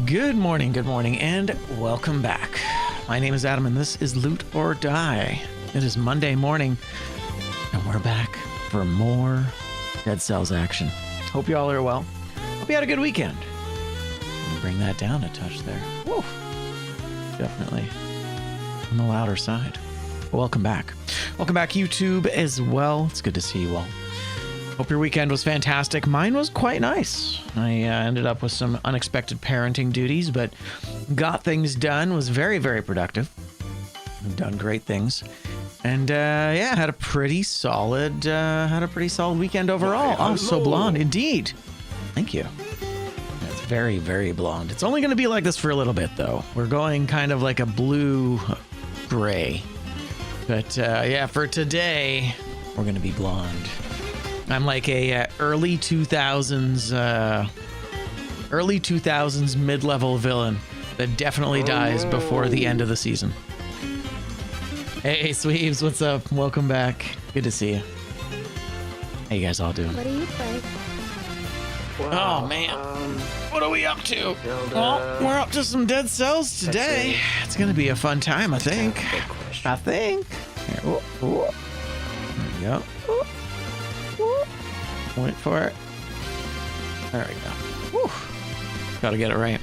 Good morning, and welcome back. My name is Adam, and this is Loot or Die. It is Monday morning, and we're back for more Dead Cells action. Hope you all are well. Hope you had a good weekend. Let me bring that down a touch there. Woo. Definitely on the louder side. Welcome back. Welcome back, YouTube, as well. It's good to see you all. Hope your weekend was fantastic. Mine was quite nice. I ended up with some unexpected parenting duties, but got things done. Was very, very productive. I've done great things, and yeah, had a pretty solid weekend overall. Oh, so blonde, indeed. Thank you. It's very, very blonde. It's only going to be like this for a little bit, though. We're going kind of like a blue-gray, but yeah, for today, we're going to be blonde. I'm like a early 2000s mid-level villain that definitely dies before the end of the season. Hey, Sweeps, what's up? Welcome back. Good to see you. How you guys all doing? What do you play? Wow, oh, man. What are we up to? Well, we're up to some Dead Cells today. It's going to be a fun time, I think. Here, there we go. Wait for it. There we go. Whew. Gotta get it right.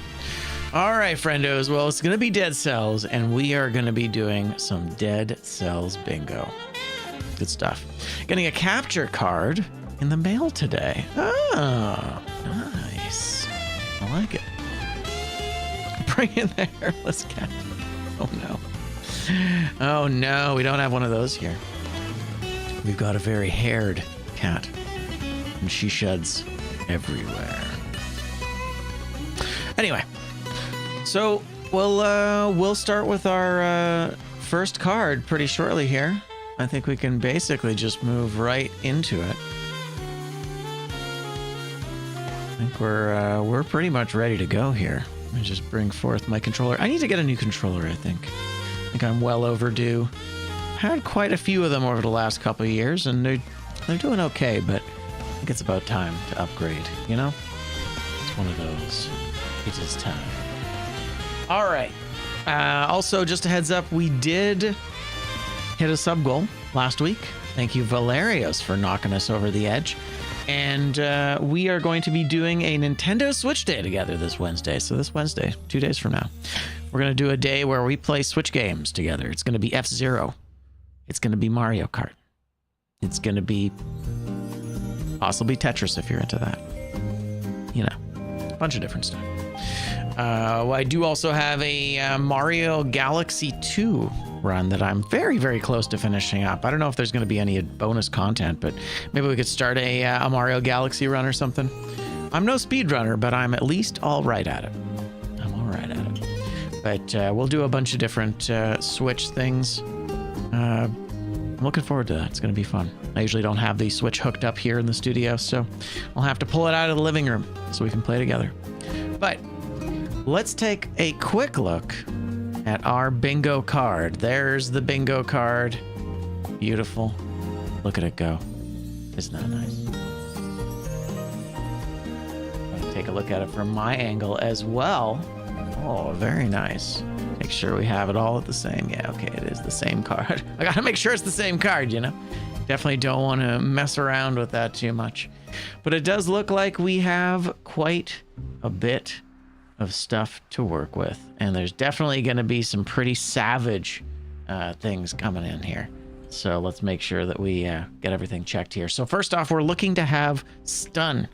All right, friendos. Well, it's gonna be Dead Cells, and we are gonna be doing some Dead Cells bingo. Good stuff. Getting a capture card in the mail today. Oh, nice. I like it. Bring it there. Let's catch it. Oh no. Oh no, we don't have one of those here. We've got a very haired cat, and she sheds everywhere. Anyway, so we'll start with our first card pretty shortly here. I think we can basically just move right into it. I think we're pretty much ready to go here. Let me just bring forth my controller. I need to get a new controller, I think. I think I'm well overdue. Had quite a few of them over the last couple of years, and they're doing okay, but I think it's about time to upgrade, you know? It's one of those. It is time. All right. Also, just a heads up, we did hit a sub goal last week. Thank you, Valerios, for knocking us over the edge. And we are going to be doing a Nintendo Switch Day together this Wednesday. So this Wednesday, 2 days from now, we're going to do a day where we play Switch games together. It's going to be F-Zero. It's going to be Mario Kart. It's going to be possibly Tetris if you're into that. You know, a bunch of different stuff. I do also have a Mario Galaxy 2 run that I'm very, very close to finishing up. I don't know if there's going to be any bonus content, but maybe we could start a Mario Galaxy run or something. I'm no speedrunner, but I'm at least all right at it. I'm all right at it. But we'll do a bunch of different Switch things. I'm looking forward to that. It's going to be fun. I usually don't have the Switch hooked up here in the studio, so I'll have to pull it out of the living room so we can play together. But let's take a quick look at our bingo card. There's the bingo card. Beautiful. Look at it go. Isn't that nice? I'll take a look at it from my angle as well. Oh, very nice. Make sure we have it all at the same. Yeah, okay, it is the same card. I gotta make sure it's the same card, you know? Definitely don't want to mess around with that too much. But it does look like we have quite a bit of stuff to work with. And there's definitely going to be some pretty savage things coming in here. So let's make sure that we get everything checked here. So first off, we're looking to have stun.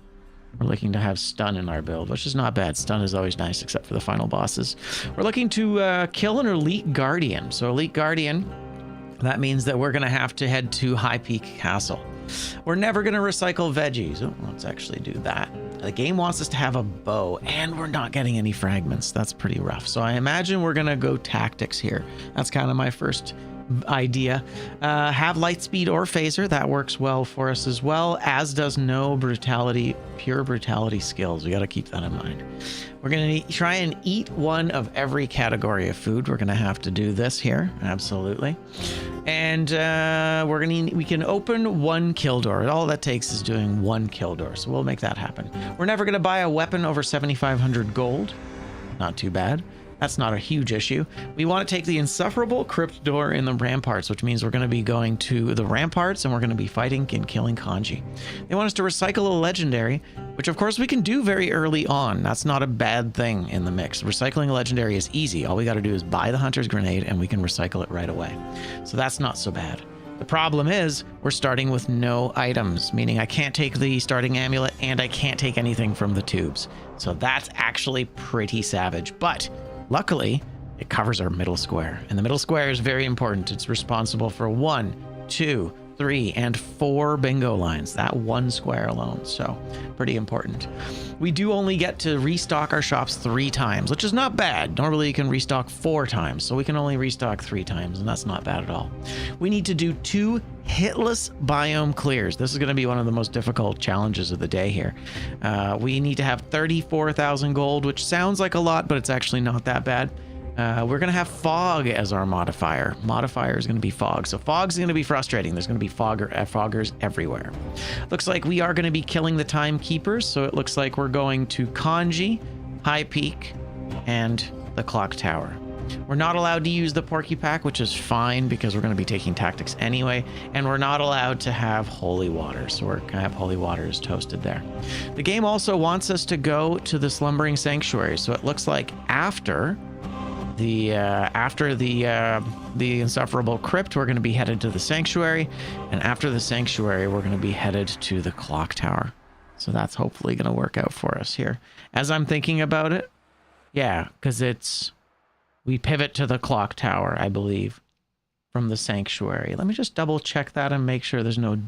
We're looking to have stun in our build, which is not bad. Stun is always nice, except for the final bosses. We're looking to kill an elite guardian. So elite guardian, that means that we're going to have to head to High Peak Castle. We're never going to recycle veggies. Oh, let's actually do that. The game wants us to have a bow, and we're not getting any fragments. That's pretty rough. So I imagine we're going to go tactics here. That's kind of my first idea. Have light speed or phaser. That works well for us as well, as does no brutality, pure brutality skills. We got to keep that in mind. We're going to try and eat one of every category of food. We're going to have to do this here. Absolutely. And we can open one kill door. All that takes is doing one kill door. So we'll make that happen. We're never going to buy a weapon over 7,500 gold. not too bad. That's not a huge issue. We want to take the insufferable crypt door in the ramparts, which means we're going to be going to the ramparts and we're going to be fighting and killing Kanji. They want us to recycle a legendary, which of course we can do very early on. That's not a bad thing in the mix. Recycling a legendary is easy. All we got to do is buy the hunter's grenade and we can recycle it right away. So that's not so bad. The problem is we're starting with no items, meaning I can't take the starting amulet and I can't take anything from the tubes. So that's actually pretty savage, but luckily, it covers our middle square, and the middle square is very important. It's responsible for 1, 2, 3, and 4 bingo lines, that one square alone, so pretty important. We do only get to restock our shops 3 times, which is not bad. Normally you can restock 4 times, so we can only restock 3 times, and that's not bad at all. We need to do 2 hitless biome clears. This is going to be one of the most difficult challenges of the day here. We need to have 34,000 gold, which sounds like a lot, but it's actually not that bad. We're going to have fog as our modifier. Modifier is going to be fog. So fog's going to be frustrating. There's going to be foggers everywhere. Looks like we are going to be killing the timekeepers. So it looks like we're going to Kanji, High Peak, and the clock tower. We're not allowed to use the Porky Pack, which is fine because we're going to be taking tactics anyway. And we're not allowed to have holy water. So we're going to have holy waters toasted there. The game also wants us to go to the slumbering sanctuary. So it looks like after the insufferable crypt, we're going to be headed to the sanctuary, and after the sanctuary we're going to be headed to the clock tower. So that's hopefully going to work out for us here as I'm thinking about it. Yeah, because we pivot to the clock tower, I believe, from the sanctuary. Let me just double check that and make sure there's no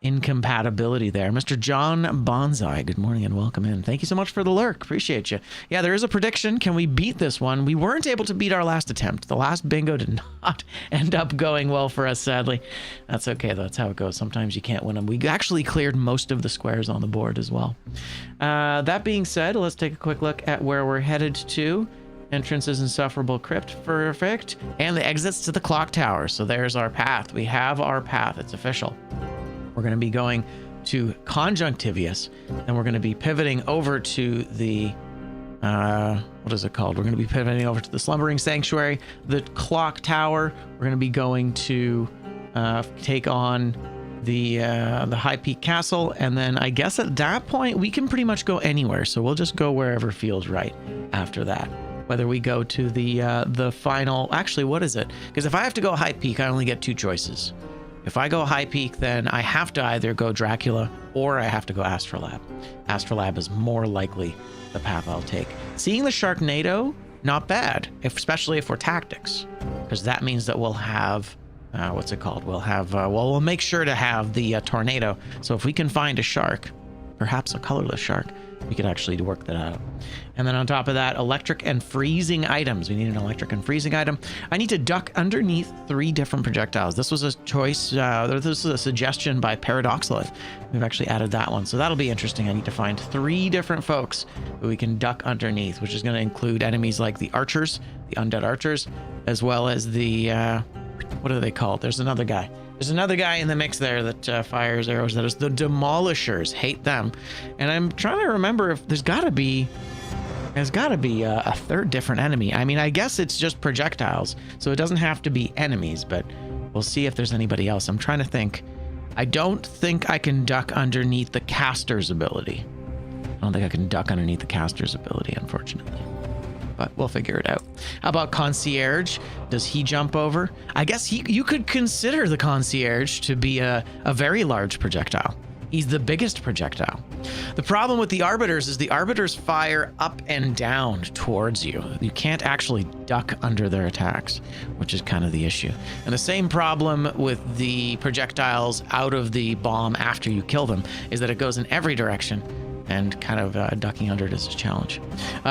incompatibility there. Mr. John Bonsai, good morning and welcome in. Thank you so much for the lurk. Appreciate you. Yeah, there is a prediction. Can we beat this one? We weren't able to beat our last attempt. The last bingo did not end up going well for us, sadly. That's okay, though. That's how it goes. Sometimes you can't win them. We actually cleared most of the squares on the board as well. That being said, let's take a quick look at where we're headed to. Entrance is insufferable crypt, perfect. And the exits to the clock tower. So there's our path. We have our path. It's official. We're going to be going to Conjunctivius, and we're going to be pivoting over to the, what is it called? We're going to be pivoting over to the Slumbering Sanctuary, the Clock Tower. We're going to be going to take on the High Peak Castle, and then I guess at that point, we can pretty much go anywhere, so we'll just go wherever feels right after that. Whether we go to the final, actually, what is it? Because if I have to go High Peak, I only get 2 choices. If I go High Peak, then I have to either go Dracula or I have to go Astrolab. Astrolab is more likely the path I'll take. Seeing the Sharknado, not bad, especially if we're tactics, because that means that we'll have, what's it called? We'll have, we'll make sure to have the tornado. So if we can find a shark, perhaps a colorless shark, we could actually work that out. And then on top of that, electric and freezing items. We need an electric and freezing item. I need to duck underneath 3 different projectiles. This was a choice, this is a suggestion by Paradoxolith. We've actually added that one. So that'll be interesting. I need to find 3 different folks who we can duck underneath, which is going to include enemies like the archers, the undead archers, as well as the, what are they called? There's another guy. There's another guy in the mix there that fires arrows. That is the Demolishers. Hate them. And I'm trying to remember if there's got to be a 3rd different enemy. I mean, I guess it's just projectiles, so it doesn't have to be enemies, but we'll see if there's anybody else. I'm trying to think. I don't think I can duck underneath the caster's ability. I don't think I can duck underneath the caster's ability, unfortunately. But we'll figure it out. How about Concierge? Does he jump over? I guess you could consider the Concierge to be a very large projectile. He's the biggest projectile. The problem with the Arbiters is the Arbiters fire up and down towards you. You can't actually duck under their attacks, which is kind of the issue. And the same problem with the projectiles out of the bomb after you kill them is that it goes in every direction. And kind of ducking under it is a challenge.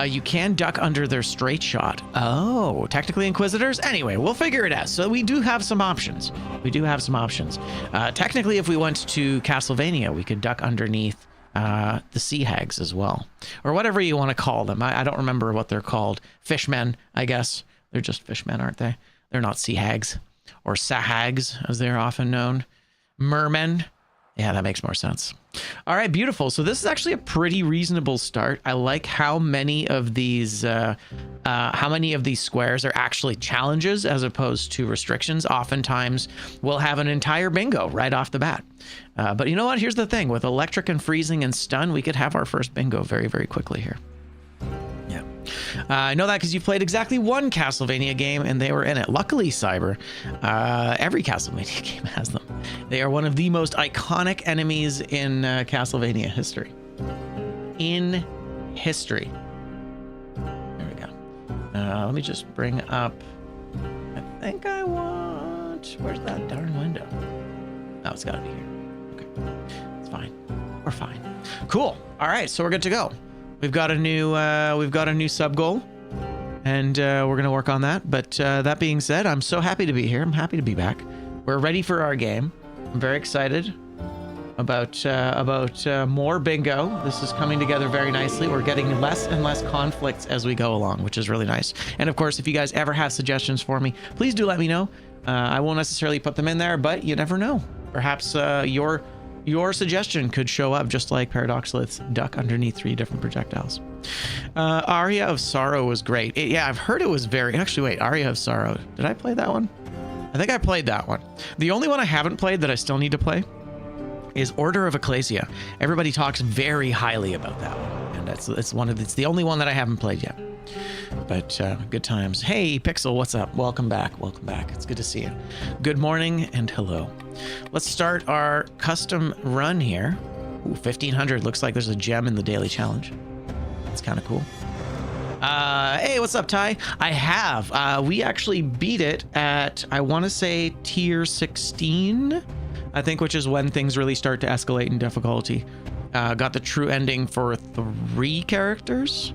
You can duck under their straight shot. Oh, technically Inquisitors? Anyway, we'll figure it out. So we do have some options. Technically, if we went to Castlevania, we could duck underneath the Sea Hags as well. Or whatever you want to call them. I don't remember what they're called. Fishmen, I guess. They're just fishmen, aren't they? They're not Sea Hags. Or Sahags, as they're often known. Mermen. Yeah, that makes more sense. All right, beautiful. So this is actually a pretty reasonable start. I like how many of these squares are actually challenges as opposed to restrictions. Oftentimes, we'll have an entire bingo right off the bat. But you know what? Here's the thing. With electric and freezing and stun, we could have our first bingo very, very quickly here. Yeah. I know that because you've played exactly one Castlevania game and they were in it. Luckily, Cyber, every Castlevania game has them. They are one of the most iconic enemies in Castlevania history. In history. There we go. Let me just bring up... I think I want... Where's that darn window? Oh, it's got to be here. Okay. It's fine. We're fine. Cool. All right, so we're good to go. We've got a new sub goal, and we're gonna work on that. But that being said, I'm so happy to be here. I'm happy to be back. We're ready for our game. I'm very excited about more bingo. This is coming together very nicely. We're getting less and less conflicts as we go along, which is really nice. And of course, if you guys ever have suggestions for me, please do let me know. I won't necessarily put them in there, but you never know. Perhaps your suggestion could show up just like Paradoxlith's duck underneath 3 different projectiles. Aria of Sorrow was great. Yeah, I've heard it was very... Actually, wait, Aria of Sorrow. Did I play that one? I think I played that one. The only one I haven't played that I still need to play is Order of Ecclesia. Everybody talks very highly about that one. And it's the only one that I haven't played yet. But good times. Hey, Pixel, what's up? Welcome back. Welcome back. It's good to see you. Good morning and hello. Let's start our custom run here. Ooh, 1500. Looks like there's a gem in the daily challenge. That's kind of cool. Hey, what's up, Ty? I have. We actually beat it at, I want to say, tier 16, I think, which is when things really start to escalate in difficulty. Got the true ending for 3 characters.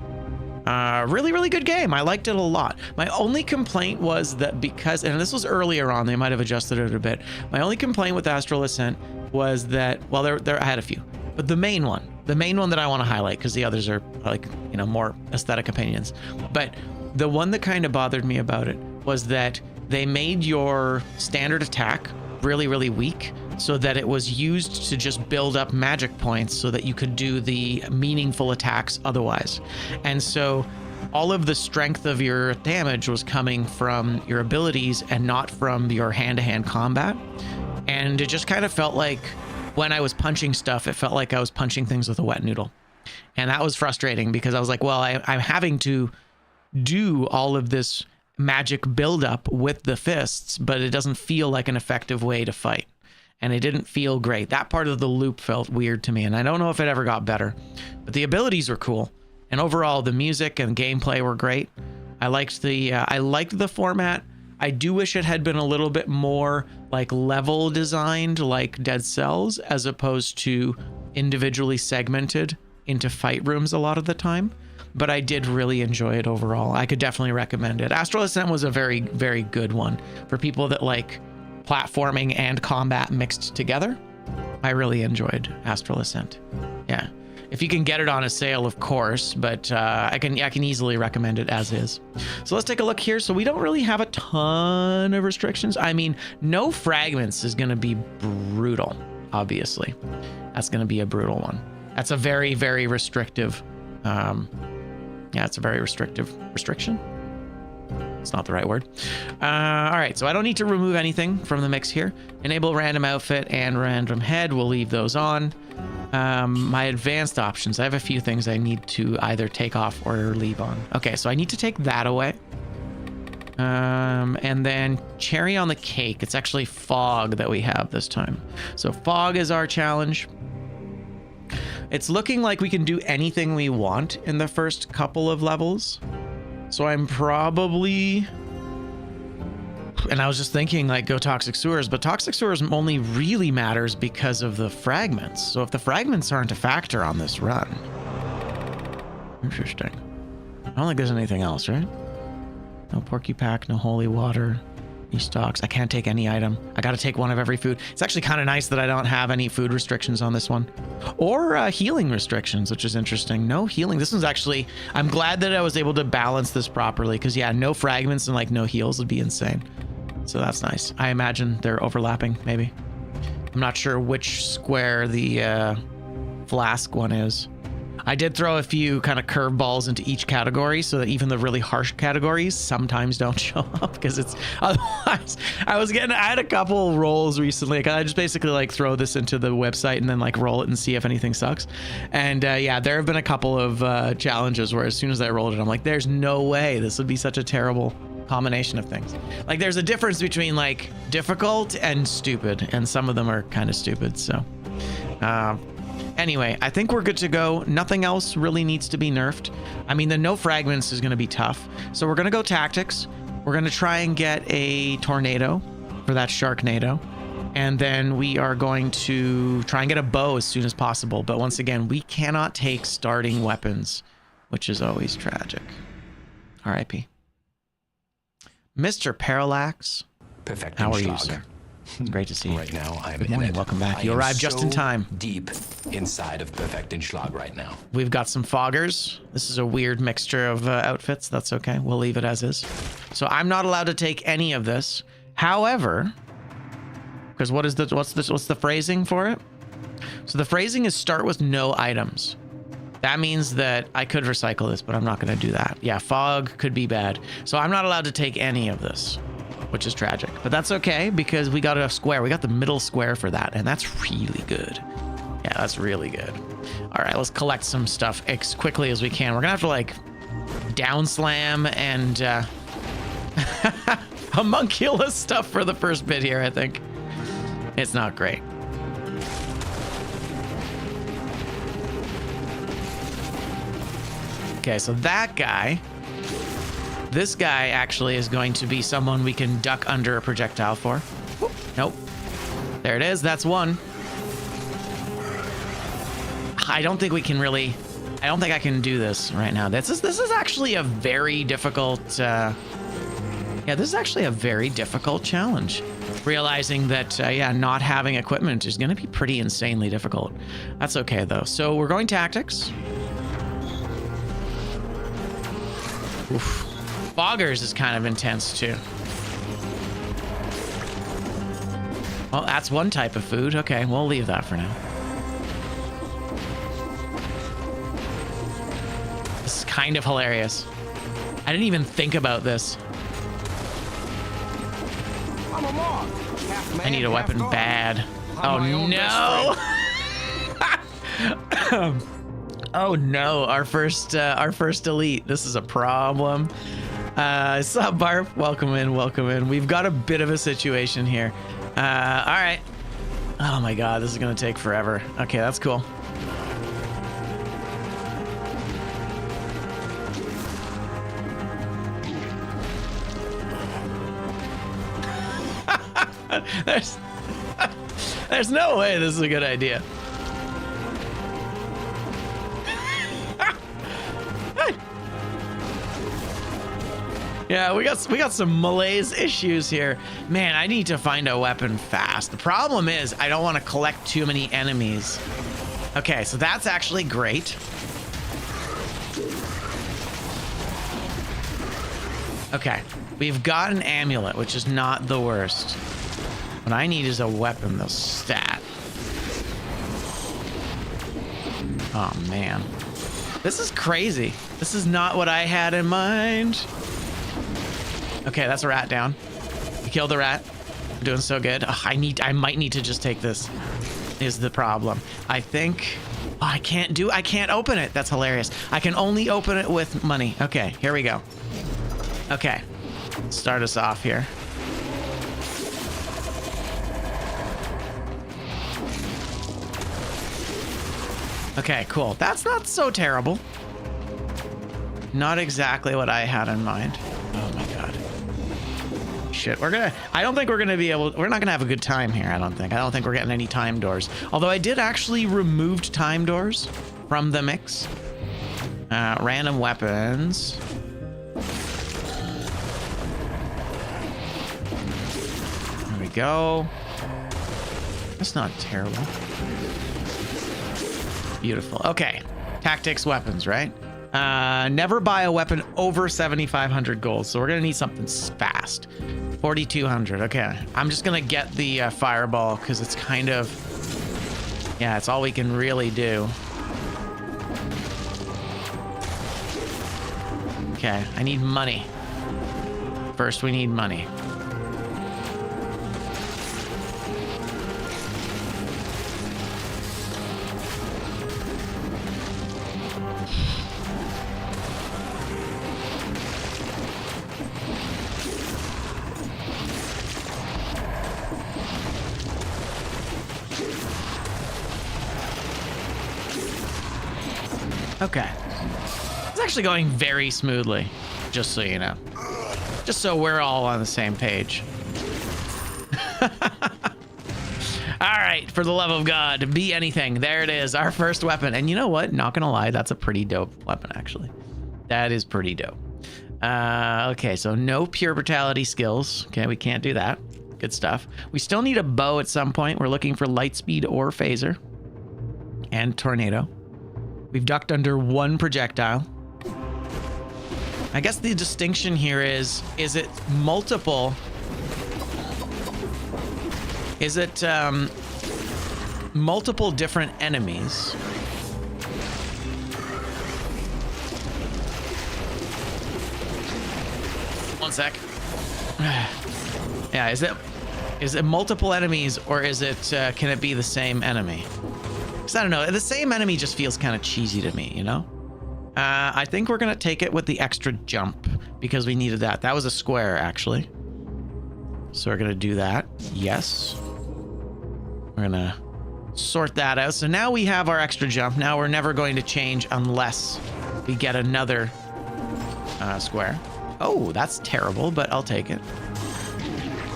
Really, really good game. I liked it a lot. My only complaint was that because, and this was earlier on, they might have adjusted it a bit. My only complaint with Astral Ascent was that, well, I had a few, but the main one that I want to highlight, because the others are like, more aesthetic opinions. But the one that kind of bothered me about it was that they made your standard attack really, really weak, so that it was used to just build up magic points so that you could do the meaningful attacks otherwise. And so all of the strength of your damage was coming from your abilities and not from your hand-to-hand combat. And it just kind of felt like when I was punching stuff, it felt like I was punching things with a wet noodle. And that was frustrating because I was like, well, I'm having to do all of this magic buildup with the fists, but it doesn't feel like an effective way to fight. And it didn't feel great. That part of the loop felt weird to me, and I don't know if it ever got better. But the abilities were cool, and overall the music and gameplay were great. I liked the format. I do wish it had been a little bit more like level designed, like Dead Cells, as opposed to individually segmented into fight rooms a lot of the time. But I did really enjoy it overall. I could definitely recommend it. Astral Ascent was a very, very good one for people that like platforming and combat mixed together. I really enjoyed Astral Ascent. Yeah, if you can get it on a sale, of course, but I can easily recommend it as is. So let's take a look here. So we don't really have a ton of restrictions. I mean, no fragments is going to be brutal, obviously. That's going to be a brutal one. That's a very, very restrictive. Yeah, it's a very restrictive restriction. It's not the right word. All right, so I don't need to remove anything from the mix here. Enable random outfit and random head. We'll leave those on. My advanced options. I have a few things I need to either take off or leave on. Okay, so I need to take that away. And then cherry on the cake. It's actually fog that we have this time. So fog is our challenge. It's looking like we can do anything we want in the first couple of levels. So I'm probably... And I was just thinking, like, go Toxic Sewers, but Toxic Sewers only really matters because of the fragments. So if the fragments aren't a factor on this run... Interesting. I don't think there's anything else, right? No Porcupine, no Holy Water, any stocks. I can't take any item. I gotta take one of every food. It's actually kind of nice that I don't have any food restrictions on this one. Or healing restrictions, which is interesting. No healing. This one's actually... I'm glad that I was able to balance this properly, because yeah, no fragments and like no heals would be insane. So that's nice. I imagine they're overlapping, maybe. I'm not sure which square the flask one is. I did throw a few kind of curveballs into each category so that even the really harsh categories sometimes don't show up, because it's otherwise I had a couple rolls recently. I just basically like throw this into the website and then like roll it and see if anything sucks. And yeah, there have been a couple of challenges where as soon as I rolled it, I'm like, there's no way this would be such a terrible combination of things. Like there's a difference between like difficult and stupid, and some of them are kind of stupid. So anyway, I think we're good to go. Nothing else really needs to be nerfed. I mean, the no fragments is going to be tough. So we're going to go tactics. We're going to try and get a tornado for that Sharknado. And then we are going to try and get a bow as soon as possible. But once again, we cannot take starting weapons, which is always tragic. R.I.P. Mr. Parallax, how are you, sir? It's great to see you. Right now, I'm Good morning. Welcome back. You arrived just in time. Deep inside of Perfektenschlag right now. We've got some foggers. This is a weird mixture of outfits. That's okay. We'll leave it as is. So I'm not allowed to take any of this. However, because what's the phrasing for it? So the phrasing is start with no items. That means that I could recycle this, but I'm not going to do that. Yeah, fog could be bad. So I'm not allowed to take any of this, which is tragic, but that's okay because we got a square. We got the middle square for that, and that's really good. Yeah, that's really good. All right, let's collect some stuff as quickly as we can. We're gonna have to like down slam and homunculus stuff for the first bit here, I think. It's not great. Okay, so that guy, this guy actually is going to be someone we can duck under a projectile for. Whoop, nope. There it is. That's one. I don't think we can really... I don't think I can do this right now. This is actually a very difficult... yeah, this is actually a very difficult challenge. Realizing that, yeah, not having equipment is going to be pretty insanely difficult. That's okay, though. So we're going tactics. Oof. Foggers is kind of intense too. Well, that's one type of food. Okay, we'll leave that for now. This is kind of hilarious. I didn't even think about this. I'm a moth. Half man, I need a weapon half bad. I'm my Oh own no! Oh no, our first elite. This is a problem. Sup, Barf? Welcome in, welcome in. We've got a bit of a situation here. All right. Oh my god, this is gonna take forever. Okay, that's cool. There's no way this is a good idea. Yeah, we got some malaise issues here. Man, I need to find a weapon fast. The problem is I don't want to collect too many enemies. Okay, so that's actually great. Okay, we've got an amulet, which is not the worst. What I need is a weapon, the stat. Oh man, this is crazy. This is not what I had in mind. Okay, that's a rat down. We killed the rat. I'm doing so good. Ugh, I might need to just take this. Is the problem. I think... Oh, I can't open it. That's hilarious. I can only open it with money. Okay, here we go. Okay. Start us off here. Okay, cool. That's not so terrible. Not exactly what I had in mind. Oh my god. Shit, I don't think we're gonna be able, we're not gonna have a good time here, I don't think we're getting any time doors. Although I did actually remove time doors from the mix. Random weapons. There we go. That's not terrible. Beautiful. Okay. Tactics, weapons, right? Never buy a weapon over 7,500 gold. So we're going to need something fast. 4,200. Okay. I'm just going to get the fireball because it's kind of... Yeah, it's all we can really do. Okay, I need money. First, we need money. Okay. It's actually going very smoothly, just so you know. Just so we're all on the same page. All right, for the love of God, be anything. There it is, our first weapon. And you know what? Not gonna lie, that's a pretty dope weapon, actually. That is pretty dope. Okay, so no pure brutality skills. Okay, we can't do that. Good stuff. We still need a bow at some point. We're looking for light speed or phaser. And tornado. We've ducked under one projectile. I guess the distinction here is it multiple? Is it multiple different enemies? One sec. Yeah, is it multiple enemies or is it can it be the same enemy? Because I don't know, the same enemy just feels kind of cheesy to me, you know? I think we're gonna take it with the extra jump because we needed that. That was a square, actually. So we're gonna do that. Yes. We're gonna sort that out. So now we have our extra jump. Now we're never going to change unless we get another square. Oh, that's terrible, but I'll take it.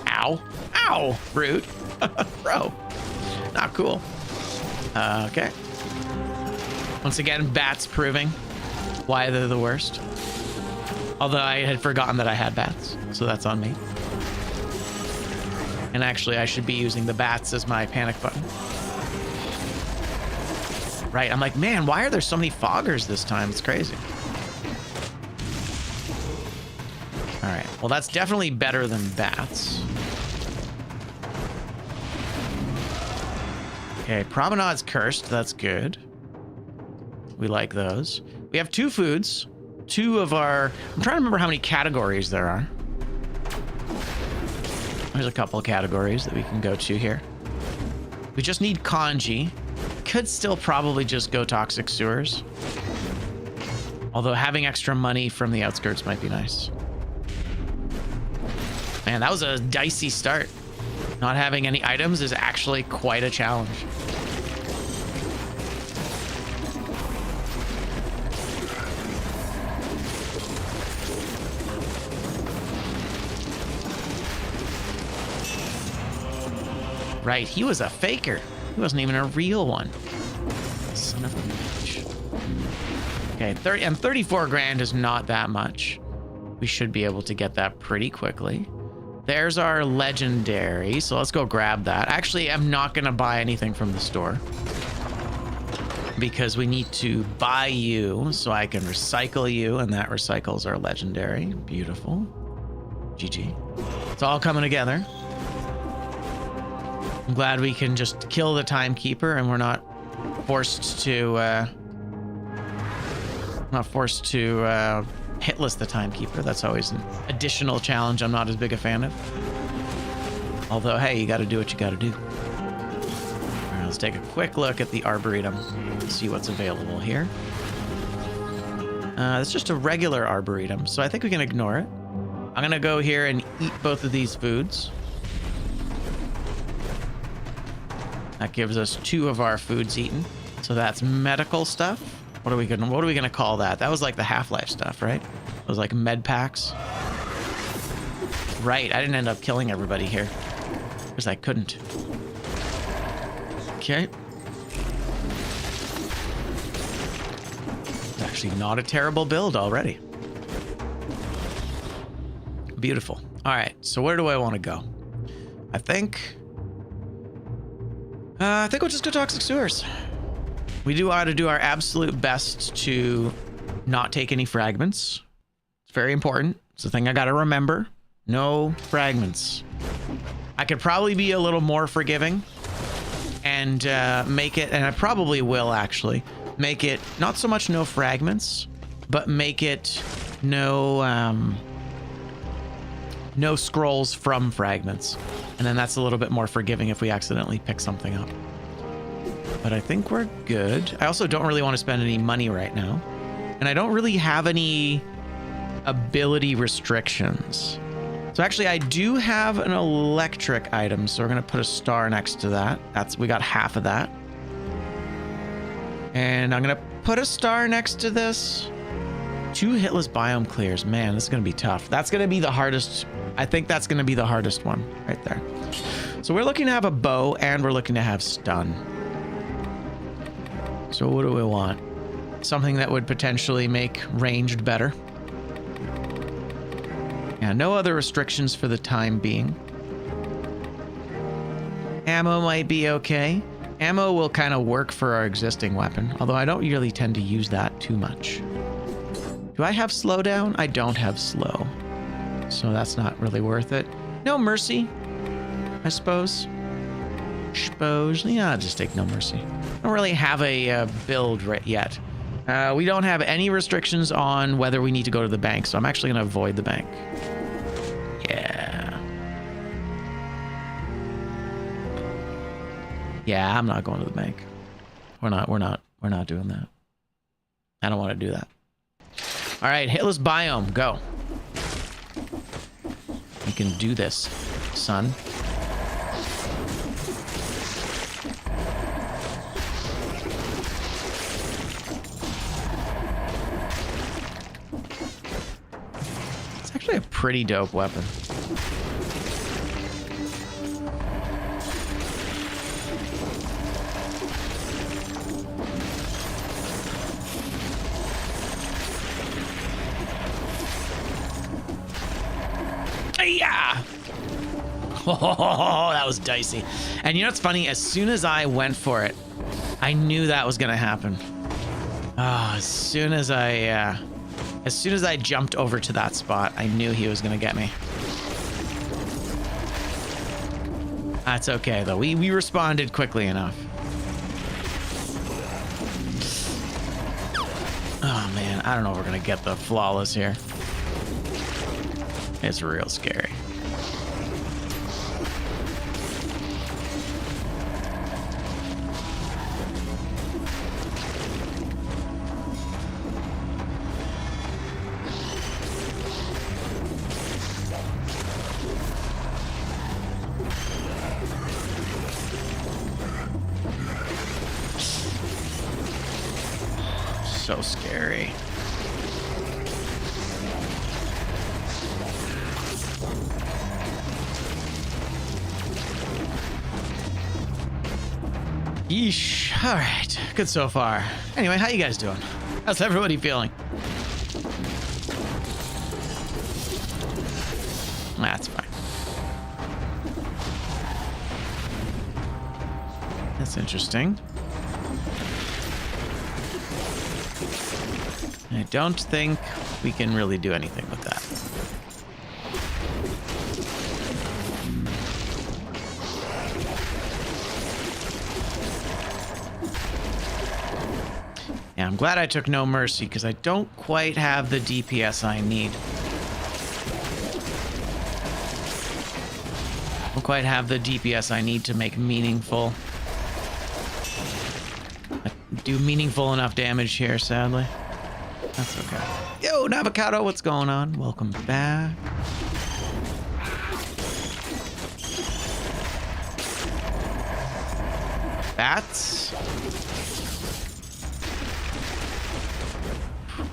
Ow. Ow! Rude. Bro. Not cool. Okay. Once again, bats proving why they're the worst. Although I had forgotten that I had bats, so that's on me. And actually, I should be using the bats as my panic button. Right, I'm like, man, why are there so many foggers this time? It's crazy. All right, well, that's definitely better than bats. Okay, Promenade's cursed. That's good. We like those. We have 2 foods. 2 of our... I'm trying to remember how many categories there are. There's a couple of categories that we can go to here. We just need kanji. Could still probably just go toxic sewers. Although having extra money from the outskirts might be nice. Man, that was a dicey start. Not having any items is actually quite a challenge. Right, he was a faker. He wasn't even a real one. Son of a bitch. Okay, 34 grand is not that much. We should be able to get that pretty quickly. There's our legendary, so let's go grab that. Actually, I'm not gonna buy anything from the store because we need to buy you so I can recycle you, and that recycles our legendary. Beautiful. GG. It's all coming together. I'm glad we can just kill the timekeeper and we're not forced to hitless the timekeeper. That's always an additional challenge I'm not as big a fan of. Although, hey, you got to do what you got to do. All right, let's take a quick look at the Arboretum, see what's available here. It's just a regular Arboretum, so I think we can ignore it. I'm going to go here and eat both of these foods. That gives us 2 of our foods eaten. So that's medical stuff. What are we gonna call that? That was like the Half-Life stuff, right? It was like med packs. Right, I didn't end up killing everybody here because I couldn't. Okay. It's actually not a terrible build already. Beautiful. All right, so where do I want to go? I think we'll just go toxic sewers. We do ought to do our absolute best to not take any fragments. It's very important. It's the thing I got to remember. No fragments. I could probably be a little more forgiving and make it, and I probably will actually, make it not so much no fragments, but make it no no scrolls from fragments. And then that's a little bit more forgiving if we accidentally pick something up. But I think we're good. I also don't really want to spend any money right now. And I don't really have any ability restrictions. So actually I do have an electric item, so we're gonna put a star next to that. We got half of that. And I'm gonna put a star next to this. 2 hitless biome clears. Man, this is gonna be tough. That's gonna be the hardest. I think that's gonna be the hardest one right there. So we're looking to have a bow and we're looking to have stun. So what do we want? Something that would potentially make ranged better. Yeah, no other restrictions for the time being. Ammo might be okay. Ammo will kind of work for our existing weapon, although I don't really tend to use that too much. Do I have slowdown? I don't have slow, so that's not really worth it. No mercy, I suppose. Yeah, I'll just take no mercy. I don't really have a build right yet. We don't have any restrictions on whether we need to go to the bank, so I'm actually going to avoid the bank. Yeah, I'm not going to the bank. We're not doing that. I don't want to do that. All right, hitless biome, go. You can do this, son. It's actually a pretty dope weapon. Yeah. Oh, that was dicey. And you know what's funny? As soon as I went for it, I knew that was gonna happen. Oh, as soon as I jumped over to that spot, I knew he was gonna get me. That's okay though. We responded quickly enough. Oh man, I don't know if we're gonna get the flawless here. It's real scary. So scary. Yeesh. All right. Good so far. Anyway, how you guys doing? How's everybody feeling? That's fine. That's interesting. I don't think we can really do anything with that. Yeah, I'm glad I took no mercy because I don't quite have the DPS I need. Don't quite have the DPS I need to make meaningful. Do meaningful enough damage here, sadly. That's okay. Yo, Navocado, what's going on? Welcome back. Bats.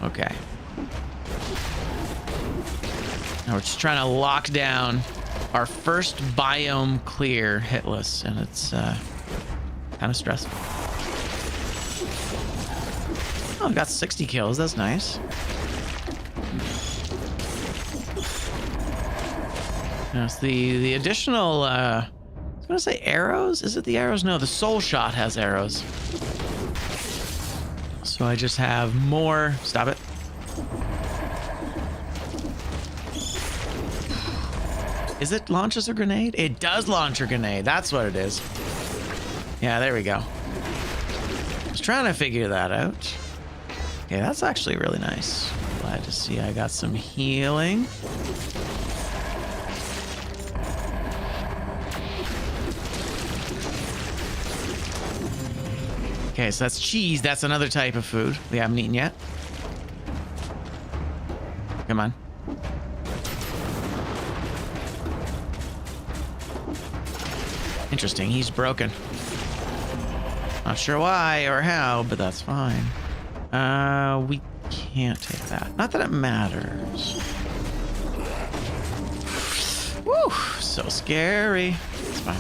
Okay. Now we're just trying to lock down our first biome clear hitless, and it's kind of stressful. Oh, I got 60 kills. That's nice. Yes, the additional, I was gonna say arrows. Is it the arrows? No, the soul shot has arrows. So I just have more. Stop it. Is it launches a grenade? It does launch a grenade. That's what it is. Yeah, there we go. I was trying to figure that out. Okay, that's actually really nice. Glad to see I got some healing. Okay, so that's cheese. That's another type of food we haven't eaten yet. Come on. Interesting, he's broken. Not sure why or how, but that's fine. We can't take that. Not that it matters. Woo, so scary. It's fine.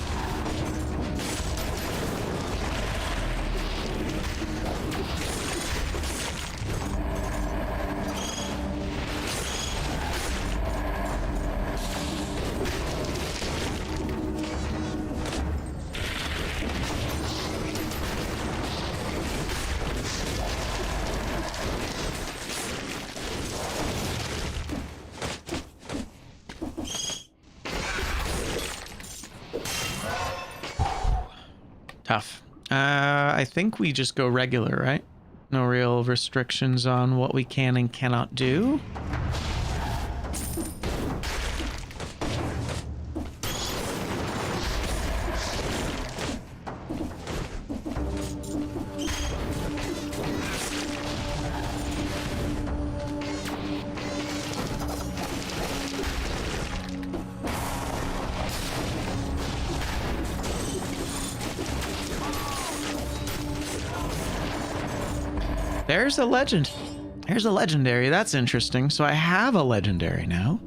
Tough. I think we just go regular, right? No real restrictions on what we can and cannot do. There's a legend. There's a legendary. That's interesting. So I have a legendary now.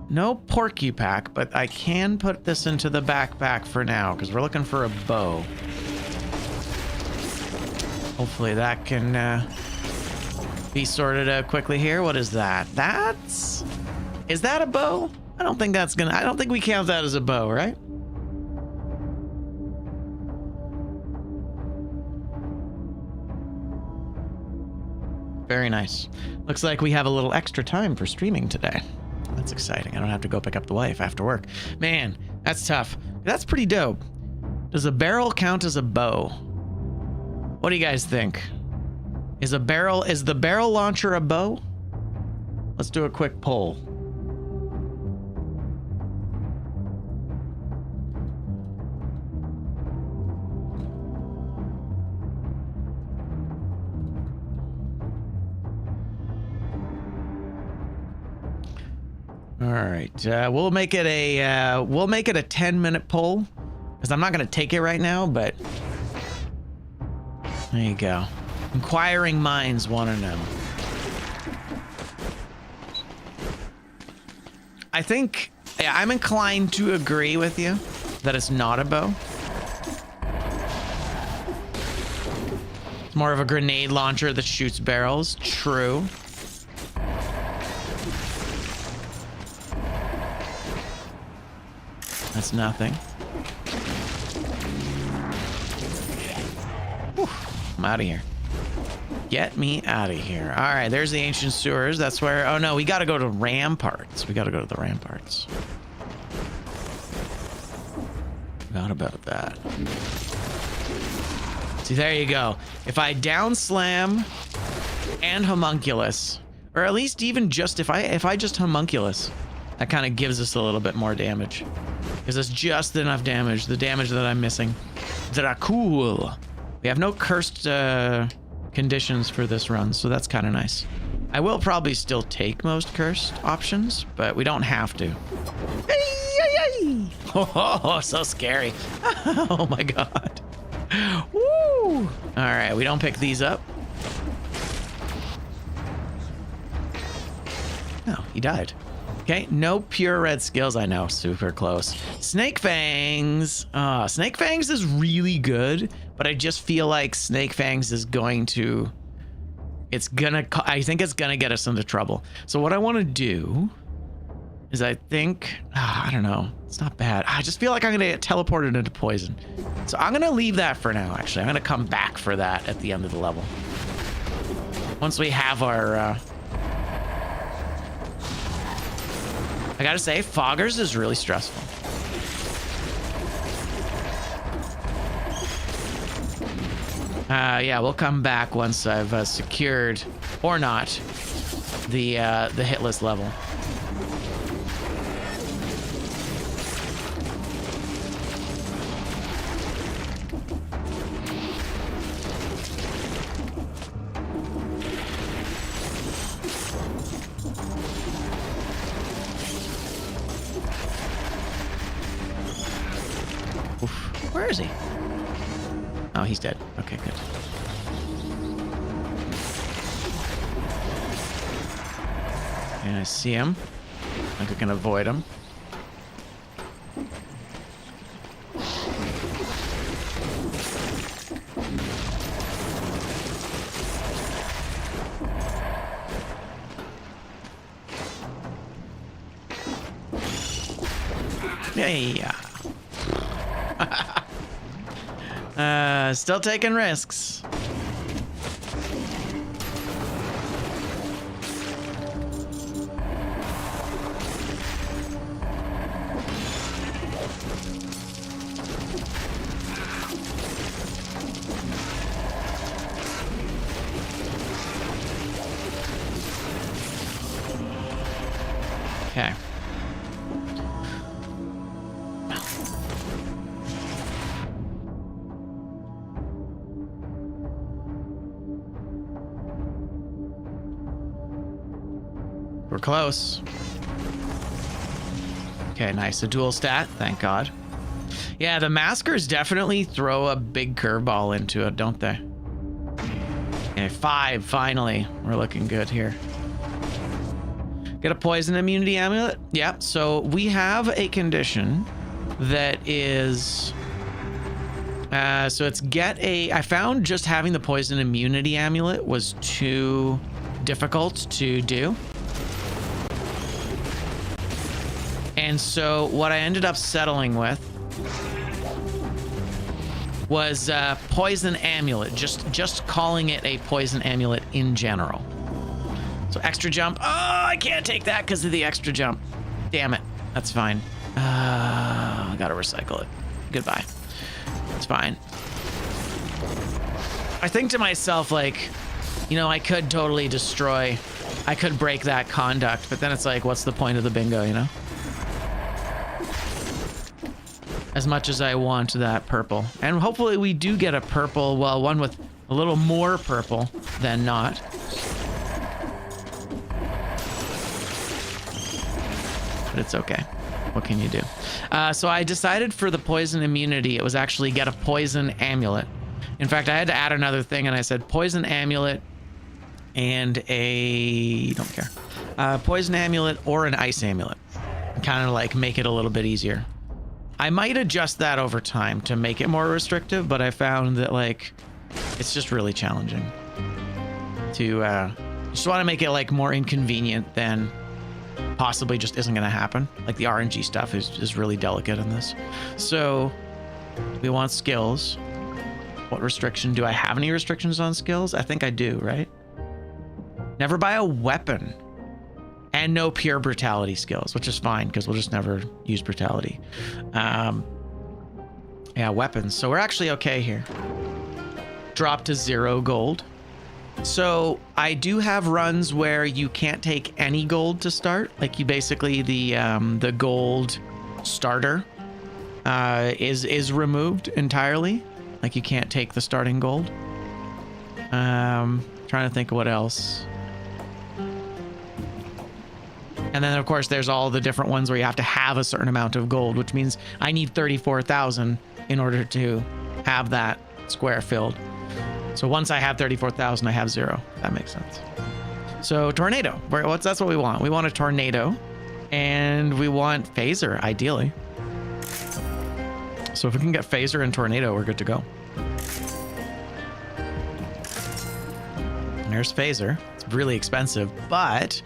No porky pack, but I can put this into the backpack for now because we're looking for a bow. Hopefully that can be sorted out quickly here. What is that? Is that a bow? I don't think we count that as a bow, right? Very nice. Looks like we have a little extra time for streaming today. That's exciting. I don't have to go pick up the wife after work. Man, that's tough. That's pretty dope. Does a barrel count as a bow? What do you guys think? Is the barrel launcher a bow? Let's do a quick poll. All right, we'll make it a 10-minute poll because I'm not gonna take it right now, but there you go. Inquiring minds want to know. I think, yeah, I'm inclined to agree with you that it's not a bow. It's more of a grenade launcher that shoots barrels. True. That's nothing. Whew, I'm out of here. Get me out of here. All right, there's the ancient sewers. That's where... Oh, no, we got to go to ramparts. We got to go to the ramparts. Forgot about that. See, there you go. If I down slam and homunculus, or at least even just if I just homunculus, that kind of gives us a little bit more damage. Because it's just enough damage, the damage that I'm missing. Cool. We have no cursed conditions for this run, so that's kind of nice. I will probably still take most cursed options, but we don't have to. Oh, so scary. Oh my god. Woo! All right, we don't pick these up. Oh, he died. Okay, no pure red skills. I know, super close. Snake Fangs. Snake Fangs is really good, but I just feel like Snake Fangs is going to... I think it's gonna get us into trouble. So what I want to do is I think... I don't know. It's not bad. I just feel like I'm gonna get teleported into poison. So I'm gonna leave that for now, actually. I'm gonna come back for that at the end of the level. Once we have our... I gotta say, Foggers is really stressful. Yeah, we'll come back once I've secured, or not, the hit list level. Oof. Where is he? Oh, he's dead. Okay, good. And I see him. I think I can avoid him. Yeah. Still taking risks. Okay. We're close. Okay, nice. A dual stat, thank God. Yeah, the maskers definitely throw a big curveball into it, don't they? Okay, 5, finally. We're looking good here. Get a poison immunity amulet? Yeah, so we have a condition that is... so it's I found just having the poison immunity amulet was too difficult to do. And so what I ended up settling with was poison amulet, just calling it a poison amulet in general. So extra jump. Oh, I can't take that because of the extra jump. Damn it. That's fine. I gotta recycle it. Goodbye. It's fine. I think to myself, like, you know, I could totally destroy, I could break that conduct, but then it's like, what's the point of the bingo, you know? As much as I want that purple. And hopefully we do get a purple, well, one with a little more purple than not. But it's okay. What can you do? So I decided for the poison immunity, it was actually get a poison amulet. In fact, I had to add another thing, and I said poison amulet and a... don't care. Poison amulet or an ice amulet. Kind of like make it a little bit easier. I might adjust that over time to make it more restrictive, but I found that, like, it's just really challenging to just want to make it like more inconvenient than possibly just isn't going to happen. Like the RNG stuff is really delicate in this. So we want skills. What restriction? Do I have any restrictions on skills? I think I do, right? Never buy a weapon. And no pure brutality skills, which is fine because we'll just never use brutality. Yeah, weapons. So we're actually okay here. Drop to 0 gold. So I do have runs where you can't take any gold to start. Like you basically, the gold starter is removed entirely. Like you can't take the starting gold. Trying to think of what else. And then, of course, there's all the different ones where you have to have a certain amount of gold, which means I need 34,000 in order to have that square filled. So once I have 34,000, I have 0. That makes sense. So tornado. That's what we want. We want a tornado, and we want phaser, ideally. So if we can get phaser and tornado, we're good to go. There's phaser. It's really expensive, but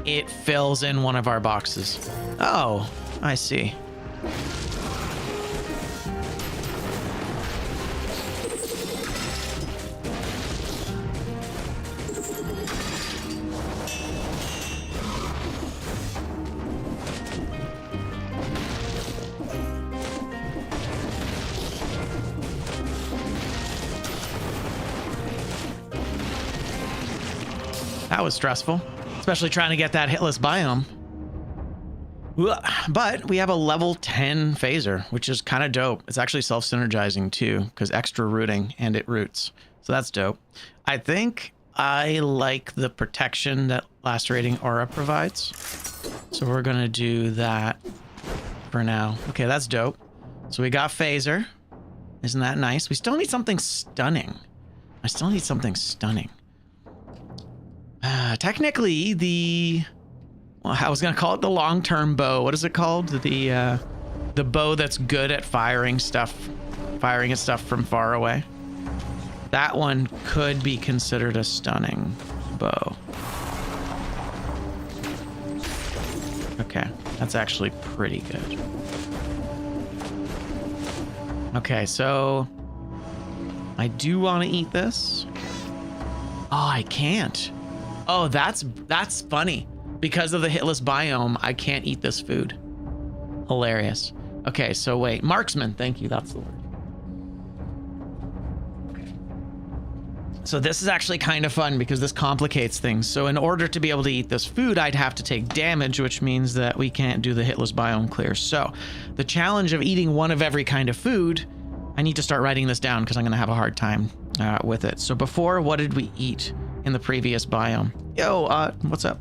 it fills in one of our boxes. Oh, I see. That was stressful, especially trying to get that hitless biome. But we have a level 10 phaser, which is kind of dope. It's actually self-synergizing too, because extra rooting and it roots. So that's dope. I think I like the protection that lacerating aura provides. So we're going to do that for now. Okay, that's dope. So we got phaser. Isn't that nice? We still need something stunning. I still need something stunning. Technically, well, I was gonna call it the long-term bow. What is it called? The bow that's good at firing at stuff from far away. That one could be considered a stunning bow. Okay, that's actually pretty good. Okay, so I do want to eat this. Oh, I can't. Oh, that's funny. Because of the hitless biome, I can't eat this food. Hilarious. Okay, so wait. Marksman, thank you. That's the word. Okay. So this is actually kind of fun because this complicates things. So in order to be able to eat this food, I'd have to take damage, which means that we can't do the hitless biome clear. So the challenge of eating one of every kind of food, I need to start writing this down because I'm going to have a hard time with it. So before, what did we eat in the previous biome? Yo, what's up?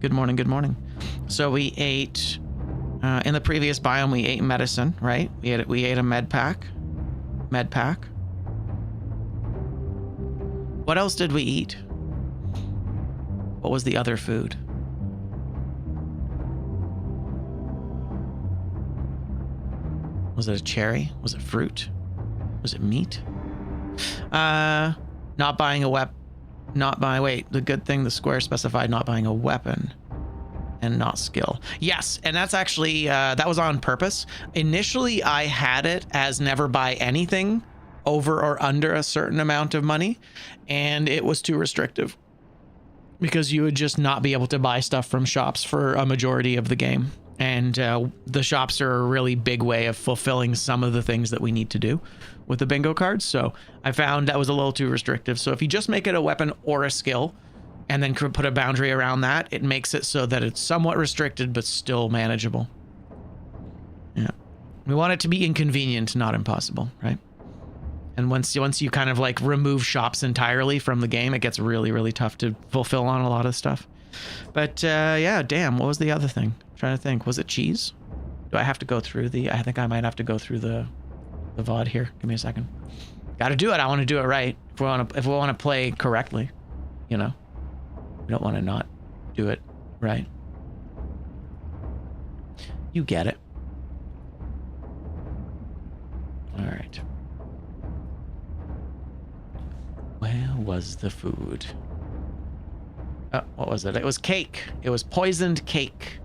Good morning, good morning. So we ate, in the previous biome, we ate medicine, right? We ate a med pack. What else did we eat? What was the other food? Was it a cherry? Was it fruit? Was it meat? Not buying a weapon. The good thing the square specified not buying a weapon and not skill. Yes, and that's actually, that was on purpose. Initially, I had it as never buy anything over or under a certain amount of money, and it was too restrictive because you would just not be able to buy stuff from shops for a majority of the game. And the shops are a really big way of fulfilling some of the things that we need to do with the bingo cards. So I found that was a little too restrictive. So if you just make it a weapon or a skill and then put a boundary around that, it makes it so that it's somewhat restricted, but still manageable. Yeah. We want it to be inconvenient, not impossible, right? And once you kind of like remove shops entirely from the game, it gets really, really tough to fulfill on a lot of stuff. But yeah, damn, what was the other thing? I'm trying to think. Was it cheese? Do I have to go through I think I might have to go through the VOD here. Give me a second. Got to do it. I want to do it right. If we want to play correctly, you know, we don't want to not do it right. You get it. All right. Where was the food? Oh, what was it? It was cake. It was poisoned cake.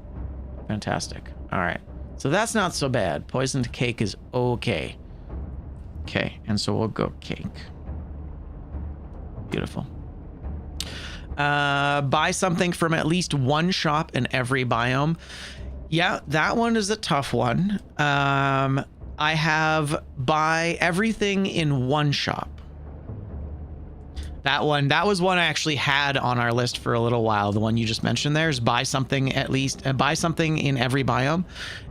Fantastic. All right. So that's not so bad. Poisoned cake is okay. Okay. And so we'll go cake. Beautiful. Buy something from at least one shop in every biome. Yeah, that one is a tough one. I have buy everything in one shop. That was one I actually had on our list for a little while. The one you just mentioned there is buy something buy something in every biome.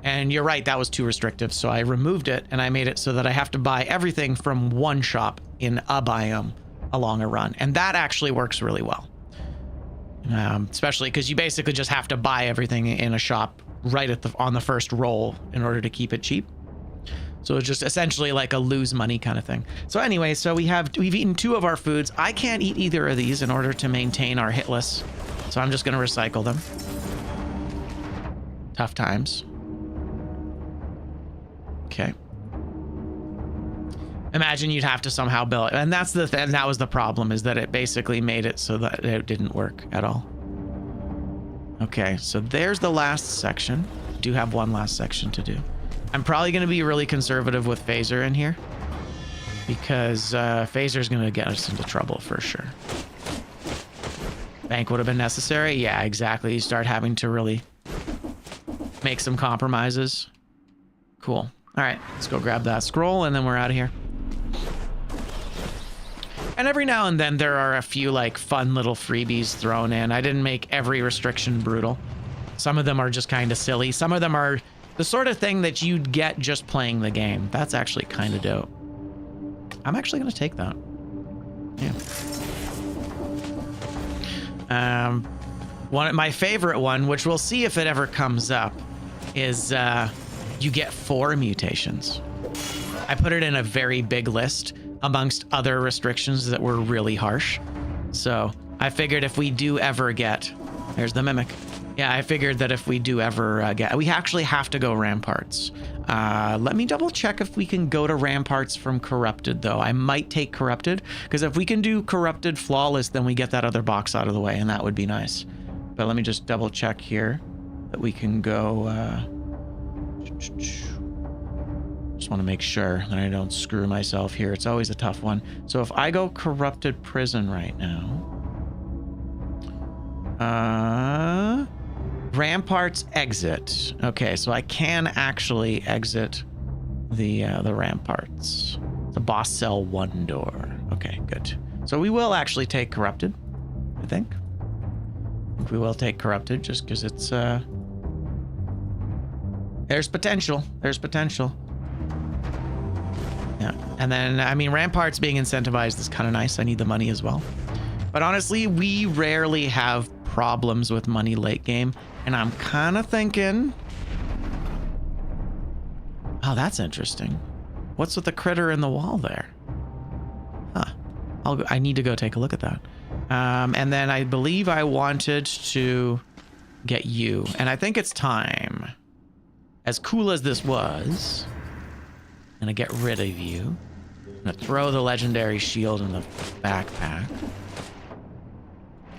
And you're right, that was too restrictive. So I removed it and I made it so that I have to buy everything from one shop in a biome along a run. And that actually works really well. Especially because you basically just have to buy everything in a shop right on the first roll in order to keep it cheap. So it's just essentially like a lose money kind of thing. So anyway, so we've eaten 2 of our foods. I can't eat either of these in order to maintain our hitless. So I'm just going to recycle them. Tough times. Okay. Imagine you'd have to somehow build it. And that's that was the problem, is that it basically made it so that it didn't work at all. Okay, so there's the last section. I do have one last section to do. I'm probably going to be really conservative with phaser in here because phaser is going to get us into trouble for sure. Bank would have been necessary. Yeah, exactly. You start having to really make some compromises. Cool. All right, let's go grab that scroll and then we're out of here. And every now and then there are a few like fun little freebies thrown in. I didn't make every restriction brutal. Some of them are just kind of silly. Some of them are the sort of thing that you'd get just playing the game. That's actually kind of dope. I'm actually going to take that. Yeah. My favorite one, which we'll see if it ever comes up, is you get 4 mutations. I put it in a very big list amongst other restrictions that were really harsh. So I figured if we do ever get, there's the mimic. Yeah, I figured that if we do ever we actually have to go ramparts. Let me double check if we can go to ramparts from corrupted though. I might take corrupted, because if we can do corrupted flawless, then we get that other box out of the way, and that would be nice. But let me just double check here that we can go. Just want to make sure that I don't screw myself here. It's always a tough one. So if I go corrupted prison right now, ramparts exit. Okay, so I can actually exit the ramparts. The boss cell 1 door. Okay, good. So we will actually take corrupted, I think. We will take corrupted just because it's there's potential. There's potential. Yeah. And then I mean ramparts being incentivized is kind of nice. I need the money as well. But honestly, we rarely have problems with money late game, and I'm kind of thinking, oh, that's interesting. What's with the critter in the wall there? Huh. I need to go take a look at that. And then I believe I wanted to get you, and I think it's time. As cool as this was, I'm gonna get rid of you. I'm gonna throw the legendary shield in the backpack.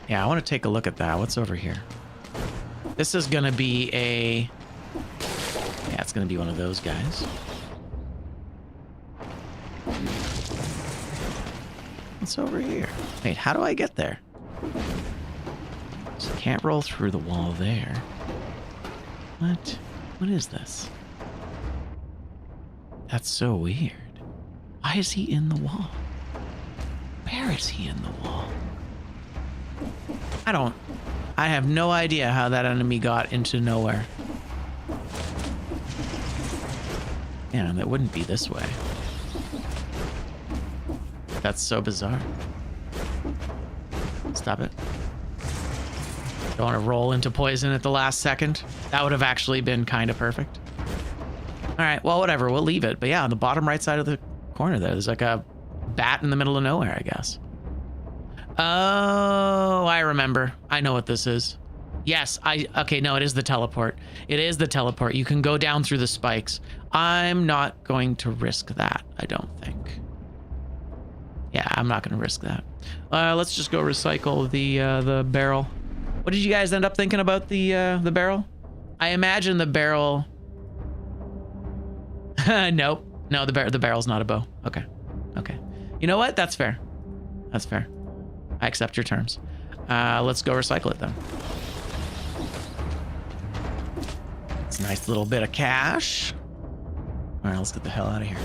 Yeah, I want to take a look at that. What's over here? This is gonna be a... Yeah, it's gonna be one of those guys. What's over here? Wait, how do I get there? So I can't roll through the wall there. What? What is this? That's so weird. Why is he in the wall? Where is he in the wall? I have no idea how that enemy got into nowhere. Yeah, that wouldn't be this way. That's so bizarre. Stop it. Don't want to roll into poison at the last second. That would have actually been kind of perfect. All right, well, whatever. We'll leave it. But yeah, on the bottom right side of the corner there's like a bat in the middle of nowhere, I guess. Oh, I remember. I know what this is. Yes, okay, no, it is the teleport. It is the teleport. You can go down through the spikes. I'm not going to risk that, I don't think. Yeah, I'm not going to risk that. Let's just go recycle the barrel. What did you guys end up thinking about the barrel? I imagine the barrel... Nope. No, the barrel's not a bow. Okay. Okay. You know what? That's fair. That's fair. I accept your terms. Let's go recycle it then. It's a nice little bit of cash. All right, let's get the hell out of here.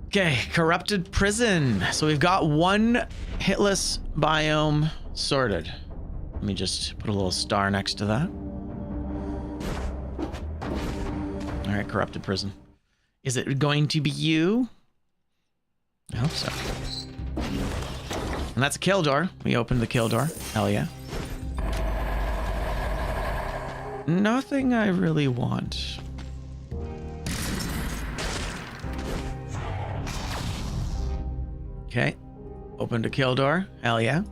Okay, corrupted prison. So we've got 1 hitless biome sorted. Let me just put a little star next to that. All right, corrupted prison. Is it going to be you? I hope so. And that's a kill door. We opened the kill door. Hell yeah. Nothing I really want. Okay. Opened a kill door. Hell yeah.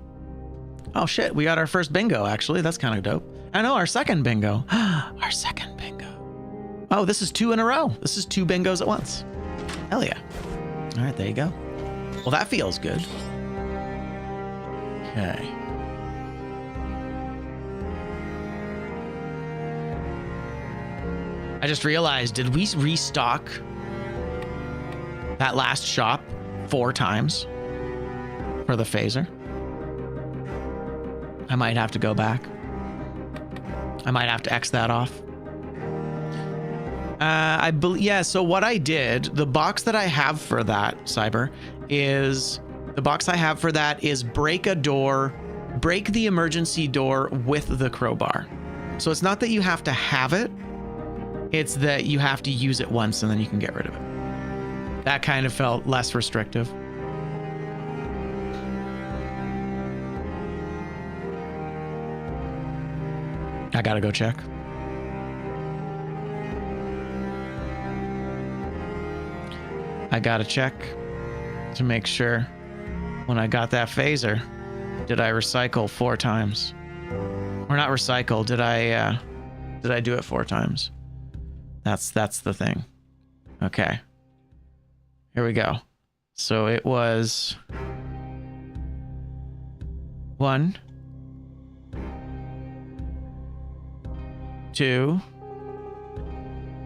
Oh shit, we got our first bingo actually. That's kind of dope. I know, our second bingo. Our second bingo. Oh, this is 2 in a row. This is 2 bingos at once. Hell yeah. All right, there you go. Well, that feels good. Okay. I just realized, did we restock that last shop 4 times for the phaser? I might have to go back. I might have to X that off. I believe, yeah, so what I did, the box that I have for that, Cyber, is The box I have for that is break the emergency door with the crowbar. So it's not that you have to have it, it's that you have to use it once and then you can get rid of it. That kind of felt less restrictive. I gotta go check. I gotta check to make sure when I got that phaser, did I recycle 4 times? Or not recycle, did I do it 4 times? That's the thing. Okay. Here we go. So it was 1, 2,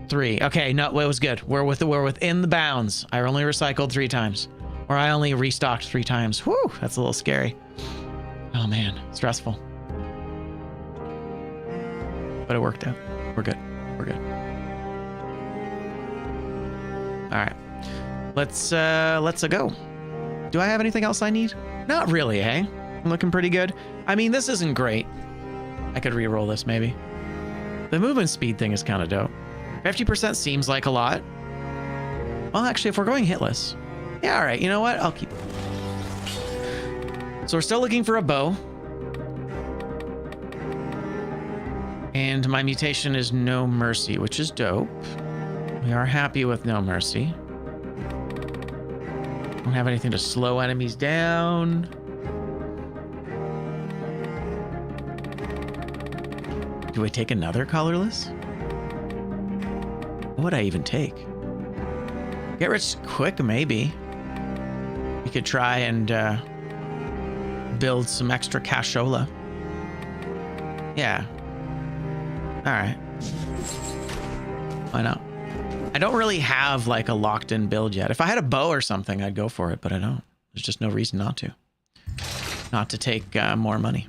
3. Okay, no, it was good. We're within the bounds. I only recycled 3 times. Or I only restocked 3 times. Whew, that's a little scary. Oh man, stressful. But it worked out. We're good. We're good. All right. Let's go. Do I have anything else I need? Not really, eh? I'm looking pretty good. I mean, this isn't great. I could re-roll this maybe. The movement speed thing is kind of dope. 50% seems like a lot. Well, actually, if we're going hitless. Yeah, all right. You know what? I'll keep it. So we're still looking for a bow. And my mutation is No Mercy, which is dope. We are happy with No Mercy. Don't have anything to slow enemies down. Do I take another colorless? What would I even take? Get rich quick, maybe. We could try and build some extra cashola. Yeah. All right. Why not? I don't really have like a locked in build yet. If I had a bow or something, I'd go for it, but I don't. There's just no reason not to. Not to take more money.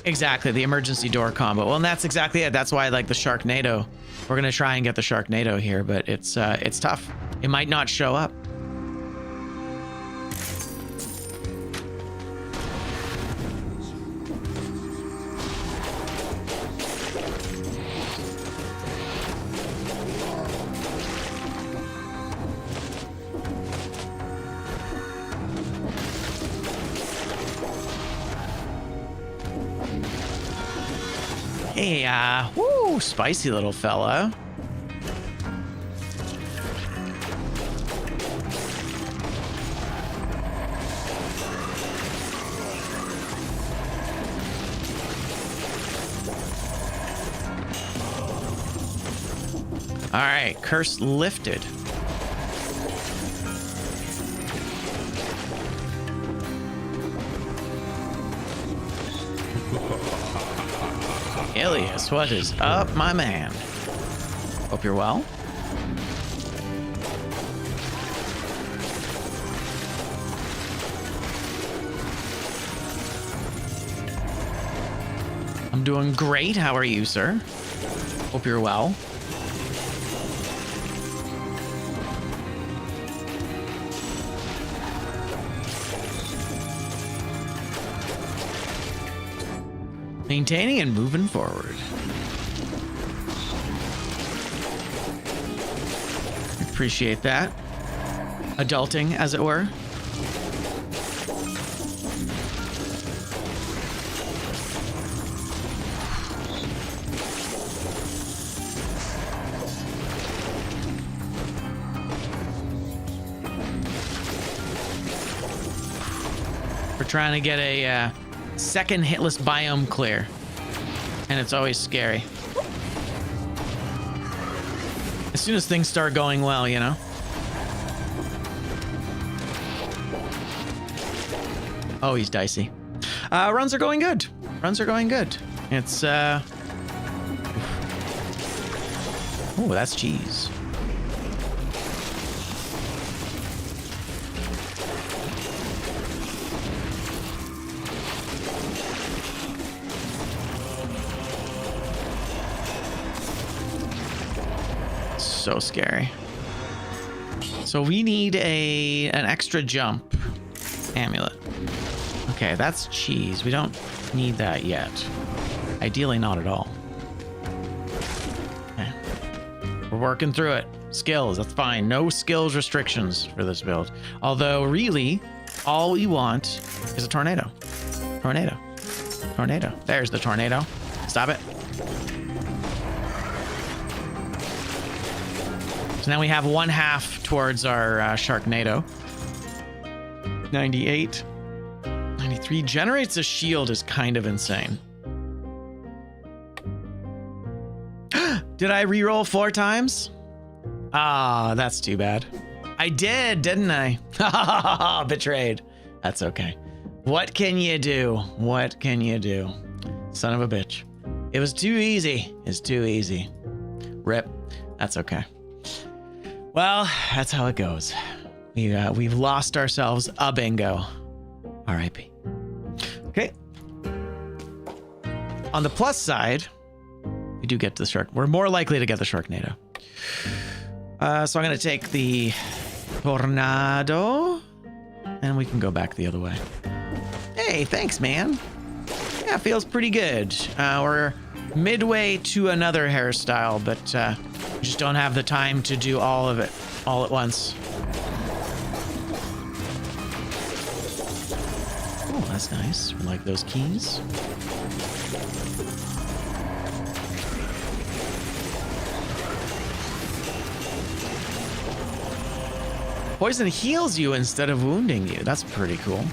Exactly, the emergency door combo. Well, and that's exactly it. That's why I like the Sharknado. We're gonna try and get the Sharknado here, but it's tough. It might not show up. Hey, woo, spicy little fella. All right, curse lifted. Ilias, what is up, my man? Hope you're well. I'm doing great. How are you, sir? Hope you're well. Maintaining and moving forward. Appreciate that. Adulting, as it were. We're trying to get a second hitless biome clear, and it's always scary. As soon as things start going well, you know. Oh, he's dicey. Runs are going good. Runs are going good. It's oh, that's cheese. So scary. So we need an extra jump amulet. Okay, that's cheese. We don't need that yet. Ideally, not at all. Okay. We're working through it. Skills, that's fine. No skills restrictions for this build. Although, really, all we want is a tornado. Tornado. Tornado. There's the tornado. Stop it. So now we have 1/2 towards our Sharknado. 98. 93. Generates a shield is kind of insane. Did I reroll 4 times? Ah, that's too bad. I did, didn't I? Betrayed. That's okay. What can you do? What can you do? Son of a bitch. It was too easy. It's too easy. Rip. That's okay. Well, that's how it goes. We've lost ourselves a bingo. R.I.P. Okay. On the plus side, we do get the shark. We're more likely to get the Sharknado. So I'm going to take the Tornado, and we can go back the other way. Hey, thanks, man. Yeah, feels pretty good. We're midway to another hairstyle, but we just don't have the time to do all of it all at once. Oh, that's nice. We like those keys. Poison heals you instead of wounding you. That's pretty cool.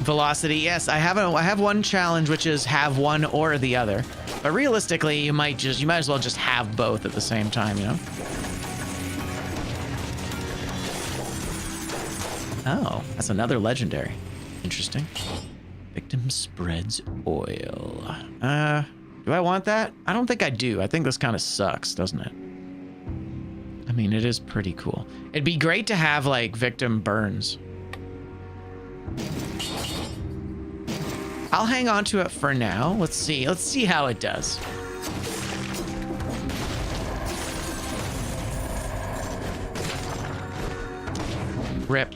Velocity, yes, I have one challenge, which is have one or the other. But realistically, you might as well just have both at the same time, you know? Oh, that's another legendary. Interesting. Victim spreads oil. Do I want that? I don't think I do. I think this kind of sucks, doesn't it? I mean, it is pretty cool. It'd be great to have, like, victim burns. I'll hang on to it for now. Let's see. Let's see how it does. Rip.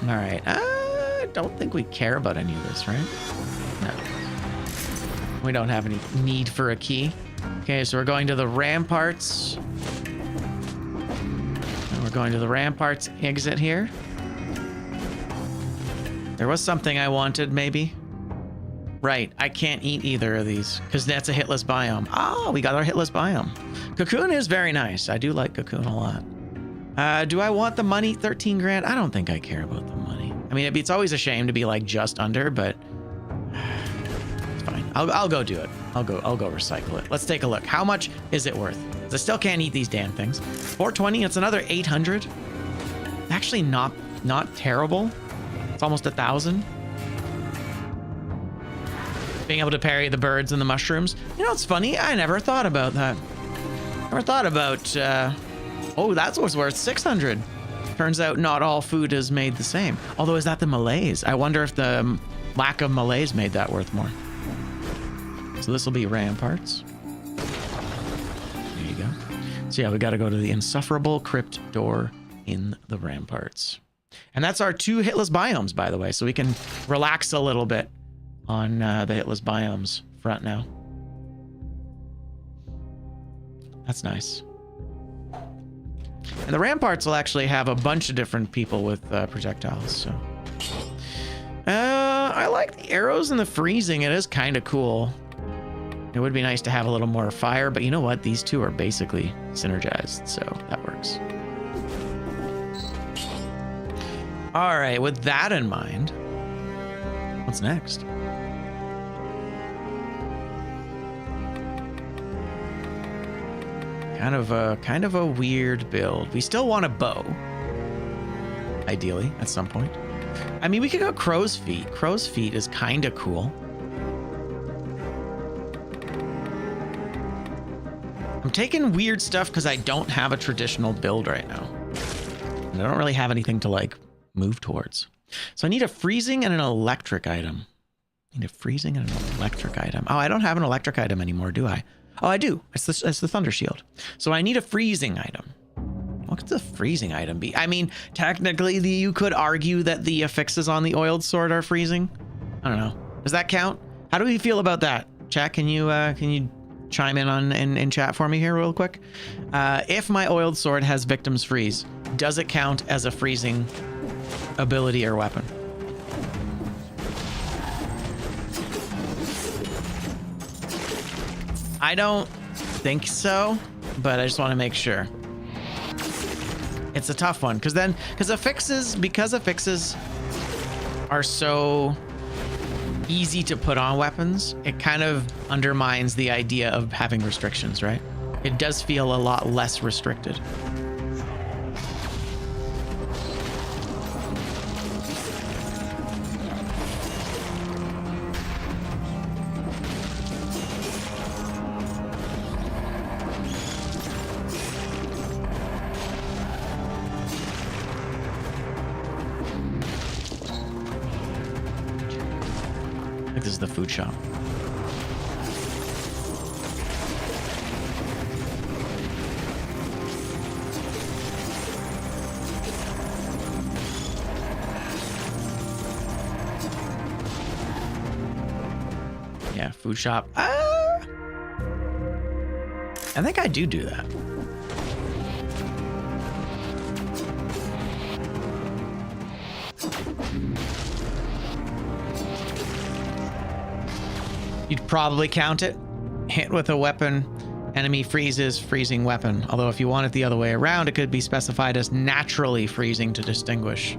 All right. I don't think we care about any of this, right? No. We don't have any need for a key. Okay, so we're going to the ramparts. And we're going to the ramparts exit here. There was something I wanted, maybe. Right, I can't eat either of these because that's a hitless biome. Oh, we got our hitless biome. Cocoon is very nice. I do like Cocoon a lot. Do I want the money? 13 grand? I don't think I care about the money. I mean, it's always a shame to be like just under, but it's fine. I'll go do it. I'll go recycle it. Let's take a look. How much is it worth? 'Cause I still can't eat these damn things. 420. It's another 800. Actually, not terrible. It's almost 1,000. Being able to parry the birds and the mushrooms. You know, it's funny. I never thought about that. Never thought about. Oh, that's what's worth 600. Turns out not all food is made the same. Although, is that the Malays? I wonder if the lack of Malays made that worth more. So this will be ramparts. There you go. So yeah, we got to go to the insufferable crypt door in the ramparts. And that's our 2 hitless biomes, by the way. So we can relax a little bit on the hitless biomes front now. That's nice. And the ramparts will actually have a bunch of different people with projectiles. So, I like the arrows and the freezing. It is kind of cool. It would be nice to have a little more fire, but you know what? These two are basically synergized, so that works. All right, with that in mind, what's next? Kind of a weird build. We still want a bow, ideally, at some point. I mean, we could go crow's feet. Crow's feet is kind of cool. I'm taking weird stuff because I don't have a traditional build right now. And I don't really have anything to, like, move towards. So I need a freezing and an electric item. Need a freezing and an electric item. Oh, I don't have an electric item anymore, do I? Oh, I do. It's the thunder shield. So I need a freezing item. What could the freezing item be? I mean, technically, you could argue that the affixes on the oiled sword are freezing. I don't know. Does that count? How do we feel about that? Chat, can you chime in on in chat for me here real quick? If my oiled sword has victims freeze, does it count as a freezing ability or weapon? I don't think so, but I just want to make sure. It's a tough one because affixes are so easy to put on weapons, it kind of undermines the idea of having restrictions, right? It does feel a lot less restricted. This is the food shop. Yeah, food shop. I think I do that. You'd probably count it. Hit with a weapon, enemy freezes, freezing weapon. Although if you want it the other way around, it could be specified as naturally freezing to distinguish.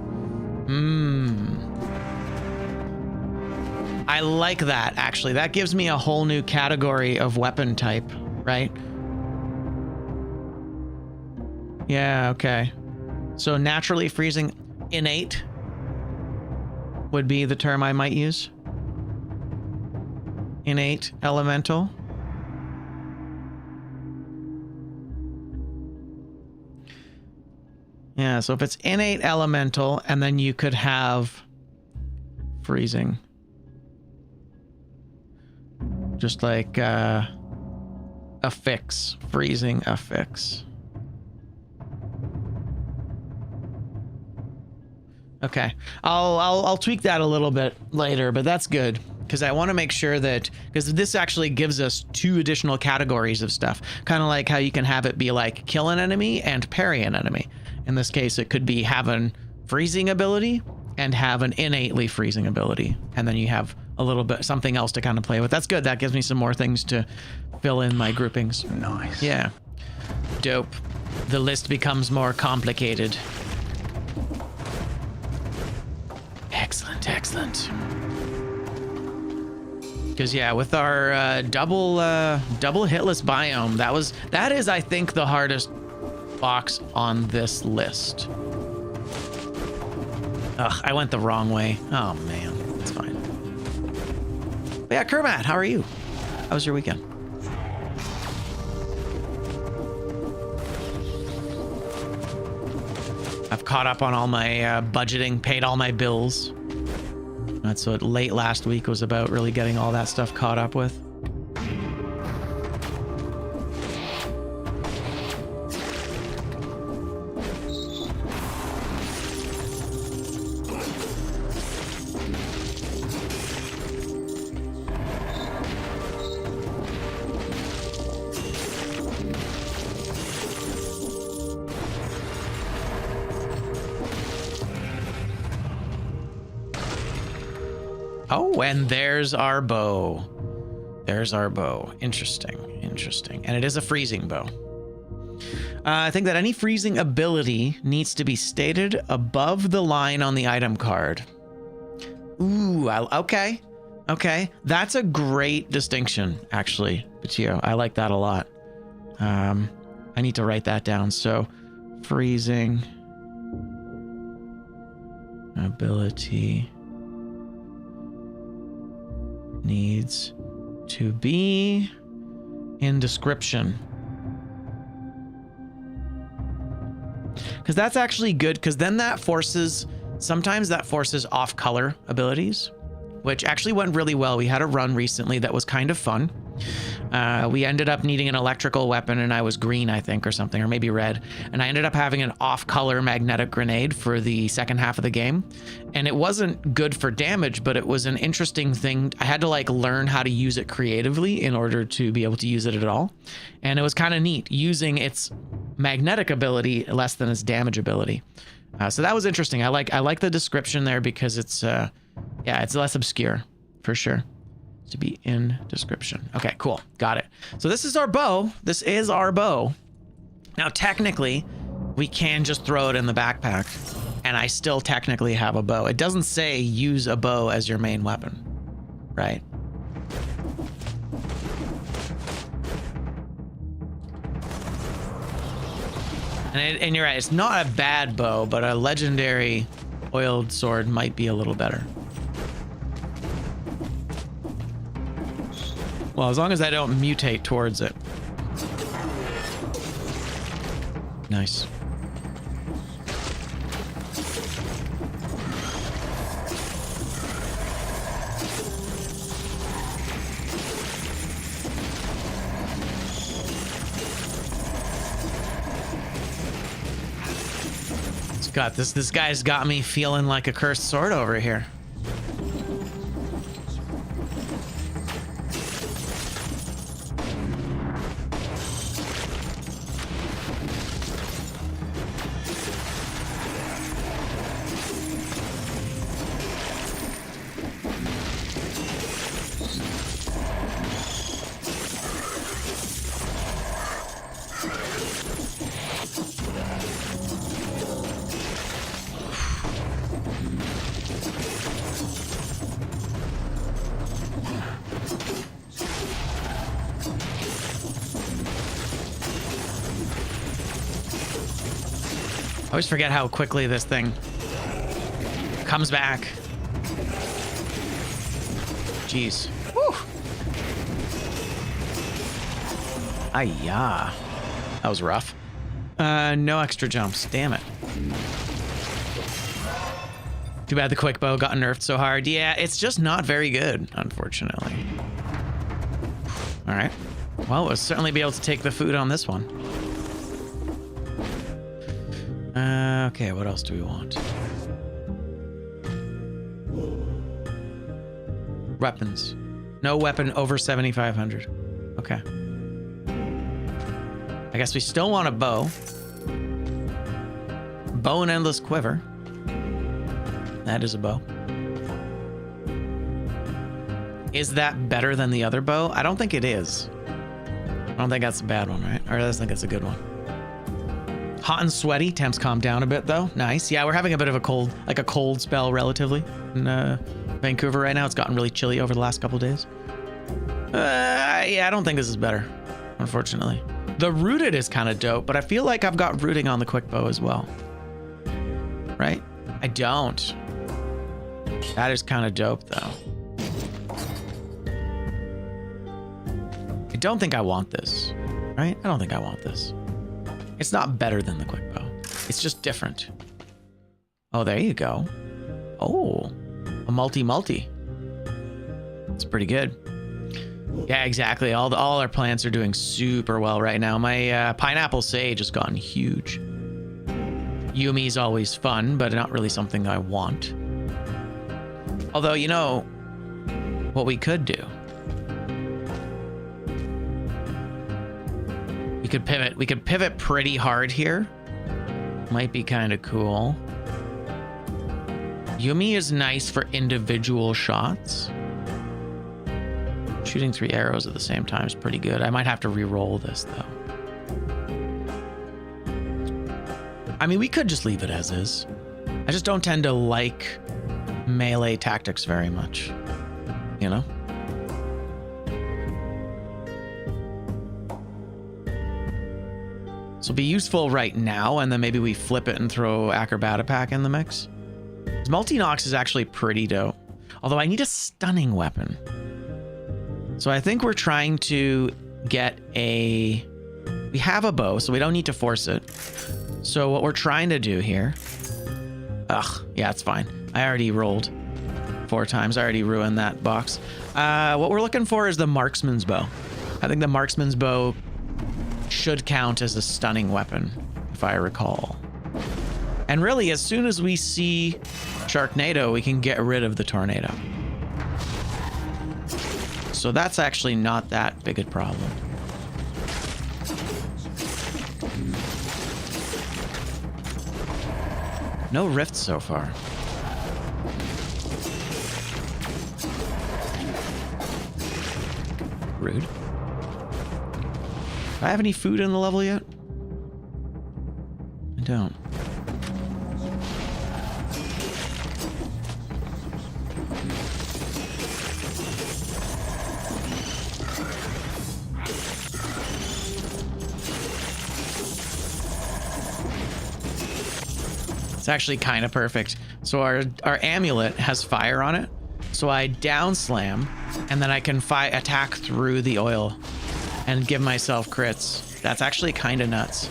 I like that, actually. That gives me a whole new category of weapon type, right? Yeah, okay. So naturally freezing, innate would be the term I might use. Innate elemental. Yeah, so if it's innate elemental, and then you could have freezing. Just like affix, freezing affix. Okay, I'll tweak that a little bit later, but that's good. Because I want to make sure that, because this actually gives us 2 additional categories of stuff. Kind of like how you can have it be like kill an enemy and parry an enemy. In this case, it could be have an freezing ability and have an innately freezing ability. And then you have a little bit something else to kind of play with. That's good. That gives me some more things to fill in my groupings. Nice. Yeah. Dope. The list becomes more complicated. Excellent, excellent. Because yeah, with our double hitless biome, that is I think the hardest box on this list. Ugh, I went the wrong way. Oh man, it's fine. But yeah, Kermat, how are you? How was your weekend? I've caught up on all my budgeting, paid all my bills. That's what late last week was about, really getting all that stuff caught up with. Oh, and there's our bow. There's our bow. Interesting, interesting. And it is a freezing bow. I think that any freezing ability needs to be stated above the line on the item card. Ooh, okay. Okay, that's a great distinction, actually, Patio. I like that a lot. I need to write that down. So, freezing ability needs to be in description. Because that's actually good, because then that forces, sometimes that forces off-color abilities. which actually went really well. We had a run recently that was kind of fun. We ended up needing an electrical weapon, and I was green, I think, or something, or maybe red. And I ended up having an off-color magnetic grenade for the second half of the game. And it wasn't good for damage, but it was an interesting thing. I had to like learn how to use it creatively in order to be able to use it at all. And it was kind of neat using its magnetic ability less than its damage ability. So that was interesting. I like the description there because it's yeah, it's less obscure for sure. To be in description. Okay, cool. Got it. So this is our bow. This is our bow. Now, technically, we can just throw it in the backpack, and I still technically have a bow. It doesn't say use a bow as your main weapon, right? And you're right, it's not a bad bow, but a legendary oiled sword might be a little better. Well, as long as I don't mutate towards it. Nice. It's got this guy's got me feeling like a cursed sword over here. I always forget how quickly this thing comes back. Jeez. Woo. Ayah. That was rough. No extra jumps. Damn it. Too bad the quick bow got nerfed so hard. Yeah, it's just not very good, unfortunately. All right. Well, we'll certainly be able to take the food on this one. Okay, what else do we want? Weapons. No weapon over 7,500. Okay. I guess we still want a bow. Bow and endless quiver. That is a bow. Is that better than the other bow? I don't think it is. I don't think that's a bad one, right? Or I think that's a good one. Hot and sweaty. Temps calmed down a bit though. Nice. Yeah, we're having a bit of a cold spell relatively in Vancouver right now. It's gotten really chilly over the last couple of days. Yeah, I don't think this is better, unfortunately. The rooted is kind of dope, but I feel like I've got rooting on the quick bow as well. Right? I don't. That is kind of dope though. I don't think I want this, right? I don't think I want this. It's not better than the quick bow. It's just different. Oh, there you go. Oh, a multi-multi. It's pretty good. Yeah, exactly. All our plants are doing super well right now. My pineapple sage has gotten huge. Yumi's always fun, but not really something I want. Although, you know, what we could do. We could pivot pretty hard here. Might be kind of cool. Yumi is nice for individual shots. Shooting 3 arrows at the same time is pretty good. I might have to re-roll this though. I mean, we could just leave it as is. I just don't tend to like melee tactics very much, you know? This will be useful right now, and then maybe we flip it and throw Acrobata Pack in the mix. Multi-Nox is actually pretty dope. Although I need a stunning weapon. So I think we're trying to get a... We have a bow, so we don't need to force it. So what we're trying to do here... Ugh, yeah, it's fine. I already rolled 4 times. I already ruined that box. What we're looking for is the marksman's bow. I think the marksman's bow should count as a stunning weapon, if I recall. And really, as soon as we see Sharknado, we can get rid of the tornado. So that's actually not that big a problem. No rifts so far. Rude. Do I have any food in the level yet? I don't. It's actually kind of perfect. So our amulet has fire on it. So I down slam, and then I can attack through the oil and give myself crits. That's actually kind of nuts.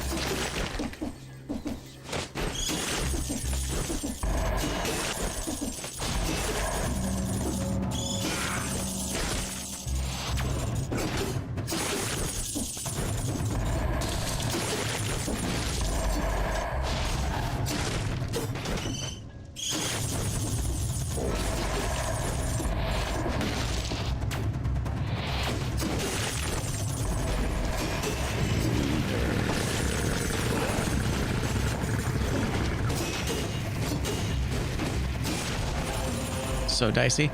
So dicey.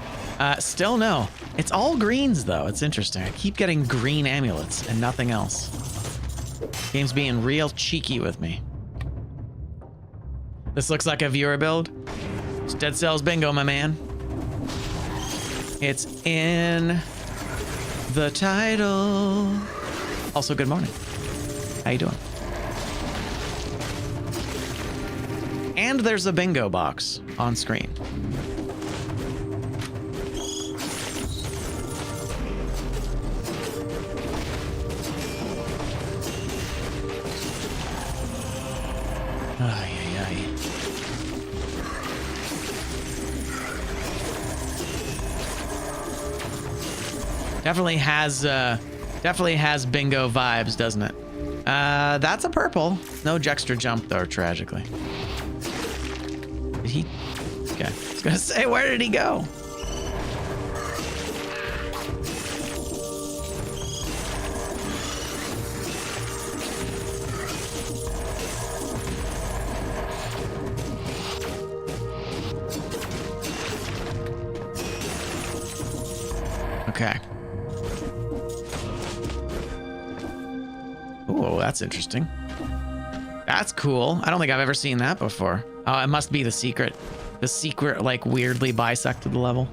Still no. It's all greens though. It's interesting. I keep getting green amulets and nothing else. Game's being real cheeky with me. This looks like a viewer build. It's Dead Cells bingo, my man. It's in the title. Also, good morning. How you doing? And there's a bingo box on screen. Definitely has bingo vibes, doesn't it? That's a purple. No Jextra jump though, tragically. Did he? Okay. I was gonna say, where did he go? Okay. Oh, that's interesting. That's cool. I don't think I've ever seen that before. Oh, it must be the secret. The secret, like, weirdly bisected the level.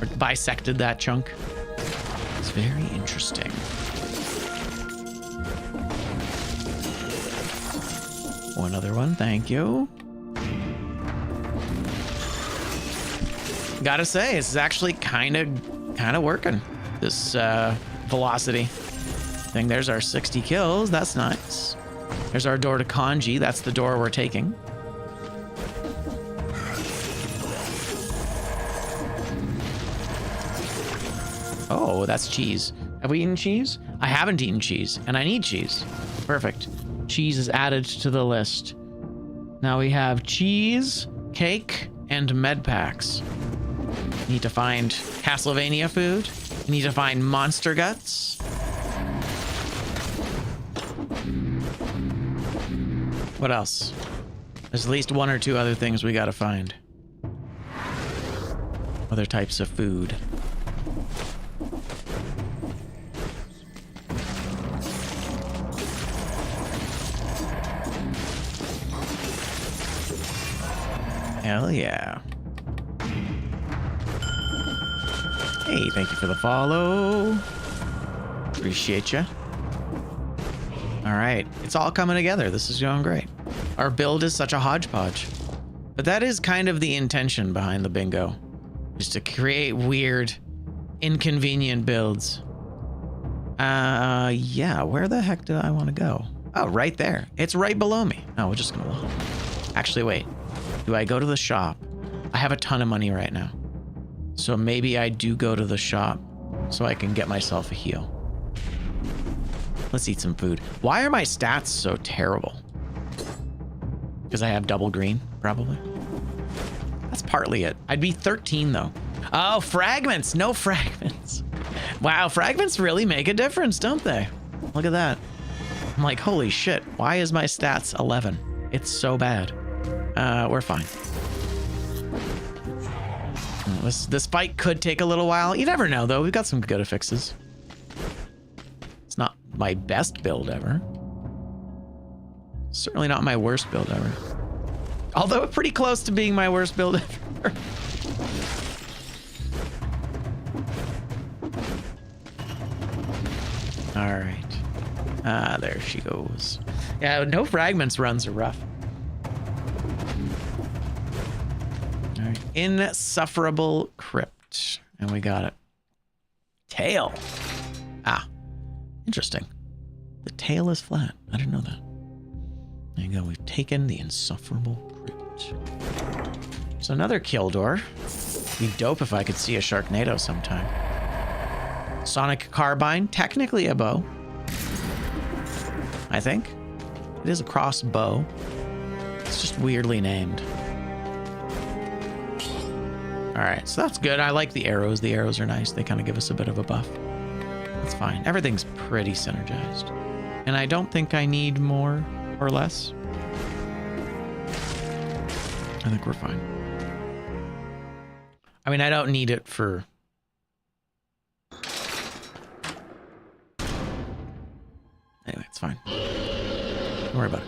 Or bisected that chunk. It's very interesting. One other one, thank you. Gotta say, this is actually kind of working. This velocity thing. There's our 60 kills. That's nice. There's our door to Kanji. That's the door we're taking. Oh, that's cheese. Have we eaten cheese? I haven't eaten cheese, and I need cheese. Perfect. Cheese is added to the list. Now we have cheese, cake, and med packs. Need to find Castlevania food. Need to find monster guts. What else? There's at least 1 or 2 other things we gotta find. Other types of food. Hell yeah. Hey, thank you for the follow. Appreciate ya. All right, it's all coming together. This is going great. Our build is such a hodgepodge. But that is kind of the intention behind the bingo, is to create weird, inconvenient builds. Yeah, where the heck do I want to go? Oh, right there. It's right below me. Oh, we're just gonna look. Actually, wait. Do I go to the shop? I have a ton of money right now. So maybe I do go to the shop so I can get myself a heal. Let's eat some food. Why are my stats so terrible? Because I have double green, probably. That's partly it. I'd be 13 though. Oh, fragments. No fragments. Wow, fragments really make a difference, don't they? Look at that. I'm like, holy shit. Why is my stats 11? It's so bad. We're fine. This fight could take a little while. You never know, though. We've got some good fixes. It's not my best build ever. Certainly not my worst build ever. Although pretty close to being my worst build ever. All right. There she goes. Yeah, no fragments runs are rough. All right. Insufferable Crypt. And we got it. Tail. Ah, interesting. The tail is flat. I didn't know that. There you go. We've taken the Insufferable Crypt. So another kill door. Be dope if I could see a Sharknado sometime. Sonic Carbine, technically a bow. I think. It is a crossbow. It's just weirdly named. All right, so that's good. I like the arrows. The arrows are nice. They kind of give us a bit of a buff. That's fine. Everything's pretty synergized. And I don't think I need more or less. I think we're fine. I mean, I don't need it for... Anyway, it's fine. Don't worry about it.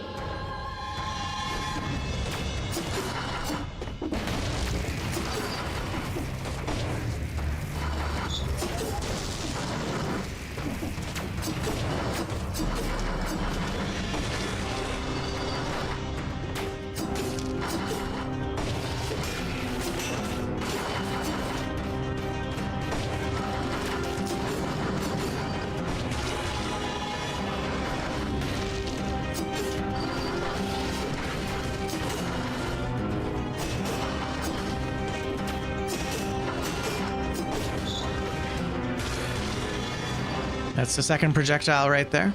That's the second projectile right there.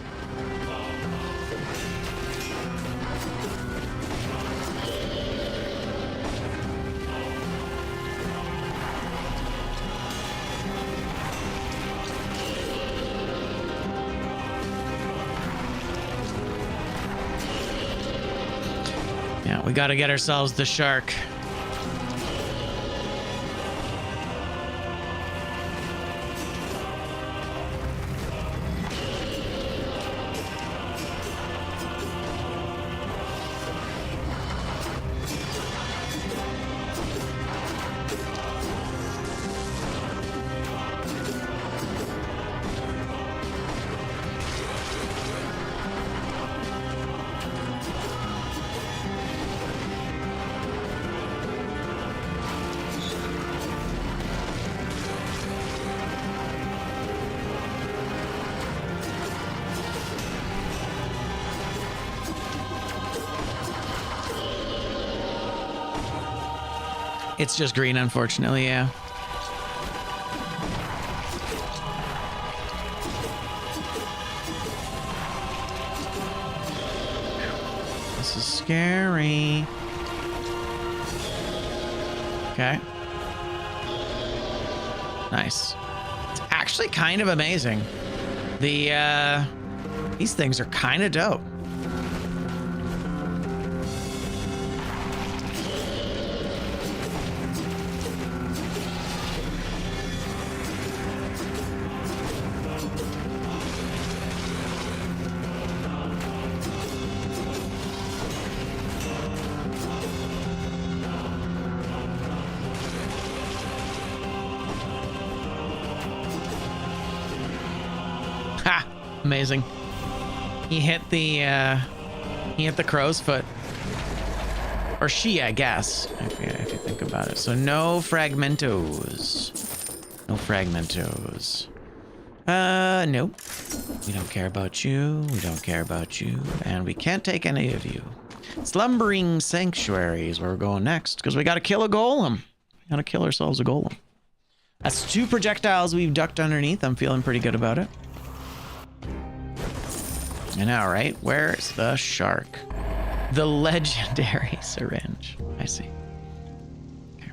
Yeah, we got to get ourselves the shark. It's just green, unfortunately, yeah. This is scary. Okay. Nice. It's actually kind of amazing. These things are kind of dope. Amazing. He hit the crow's foot. Or she, I guess, if you think about it. So no fragmentos. No fragmentos. Nope. We don't care about you. We don't care about you. And we can't take any of you. Slumbering Sanctuary is where we're going next, because we gotta kill a golem. We gotta kill ourselves a golem. That's 2 projectiles we've ducked underneath. I'm feeling pretty good about it. I know, right? Where's the shark? The legendary syringe. I see. Okay.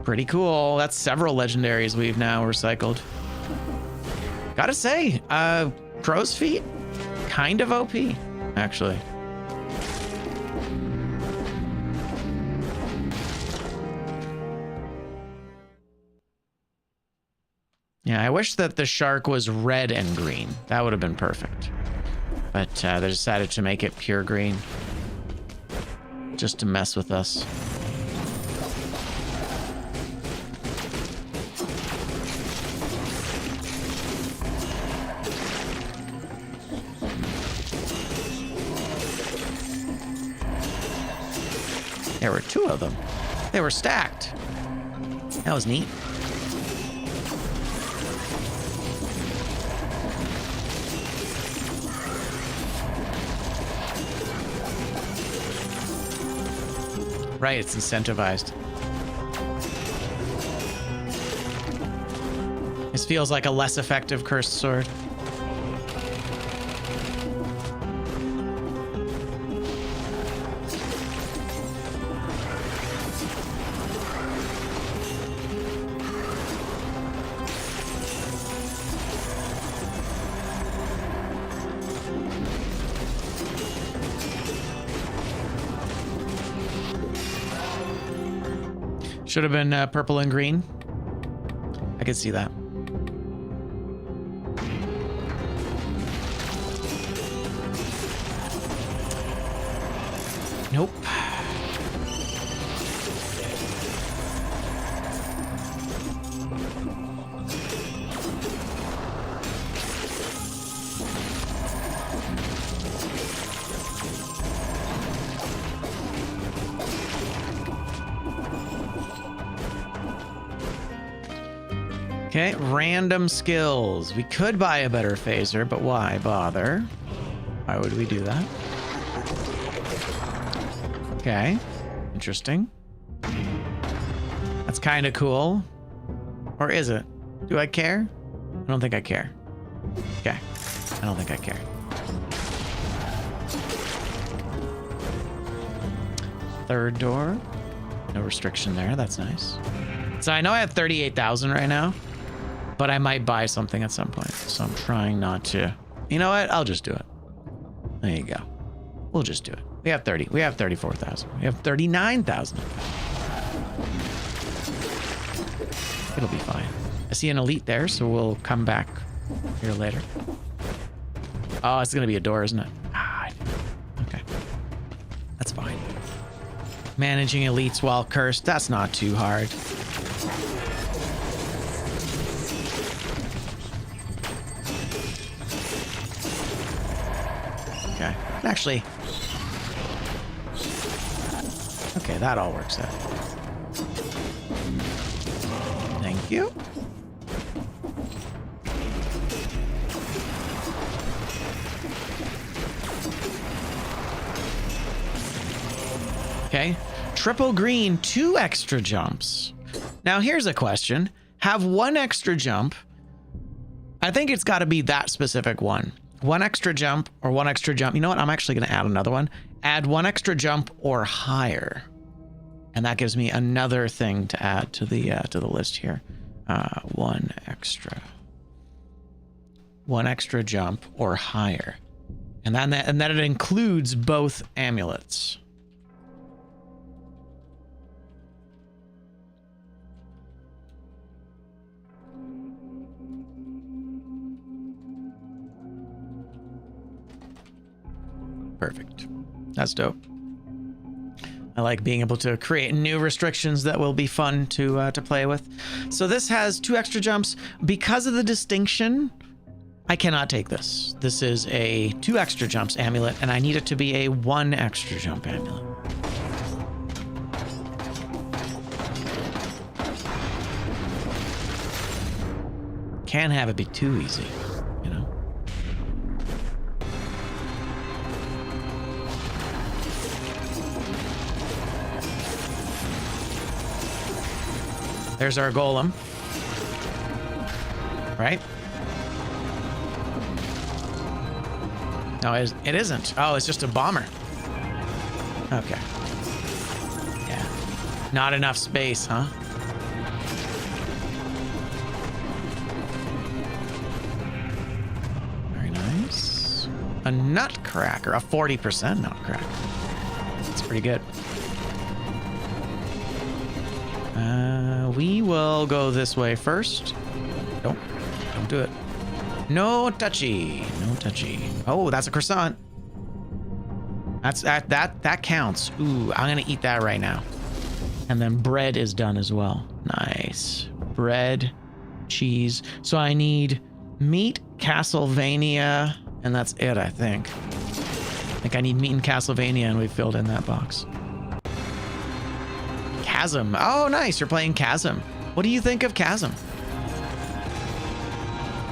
Pretty cool. That's several legendaries we've now recycled. Gotta say, crow's feet, kind of OP, actually. Yeah, I wish that the shark was red and green. That would have been perfect. But they decided to make it pure green. Just to mess with us. There were 2 of them. They were stacked. That was neat. Right, it's incentivized. This feels like a less effective cursed sword. Should have been purple and green. I could see that. Nope. Okay, random skills. We could buy a better phaser, but why bother? Why would we do that? Okay, interesting. That's kind of cool. Or is it? Do I care? I don't think I care. Okay, I don't think I care. Third door. No restriction there, that's nice. So I know I have 38,000 right now. But I might buy something at some point, so I'm trying not to. You know what? I'll just do it. There you go. We'll just do it. We have 30. We have 34,000. We have 39,000. It'll be fine. I see an elite there, so we'll come back here later. Oh, it's gonna be a door, isn't it? Okay. That's fine. Managing elites while cursed, that's not too hard. Okay, actually, okay, that all works out. Thank you. Okay, triple green, 2 extra jumps. Now here's a question. Have 1 extra jump. I think it's got to be that specific one. 1 extra jump or 1 extra jump. You know what? I'm actually going to add another one. Add 1 extra jump or higher. And that gives me another thing to add to the list here. 1 extra. 1 extra jump or higher. And then it includes both amulets. Perfect. That's dope. I like being able to create new restrictions that will be fun to play with. So this has 2 extra jumps. Because of the distinction, I cannot take this. This is a 2 extra jumps amulet, and I need it to be a 1 extra jump amulet. Can't have it be too easy, you know? There's our golem. Right? No, it isn't. Oh, it's just a bomber. Okay. Yeah. Not enough space, huh? Very nice. A nutcracker. A 40% nutcracker. That's pretty good. We will go this way first. Don't do it. No touchy. No touchy. Oh, that's a croissant. That counts. Ooh, I'm gonna eat that right now. And then bread is done as well. Nice. Bread, cheese. So I need meat, Castlevania, and that's it, I think. I think I need meat and Castlevania, and we filled in that box. Chasm. Oh, nice. You're playing Chasm. What do you think of Chasm?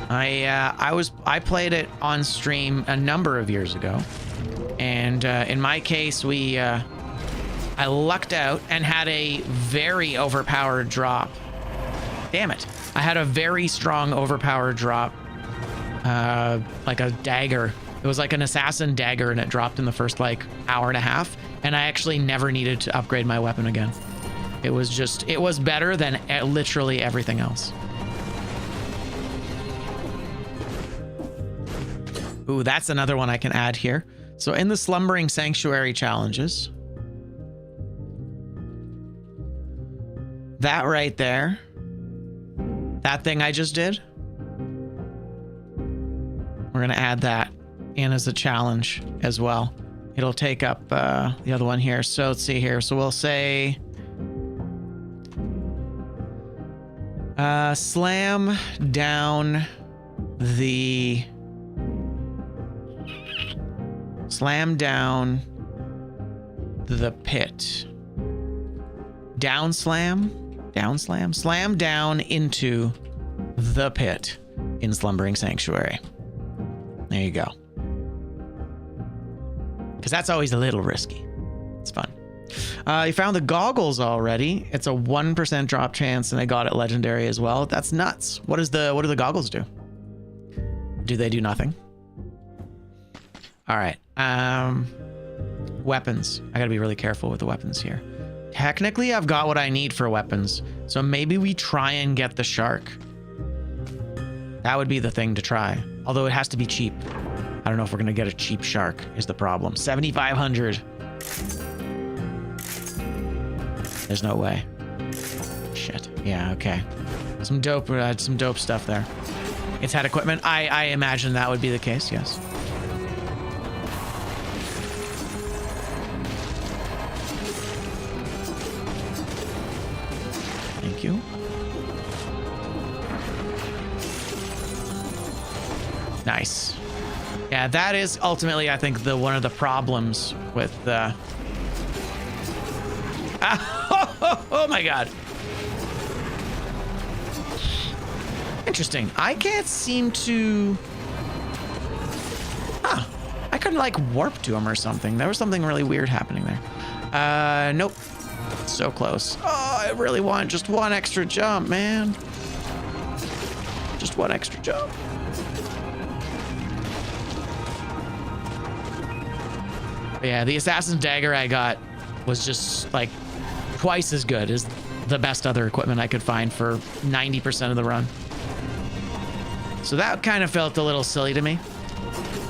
I played it on stream a number of years ago, and in my case, I lucked out and had a very overpowered drop. Damn it! I had a very strong overpowered drop, like a dagger. It was like an assassin dagger, and it dropped in the first like hour and a half, and I actually never needed to upgrade my weapon again. It was better than literally everything else. Ooh, that's another one I can add here. So in the Slumbering Sanctuary challenges, that right there, that thing I just did, we're gonna add that in as a challenge as well. It'll take up the other one here. So let's see here. So we'll say slam down the pit. Slam down into the pit in Slumbering Sanctuary. There you go. Because that's always a little risky. It's fun. You found the goggles already. It's a 1% drop chance, and I got it legendary as well. That's nuts. What do the goggles do? Do they do nothing? All right. Weapons. I gotta be really careful with the weapons here. Technically, I've got what I need for weapons, so maybe we try and get the shark. That would be the thing to try. Although it has to be cheap. I don't know if we're gonna get a cheap shark is the problem. 7,500. There's no way. Shit. Yeah, okay. Some dope stuff there. It's had equipment. I imagine that would be the case, yes. Thank you. Nice. Yeah, that is ultimately, I think, one of the problems with the... Oh my god. Interesting. I can't seem to... Huh. I couldn't, like, warp to him or something. There was something really weird happening there. Nope. So close. Oh, I really want just one extra jump, man. Just one extra jump. But yeah, the Assassin's Dagger I got was just, like, twice as good as the best other equipment I could find for 90% of the run. So that kind of felt a little silly to me.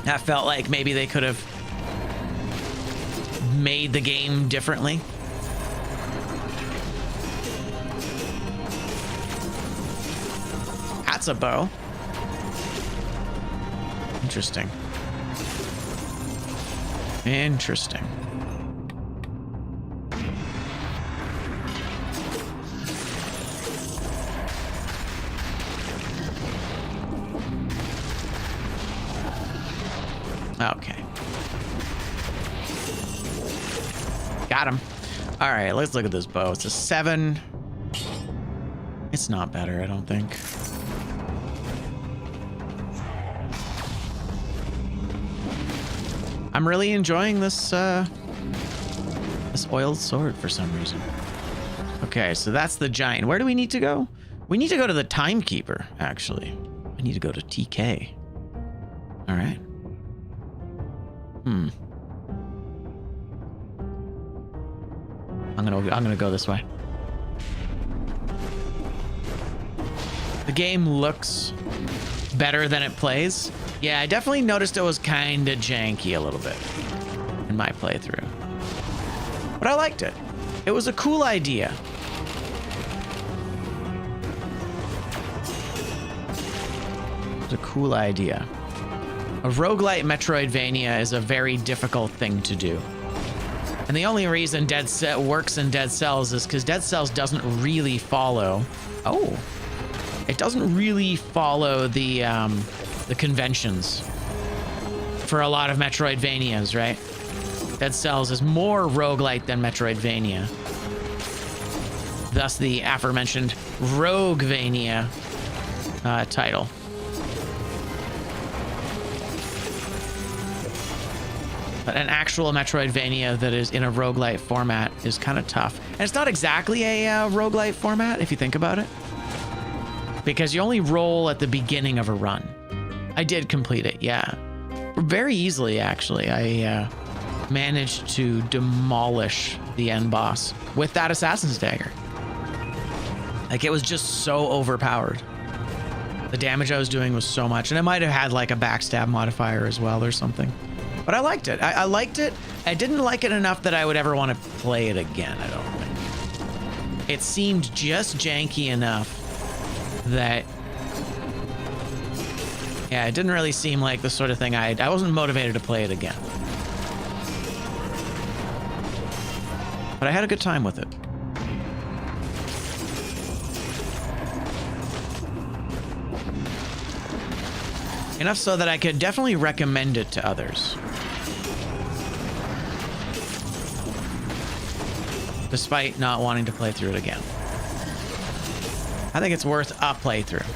That felt like maybe they could have made the game differently. That's a bow. Interesting. Interesting. Okay. Got him. All right, let's look at this bow. It's a 7. It's not better, I don't think. I'm really enjoying this this oiled sword for some reason. Okay, so that's the giant. Where do we need to go? We need to go to the timekeeper, actually. I need to go to TK. All right. I'm gonna go this way. The game looks better than it plays. Yeah, I definitely noticed it was kind of janky a little bit in my playthrough. But I liked it. It was a cool idea. It was a cool idea. A roguelite metroidvania is a very difficult thing to do. And the only reason works in Dead Cells is because Dead Cells doesn't really follow... Oh. It doesn't really follow the conventions for a lot of Metroidvanias, right? Dead Cells is more roguelite than Metroidvania. Thus the aforementioned Roguevania title. But an actual Metroidvania that is in a roguelite format is kind of tough. And it's not exactly a roguelite format, if you think about it. Because you only roll at the beginning of a run. I did complete it, yeah. Very easily, actually. I managed to demolish the end boss with that Assassin's Dagger. Like, it was just so overpowered. The damage I was doing was so much. And it might have had, like, a backstab modifier as well or something. But I liked it. I liked it. I didn't like it enough that I would ever want to play it again, I don't think. It seemed just janky enough that, yeah, it didn't really seem like the sort of thing I wasn't motivated to play it again. But I had a good time with it. Enough so that I could definitely recommend it to others. Despite not wanting to play through it again. I think it's worth a playthrough.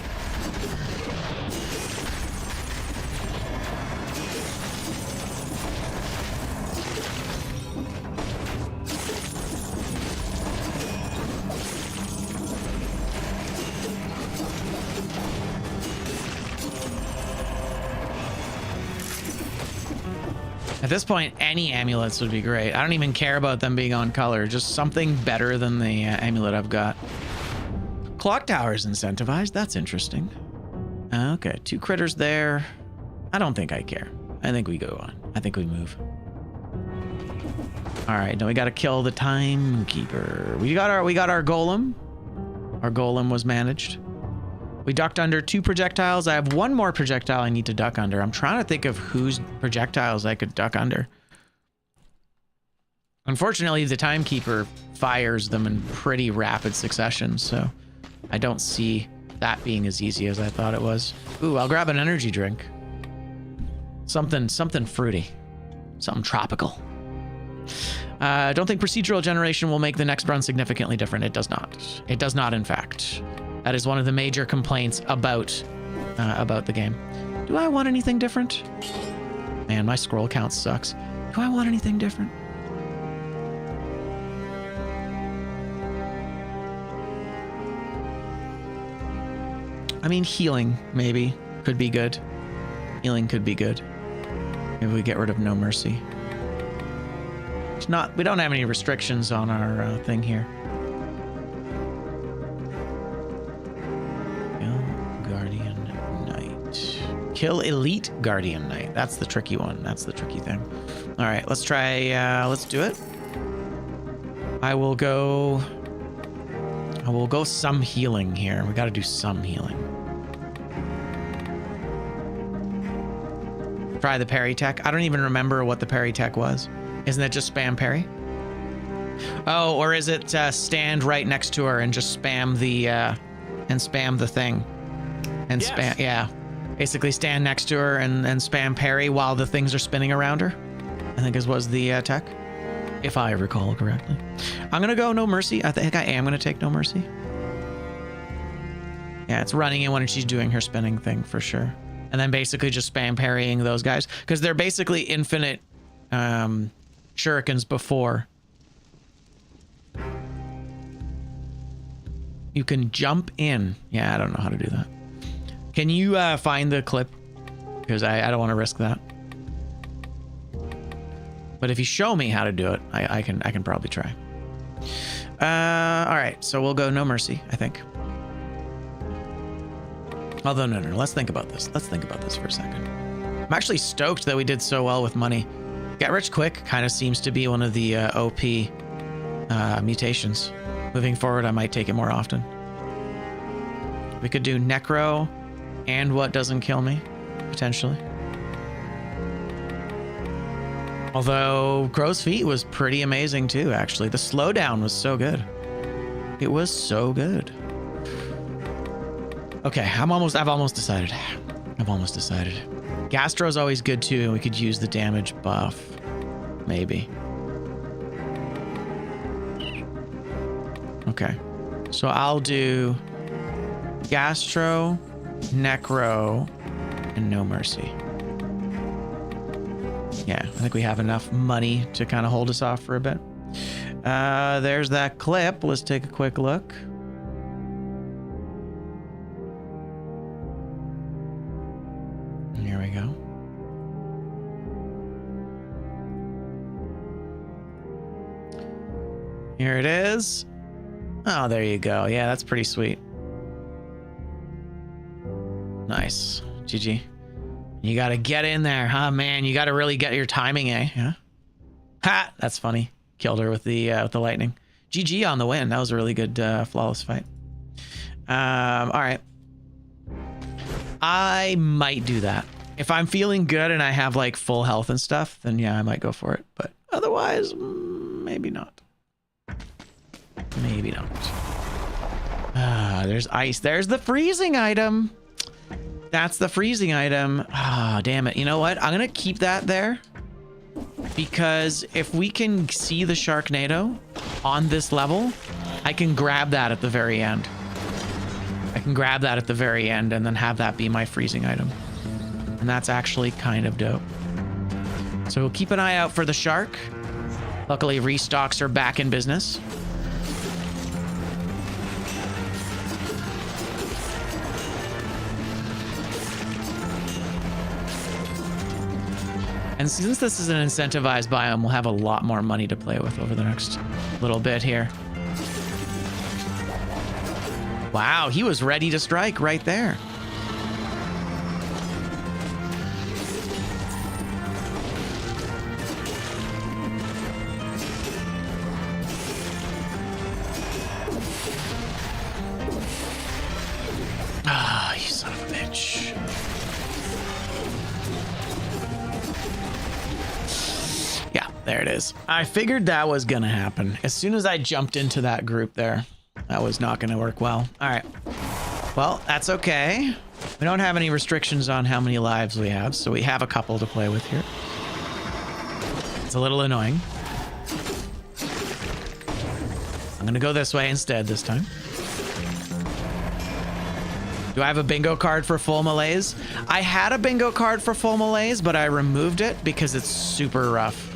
At this point, any amulets would be great. I don't even care about them being on color. Just something better than the amulet I've got. Clock tower's incentivized. That's interesting. Okay, 2 critters there. I don't think I care. I think we go on. I think we move. All right, now we got to kill the timekeeper. We got our golem. Our golem was managed. We ducked under 2 projectiles. I have 1 more projectile I need to duck under. I'm trying to think of whose projectiles I could duck under. Unfortunately, the timekeeper fires them in pretty rapid succession, so I don't see that being as easy as I thought it was. Ooh, I'll grab an energy drink. Something fruity. Something tropical. I don't think procedural generation will make the next run significantly different. It does not. It does not, in fact. That is one of the major complaints about the game. Do I want anything different? Man, my scroll count sucks. Do I want anything different? I mean, healing, maybe, could be good. Healing could be good. Maybe we get rid of No Mercy. It's not, we don't have any restrictions on our thing here. Kill Elite Guardian Knight. That's the tricky one. That's the tricky thing. All right, let's try, let's do it. I will go some healing here. We got to do some healing. Try the parry tech. I don't even remember what the parry tech was. Isn't it just spam parry? Oh, or is it stand right next to her and just spam the thing? And yes. Spam, yeah. Basically stand next to her and spam parry while the things are spinning around her. I think was the tech, if I recall correctly. I'm gonna go No Mercy. I think I am gonna take No Mercy. Yeah, it's running in when she's doing her spinning thing for sure. And then basically just spam parrying those guys because they're basically infinite shurikens before. You can jump in. Yeah, I don't know how to do that. Can you find the clip? Because I don't want to risk that. But if you show me how to do it, I can probably try. All right, so we'll go No Mercy, I think. Although, no, let's think about this. Let's think about this for a second. I'm actually stoked that we did so well with money. Get Rich Quick kind of seems to be one of the OP mutations. Moving forward, I might take it more often. We could do Necro and What Doesn't Kill Me, potentially. Although Crow's Feet was pretty amazing too, actually. The slowdown was so good. It was so good. Okay, I've almost decided. I've almost decided. Gastro's always good too, and we could use the damage buff. Maybe. Okay. So I'll do Gastro, Necro, and No Mercy. Yeah, I think we have enough money to kind of hold us off for a bit. There's that clip. Let's take a quick look. Here we go. Here it is. Oh, there you go. Yeah, that's pretty sweet. Nice. GG. You gotta get in there, huh, man? You gotta really get your timing, eh? Yeah. Ha! That's funny. Killed her with the lightning. GG on the win. That was a really good, flawless fight. All right. I might do that. If I'm feeling good and I have like full health and stuff, then yeah, I might go for it. But otherwise, maybe not. Maybe not. There's ice. There's the freezing item. That's the freezing item. Ah, damn it. You know what? I'm going to keep that there. Because if we can see the Sharknado on this level, I can grab that at the very end. I can grab that at the very end and then have that be my freezing item. And that's actually kind of dope. So we'll keep an eye out for the shark. Luckily, restocks are back in business. And since this is an incentivized biome, we'll have a lot more money to play with over the next little bit here. Wow, he was ready to strike right there. Ah, you son of a bitch. Yeah, there it is. I figured that was gonna happen. As soon as I jumped into that group there, that was not gonna work well. All right. Well, that's okay. We don't have any restrictions on how many lives we have, so we have a couple to play with here. It's a little annoying. I'm gonna go this way instead this time. Do I have a bingo card for full malaise? I had a bingo card for full malaise, but I removed it because it's super rough.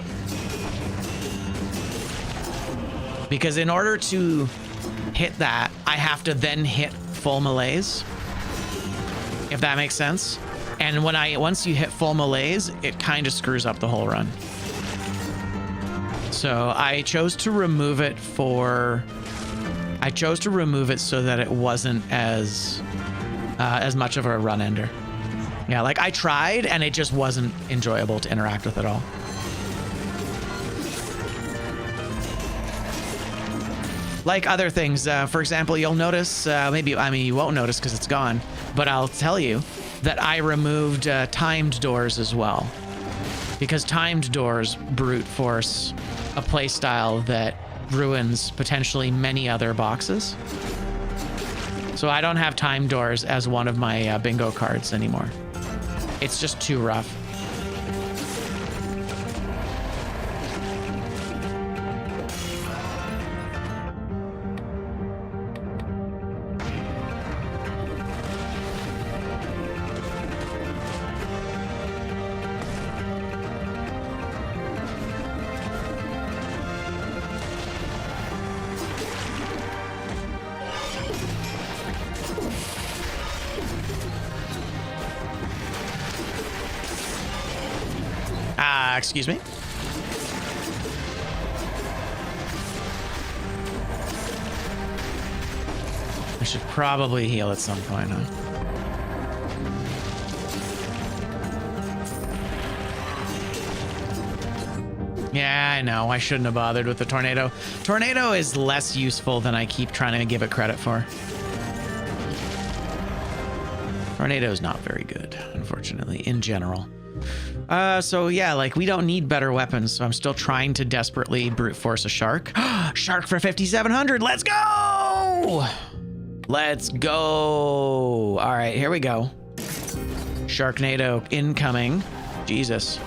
Because in order to hit that, I have to then hit full malaise, if that makes sense. And once you hit full malaise, it kind of screws up the whole run. So I chose to remove it so that it wasn't as much of a run ender. Yeah, like I tried and it just wasn't enjoyable to interact with at all. Like other things, for example, you'll notice, you won't notice because it's gone, but I'll tell you that I removed timed doors as well. Because timed doors brute force a playstyle that ruins potentially many other boxes. So I don't have timed doors as one of my bingo cards anymore. It's just too rough. Excuse me. I should probably heal at some point, huh? Yeah, I know. I shouldn't have bothered with the tornado. Tornado is less useful than I keep trying to give it credit for. Tornado is not very good, unfortunately, in general. So yeah, like we don't need better weapons, so I'm still trying to desperately brute force a shark. Shark for 5,700. Let's go! Let's go. All right, here we go. Sharknado incoming. Jesus.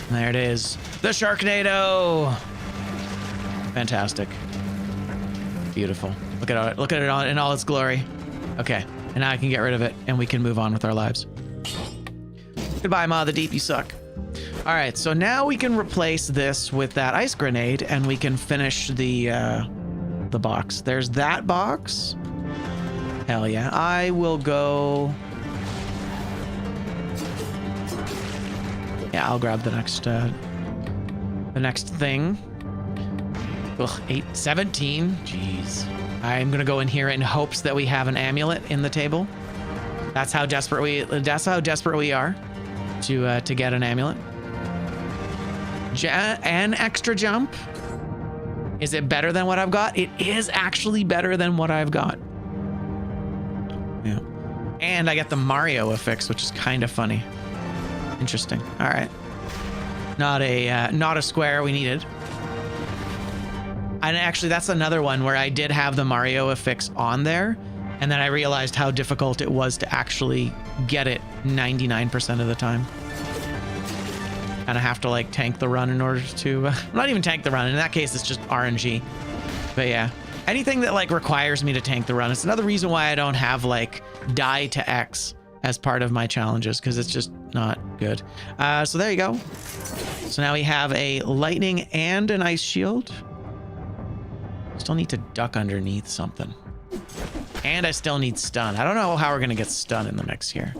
There it is. The Sharknado. Fantastic. Beautiful. Look at it. Look at it in all its glory. Okay. And now I can get rid of it and we can move on with our lives. Goodbye, Ma the Deep. You suck. All right. So now we can replace this with that ice grenade and we can finish the box. There's that box. Hell yeah. I will go. Yeah, I'll grab the next thing. Ugh, 17. Jeez. I'm gonna go in here in hopes that we have an amulet in the table. That's how desperate we are to get an amulet. An extra jump. Is it better than what I've got? It is actually better than what I've got. Yeah. And I get the Mario affix, which is kind of funny. Interesting. All right. Not a square we needed. And actually, that's another one where I did have the Mario affix on there, and then I realized how difficult it was to actually get it 99% of the time. And I have to like tank the run in order to, not even tank the run. In that case, it's just RNG. But yeah, anything that like requires me to tank the run. It's another reason why I don't have like die to X as part of my challenges, because it's just not good. So there you go. So now we have a lightning and an ice shield. Still need to duck underneath something. And I still need stun. I don't know how we're going to get stun in the mix here.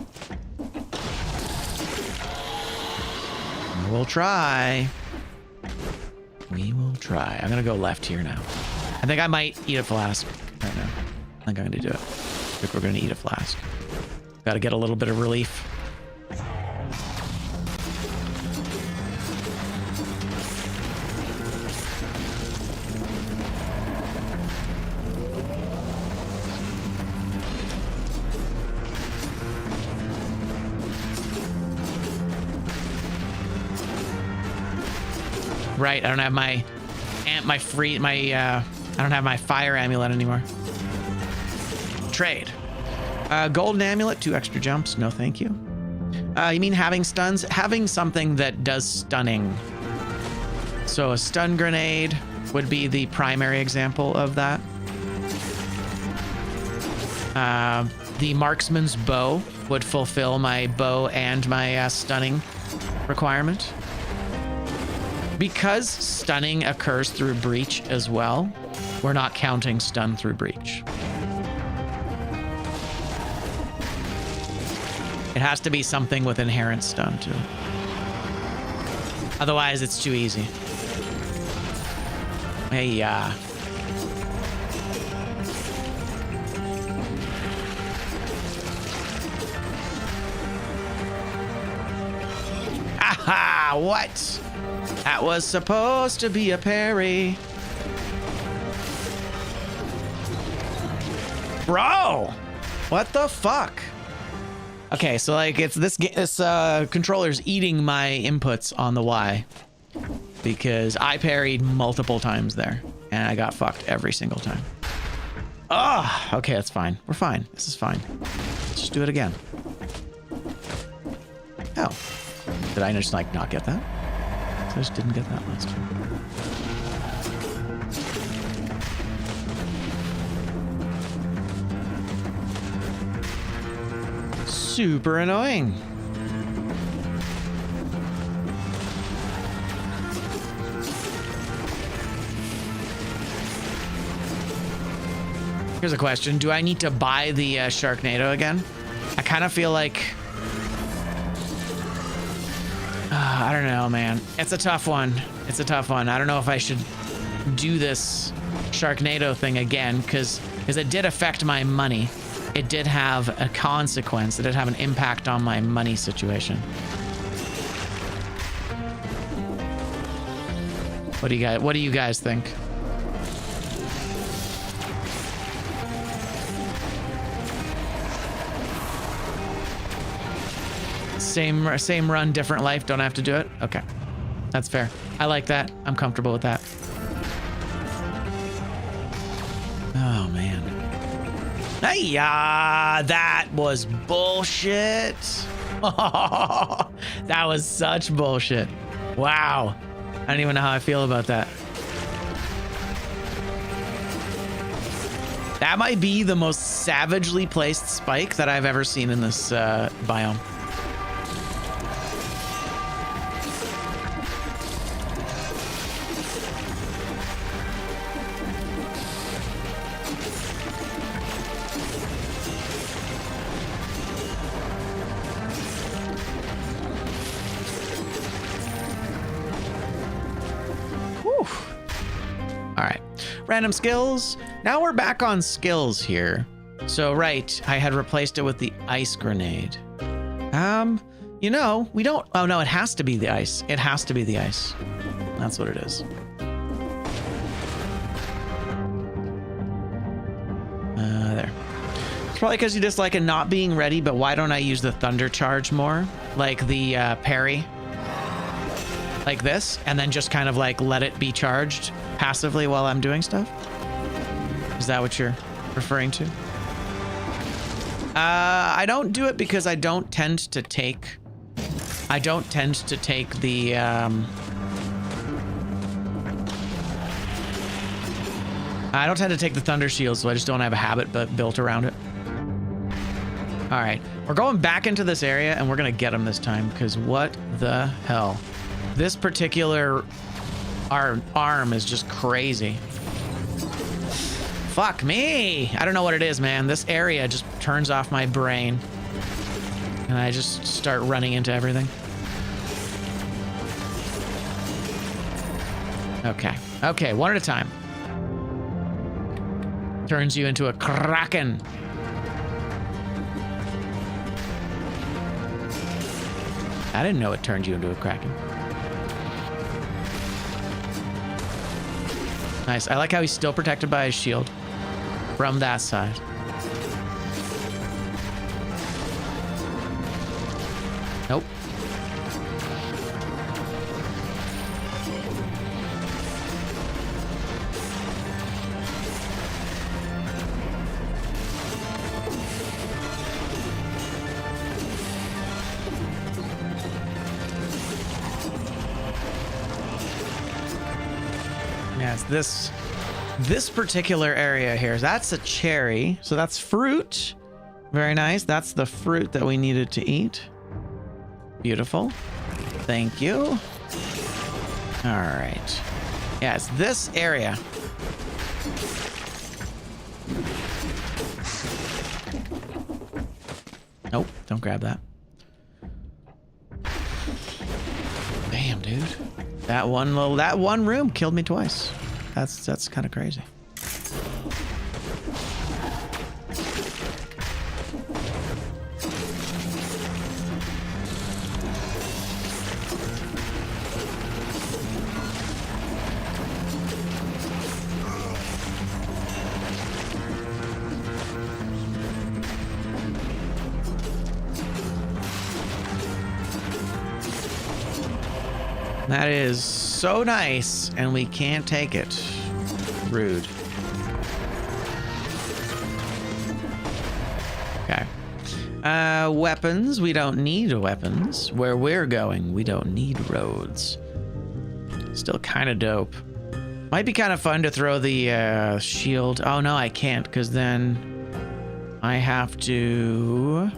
We'll try. We will try. I'm going to go left here now. I think I might eat a flask right now. I think I'm going to do it. I think we're going to eat a flask. Got to get a little bit of relief. Right, I don't have my I don't have my fire amulet anymore. Trade. Golden amulet, 2 extra jumps. No, thank you. You mean having stuns? Having something that does stunning. So a stun grenade would be the primary example of that. The marksman's bow would fulfill my bow and my stunning requirement. Because stunning occurs through breach as well, we're not counting stun through breach. It has to be something with inherent stun too. Otherwise, it's too easy. Hey, Aha! What? That was supposed to be a parry. Bro! What the fuck? Okay, so like it's this controller's eating my inputs on the Y because I parried multiple times there and I got fucked every single time. Oh, okay, that's fine. We're fine. This is fine. Let's just do it again. Oh, did I just like not get that? I just didn't get that last time. Super annoying. Here's a question. Do I need to buy the Sharknado again? I kind of feel like... I don't know, man. It's a tough one. It's a tough one. I don't know if I should do this Sharknado thing again, because it did affect my money. It did have a consequence. It did have an impact on my money situation. What do you guys think? Same run, different life. Don't have to do it. Okay, that's fair. I like that. I'm comfortable with that. Oh man. Hey-ya, that was bullshit. That was such bullshit. Wow. I don't even know how I feel about that. That might be the most savagely placed spike that I've ever seen in this biome. Random skills. Now we're back on skills here. So right, I had replaced it with the ice grenade. You know, we don't, oh no, it has to be the ice. It has to be the ice. That's what it is. There. It's probably because you dislike it not being ready, but why don't I use the thunder charge more? Like the parry. Like this, and then just kind of like let it be charged passively while I'm doing stuff? Is that what you're referring to? I don't do it because I don't tend to take the I don't tend to take the thunder shield, so I just don't have a habit built around it. All right, we're going back into this area and we're gonna get him this time, because what the hell? This particular arm is just crazy. Fuck me. I don't know what it is, man. This area just turns off my brain. And I just start running into everything. Okay. Okay, one at a time. Turns you into a kraken. I didn't know it turned you into a kraken. Nice. I like how he's still protected by his shield from that side. Nope. Yeah, it's this particular area here. That's a cherry, so that's fruit. Very nice. That's the fruit that we needed to eat. Beautiful. Thank you. All right. Yeah, it's this area. Nope, don't grab that. Damn, dude. That one room killed me twice. That's kind of crazy. That is so nice, and we can't take it. Rude. Okay. Weapons. We don't need weapons. Where we're going, we don't need roads. Still kind of dope. Might be kind of fun to throw the shield. Oh, no, I can't, because then I have to...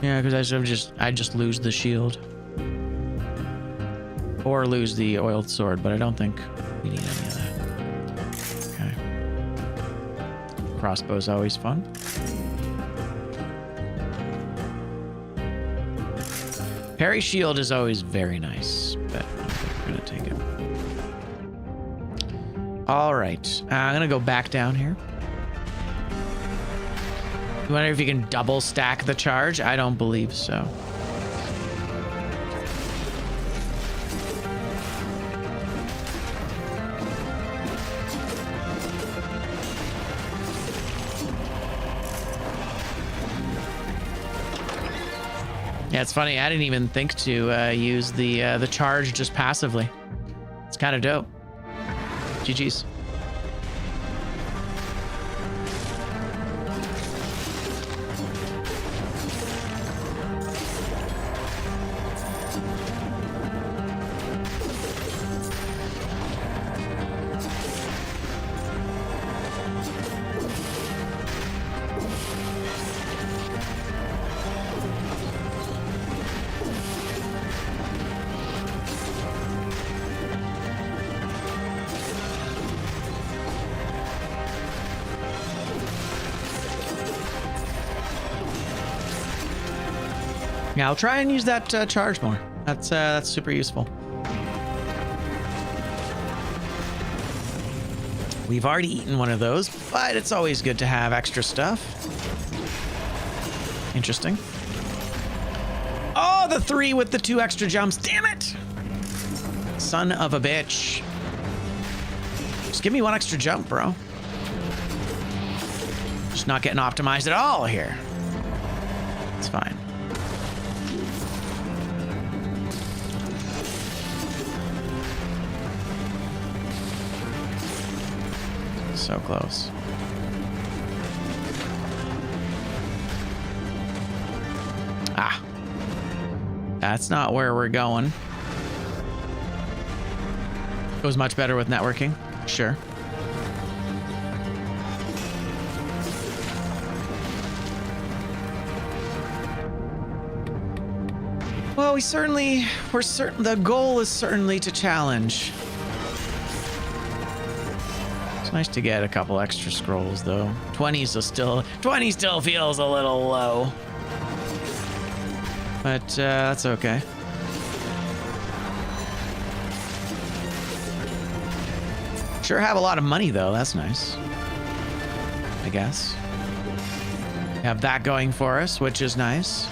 Yeah, because I just lose the shield. Or lose the oiled sword, but I don't think we need any of that. Okay. Crossbow's always fun. Parry shield is always very nice, but we're gonna take it. All right, I'm gonna go back down here. You wonder if you can double stack the charge? I don't believe so. Yeah, it's funny. I didn't even think to use the charge just passively. It's kind of dope. GG's. Yeah, I'll try and use that charge more. That's super useful. We've already eaten one of those, but it's always good to have extra stuff. Interesting. Oh, the 3 with the 2 extra jumps. Damn it! Son of a bitch. Just give me 1 extra jump, bro. Just not getting optimized at all here. It's fine. So close. Ah. That's not where we're going. It was much better with networking. Sure. Well, the goal is certainly to challenge. Nice to get a couple extra scrolls though. 20 still feels a little low. But that's okay. Sure have a lot of money though, that's nice. I guess. We have that going for us, which is nice.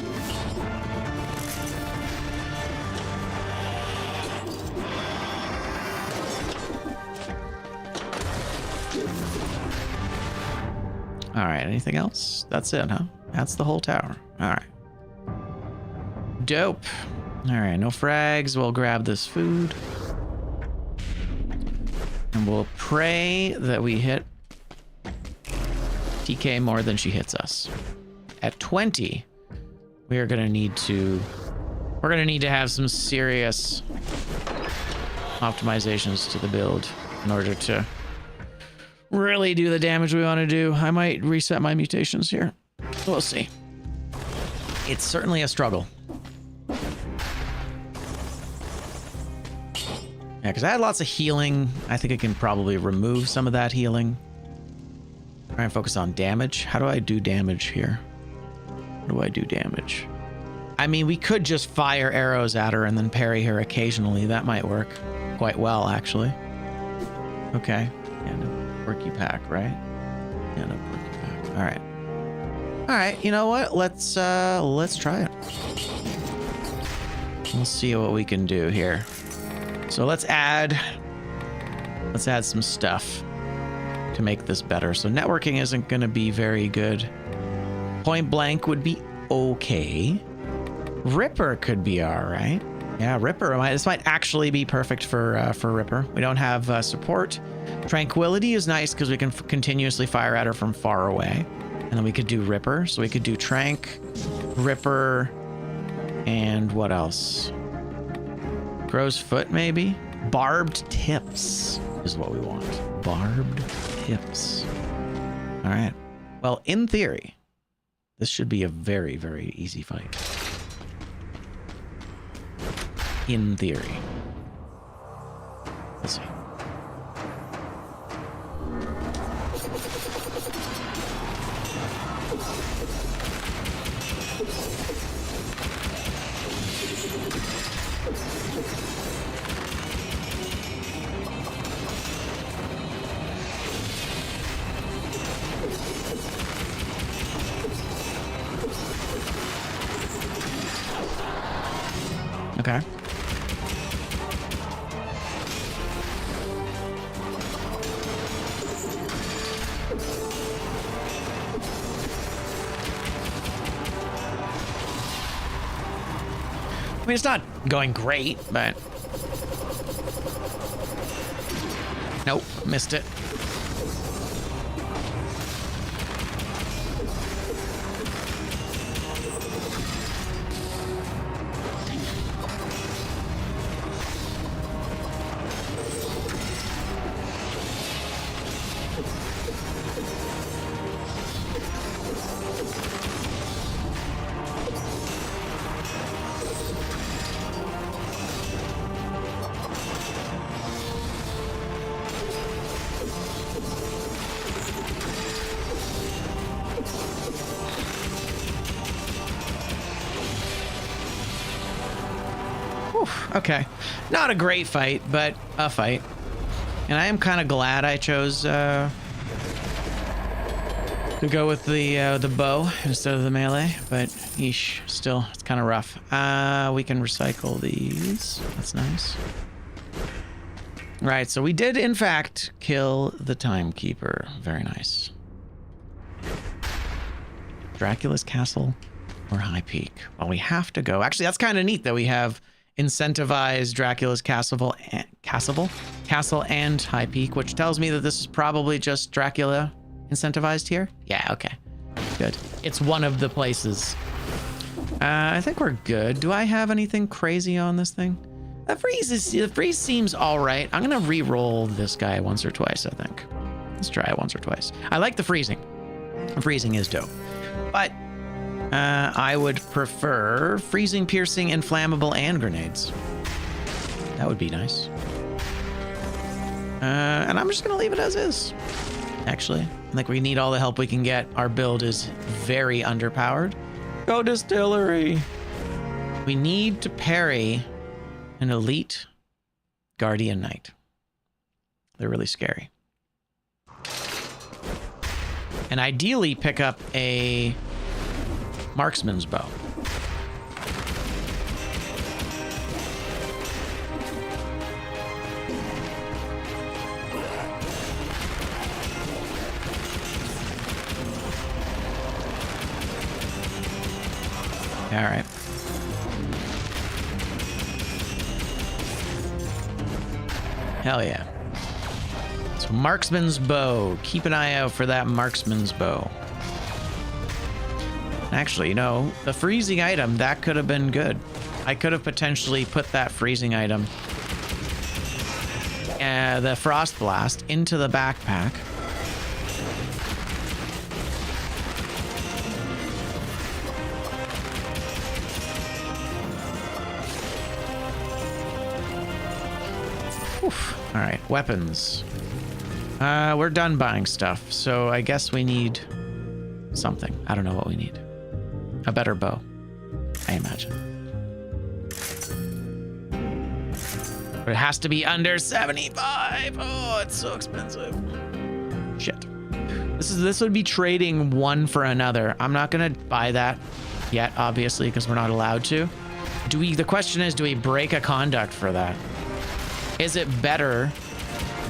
All right, anything else? That's it, huh? That's the whole tower. All right. Dope. All right, no frags. We'll grab this food. And we'll pray that we hit TK more than she hits us. At 20, we're gonna need to have some serious optimizations to the build in order to really do the damage we want to do. I might reset my mutations here. We'll see. It's certainly a struggle. Yeah, because I had lots of healing. I think I can probably remove some of that healing. Try and focus on damage. How do I do damage here? How do I do damage? I mean, we could just fire arrows at her and then parry her occasionally. That might work quite well, actually. Okay. Yeah, no. Quirky pack, right? Yeah, no quirky pack. All right. All right, you know what? Let's try it. We'll see what we can do here. So let's add some stuff to make this better. So networking isn't going to be very good. Point blank would be okay. Ripper could be all right. Yeah, Ripper. This might actually be perfect for Ripper. We don't have support. Tranquility is nice because we can continuously fire at her from far away. And then we could do Ripper. So we could do Trank, Ripper, and what else? Crow's Foot, maybe? Barbed Tips is what we want. Barbed Tips. All right. Well, in theory, this should be a very, very easy fight. In theory. Let's see. Okay. I mean, it's not going great, but... Nope, missed it. Okay, not a great fight, but a fight. And I am kind of glad I chose to go with the bow instead of the melee, but yeesh, still, it's kind of rough. We can recycle these. That's nice. Right, so we did, in fact, kill the timekeeper. Very nice. Dracula's Castle or High Peak? Well, we have to go. Actually, that's kind of neat that we have incentivized Dracula's Castle and High Peak, which tells me that this is probably just Dracula incentivized here. Yeah, okay. Good. It's one of the places. I think we're good. Do I have anything crazy on this thing? The freeze seems all right. I'm gonna re-roll this guy once or twice, I think. Let's try it once or twice. I like the freezing. The freezing is dope. But I would prefer freezing, piercing, inflammable, and grenades. That would be nice. And I'm just gonna leave it as is. Actually, I think we need all the help we can get. Our build is very underpowered. Go distillery. We need to parry an elite guardian knight. They're really scary. And ideally pick up a marksman's bow. All right. Hell yeah. So marksman's bow. Keep an eye out for that marksman's bow. Actually, you know, the freezing item, that could have been good. I could have potentially put that freezing item, the frost blast, into the backpack. Oof. All right, weapons. We're done buying stuff, so I guess we need something. I don't know what we need. A better bow, I imagine. But it has to be under 75. Oh, it's so expensive. Shit. This would be trading one for another. I'm not gonna buy that yet, obviously, because we're not allowed to. The question is, do we break a conduct for that? Is it better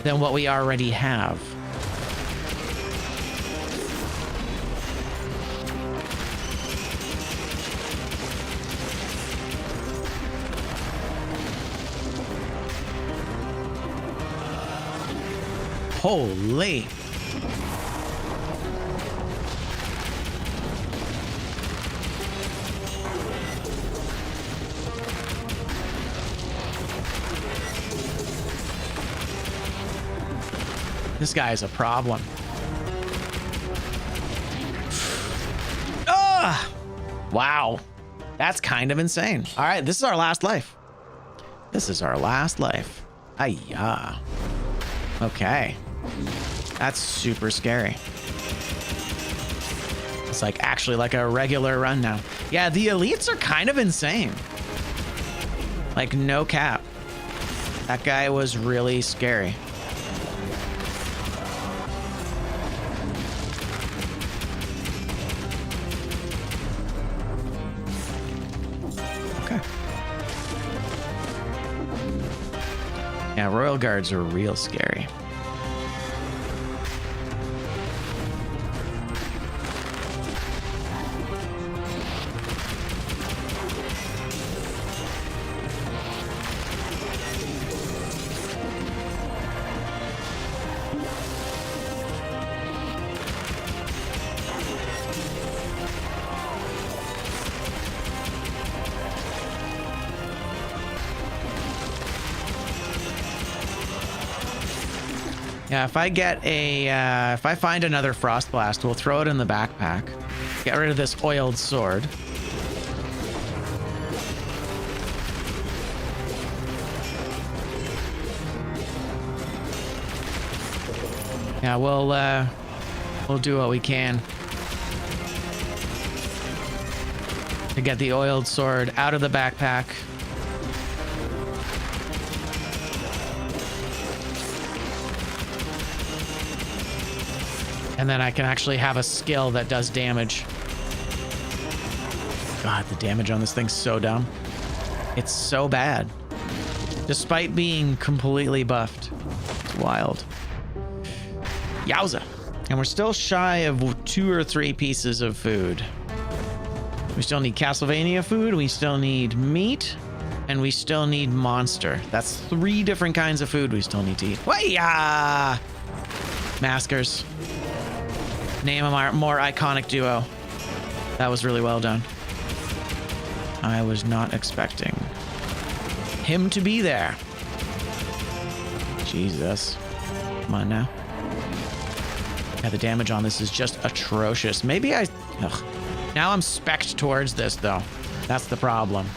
than what we already have? Holy. This guy is a problem. Ah! Wow. That's kind of insane. All right, this is our last life. This is our last life. Ayah. Okay. That's super scary. It's like actually like a regular run now. Yeah, the elites are kind of insane. Like, no cap. That guy was really scary. Yeah, royal guards are real scary. Yeah, if I get a, if I find another frost blast, we'll throw it in the backpack. Get rid of this oiled sword. Yeah, we'll do what we can to get the oiled sword out of the backpack. And then I can actually have a skill that does damage. God, the damage on this thing's so dumb. It's so bad. Despite being completely buffed. It's wild. Yowza. And we're still shy of 2 or 3 pieces of food. We still need Castlevania food, we still need meat, and we still need monster. That's 3 different kinds of food we still need to eat. Why-ya! Maskers. Name a more iconic duo. That was really well done. I was not expecting him to be there. Jesus. Come on now. Yeah, the damage on this is just atrocious. Maybe I... Ugh. Now I'm spec'd towards this, though. That's the problem.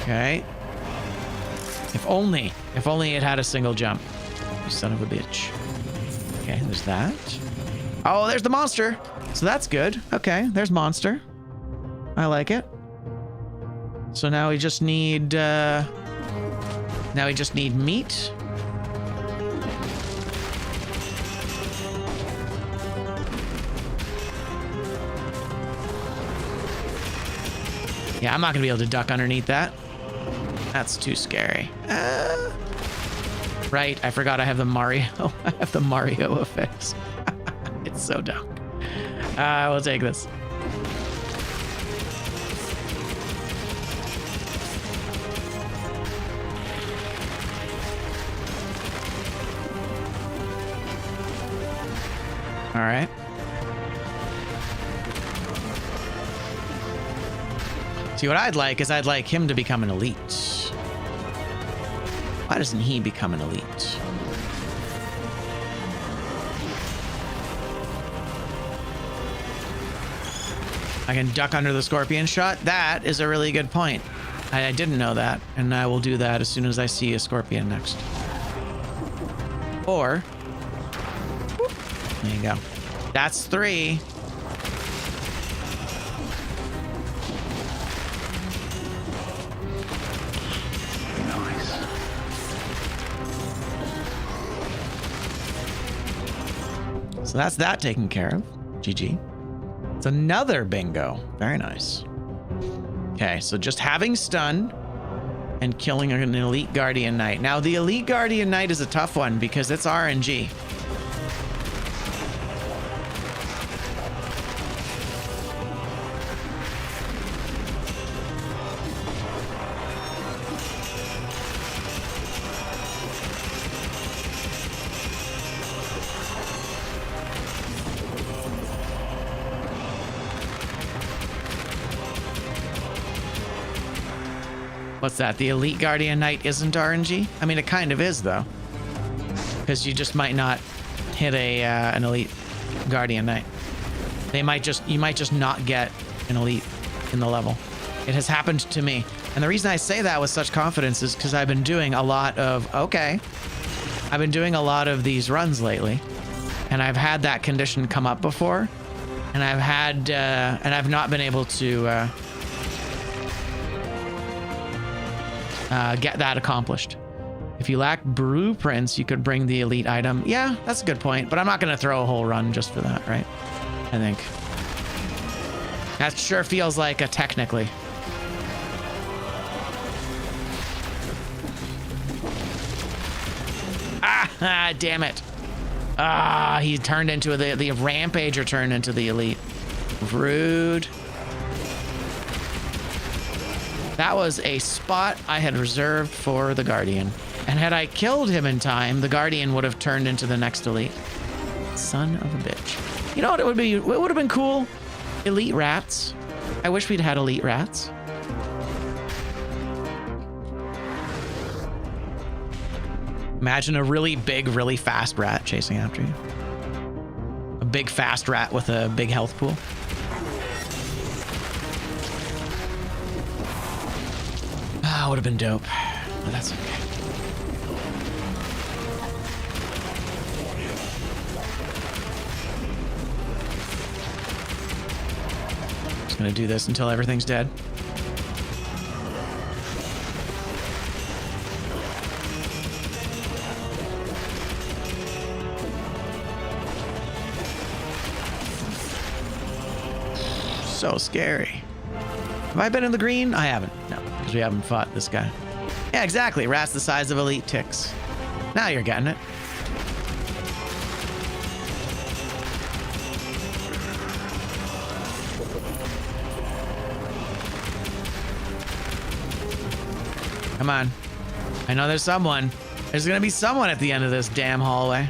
Okay. If only it had a single jump. You son of a bitch. Okay, there's that. Oh, there's the monster. So that's good. Okay, there's monster. I like it. So now we just need meat. Yeah, I'm not gonna be able to duck underneath that. That's too scary. Right, I forgot I have the Mario. I have the Mario effects. It's so dumb. We'll take this. All right. See, what I'd like is I'd like him to become an elite. Why doesn't he become an elite? I can duck under the scorpion shot. That is a really good point. I didn't know that, and I will do that as soon as I see a scorpion next. Or... There you go. That's 3. Nice. So that's that taken care of. GG. It's another bingo. Very nice. Okay, so just having stun and killing an elite guardian knight. Now the elite guardian knight is a tough one because it's RNG. What's that? The Elite Guardian Knight isn't RNG? I mean, it kind of is, though. Because you just might not hit an Elite Guardian Knight. You might just not get an Elite in the level. It has happened to me. And the reason I say that with such confidence is because I've been doing a lot of... Okay. I've been doing a lot of these runs lately. And I've had that condition come up before. And I've had... and I've not been able to... get that accomplished. If you lack blueprints, you could bring the elite item. Yeah, that's a good point, but I'm not going to throw a whole run just for that, right? I think. That sure feels like a technically. Ah, damn it. Ah, he turned into the rampager turned into the elite. Rude. That was a spot I had reserved for the Guardian. And had I killed him in time, the Guardian would have turned into the next elite. Son of a bitch. You know what it would be? It would have been cool? Elite rats. I wish we'd had elite rats. Imagine a really big, really fast rat chasing after you. A big, fast rat with a big health pool. Ah, would have been dope. But that's okay. Just gonna do this until everything's dead. So scary. Have I been in the green? I haven't. No, because we haven't fought this guy. Yeah, exactly. Rats the size of elite ticks. Now you're getting it. Come on. I know there's someone. There's gonna be someone at the end of this damn hallway.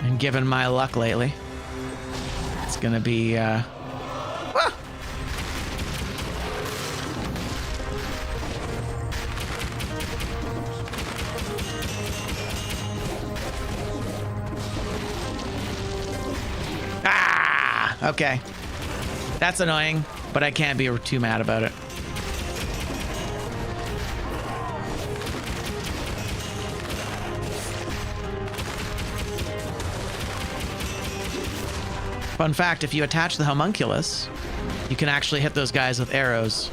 And given my luck lately, it's gonna be okay. That's annoying, but I can't be too mad about it. Fun fact, if you attach the homunculus, you can actually hit those guys with arrows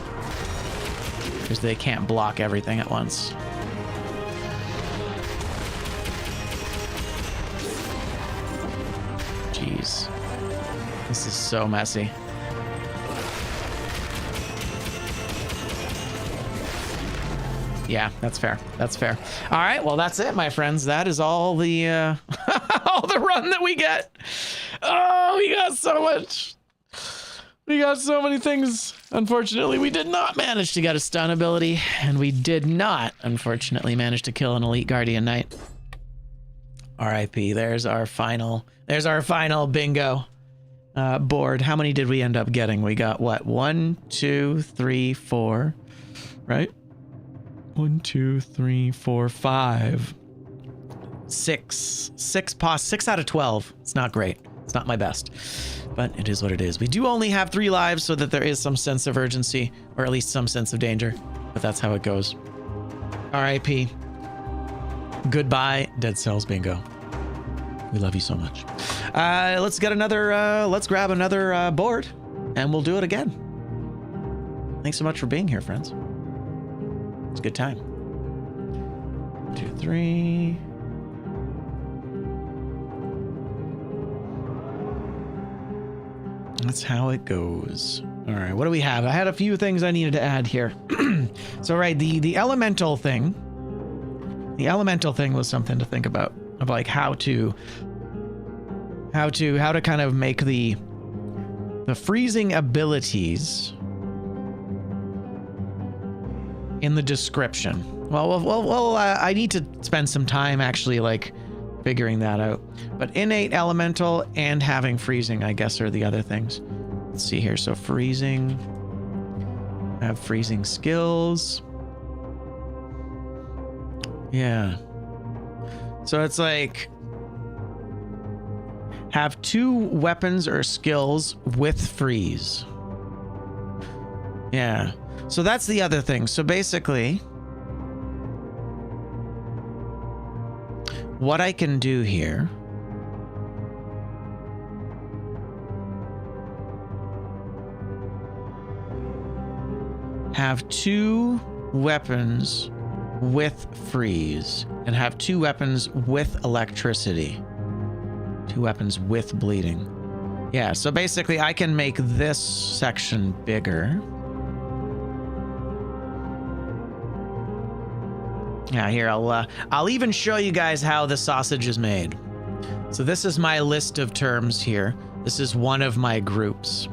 because they can't block everything at once. Jeez. This is so messy. Yeah, that's fair. That's fair. All right, well, that's it, my friends. That is all the all the run that we get. Oh, we got so much. We got so many things. Unfortunately, we did not manage to get a stun ability, and we did not, unfortunately, manage to kill an elite guardian knight. R.I.P. There's our final bingo board. How many did we end up getting? We got what? 1, 2, 3, 4, right? 1, 2, 3, 4, 5, 6. 6 out of 12. It's not great. It's not my best, but it is what it is. We do only have 3 lives, so that there is some sense of urgency, or at least some sense of danger, but that's how it goes. R.I.P. Goodbye, Dead Cells Bingo. We love you so much. Let's grab another board, and we'll do it again. Thanks so much for being here, friends. It's a good time. 1, 2, 3. That's how it goes. All right, what do we have? I had a few things I needed to add here. So, right, the elemental thing. The elemental thing was something to think about, of like how to kind of make the freezing abilities in the description. Well, I need to spend some time actually like figuring that out. But innate elemental and having freezing, I guess, are the other things. Let's see here. So freezing, I have freezing skills. Yeah. So it's like have 2 weapons or skills with freeze. Yeah. So that's the other thing. So basically, what I can do here have 2 weapons with freeze and have 2 weapons with electricity, 2 weapons with bleeding. Yeah, so basically I can make this section bigger. Yeah, here, I'll even show you guys how the sausage is made. So this is my list of terms here. This is one of my groups.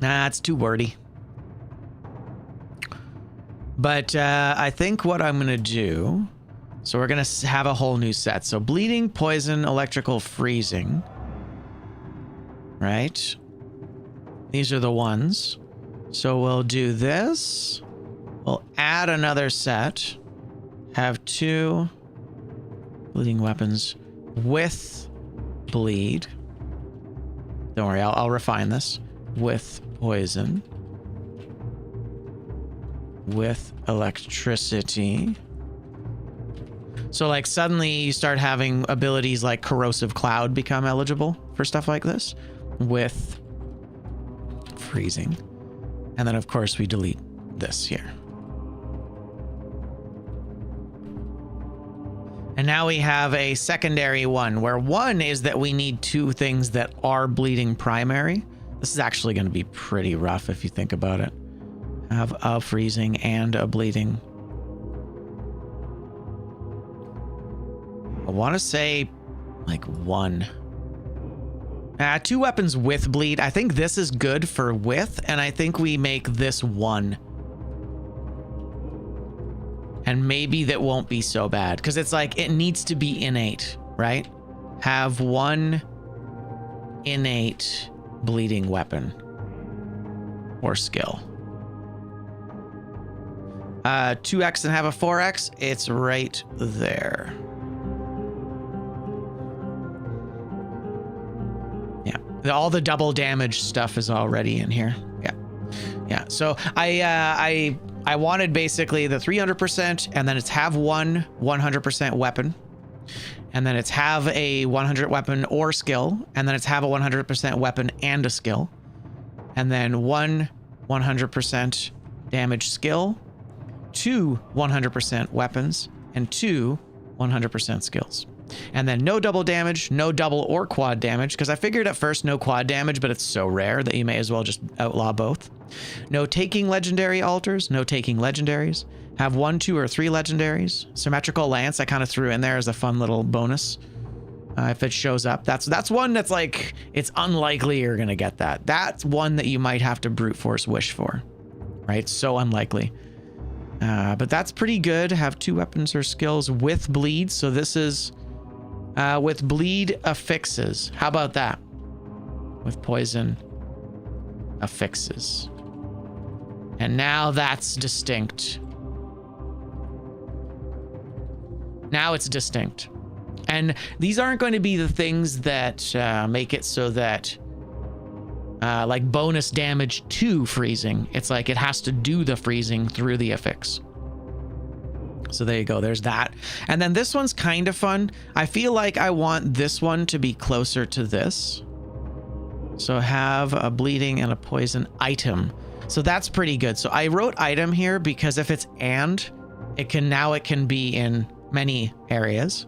Nah, it's too wordy. But I think what I'm gonna do, so we're gonna have a whole new set. So bleeding, poison, electrical, freezing. Right? These are the ones. So we'll do this. We'll add another set. Have 2 bleeding weapons with bleed. Don't worry, I'll refine this. With poison. With electricity. So like suddenly you start having abilities like corrosive cloud become eligible for stuff like this. With freezing. And then of course we delete this here. And now we have a secondary one, where one is that we need 2 things that are bleeding primary. This is actually going to be pretty rough if you think about it. Have a freezing and a bleeding. I want to say like 1. 2 weapons with bleed. I think this is good for with, and I think we make this 1. And maybe that won't be so bad, because it's like it needs to be innate, right? Have 1 innate bleeding weapon or skill. 2x and have a 4x. It's right there. Yeah, all the double damage stuff is already in here. Yeah. So I wanted basically the 300%, and then it's have 1 100% weapon, and then it's have a 100 weapon or skill, and then it's have a 100% weapon and a skill, and then 1 100% damage skill, 2 100% weapons, and 2 100% skills. And then no double damage, no double or quad damage, because I figured at first no quad damage, but it's so rare that you may as well just outlaw both. No taking legendary altars, no taking legendaries. Have 1, 2, or 3 legendaries. Symmetrical lance I kind of threw in there as a fun little bonus. If it shows up, that's one that's like, it's unlikely you're gonna get that. That's one that you might have to brute force wish for, right? So unlikely. But that's pretty good. Have 2 weapons or skills with bleed. So this is with bleed affixes. How about that? With poison affixes. And now that's distinct. Now it's distinct. And these aren't going to be the things that make it so that like bonus damage to freezing. It's like it has to do the freezing through the affix. So there you go. There's that. And then this one's kind of fun. I feel like I want this one to be closer to this. So have a bleeding and a poison item. So that's pretty good. So I wrote item here because if it's and, it can be in many areas,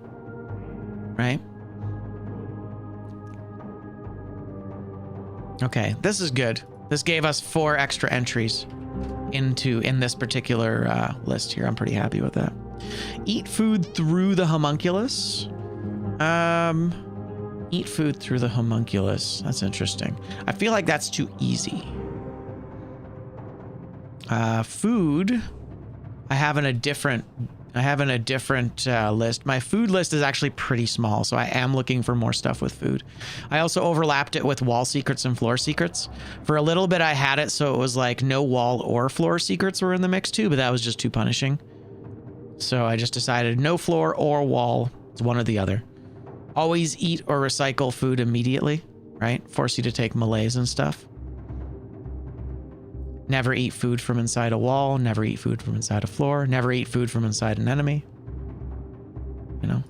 right? Okay, this is good. This gave us 4 extra entries in this particular list here. I'm pretty happy with that. Eat food through the homunculus. Eat food through the homunculus. That's interesting. I feel like that's too easy. Food. I have in a different list. My food list is actually pretty small, so I am looking for more stuff with food. I also overlapped it with wall secrets and floor secrets. For a little bit, I had it so it was like no wall or floor secrets were in the mix too, but that was just too punishing. So I just decided no floor or wall. It's one or the other. Always eat or recycle food immediately, right? Force you to take melees and stuff. Never eat food from inside a wall. Never eat food from inside a floor. Never eat food from inside an enemy. You know?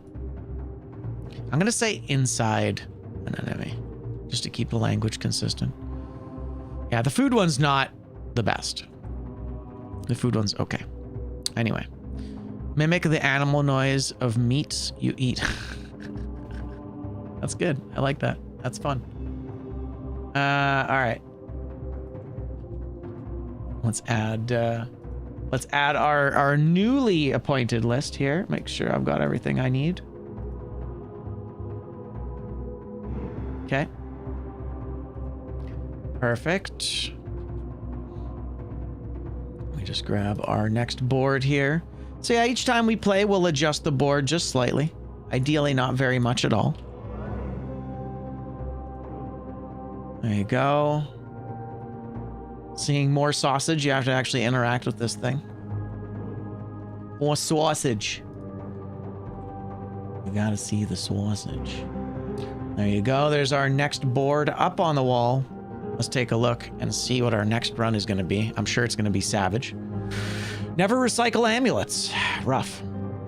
I'm going to say inside an enemy, just to keep the language consistent. Yeah, the food one's not the best. The food one's okay. Anyway. Mimic the animal noise of meats you eat. That's good. I like that. That's fun. All right. Let's add our newly appointed list here. Make sure I've got everything I need. Okay. Perfect. Let me just grab our next board here. So yeah, each time we play, we'll adjust the board just slightly. Ideally, not very much at all. There you go. Seeing more sausage, you have to actually interact with this thing. More sausage. You gotta see the sausage. There you go. There's our next board up on the wall. Let's take a look and see what our next run is going to be. I'm sure it's going to be savage. Never recycle amulets. Rough.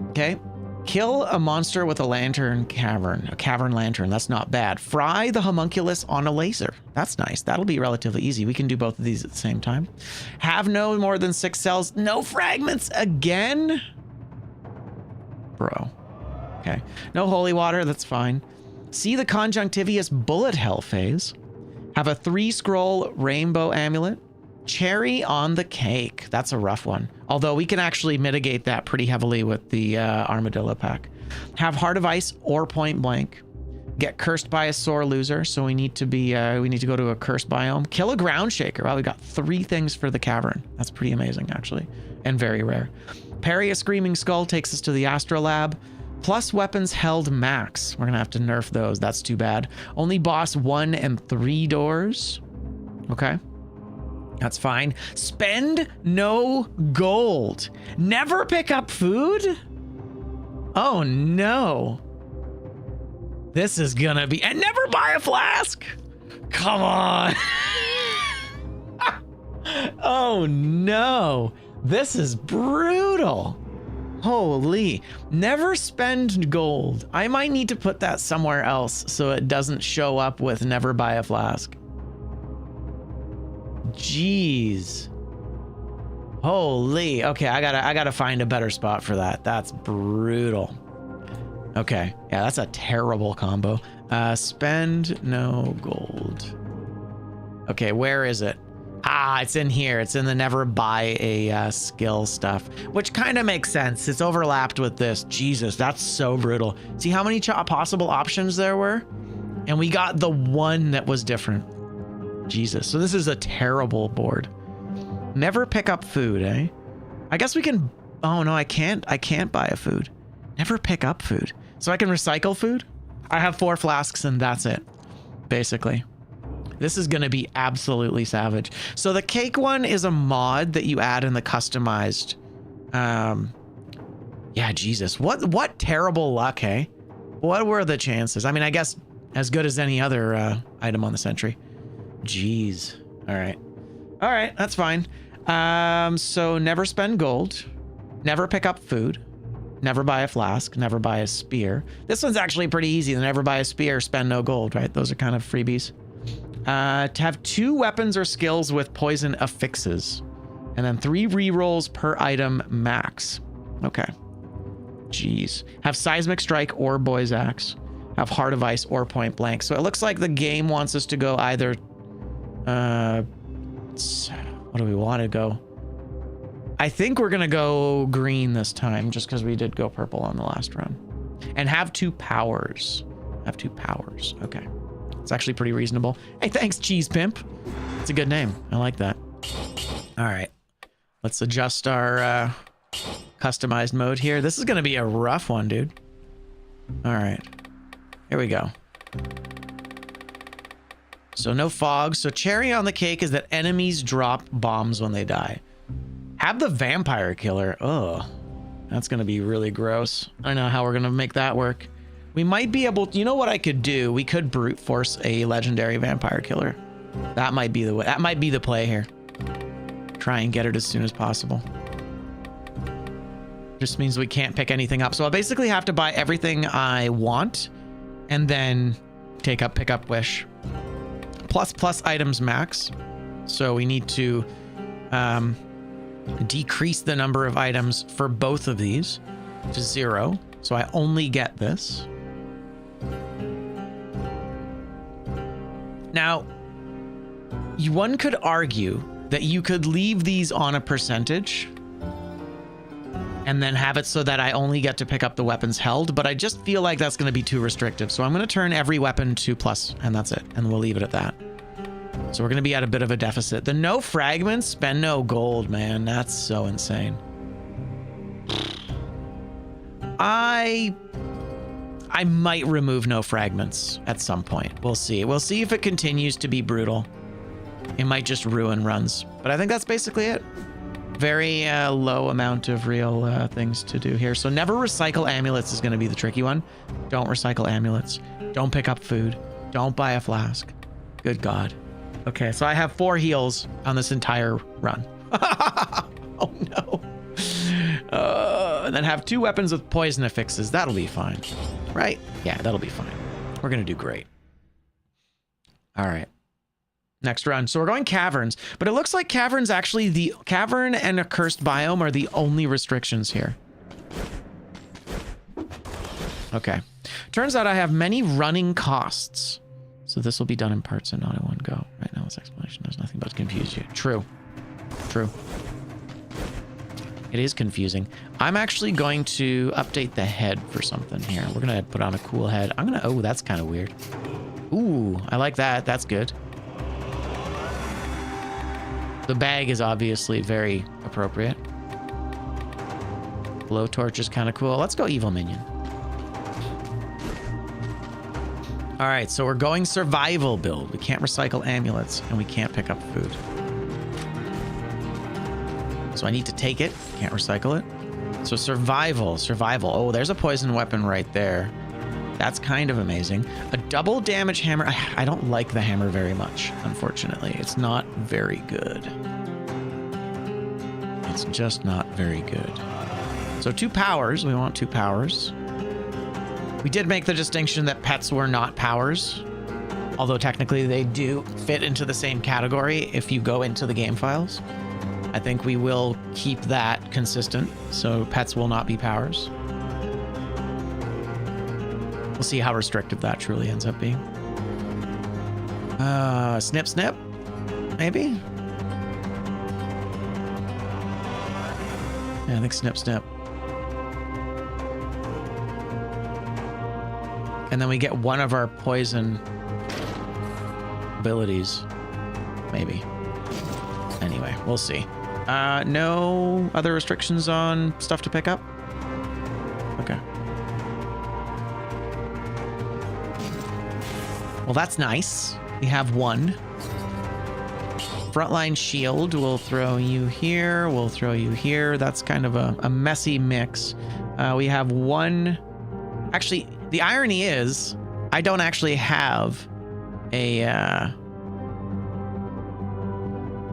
Okay. Kill a monster with a lantern cavern. A cavern lantern. That's not bad. Fry the homunculus on a laser. That's nice. That'll be relatively easy. We can do both of these at the same time. Have no more than 6 cells. No fragments again? Bro. Okay. No holy water. That's fine. See the conjunctivious bullet hell phase. Have a 3-scroll rainbow amulet. Cherry on the cake. That's a rough one. Although we can actually mitigate that pretty heavily with the armadillo pack. Have heart of ice or point blank. Get cursed by a sore loser. So we need to go to a cursed biome. Kill a ground shaker. Wow, we got 3 things for the cavern. That's pretty amazing actually, and very rare. Parry a screaming skull takes us to the astrolab. Plus weapons held max. We're gonna have to nerf those. That's too bad. Only boss 1 and 3 doors. Okay. That's fine. Spend no gold. Never pick up food? Oh no. This is gonna be... And never buy a flask! Come on! Oh no. This is brutal. Holy, never spend gold. I might need to put that somewhere else so it doesn't show up with never buy a flask. Jeez. Holy, okay, I gotta find a better spot for that. That's brutal. Okay, yeah, that's a terrible combo. Spend no gold. Okay, where is it? Ah, it's in here. It's in the never buy a skill stuff, which kind of makes sense. It's overlapped with this. Jesus, that's so brutal. See how many possible options there were? And we got the one that was different. Jesus, so this is a terrible board. Never pick up food, eh? I guess we can... Oh no, I can't buy a food. Never pick up food. So I can recycle food? I have 4 flasks and that's it, basically. This is going to be absolutely savage. So the cake one is a mod that you add in the customized. Yeah, Jesus. What terrible luck, hey? What were the chances? I mean, I guess as good as any other item on the sentry. Jeez. All right. All right, that's fine. So never spend gold. Never pick up food. Never buy a flask. Never buy a spear. This one's actually pretty easy. Never buy a spear, spend no gold, right? Those are kind of freebies. To have 2 weapons or skills with poison affixes, and then 3 rerolls per item max. Okay. Jeez. Have seismic strike or boy's axe. Have heart of ice or point blank. So it looks like the game wants us to go either. What do we want to go? I think we're gonna go green this time, just because we did go purple on the last run. And have 2 powers. Have 2 powers. Okay. It's actually pretty reasonable. Hey, thanks, Cheese Pimp. It's a good name. I like that. All right. Let's adjust our customized mode here. This is going to be a rough one, dude. All right. Here we go. So no fog. So cherry on the cake is that enemies drop bombs when they die. Have the vampire killer. Oh, that's going to be really gross. I don't know how we're going to make that work. We might be able to, you know what I could do? We could brute force a legendary vampire killer. That might be the way. That might be the play here. Try and get it as soon as possible. Just means we can't pick anything up. So I'll basically have to buy everything I want and then pick up wish. Plus items max. So we need to decrease the number of items for both of these to 0. So I only get this. Now, one could argue that you could leave these on a percentage and then have it so that I only get to pick up the weapons held, but I just feel like that's going to be too restrictive. So I'm going to turn every weapon to plus, and that's it. And we'll leave it at that. So we're going to be at a bit of a deficit. The no fragments, spend no gold, man. That's so insane. I might remove no fragments at some point. We'll see. We'll see if it continues to be brutal. It might just ruin runs. But I think that's basically it. Very low amount of real things to do here. So never recycle amulets is going to be the tricky one. Don't recycle amulets. Don't pick up food. Don't buy a flask. Good God. Okay, so I have 4 heals on this entire run. Oh no. And then have 2 weapons with poison affixes. That'll be fine. Right? Yeah, that'll be fine. We're going to do great. All right. Next run. So we're going caverns, but it looks like caverns actually, the cavern and a cursed biome are the only restrictions here. Okay. Turns out I have many running costs. So this will be done in parts and not in one go. Right now, this explanation does nothing but confuse you. True. True. It is confusing. I'm actually going to update the head for something here. We're going to put on a cool head. I'm going to, oh, that's kind of weird. Ooh, I like that. That's good. The bag is obviously very appropriate. Blowtorch is kind of cool. Let's go evil minion. All right, so we're going survival build. We can't recycle amulets and we can't pick up food. So I need to take it. Can't recycle it. So survival. Oh, there's a poison weapon right there. That's kind of amazing. A double damage hammer. I don't like the hammer very much, unfortunately. It's not very good. It's just not very good. So 2 powers. We want 2 powers. We did make the distinction that pets were not powers, although technically they do fit into the same category if you go into the game files. I think we will keep that consistent, so pets will not be powers. We'll see how restrictive that truly ends up being. Snip, snip, maybe? Yeah, I think snip, snip. And then we get one of our poison abilities, maybe. Anyway, we'll see. No other restrictions on stuff to pick up? Okay. Well, that's nice. We have 1. Frontline shield, we'll throw you here. We'll throw you here. That's kind of a messy mix. We have 1. Actually, the irony is I don't actually have a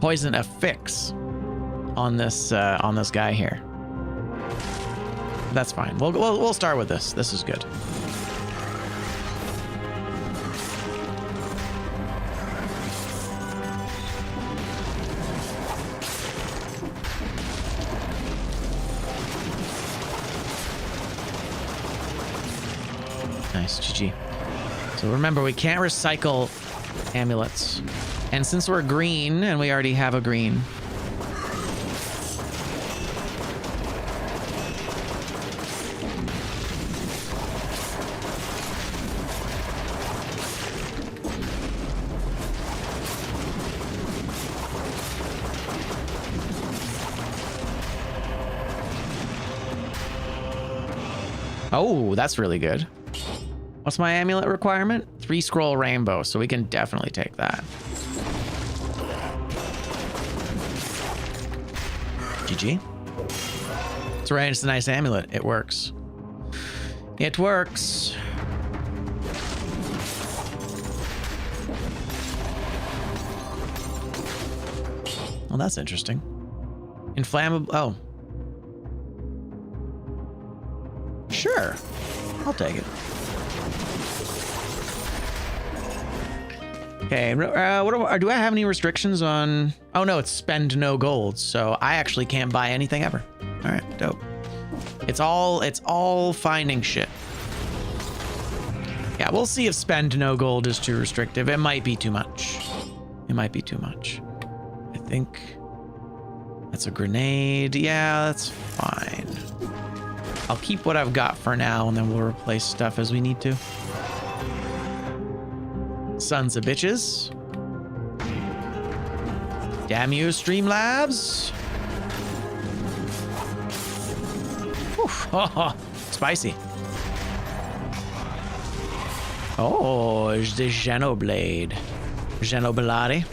poison affix on this guy here. That's fine. We'll start with this. This is good. Nice, GG. So remember, we can't recycle amulets. And since we're green, and we already have a green, oh, that's really good. What's my amulet requirement? 3 scroll rainbow, so we can definitely take that. GG. It's right, it's a nice amulet. It works. It works. Well, that's interesting. Inflammable, oh. Sure, I'll take it. Okay, do I have any restrictions on? Oh no, it's spend no gold, so I actually can't buy anything ever. All right, dope. It's all finding shit. Yeah, Yeah, we'll see if spend no gold is too restrictive. It might be too much. It might be too much. I think that's a grenade. Yeah, that's fine. I'll keep what I've got for now, and then we'll replace stuff as we need to. Sons of bitches. Damn you, Streamlabs. Oh, spicy. Oh, it's the Xenoblade. Xenoblade.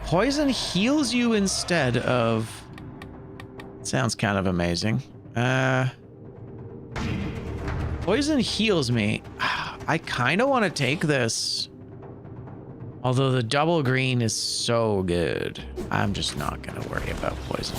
Poison heals you instead of... Sounds kind of amazing. Poison heals me. I kind of want to take this. Although the double green is so good. I'm just not going to worry about poison.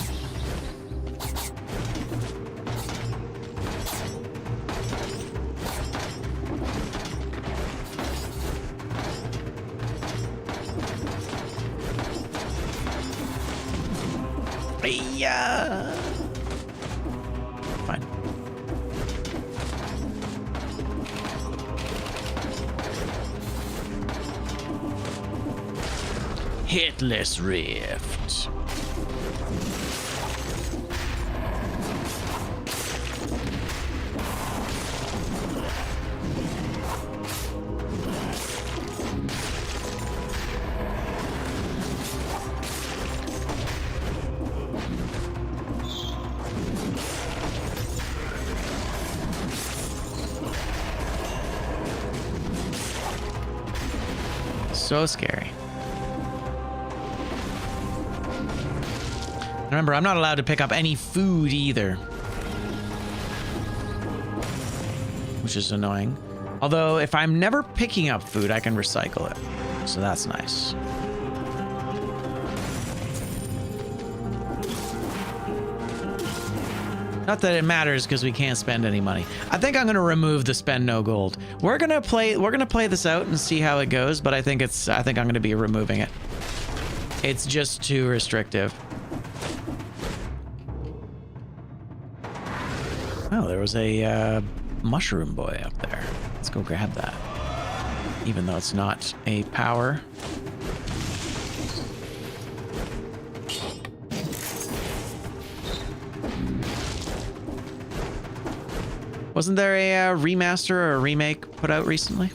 Yeah. Fine. Hitless Rift. So scary. Remember, I'm not allowed to pick up any food either, which is annoying. Although, if I'm never picking up food, I can recycle it. So that's nice. Not that it matters because we can't spend any money. I think I'm going to remove the spend no gold. We're going to play this out and see how it goes, but I think I'm going to be removing it. It's just too restrictive. Oh, there was a mushroom boy up there. Let's go grab that. Even though it's not a power. Wasn't there a remaster or a remake put out recently?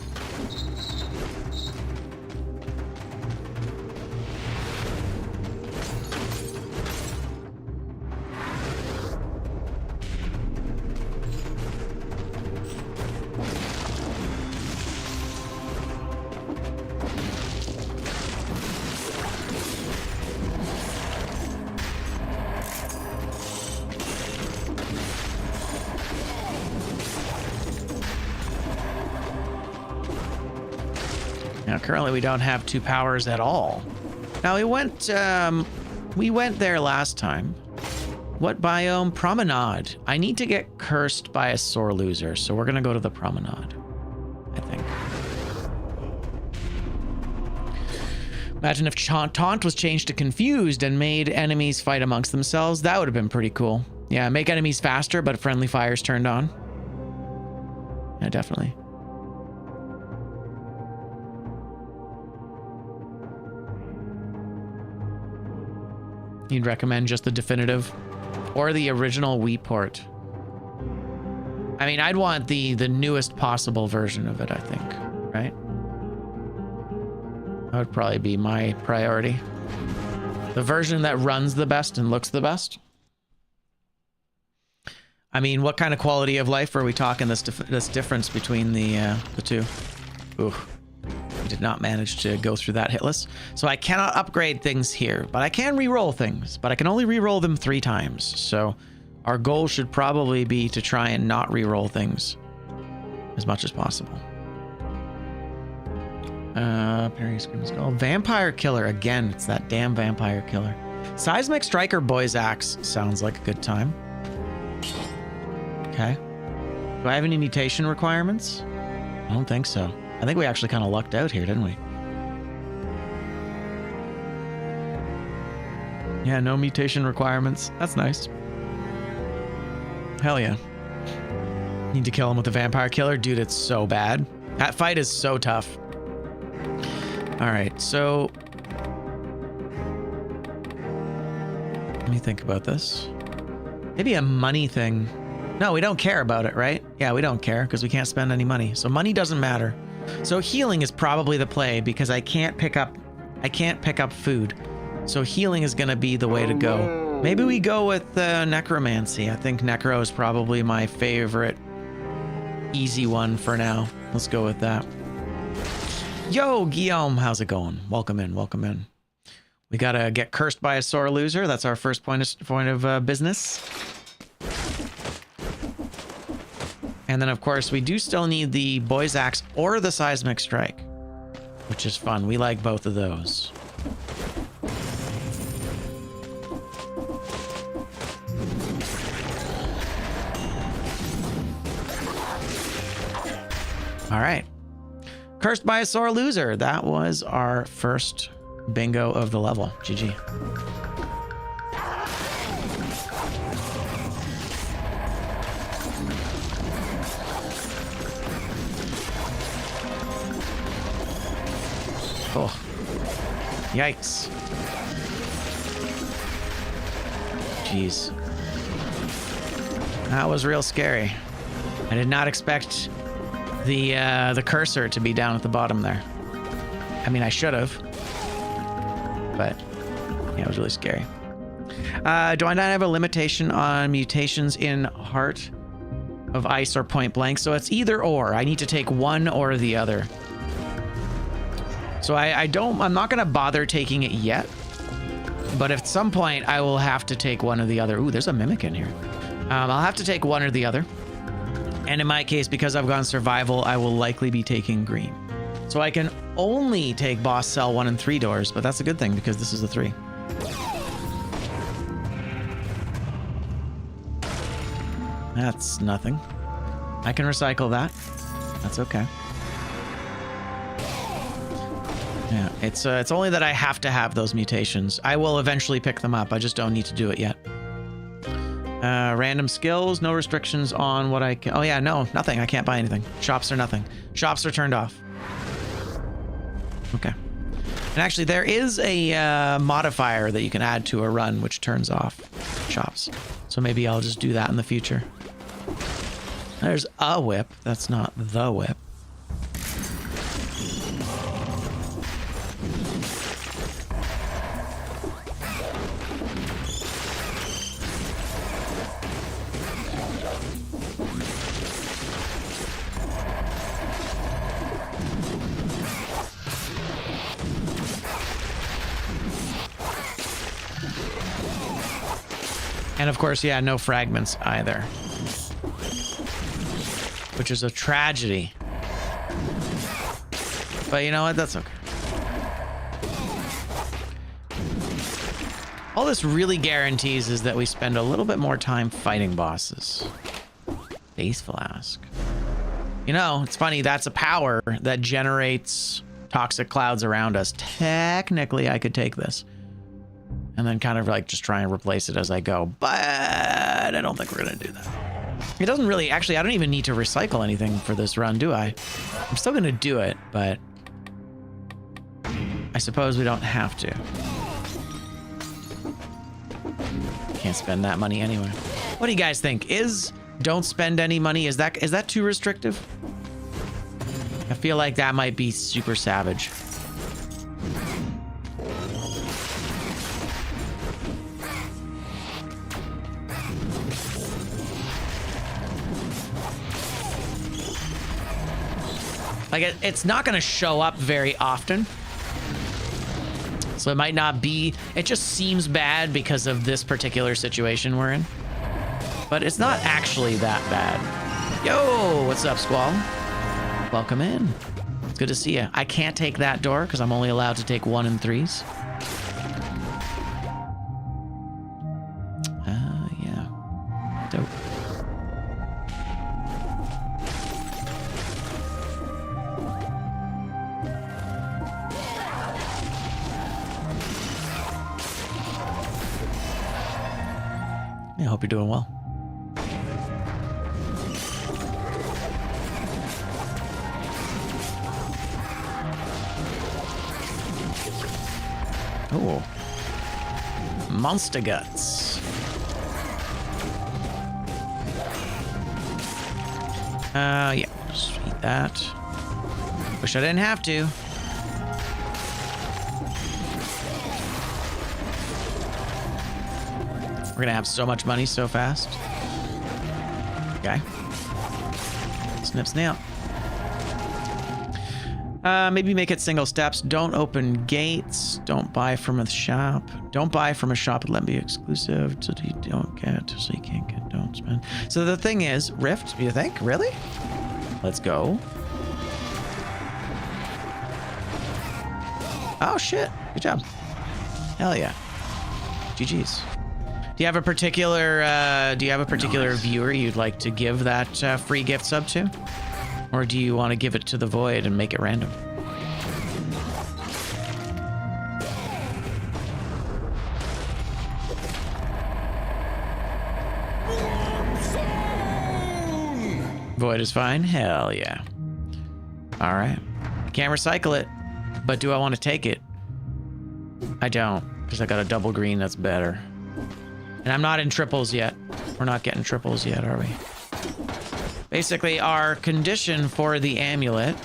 Now, currently we don't have 2 powers at all. Now, we went there last time. What biome? Promenade. I need to get cursed by a sore loser, so we're gonna go to the Promenade, I think. Imagine if Taunt was changed to Confused and made enemies fight amongst themselves. That would have been pretty cool. Yeah, make enemies faster, but friendly fire's turned on. Yeah, definitely. You'd recommend just the definitive or the original Wii port? I mean, I'd want the newest possible version of it, I think, right? That would probably be my priority. The version that runs the best and looks the best. I mean, what kind of quality of life are we talking? This difference between the two? Ooh. I did not manage to go through that hitless. So I cannot upgrade things here, but I can re-roll things, but I can only re-roll them 3 times. So our goal should probably be to try and not re-roll things as much as possible. Parry Scream Skull. Vampire Killer. Again, it's that damn Vampire Killer. Seismic Striker Boy's Axe sounds like a good time. Okay. Do I have any mutation requirements? I don't think so. I think we actually kind of lucked out here, didn't we? Yeah, no mutation requirements. That's nice. Hell yeah. Need to kill him with the vampire killer. Dude, it's so bad. That fight is so tough. All right, so... let me think about this. Maybe a money thing. No, we don't care about it, right? Yeah, we don't care because we can't spend any money. So money doesn't matter. So healing is probably the play because I can't pick up food. So healing is going to be the way to go. Maybe we go with necromancy. I think necro is probably my favorite easy one for now. Let's go with that. Yo, Guillaume, how's it going? Welcome in, welcome in. We gotta get cursed by a sore loser. That's our first point of business. And then, of course, we do still need the Boy's Axe or the Seismic Strike, which is fun. We like both of those. All right. Cursed by a sore loser. That was our first bingo of the level. GG. Oh. Yikes. Jeez. That was real scary. I did not expect the cursor to be down at the bottom there. I mean, I should have. But yeah, it was really scary. Do I not have a limitation on mutations in Heart of Ice or Point Blank? So it's either or. I need to take one or the other. So I'm not gonna bother taking it yet. But at some point I will have to take one or the other. Ooh, there's a mimic in here. I'll have to take one or the other. And in my case, because I've gone survival, I will likely be taking green. So I can only take boss cell 1 and 3 doors, but that's a good thing because this is the 3. That's nothing. I can recycle that. That's okay. Yeah, it's only that I have to have those mutations. I will eventually pick them up. I just don't need to do it yet. Random skills, no restrictions on what I can. Oh yeah, no, nothing. I can't buy anything. Shops are nothing. Shops are turned off. Okay. And actually, there is a modifier that you can add to a run, which turns off shops. So maybe I'll just do that in the future. There's a whip. That's not the whip. And of course, yeah, no fragments either. Which is a tragedy. But you know what? That's okay. All this really guarantees is that we spend a little bit more time fighting bosses. Base flask. You know, it's funny. That's a power that generates toxic clouds around us. Technically, I could take this. And then kind of like just try and replace it as I go. But I don't think we're going to do that. It doesn't really... Actually, I don't even need to recycle anything for this run, do I? I'm still going to do it, but... I suppose we don't have to. Can't spend that money anyway. What do you guys think? Don't spend any money, is that too restrictive? I feel like that might be super savage. Like, it's not going to show up very often. So it might not be... It just seems bad because of this particular situation we're in. But it's not actually that bad. Yo, what's up, Squall? Welcome in. It's good to see you. I can't take that door because I'm only allowed to take 1 and 3s. Yeah. Dope. I hope you're doing well. Oh. Monster guts. Yeah, just eat that. Wish I didn't have to. We're gonna have so much money so fast. Okay. Snip, snap. Maybe make it single steps. Don't open gates. Don't buy from a shop. Don't buy from a shop. Let me be exclusive. So you don't get. So you can't get. Don't spend. So the thing is, Rift. You think? Really? Let's go. Oh shit! Good job. Hell yeah. GG's. Do you have a particular viewer you'd like to give that free gift sub to? Or do you want to give it to the void and make it random? Void is fine? Hell yeah. All right. I can't recycle it, but do I want to take it? I don't, because I got a double green that's better. And I'm not in triples yet. We're not getting triples yet, are we? Basically, our condition for the amulet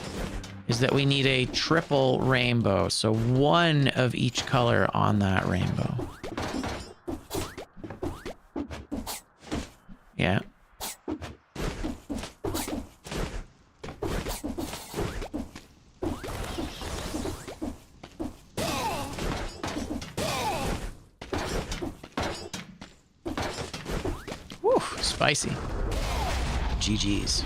is that we need a triple rainbow. So one of each color on that rainbow. Yeah. Whew, spicy. GG's.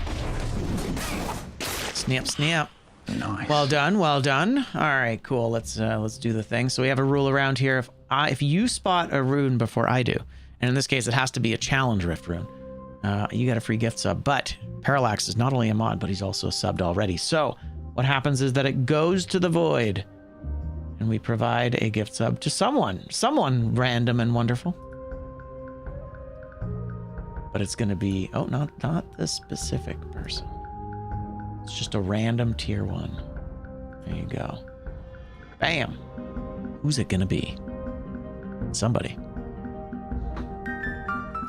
Snap, snap. Nice. Well done, well done. All right, cool. Let's do the thing. So we have a rule around here. If you spot a rune before I do, and in this case it has to be a challenge rift rune, you get a free gift sub. But Parallax is not only a mod, but he's also subbed already. So what happens is that it goes to the void, and we provide a gift sub to someone random and wonderful. But it's going to be, oh, not the specific person. It's just a random tier 1. There you go. Bam. Who's it going to be? Somebody.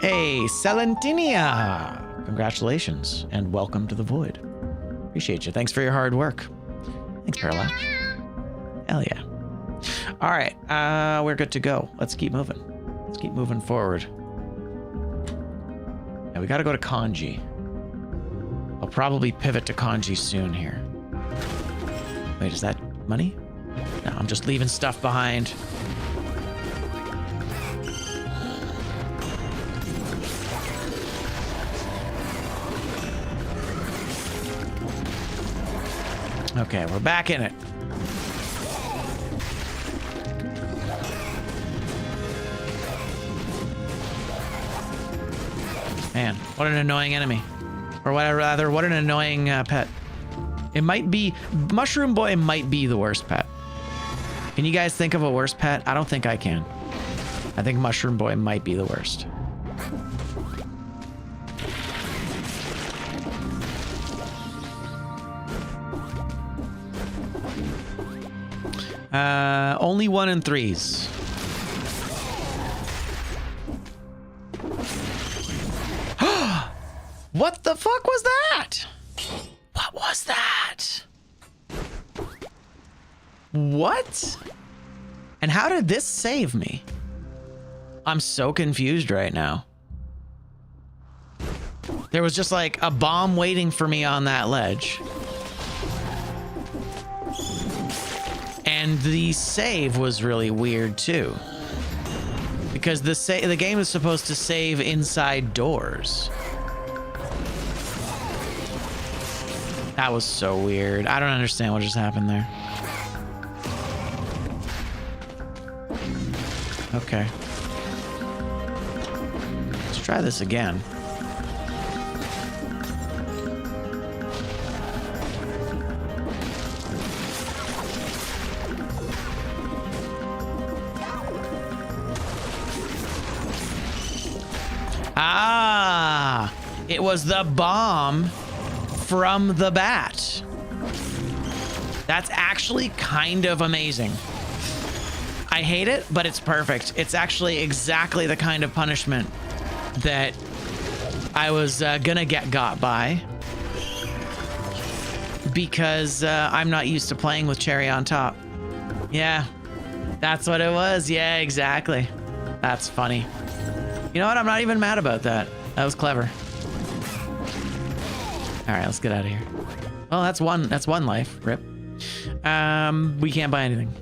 Hey, Celentinia. Congratulations and welcome to the void. Appreciate you. Thanks for your hard work. Thanks, Parallax. Hell yeah. All right, we're good to go. Let's keep moving. Let's keep moving forward. Yeah, we gotta go to Kanji. I'll probably pivot to Kanji soon here. Wait, is that money? No, I'm just leaving stuff behind. Okay, we're back in it. Man, what an annoying enemy. Or what an annoying pet. It might be, Mushroom Boy might be the worst pet. Can you guys think of a worse pet? I don't think I can. I think Mushroom Boy might be the worst. Only 1 in 3s. What the fuck was that? What was that? What? And how did this save me? I'm so confused right now. There was just like a bomb waiting for me on that ledge. And the save was really weird too. Because the game is supposed to save inside doors. That was so weird. I don't understand what just happened there. Okay. Let's try this again. Ah, it was the bomb from the bat. That's actually kind of amazing. I hate it, but it's perfect. It's actually exactly the kind of punishment that I was gonna get got by, because I'm not used to playing with cherry on top. Yeah, that's what it was. Yeah, exactly. That's funny. You know what? I'm not even mad about that. That was clever. All right, let's get out of here. Well, that's one life. Rip. We can't buy anything.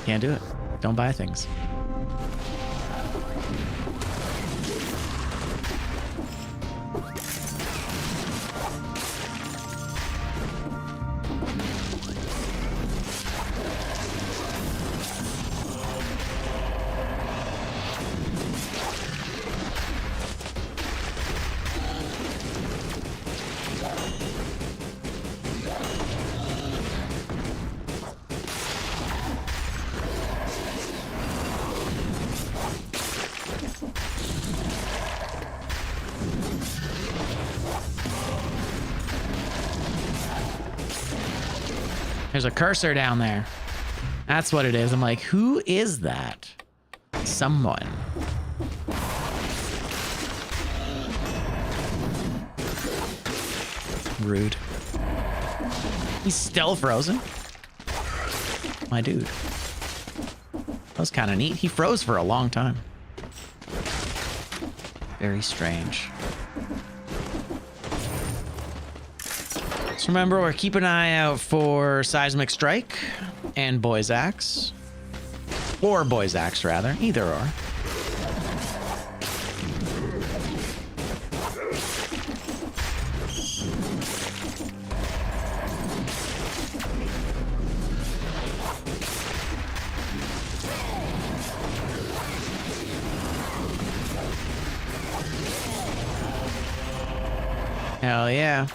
Can't do it. Don't buy things. There's a cursor down there. That's what it is. I'm like, who is that? Someone. Rude. He's still frozen? My dude. That was kind of neat. He froze for a long time. Very strange. So remember, we're keeping an eye out for Seismic Strike and Boy's Axe. Or Boy's Axe, rather. Either or. Hell yeah.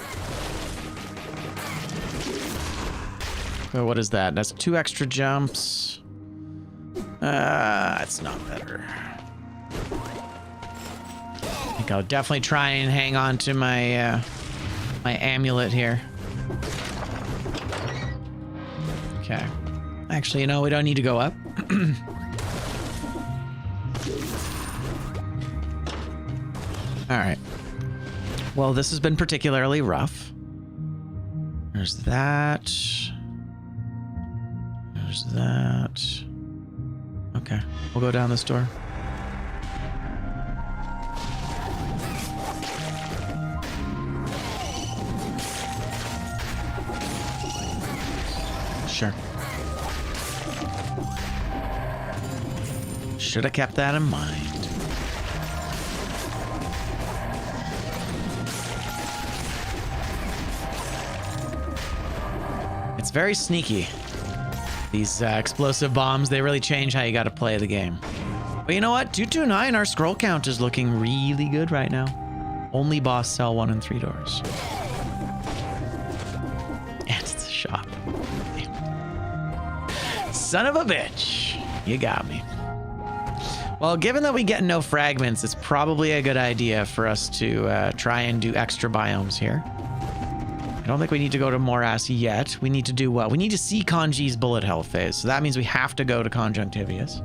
Oh, what is that? That's 2 extra jumps. It's not better. I think I'll definitely try and hang on to my my amulet here. Okay. Actually, you know, we don't need to go up. All right. Well, this has been particularly rough. There's that. There's that. Okay, we'll go down this door. Sure. Should have kept that in mind. It's very sneaky. These explosive bombs, they really change how you got to play the game. But you know what? 229, our scroll count is looking really good right now. Only boss cell 1 and 3 doors. And it's a shop. Son of a bitch. You got me. Well, given that we get no fragments, it's probably a good idea for us to try and do extra biomes here. I don't think we need to go to Morass yet. We need to do what? We need to see Kanji's bullet hell phase. So that means we have to go to Conjunctivius.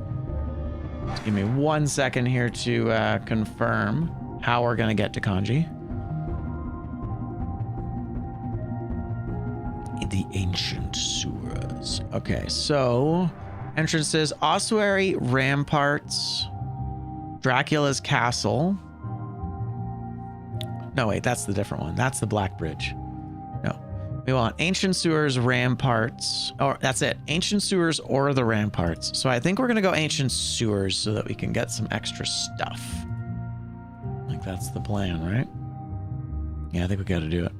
Just give me 1 second here to confirm how we're going to get to Kanji. In the ancient sewers. Okay, so entrances: Ossuary, Ramparts, Dracula's Castle. No, wait, that's the different one. That's the Black Bridge. We want ancient sewers, ramparts, or that's it. Ancient sewers or the ramparts. So I think we're going to go ancient sewers so that we can get some extra stuff. Like that's the plan, right? Yeah, I think we got to do it.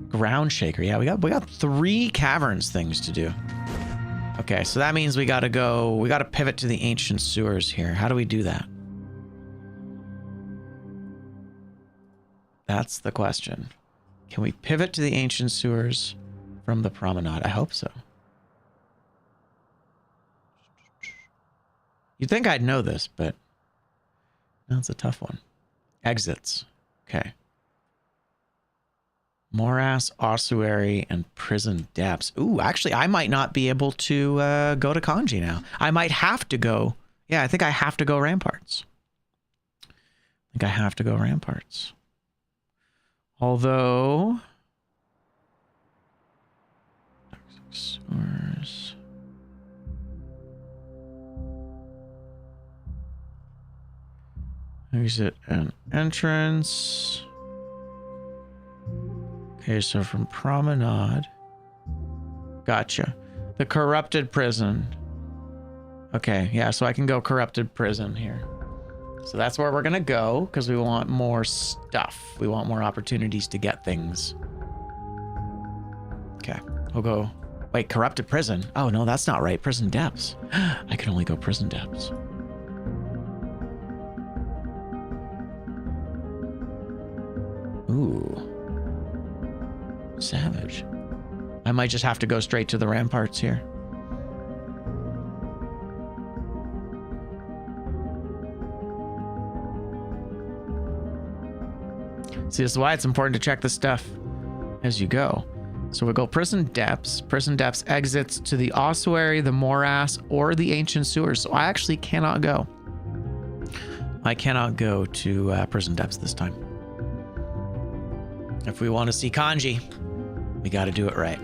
Ground shaker. Yeah, we got 3 caverns things to do. Okay, so that means we got to pivot to the ancient sewers here. How do we do that? That's the question. Can we pivot to the ancient sewers from the promenade? I hope so. You'd think I'd know this, but that's a tough one. Exits. Okay. Morass, ossuary, and prison depths. Ooh, actually, I might not be able to go to Kanji now. I might have to go. Yeah, I think I have to go ramparts. Although... Source. Exit and entrance. Okay, so from Promenade. Gotcha. The corrupted prison. Okay, yeah, so I can go corrupted prison here. So that's where we're gonna go, because we want more stuff. We want more opportunities to get things. Okay, we'll go... Wait, corrupted prison? Oh, no, that's not right. Prison depths. I can only go prison depths. Ooh. Savage. I might just have to go straight to the ramparts here. See, this is why it's important to check the stuff as you go. So we'll go prison depths. Prison depths exits to the ossuary, the morass, or the ancient sewers. So I actually cannot go. I cannot go to prison depths this time. If we want to see Kanji, we got to do it right.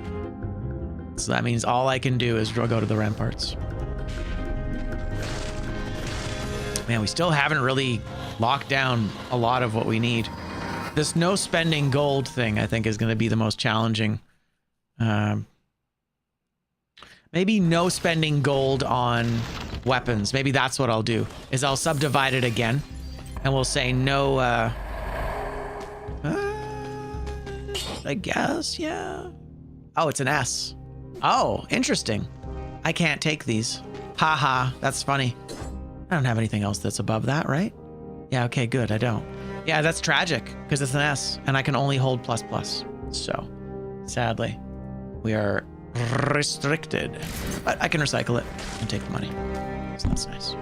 So that means all I can do is go to the ramparts. Man, we still haven't really locked down a lot of what we need. This no spending gold thing, I think, is going to be the most challenging. Maybe no spending gold on weapons. Maybe that's what I'll do, is I'll subdivide it again. And we'll say no, I guess, yeah. Oh, it's an S. Oh, interesting. I can't take these. Haha, that's funny. I don't have anything else that's above that, right? Yeah, okay, good, I don't. Yeah, that's tragic, because it's an S, and I can only hold ++. So, sadly, we are restricted. But I can recycle it and take the money. So that's nice.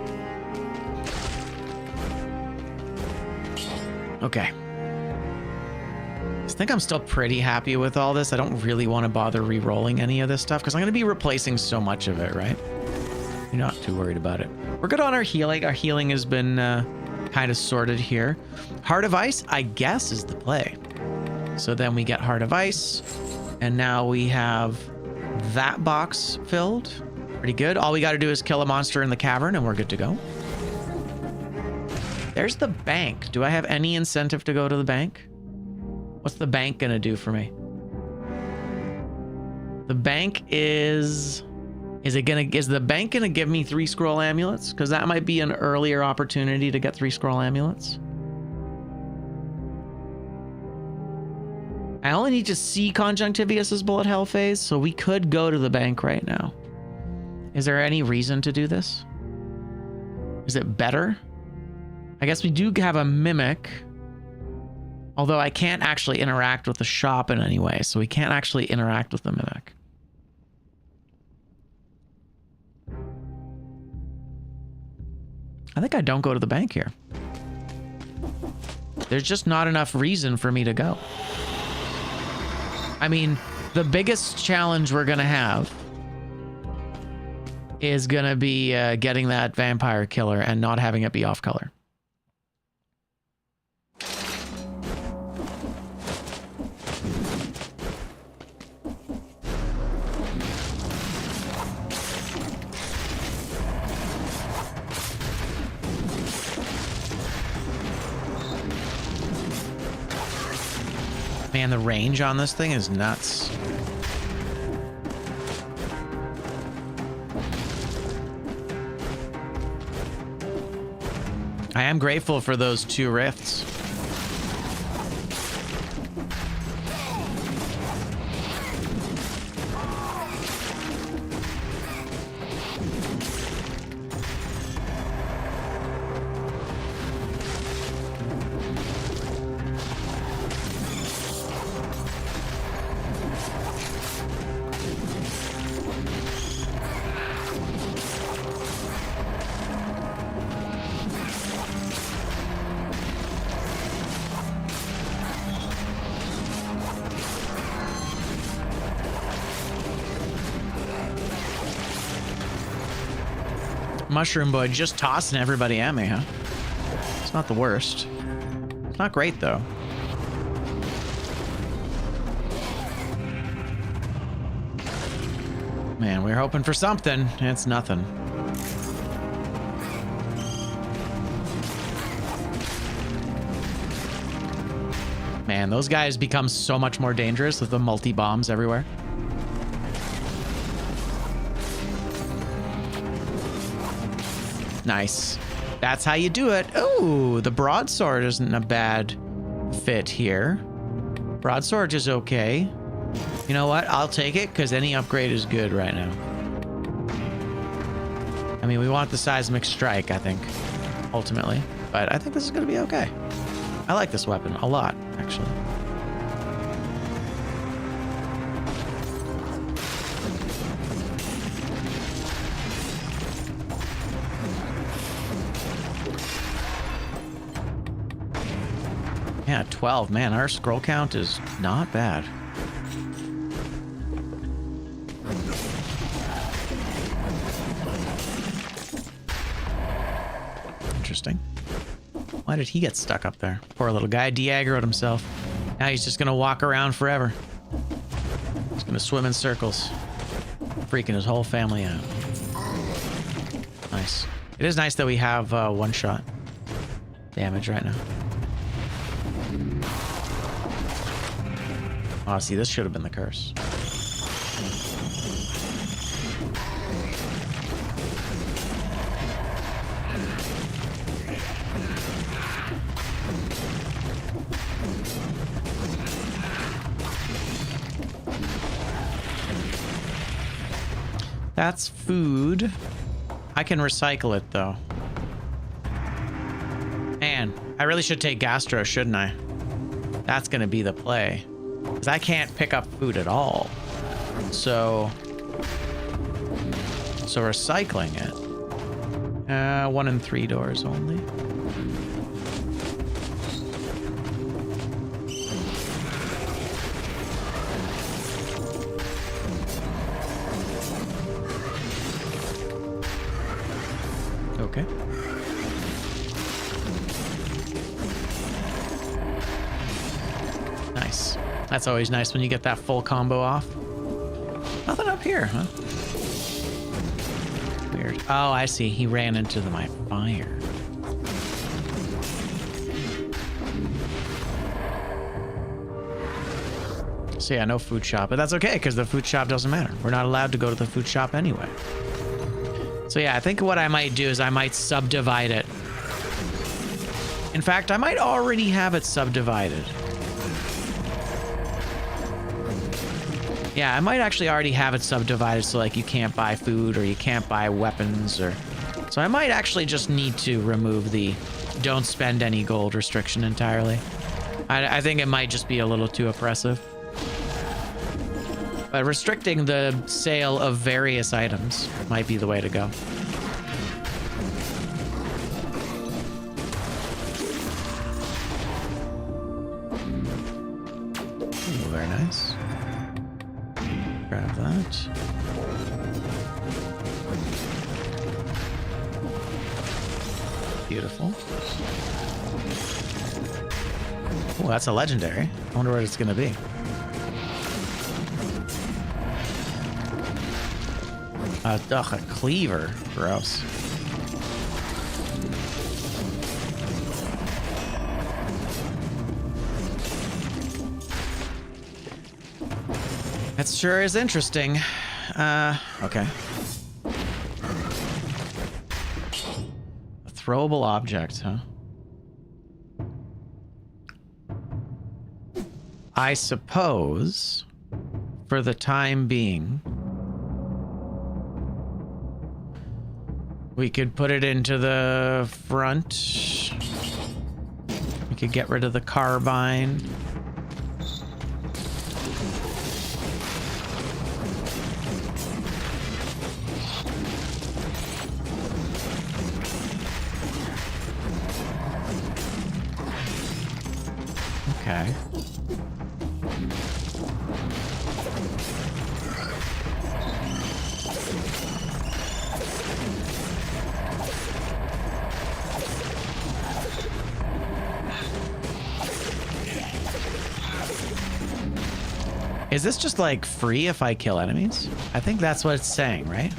Okay. I think I'm still pretty happy with all this. I don't really want to bother re-rolling any of this stuff, because I'm going to be replacing so much of it, right? You're not too worried about it. We're good on our healing. Our healing has been kind of sorted here. Heart of Ice, I guess, is the play. So then we get Heart of Ice, and now we have that box filled. Pretty good. All we got to do is kill a monster in the cavern, and we're good to go. There's the bank. Do I have any incentive to go to the bank? What's the bank gonna do for me? The bank is the bank gonna give me 3 scroll amulets? Because that might be an earlier opportunity to get 3 scroll amulets. I only need to see Conjunctivius's bullet hell phase, so we could go to the bank right now. Is there any reason to do this? Is it better? I guess we do have a mimic. Although I can't actually interact with the shop in any way, so we can't actually interact with the mimic. I think I don't go to the bank here. There's just not enough reason for me to go. I mean, the biggest challenge we're gonna have is gonna be getting that vampire killer and not having it be off color. Man, the range on this thing is nuts. I am grateful for those 2 rifts. Mushroom Boy just tossing everybody at me, huh? It's not the worst. It's not great, though. Man, we were hoping for something. It's nothing. Man, those guys become so much more dangerous with the multi-bombs everywhere. Nice. That's how you do it. Oh, the broadsword isn't a bad fit here. Broadsword is okay. You know what? I'll take it because any upgrade is good right now. I mean, we want the seismic strike, I think, ultimately. But I think this is going to be okay. I like this weapon a lot, actually. Yeah, 12. Man, our scroll count is not bad. Interesting. Why did he get stuck up there? Poor little guy de-aggroed himself. Now he's just gonna walk around forever. He's gonna swim in circles, freaking his whole family out. Nice. It is nice that we have one-shot damage right now. Oh, see, this should have been the curse. That's food. I can recycle it, though. Man, I really should take gastro, shouldn't I? That's gonna be the play. Because I can't pick up food at all. So recycling it. 1 in 3 doors only. Okay. Nice. That's always nice when you get that full combo off. Nothing up here, huh? Weird. Oh, I see. He ran into my fire. So yeah, no food shop. But that's okay, because the food shop doesn't matter. We're not allowed to go to the food shop anyway. So yeah, I think what I might do is I might subdivide it. In fact, I might already have it subdivided. Yeah, I might actually already have it subdivided so like you can't buy food or you can't buy weapons or... So I might actually just need to remove the don't spend any gold restriction entirely. I think it might just be a little too oppressive. But restricting the sale of various items might be the way to go. Ooh, very nice. Grab that. Beautiful. Oh, that's a legendary. I wonder what it's going to be. Ugh, a cleaver. Gross. That sure is interesting. Okay. A throwable object, huh? I suppose, for the time being, we could put it into the front. We could get rid of the carbine. Okay. Is this just like free if I kill enemies? I think that's what it's saying, right?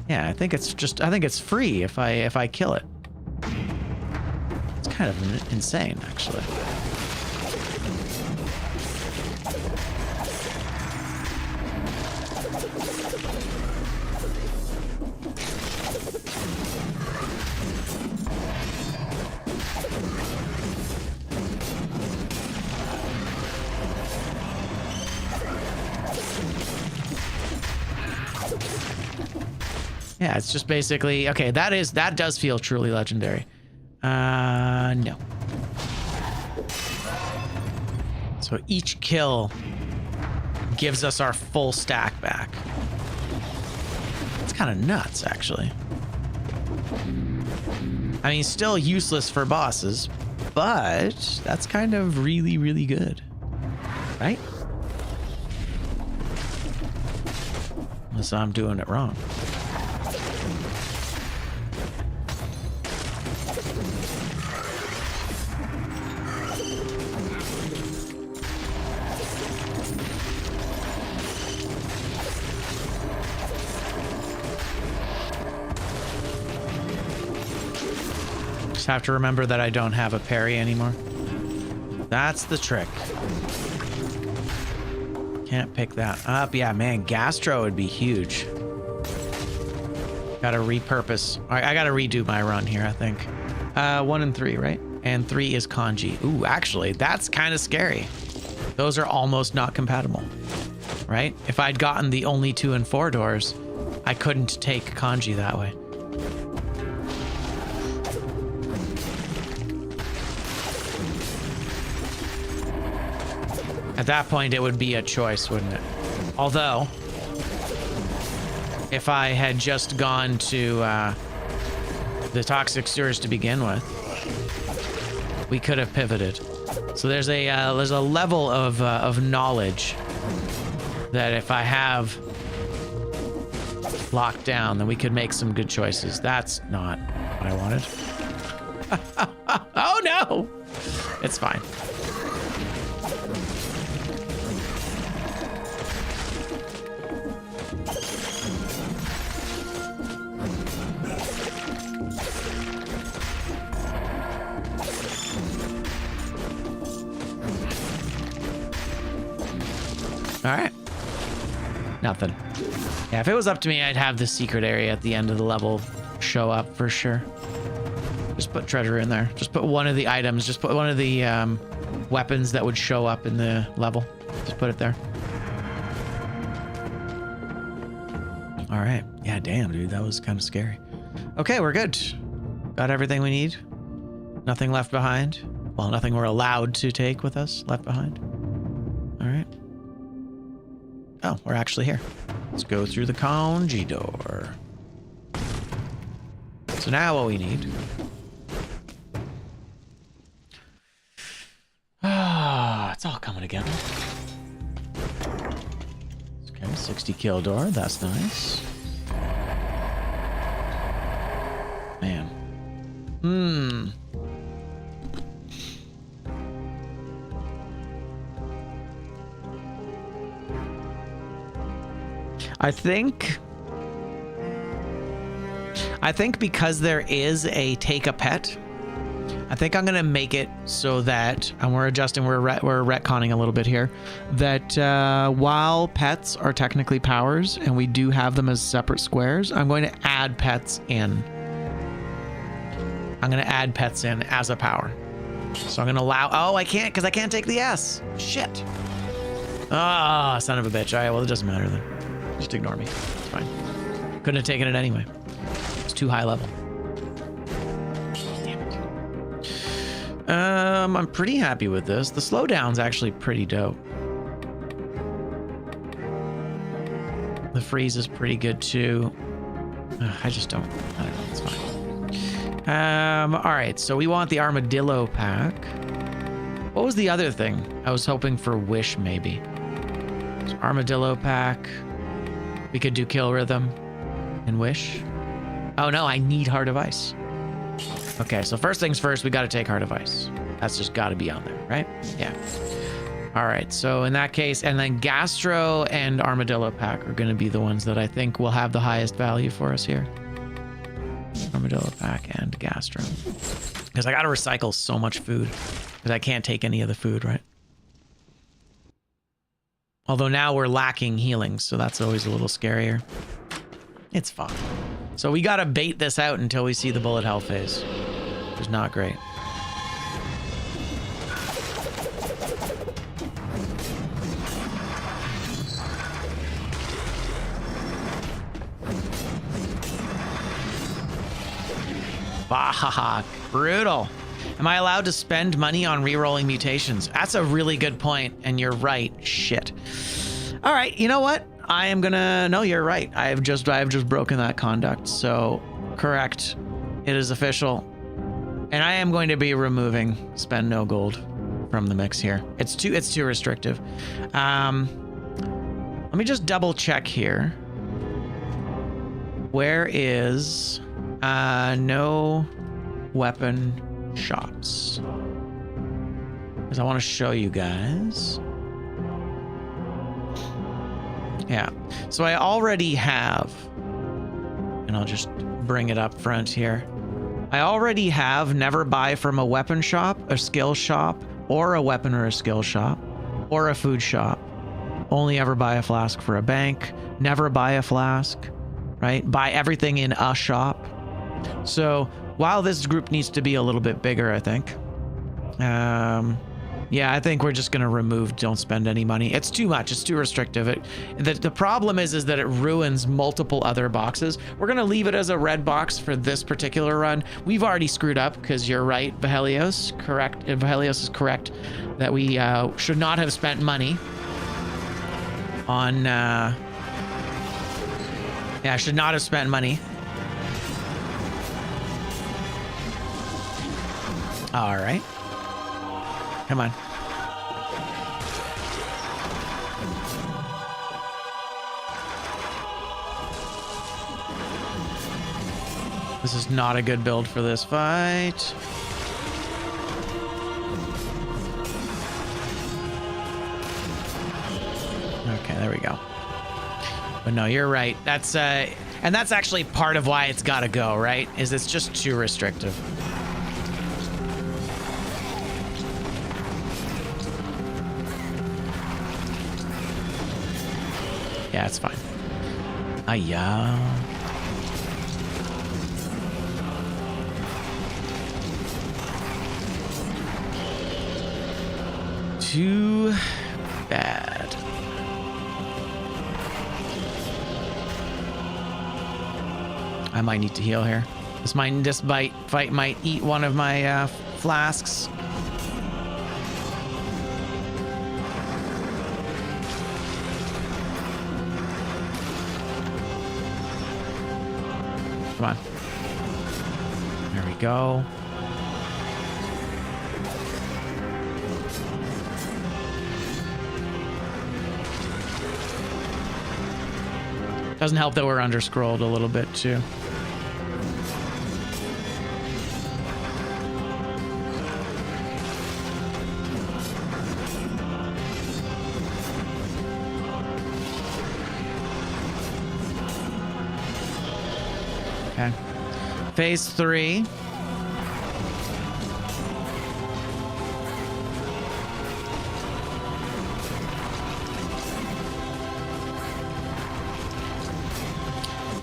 Yeah, I think it's free if I kill it. It's kind of insane, actually. Yeah, it's just basically, okay, that does feel truly legendary. No. So each kill gives us our full stack back. It's kind of nuts, actually. I mean, still useless for bosses, but that's kind of really, really good, right? Unless I'm doing it wrong. Have to remember that I don't have a parry anymore. That's the trick. Can't pick that up. Yeah, man, Gastro would be huge. Gotta repurpose. All right, I gotta redo my run here, I think. 1 and 3, right? And 3 is kanji. Ooh, actually, that's kind of scary. Those are almost not compatible, right? If I'd gotten the only 2 and 4 doors, I couldn't take kanji that way. At that point, it would be a choice, wouldn't it? Although, if I had just gone to the toxic sewers to begin with, we could have pivoted. So there's a level of knowledge that if I have locked down, then we could make some good choices. That's not what I wanted. Oh no! It's fine. All right. Nothing. Yeah, if it was up to me, I'd have the secret area at the end of the level show up for sure. Just put treasure in there. Just put one of the items. Just put one of the weapons that would show up in the level. Just put it there. All right. Yeah, damn, dude. That was kind of scary. Okay, we're good. Got everything we need. Nothing left behind. Well, nothing we're allowed to take with us left behind. All right. Oh, we're actually here. Let's go through the kanji door. So now what we need. Ah, it's all coming together. Okay, 60 kill door. That's nice. Man. I think because there is a take a pet, I think I'm gonna make it so that, and we're adjusting, we're retconning a little bit here, that while pets are technically powers and we do have them as separate squares, I'm going to add pets in. I'm gonna add pets in as a power. So I'm gonna allow, oh, I can't, because I can't take the S. Shit. Ah, oh, son of a bitch. All right, well, it doesn't matter then. Just ignore me. It's fine. Couldn't have taken it anyway. It's too high level. Damn it. I'm pretty happy with this. The slowdown's actually pretty dope. The freeze is pretty good too. I don't know, it's fine. All right, so we want the armadillo pack. What was the other thing? I was hoping for wish maybe. So armadillo pack. We could do kill rhythm and wish. Oh no, I need heart of ice. Okay, so first things first, we got to take Heart of Ice. That's just got to be on there, right? Yeah. All right, so in that case, and then Gastro and Armadillo Pack are going to be the ones that I think will have the highest value for us here. Armadillo Pack and Gastro. Because I got to recycle so much food. Because I can't take any of the food, right? Although now we're lacking healing, so that's always a little scarier. It's fine. So we got to bait this out until we see the bullet hell phase. Which is not great. Bah, brutal. Am I allowed to spend money on re-rolling mutations? That's a really good point, and you're right. Shit. All right, you know what? I am gonna... No, you're right. I've just broken that conduct. So, correct. It is official. And I am going to be removing spend no gold from the mix here. It's too restrictive. Let me just double check here. Where is no weapon shops? Because I want to show you guys. Yeah, so I already have, and I'll just bring it up front here. I already have never buy from a weapon shop, a skill shop, or a weapon or a skill shop, or a food shop. Only ever buy a flask for a bank, never buy a flask, right? Buy everything in a shop. So while this group needs to be a little bit bigger, I think, yeah, I think we're just going to remove don't spend any money. It's too much. It's too restrictive. The problem is that it ruins multiple other boxes. We're going to leave it as a red box for this particular run. We've already screwed up because you're right, Vahelios. Correct. Vahelios is correct that we should not have spent money on... yeah, should not have spent money. All right. Come on. This is not a good build for this fight. Okay, there we go. But no, you're right. That's and that's actually part of why it's got to go, right? Is it's just too restrictive. Yeah, it's fine. Yeah. Too bad. I might need to heal here. This fight might eat one of my flasks. Come on. There we go. Doesn't help that we're under-scrolled a little bit, too. Okay. Phase 3.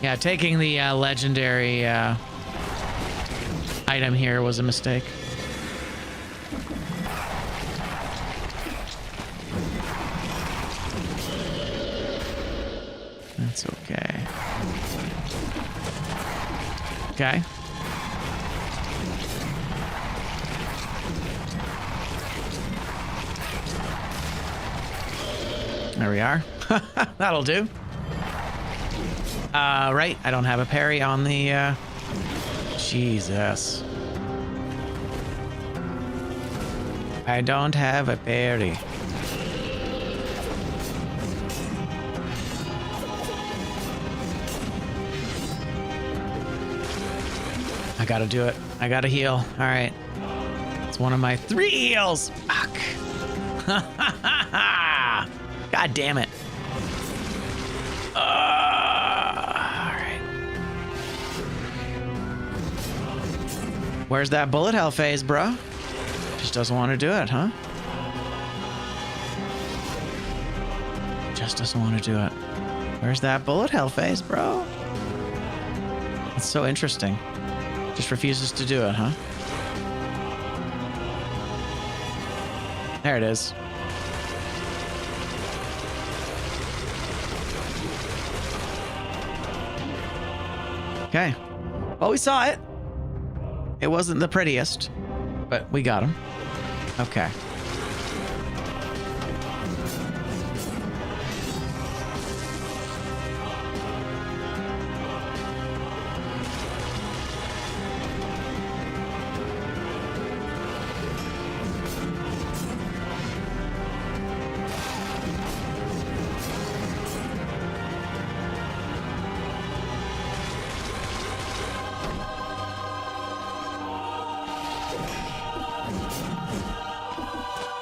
Yeah, taking the legendary item here was a mistake. That's okay. Okay. There we are. That'll do. Right. I don't have a parry on the, Jesus. I don't have a parry. I gotta do it. I gotta heal. All right. It's one of my 3 heals. Fuck. God damn it. All right. Where's that bullet hell phase, bro? Just doesn't want to do it, huh? Just doesn't want to do it. Where's that bullet hell phase, bro? That's so interesting. Just refuses to do it, huh? There it is. Okay. Well, we saw it. It wasn't the prettiest, but we got him. Okay.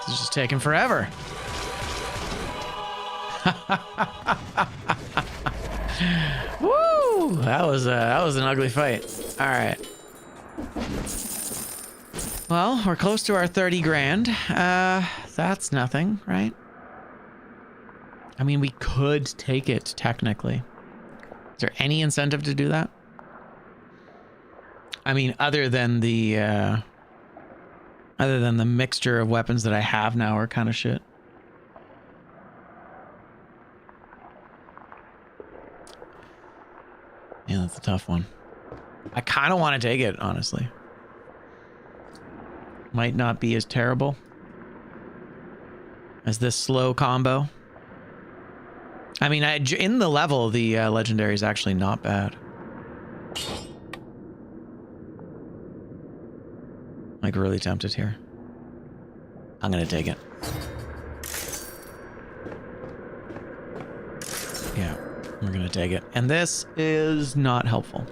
This is just taking forever. Woo! That was an ugly fight. All right. Well, we're close to our 30 grand. That's nothing, right? I mean, we could take it technically. Is there any incentive to do that? I mean, other than the mixture of weapons that I have now are kind of shit. Yeah, that's a tough one. I kind of want to take it, honestly. Might not be as terrible as this slow combo. I mean, in the level, the legendary is actually not bad. Like, really tempted here. I'm gonna take it. Yeah, we're gonna take it. And this is not helpful.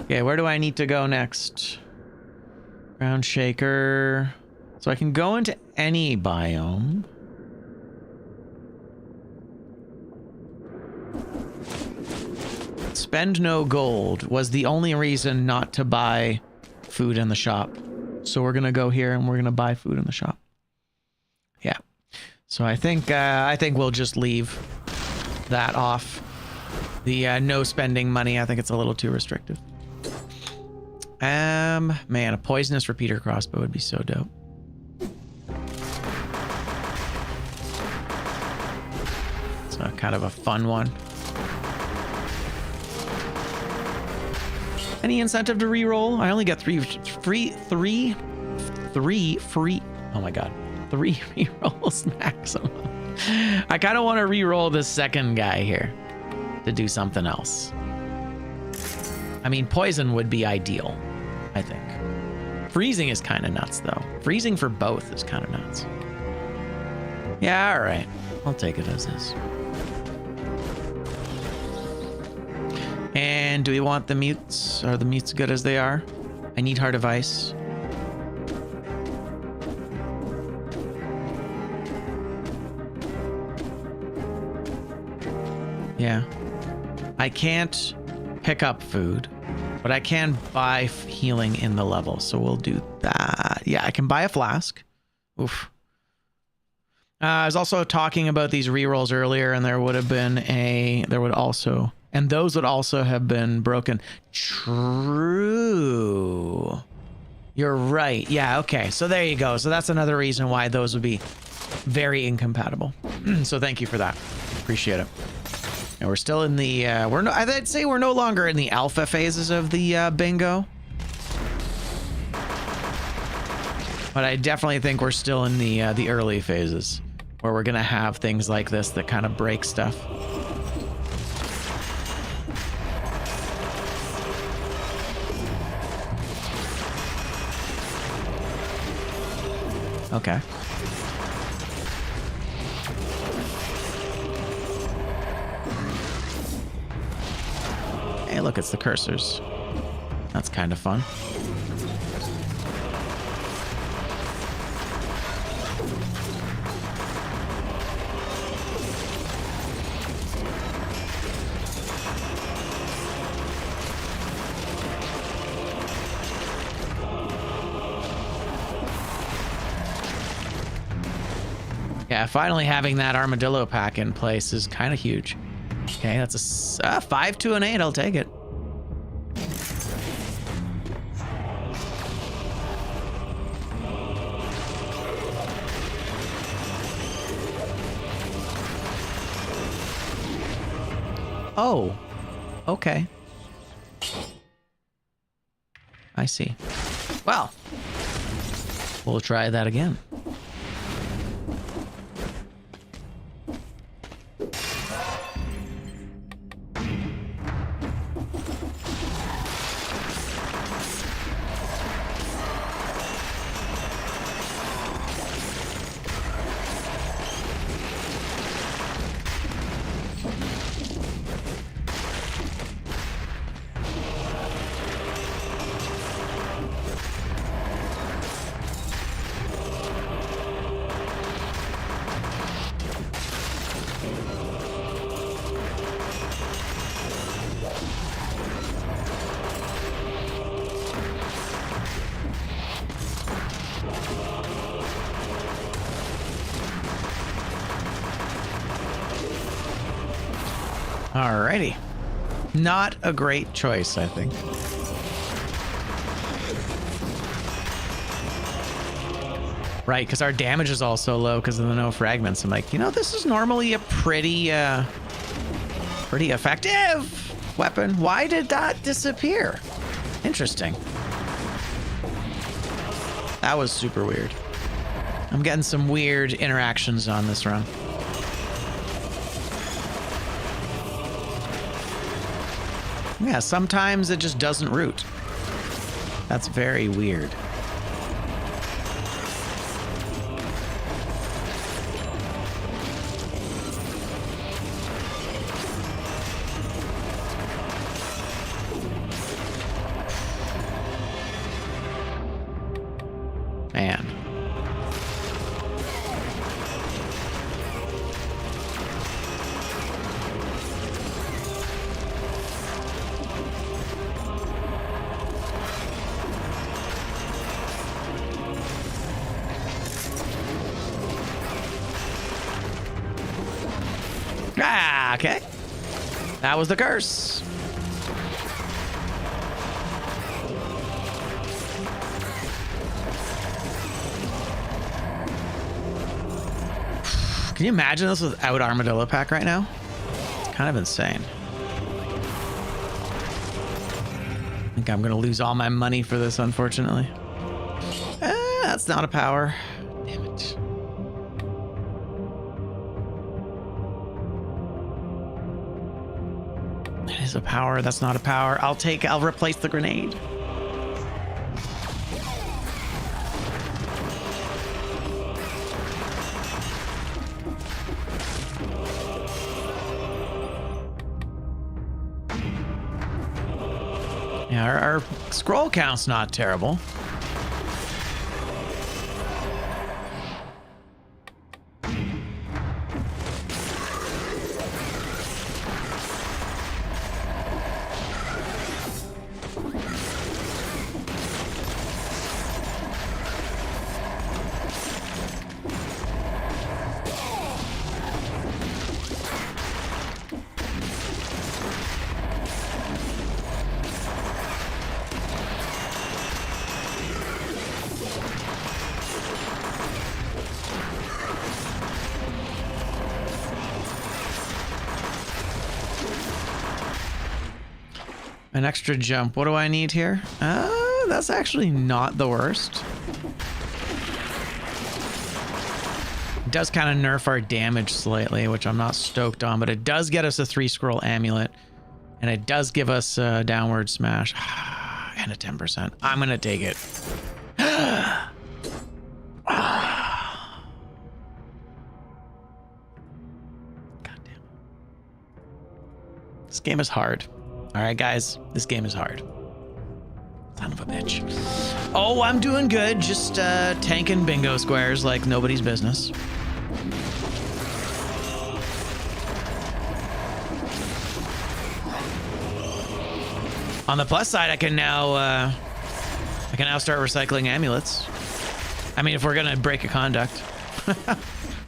Okay, where do I need to go next? Ground shaker. So I can go into any biome. Spend no gold was the only reason not to buy food in the shop. So we're gonna go here and we're gonna buy food in the shop. Yeah. So I think we'll just leave that off. The no spending money, I think it's a little too restrictive. Man, a poisonous repeater crossbow would be so dope. So kind of a fun one. Any incentive to reroll? I only got three free. Oh my god, 3 rerolls maximum. I kind of want to reroll the second guy here to do something else. I mean, poison would be ideal, I think. Freezing is kind of nuts, though. Freezing for both is kind of nuts. Yeah, all right. I'll take it as is. And do we want the mutes? Are the mutes good as they are? I need Heart of Ice. Yeah. I can't pick up food, but I can buy healing in the level, so we'll do that. Yeah, I can buy a flask. Oof. I was also talking about these rerolls earlier, and there would have been and those would also have been broken. True. You're right. Yeah, okay. So there you go. So that's another reason why those would be very incompatible. So thank you for that. Appreciate it. And we're still in the I'd say we're no longer in the alpha phases of the bingo. But I definitely think we're still in the early phases where we're gonna have things like this that kind of break stuff. Okay. Hey, look, it's the cursors. That's kind of fun. Yeah, finally having that armadillo pack in place is kind of huge. Okay, that's a 5 to an 8. I'll take it. Oh, okay. I see. Well, we'll try that again. Alrighty. Not a great choice, I think. Right, because our damage is also low because of the no fragments. I'm like, you know, this is normally a pretty effective weapon. Why did that disappear? Interesting. That was super weird. I'm getting some weird interactions on this run. Yeah, sometimes it just doesn't root. That's very weird. Man. Ah, okay. That was the curse. Can you imagine this without Armadillo Pack right now? It's kind of insane. I think I'm going to lose all my money for this, unfortunately. That's not a power. Damn it. That is a power. That's not a power. I'll replace the grenade. Yeah, our scroll count's not terrible. An extra jump. What do I need here? That's actually not the worst. It does kind of nerf our damage slightly, which I'm not stoked on, but it does get us a 3-scroll amulet, and it does give us a downward smash and a 10%. I'm gonna take it. God damn. This game is hard. All right, guys, this game is hard. Son of a bitch. Oh, I'm doing good. Just tanking bingo squares like nobody's business. On the plus side, I can now start recycling amulets. I mean, if we're gonna break a conduct,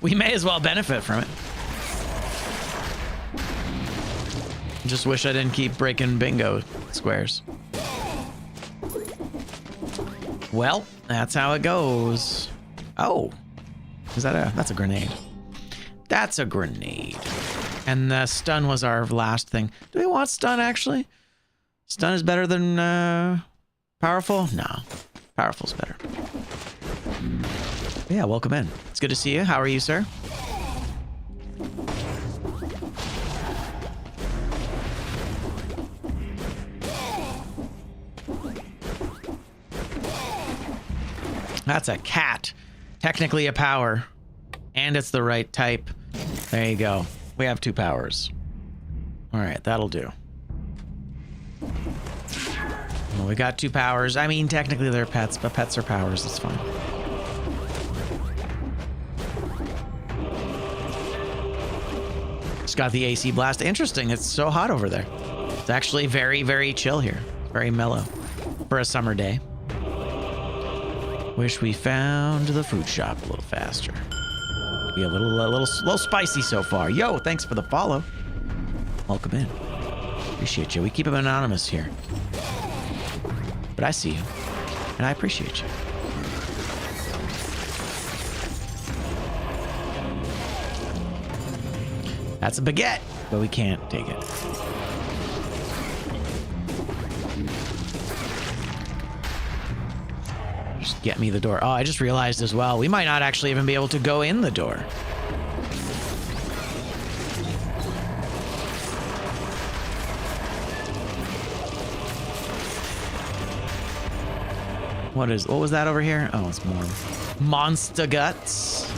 we may as well benefit from it. Just wish I didn't keep breaking bingo squares. Well, that's how it goes. Oh, that's a grenade. That's a grenade. And the stun was our last thing. Do we want stun, actually? Stun is better than powerful? No, powerful's better. Yeah, welcome in. It's good to see you. How are you, sir? That's a cat. Technically a power. And it's the right type. There you go. We have 2 powers. All right, that'll do. Well, we got 2 powers. I mean, technically they're pets, but pets are powers. It's fine. Just got the AC blast. Interesting. It's so hot over there. It's actually very, very chill here. Very mellow for a summer day. Wish we found the food shop a little faster. Be a little spicy so far. Yo, thanks for the follow. Welcome in. Appreciate you. We keep them anonymous here. But I see you. And I appreciate you. That's a baguette, but we can't take it. Just get me the door. Oh, I just realized as well, we might not actually even be able to go in the door. What was that over here? Oh, it's more monster guts.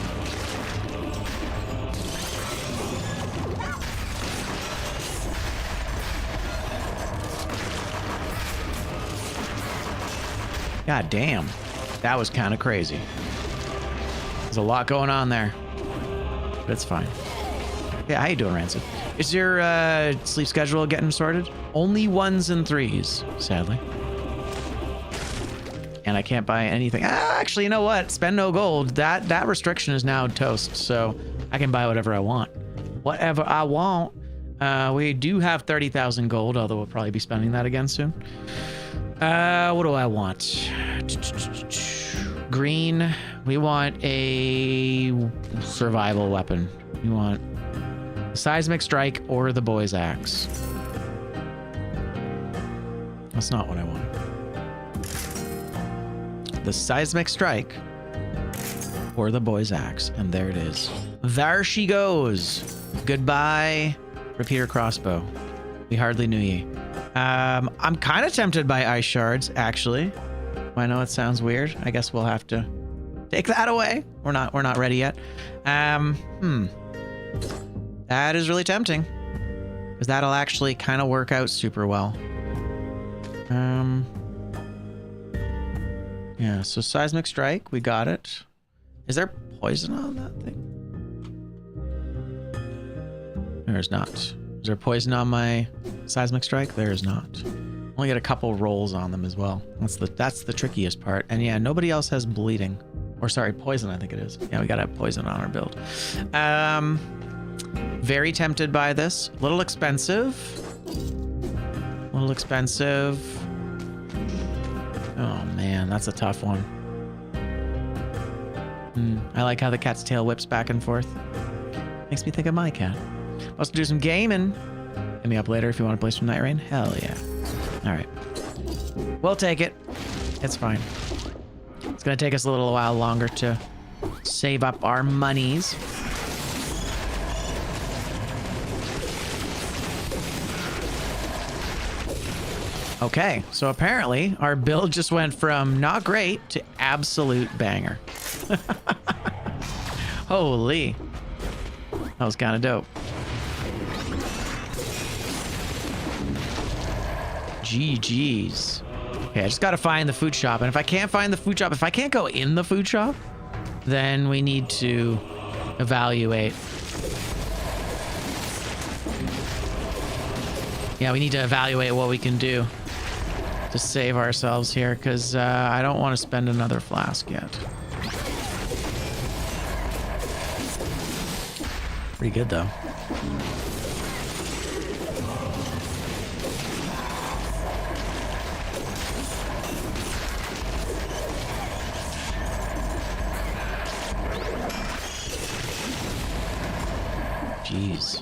God damn. That was kind of crazy. There's a lot going on there. But it's fine. Yeah, how you doing, Rancid? Is your sleep schedule getting sorted? Only 1s and 3s, sadly. And I can't buy anything. Actually, you know what? Spend no gold. That restriction is now toast, so I can buy whatever I want. Whatever I want. We do have 30,000 gold, although we'll probably be spending that again soon. What do I want? Green. We want a survival weapon. We want the seismic strike or the boy's axe. That's not what I want. The seismic strike or the boy's axe. And there it is. There she goes. Goodbye, repeater crossbow. We hardly knew ye. I'm kind of tempted by ice shards, actually. I know it sounds weird. I guess we'll have to take that away. We're not ready yet. That is really tempting, because that'll actually kind of work out super well. Yeah, so seismic strike, we got it. Is there poison on that thing? There's not. Is there poison on my seismic strike? There is not. Only get a couple rolls on them as well. That's the trickiest part. And yeah, nobody else has bleeding. Or sorry, poison, I think it is. Yeah, we gotta have poison on our build. Very tempted by this. A little expensive. A little expensive. Oh man, that's a tough one. I like how the cat's tail whips back and forth. Makes me think of my cat. Let's do some gaming. Hit me up later if you want to play some Night Rain. Hell yeah. All right. We'll take it. It's fine. It's going to take us a little while longer to save up our monies. Okay, so apparently our build just went from not great to absolute banger. Holy. That was kind of dope. GG's. Okay, I just gotta find the food shop. And if I can't find the food shop, if I can't go in the food shop, then we need to evaluate. Yeah, we need to evaluate what we can do to save ourselves here, because I don't want to spend another flask yet. Pretty good, though. Jeez.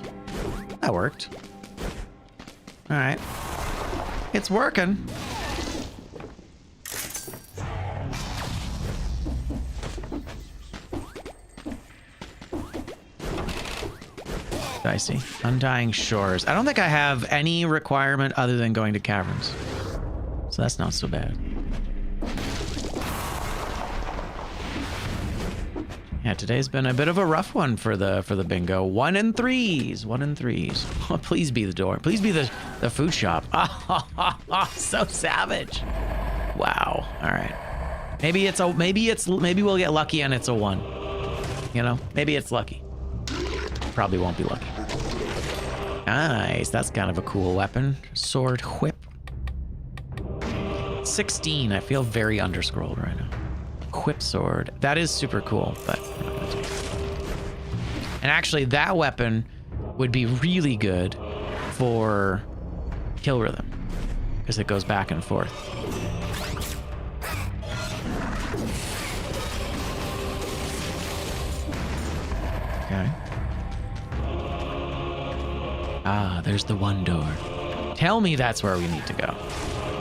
That worked. All right. It's working. Dicey. Undying Shores. I don't think I have any requirement other than going to caverns. So that's not so bad. Yeah, today's been a bit of a rough one for the bingo. 1 and 3s. 1 and 3s. Oh, please be the door. Please be the food shop. Oh, so savage. Wow. All right. Maybe we'll get lucky and it's a 1. You know, maybe it's lucky. Probably won't be lucky. Nice. That's kind of a cool weapon. Sword whip. 16. I feel very underscrolled right now. Whip sword. That is super cool, but I'm not gonna take it. And actually, that weapon would be really good for kill rhythm because it goes back and forth. Okay. Ah, there's the one door. Tell me that's where we need to go.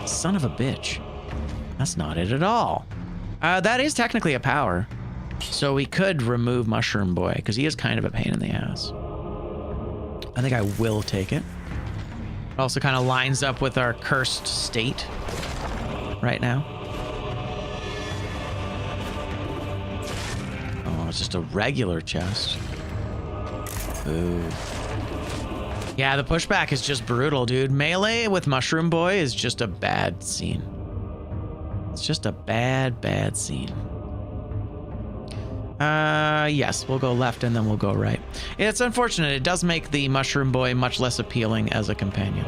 Son of a bitch. That's not it at all. That is technically a power. So we could remove Mushroom Boy, because he is kind of a pain in the ass. I think I will take it. It also kind of lines up with our cursed state right now. Oh, it's just a regular chest. Ooh. Yeah, the pushback is just brutal, dude. Melee with Mushroom Boy is just a bad scene. It's just a bad scene. Yes, we'll go left and then we'll go right. It's unfortunate. It does make the Mushroom Boy much less appealing as a companion.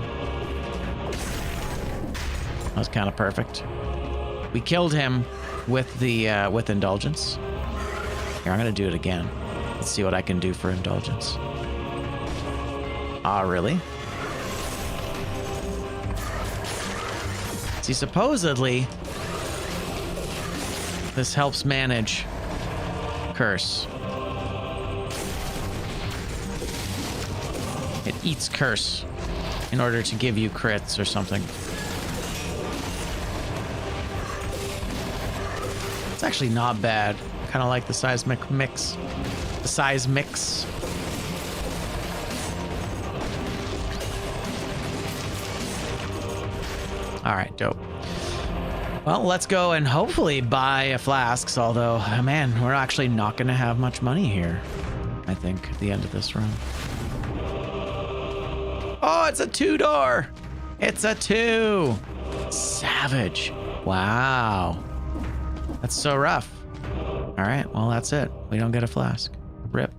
That was kind of perfect. We killed him with the with Indulgence. Here, I'm gonna do it again. Let's see what I can do for Indulgence. Ah, really? See, supposedly this helps manage curse. It eats curse in order to give you crits or something. It's actually not bad. Kind of like the seismic mix. The size mix. All right, dope. Well, let's go and hopefully buy a flasks, although, man, we're actually not going to have much money here, I think, at the end of this run. Oh, it's a 2-door. It's a 2. Savage. Wow. That's so rough. All right, well, that's it. We don't get a flask. Rip.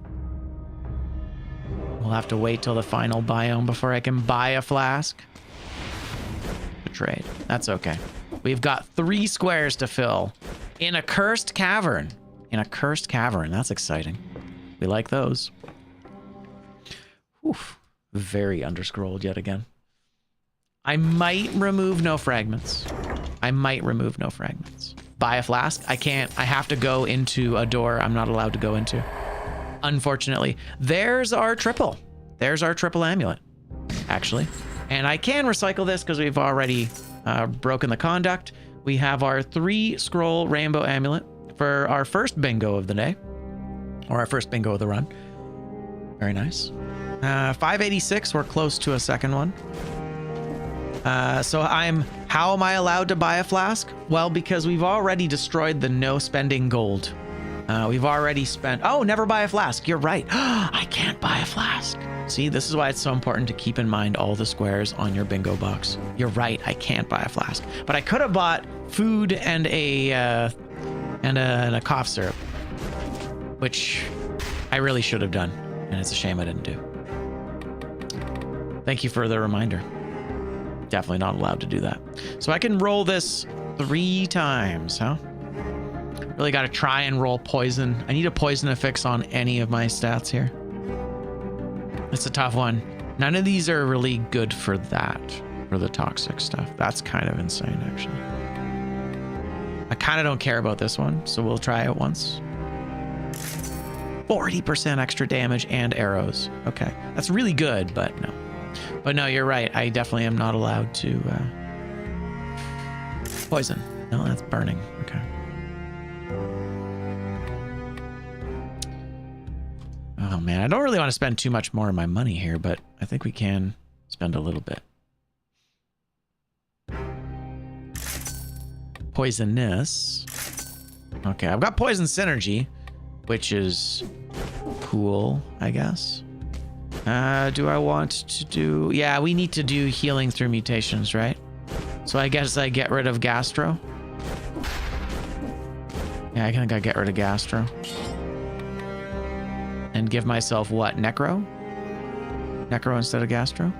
We'll have to wait till the final biome before I can buy a flask. Betrayed. That's okay. We've got 3 squares to fill in a cursed cavern. In a cursed cavern. That's exciting. We like those. Oof. Very underscrolled yet again. I might remove no fragments. I might remove no fragments. Buy a flask? I can't. I have to go into a door I'm not allowed to go into. Unfortunately. There's our triple. There's our triple amulet, actually. And I can recycle this because we've already broken the conduct. We have our 3 scroll rainbow amulet for our first bingo of the day, or our first bingo of the run. Very nice. 586. We're close to a second one. So how am I allowed to buy a flask? Well, because we've already destroyed the no spending gold We've already spent... Oh, never buy a flask. You're right. I can't buy a flask. See, this is why it's so important to keep in mind all the squares on your bingo box. You're right. I can't buy a flask. But I could have bought food and a cough syrup, which I really should have done. And it's a shame I didn't do. Thank you for the reminder. Definitely not allowed to do that. So I can roll this 3 times, huh? Really got to try and roll poison. I need a poison affix on any of my stats here. It's a tough one. None of these are really good for that, for the toxic stuff. That's kind of insane, actually. I kind of don't care about this one, so we'll try it once. 40% extra damage and arrows. Okay, that's really good, but no. But no, you're right. I definitely am not allowed to poison. No, that's burning. Okay. Oh man, I don't really want to spend too much more of my money here, but I think we can spend a little bit. Poisonous. Okay, I've got poison synergy, which is cool, I guess. Do I want to do... Yeah, we need to do healing through mutations, right? So I guess I get rid of gastro. Yeah, I think I get rid of gastro. And give myself what? Necro? Necro instead of gastro?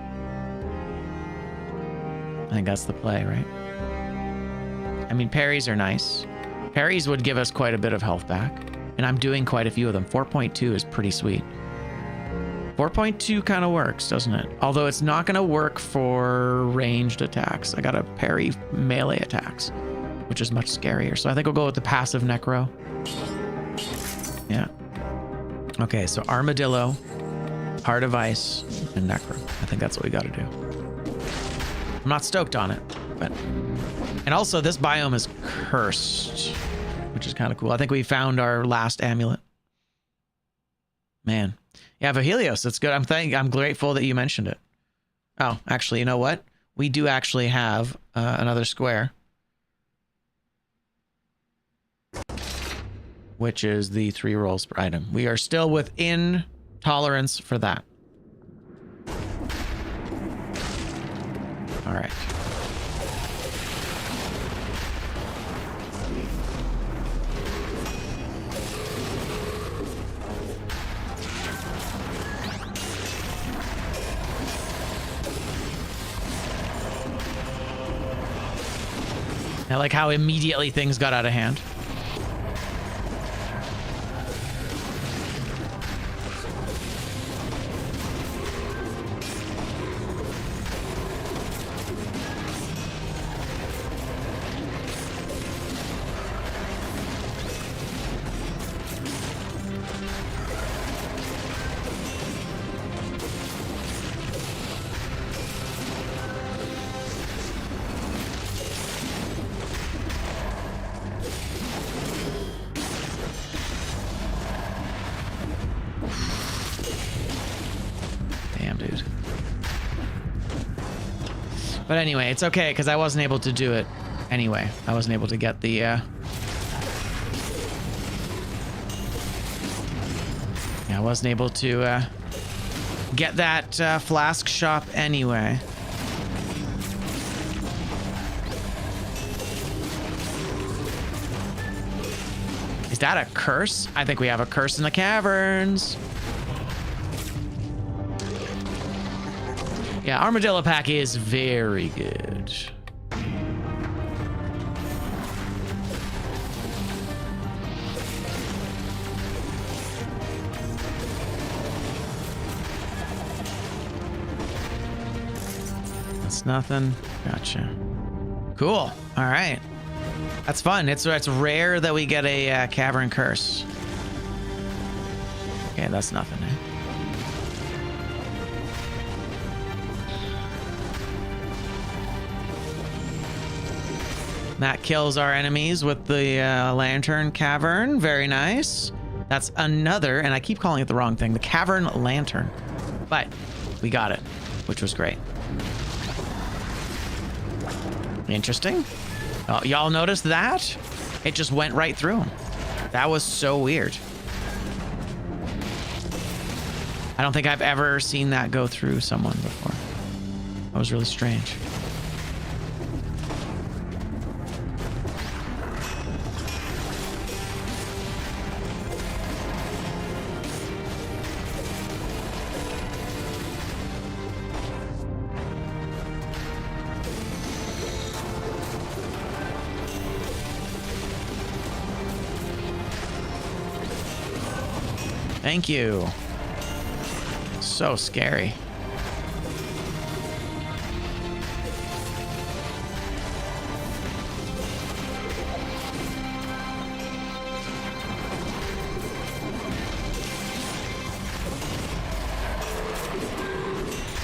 I think that's the play, right? I mean, parries are nice. Parries would give us quite a bit of health back. And I'm doing quite a few of them. 4.2 is pretty sweet. 4.2 kind of works, doesn't it? Although it's not going to work for ranged attacks. I got to parry melee attacks, which is much scarier. So I think we'll go with the passive necro. Yeah. Okay, so armadillo, heart of ice, and necro. I think that's what we got to do. I'm not stoked on it, but... And also, this biome is cursed, which is kind of cool. I think we found our last amulet. Man. Yeah, Helios, that's good. I'm grateful that you mentioned it. Oh, actually, you know what? We do actually have another square, which is the 3 rolls per item. We are still within tolerance for that. All right. I like how immediately things got out of hand. But anyway, it's okay, because I wasn't able to do it anyway. I wasn't able to get the... Yeah, I wasn't able to get that flask shop anyway. Is that a curse? I think we have a curse in the caverns. Yeah, Armadillo Pack is very good. That's nothing. Gotcha. Cool. All right. That's fun. It's rare that we get a cavern curse. Okay, that's nothing, eh? That kills our enemies with the lantern cavern. Very nice. That's another, and I keep calling it the wrong thing, the cavern lantern. But we got it, which was great. Interesting. Oh, y'all noticed that? It just went right through them. That was so weird. I don't think I've ever seen that go through someone before. That was really strange. Thank you. So scary.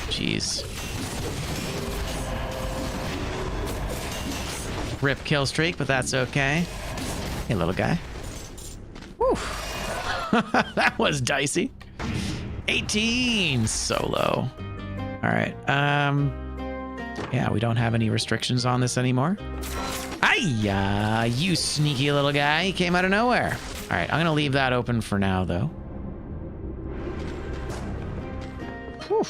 Jeez. Rip kill streak, but that's okay. Hey, little guy. Woo. That was dicey. 18 solo. All right. Yeah, we don't have any restrictions on this anymore. Hiya, you sneaky little guy. He came out of nowhere. All right, I'm gonna leave that open for now, though. Whew.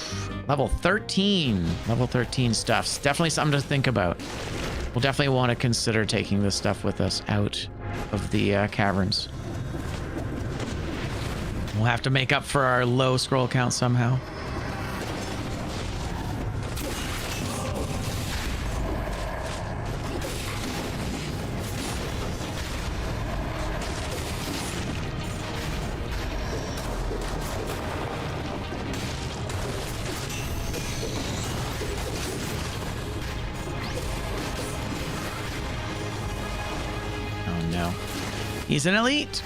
Level 13. Level 13 stuff's definitely something to think about. We'll definitely want to consider taking this stuff with us out of the caverns. We'll have to make up for our low scroll count somehow. Oh no. He's an elite.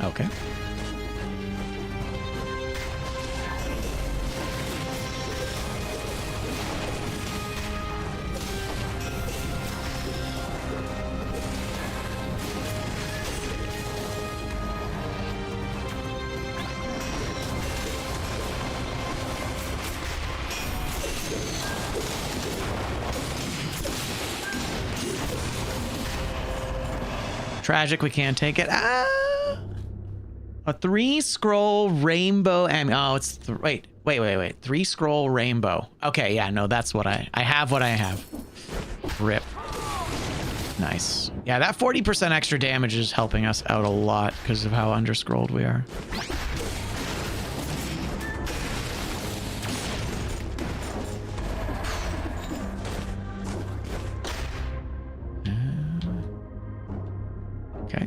Okay. Tragic, we can't take it. Ah! A 3-scroll rainbow oh, it's wait. 3-scroll rainbow. Okay, yeah, no, that's what I have what I have. Rip. Nice. Yeah, that 40% extra damage is helping us out a lot because of how underscrolled we are. Okay.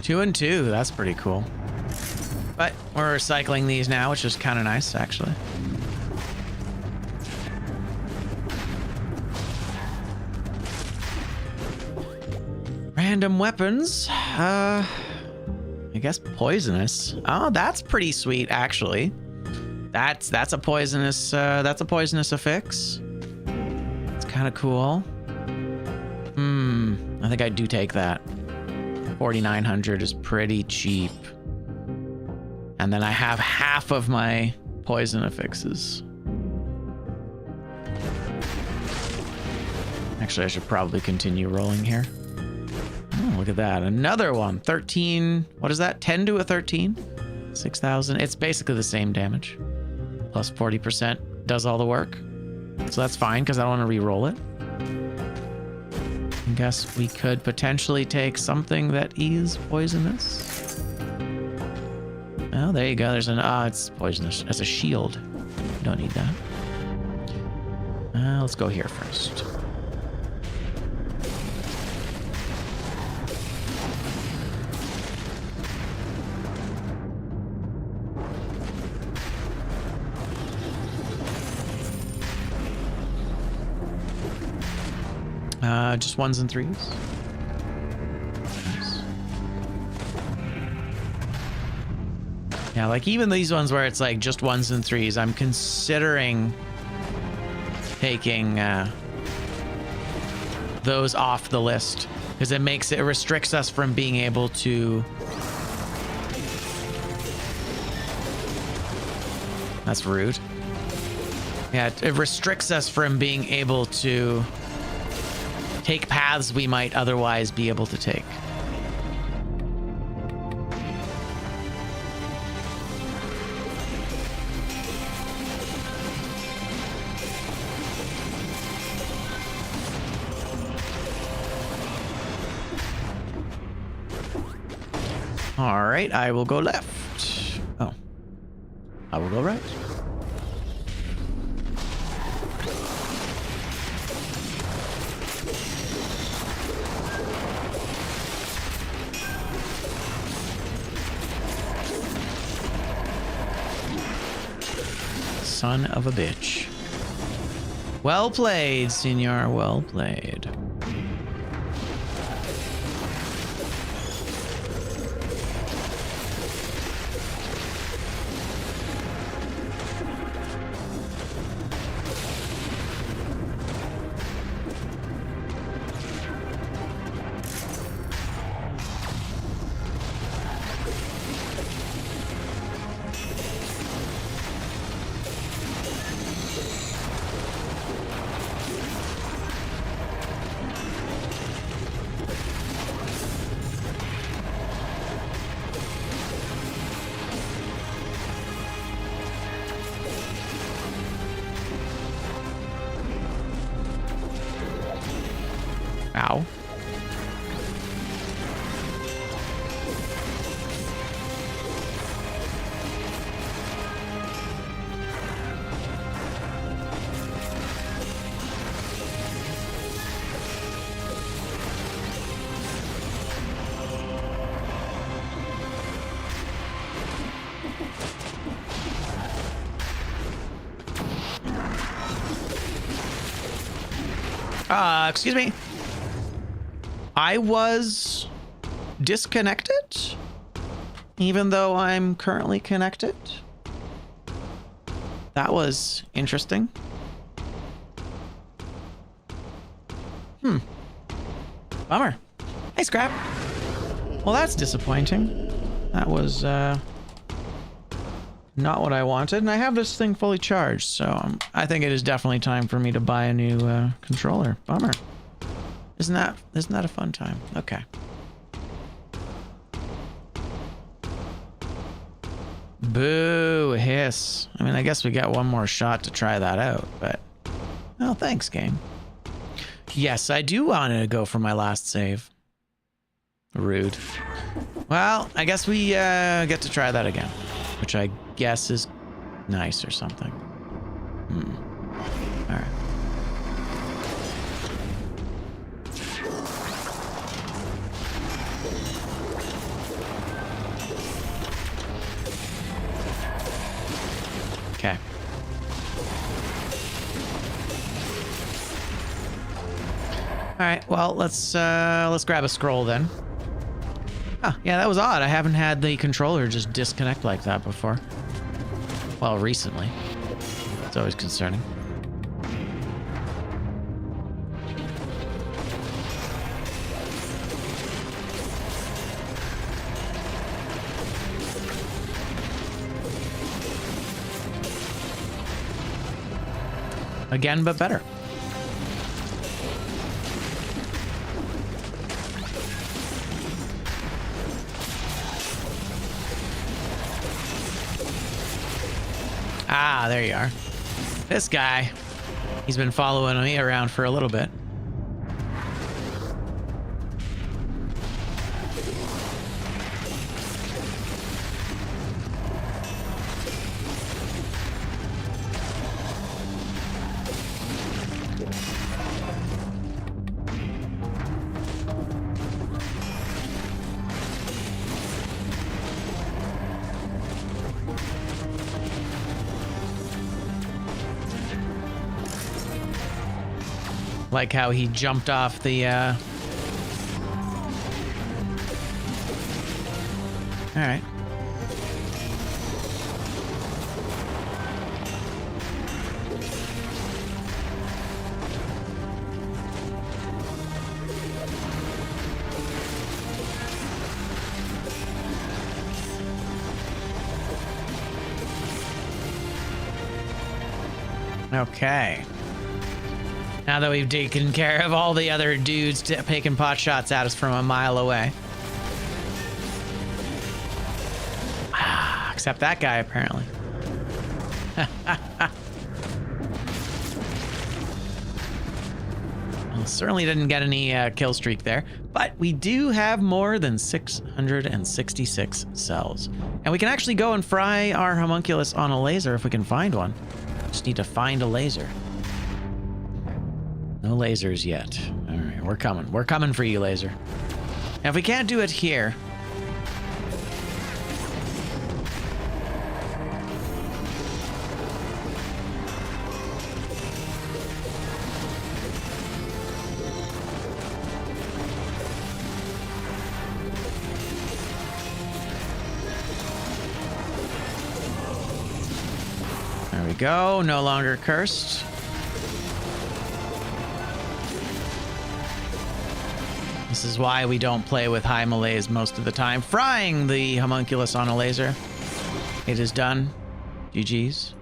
Two and two, that's pretty cool. But we're recycling these now, which is kind of nice, actually. Random weapons. I guess poisonous. Oh, that's pretty sweet, actually. That's a poisonous affix. It's kind of cool. I think I do take that. 4,900 is pretty cheap. And then I have half of my poison affixes. Actually, I should probably continue rolling here. Oh, look at that. Another one. 13. What is that? 10 to a 13? 6,000. It's basically the same damage. Plus 40% does all the work. So that's fine because I don't want to re-roll it. I guess we could potentially take something that is poisonous. Oh, there you go. There's an... it's poisonous. As a shield. We don't need that. Let's go here first. Just ones and threes. Nice. Yeah, like even these ones where it's like just ones and threes, I'm considering taking those off the list because it restricts us from being able to. That's rude. Yeah, it restricts us from being able to take paths we might otherwise be able to take. All right, I will go left. Oh, I will go right. Son of a bitch. Well played, senor. Well played. Ow. Excuse me. I was disconnected, even though I'm currently connected. That was interesting. Bummer. Hey, Scrap. Well, that's disappointing. That was not what I wanted, and I have this thing fully charged, so I think it is definitely time for me to buy a new controller. Bummer. Isn't that a fun time? Okay. Boo, hiss. I mean, I guess we got one more shot to try that out, but... Oh, thanks, game. Yes, I do want to go for my last save. Rude. Well, I guess we get to try that again, which I guess is nice or something. All right. Okay. All right. Well, let's grab a scroll then. Oh, yeah, that was odd. I haven't had the controller just disconnect like that before. Well, recently. It's always concerning. Again, but better. Ah, there you are. This guy. He's been following me around for a little bit. Like how he jumped off the, All right. Okay. Now that we've taken care of all the other dudes taking pot shots at us from a mile away. Except that guy, apparently. Well, certainly didn't get any kill streak there, but we do have more than 666 cells. And we can actually go and fry our homunculus on a laser if we can find one. Just need to find a laser. No lasers yet. All right, we're coming. We're coming for you, laser. Now, if we can't do it here, there we go. No longer cursed. This is why we don't play with high melees most of the time. Frying the homunculus on a laser. It is done. GG's.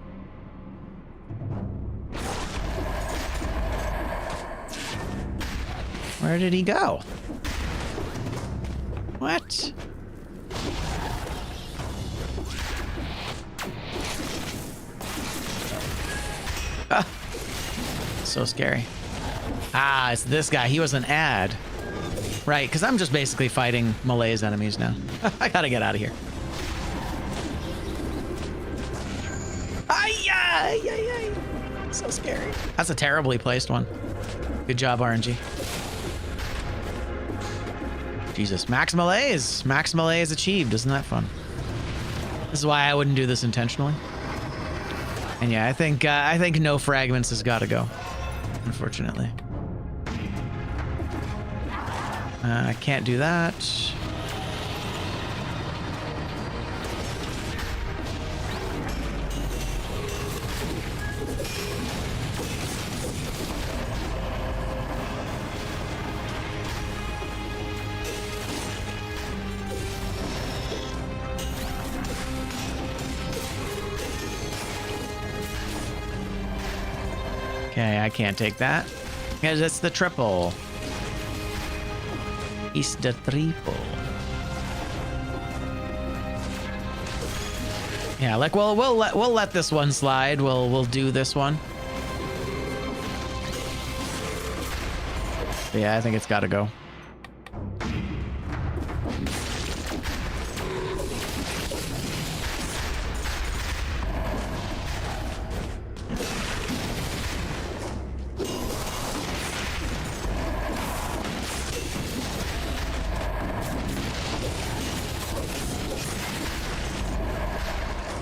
Where did he go? What? Ah. So scary. Ah, it's this guy. He was an ad. Right, because I'm just basically fighting Malays enemies now. I gotta get out of here. Ay, ay, ay, ay. So scary. That's a terribly placed one. Good job, RNG. Jesus, max Malays. Max Malays achieved. Isn't that fun? This is why I wouldn't do this intentionally. And yeah, I think no fragments has got to go, unfortunately. I can't do that. Okay, I can't take that. Because it's the triple. It's the triple. Yeah, like we'll let this one slide. We'll do this one. But yeah, I think it's got to go.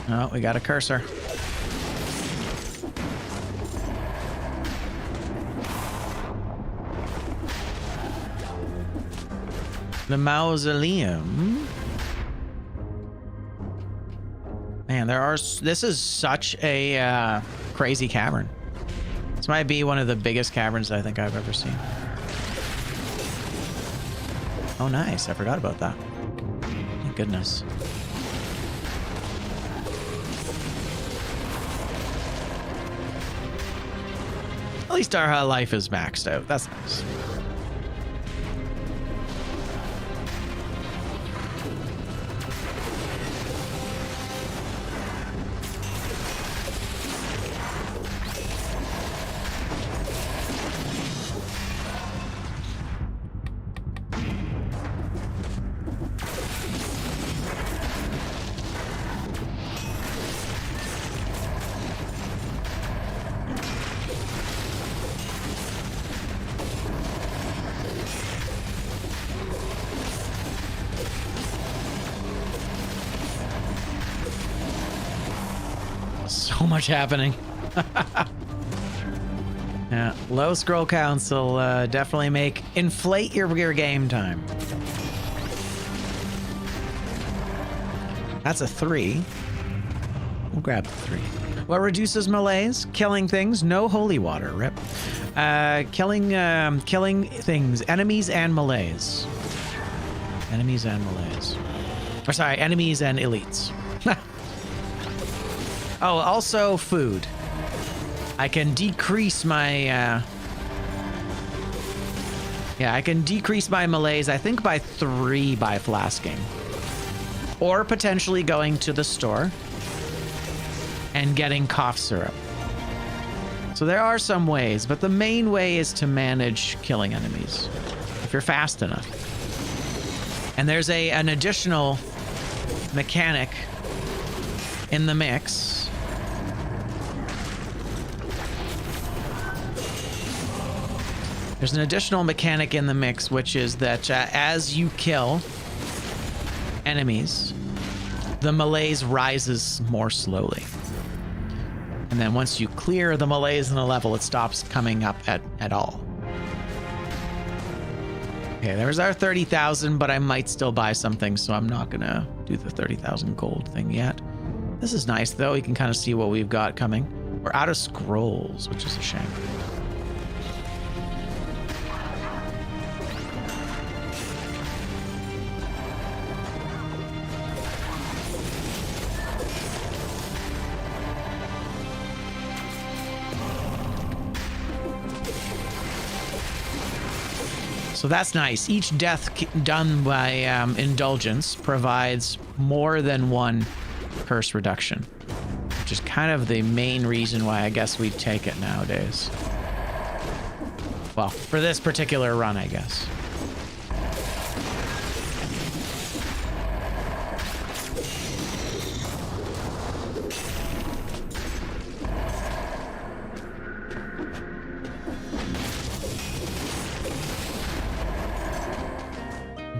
Oh, we got a cursor. The mausoleum. Man, this is such a crazy cavern. This might be one of the biggest caverns I think I've ever seen. Oh, nice. I forgot about that. Thank goodness. At least our life is maxed out. That's nice. So much happening. Yeah, low scroll counts will definitely inflate your game time. That's a 3. We'll grab the 3. What reduces melees? Killing things. No holy water. Rip. Killing things. Enemies and melees. Enemies and melees. Or sorry, enemies and elites. Oh, also food. I can decrease my I can decrease my melees, I think by 3 by flasking. Or potentially going to the store and getting cough syrup. So there are some ways, but the main way is to manage killing enemies if you're fast enough. And there's an additional mechanic in the mix. There's an additional mechanic in the mix, which is that as you kill enemies, the melees rises more slowly. And then once you clear the melees in a level, it stops coming up at all. Okay, there's our 30,000, but I might still buy something, so I'm not gonna do the 30,000 gold thing yet. This is nice, though. You can kind of see what we've got coming. We're out of scrolls, which is a shame. So that's nice. Each death done by indulgence provides more than 1 curse reduction, which is kind of the main reason why I guess we'd take it nowadays. Well, for this particular run, I guess.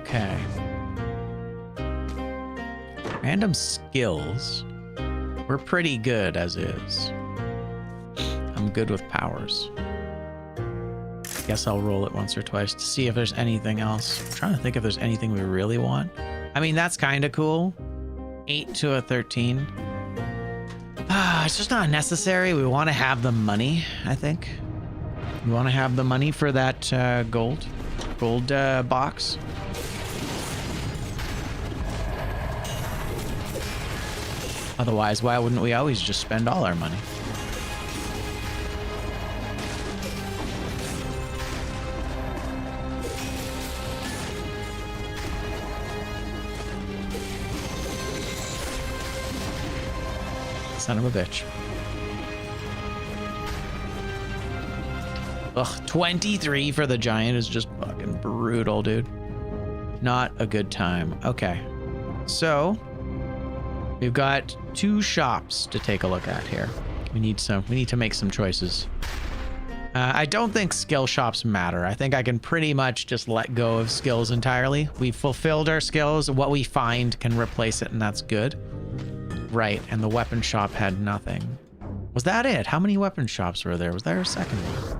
Okay. Random skills. We're pretty good as is. I'm good with powers. Guess I'll roll it once or twice to see if there's anything else. I'm trying to think if there's anything we really want. I mean, that's kind of cool. 8 to a 13. It's just not necessary. We want to have the money, I think. We want to have the money for that gold box. Otherwise, why wouldn't we always just spend all our money? Son of a bitch. Ugh, 23 for the giant is just fucking brutal, dude. Not a good time. Okay. So, we've got 2 shops to take a look at here. We need to make some choices. I don't think skill shops matter. I think I can pretty much just let go of skills entirely. We've fulfilled our skills. What we find can replace it, and that's good. Right, and the weapon shop had nothing. Was that it? How many weapon shops were there? Was there a second one?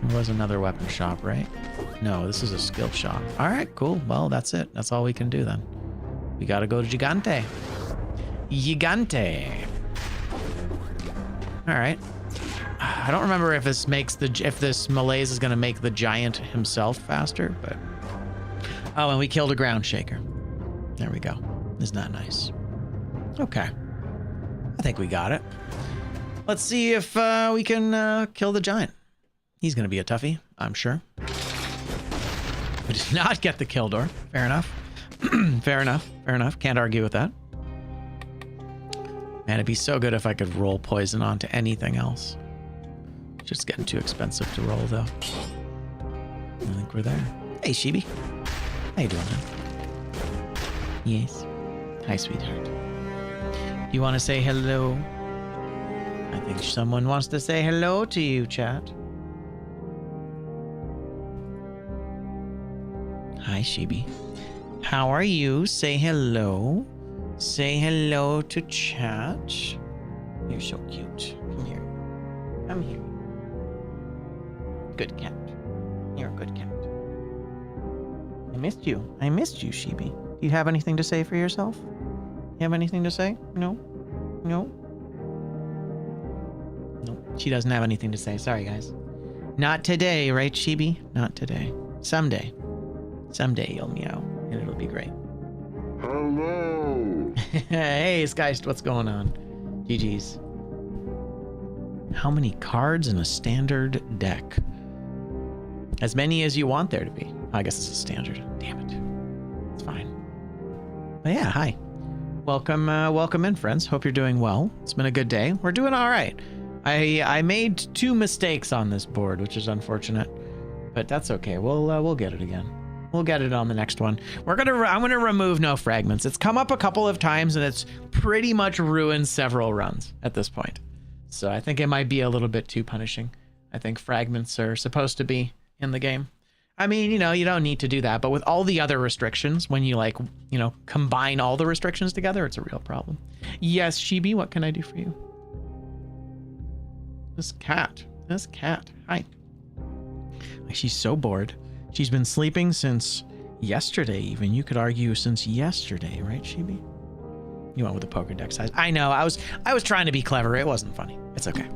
There was another weapon shop, right? No, this is a skill shop. All right, cool. Well, that's it. That's all we can do then. We gotta go to Gigante. Gigante. All right. I don't remember if this malaise is gonna make the giant himself faster, but oh, and we killed a ground shaker. There we go. Isn't that nice? Okay. I think we got it. Let's see if we can kill the giant. He's gonna be a toughie, I'm sure. We did not get the kill door. Fair enough. Fair enough. Fair enough. Can't argue with that. Man, it'd be so good if I could roll poison onto anything else. Just getting too expensive to roll, though. I think we're there. Hey, Shibi. How you doing, man? Yes. Hi, sweetheart. You want to say hello? I think someone wants to say hello to you, chat. Hi, Shibi. How are you? Say hello. Say hello to chat. You're so cute. Come here. Come here. good cat. You're a good cat. I missed you. I missed you, Sheepy. Do you have anything to say for yourself? You have anything to say? No? No? No. She doesn't have anything to say. Sorry, guys. Not today, right, Sheepy? Not today. Someday. Someday you'll meow, and it'll be great. Hello. Hey, Skyst, what's going on? GG's. How many cards in a standard deck? As many as you want there to be. I guess it's a standard. Damn it. It's fine. But yeah, hi. Welcome, welcome in, friends. Hope you're doing well. It's been a good day. We're doing all right. I made 2 mistakes on this board, which is unfortunate, but that's okay. We'll get it again. We'll get it on the next one. I'm gonna remove no fragments. It's come up a couple of times and it's pretty much ruined several runs at this point. So I think it might be a little bit too punishing. I think fragments are supposed to be in the game. I mean, you know, you don't need to do that, but with all the other restrictions, when you like, you know, combine all the restrictions together, it's a real problem. Yes, Shibi, what can I do for you? This cat. Hi. She's so bored. She's been sleeping since yesterday, even. You could argue since yesterday, right, Shibi? You went with the poker deck size. I know. I was trying to be clever. It wasn't funny. It's okay.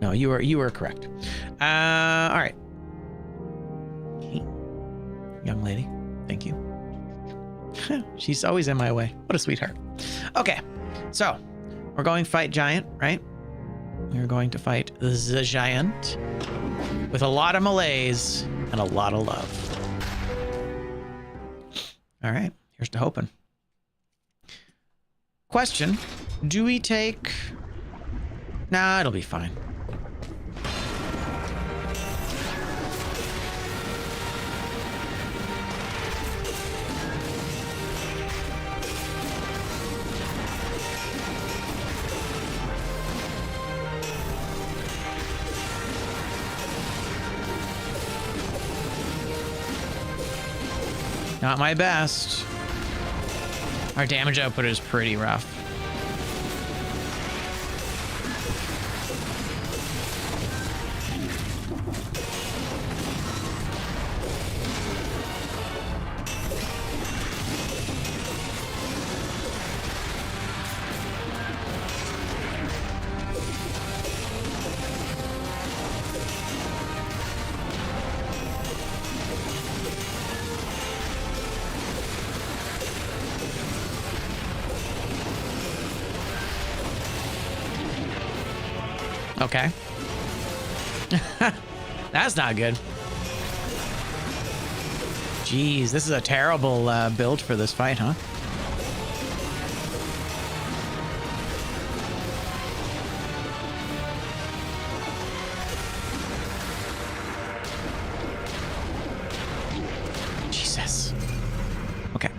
No, you were correct. All right. Hey, young lady. Thank you. She's always in my way. What a sweetheart. Okay. So, we're going to fight giant, right? We're going to fight the giant with a lot of malaise and a lot of love. All right, here's to hoping. Question, do we take... Nah, it'll be fine. Not my best. Our damage output is pretty rough. Okay. That's not good. Jeez, this is a terrible build for this fight, huh? Jesus. Okay.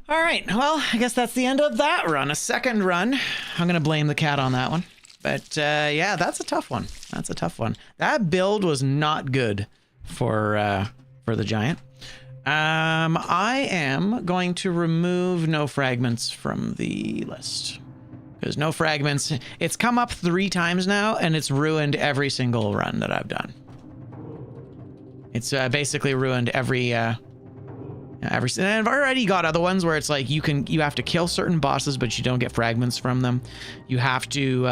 All right, well, I guess that's the end of that run. A second run. I'm going to blame the cat on that one. But yeah, that's a tough one. That's a tough one. That build was not good for the giant. I am going to remove no fragments from the list. Because no fragments, it's come up 3 times now, and it's ruined every single run that I've done. It's basically ruined every... and I've already got other ones where it's like you have to kill certain bosses, but you don't get fragments from them. You have to,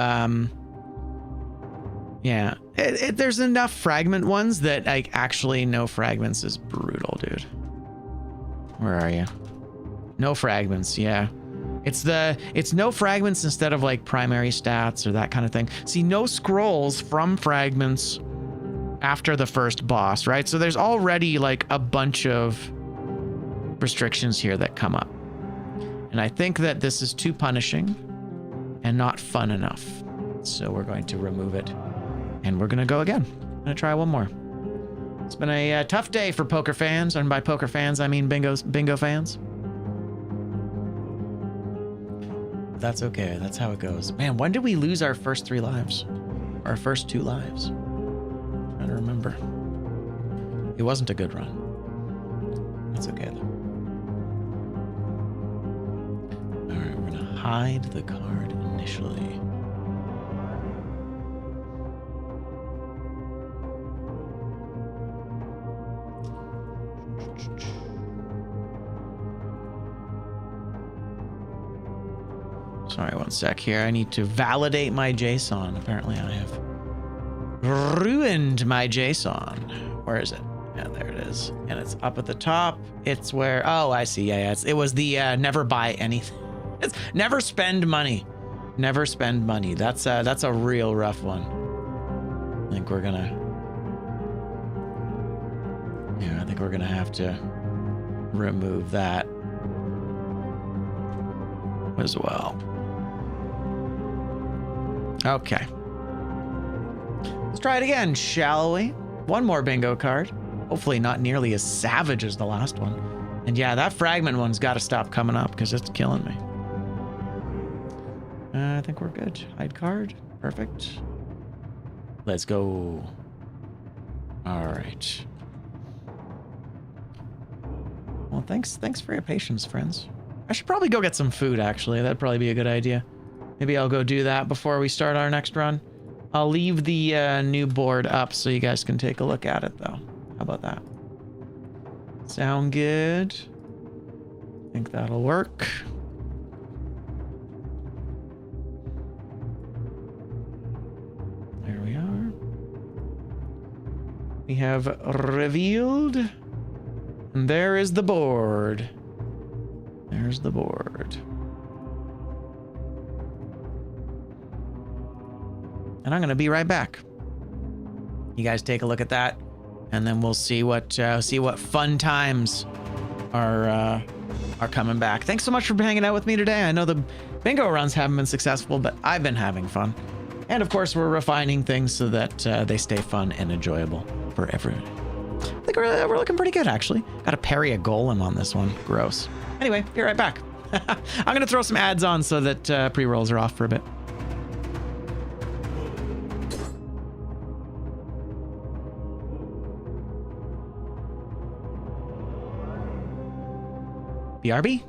yeah. There's enough fragment ones that like actually no fragments is brutal, dude. Where are you? No fragments, yeah. It's no fragments instead of like primary stats or that kind of thing. See, no scrolls from fragments after the first boss, right? So there's already like a bunch of restrictions here that come up. And I think that this is too punishing and not fun enough. So we're going to remove it and we're going to go again. I'm going to try one more. It's been a tough day for poker fans. And by poker fans, I mean bingo fans. That's okay. That's how it goes. Man, when did we lose our first 3 lives? Our first 2 lives? I'm trying to remember. It wasn't a good run. That's okay though. All right, we're gonna hide the card initially. Sorry, one sec here. I need to validate my JSON. Apparently I have ruined my JSON. Where is it? Yeah, there it is. And it's up at the top. It's where, oh, I see. Yeah, it was the never buy anything. It's never spend money. Never spend money. That's a real rough one. I think we're gonna have to remove that as well. Okay. Let's try it again, shall we? One more bingo card. Hopefully not nearly as savage as the last one. And yeah, that fragment one's got to stop coming up because it's killing me. I think we're good. Hide card. Perfect. Let's go. All right. Well, thanks for your patience, friends. I should probably go get some food, actually. That'd probably be a good idea. Maybe I'll go do that before we start our next run. I'll leave the new board up so you guys can take a look at it, though. How about that? Sound good? I think that'll work. There we are. We have revealed. And there is the board. There's the board. And I'm gonna be right back. You guys take a look at that, and then we'll see what fun times are coming back. Thanks so much for hanging out with me today. I know the bingo runs haven't been successful, but I've been having fun. And of course, we're refining things so that they stay fun and enjoyable for everyone. I think we're looking pretty good, actually. Got to parry a golem on this one. Gross. Anyway, be right back. I'm gonna throw some ads on so that pre-rolls are off for a bit. BRB?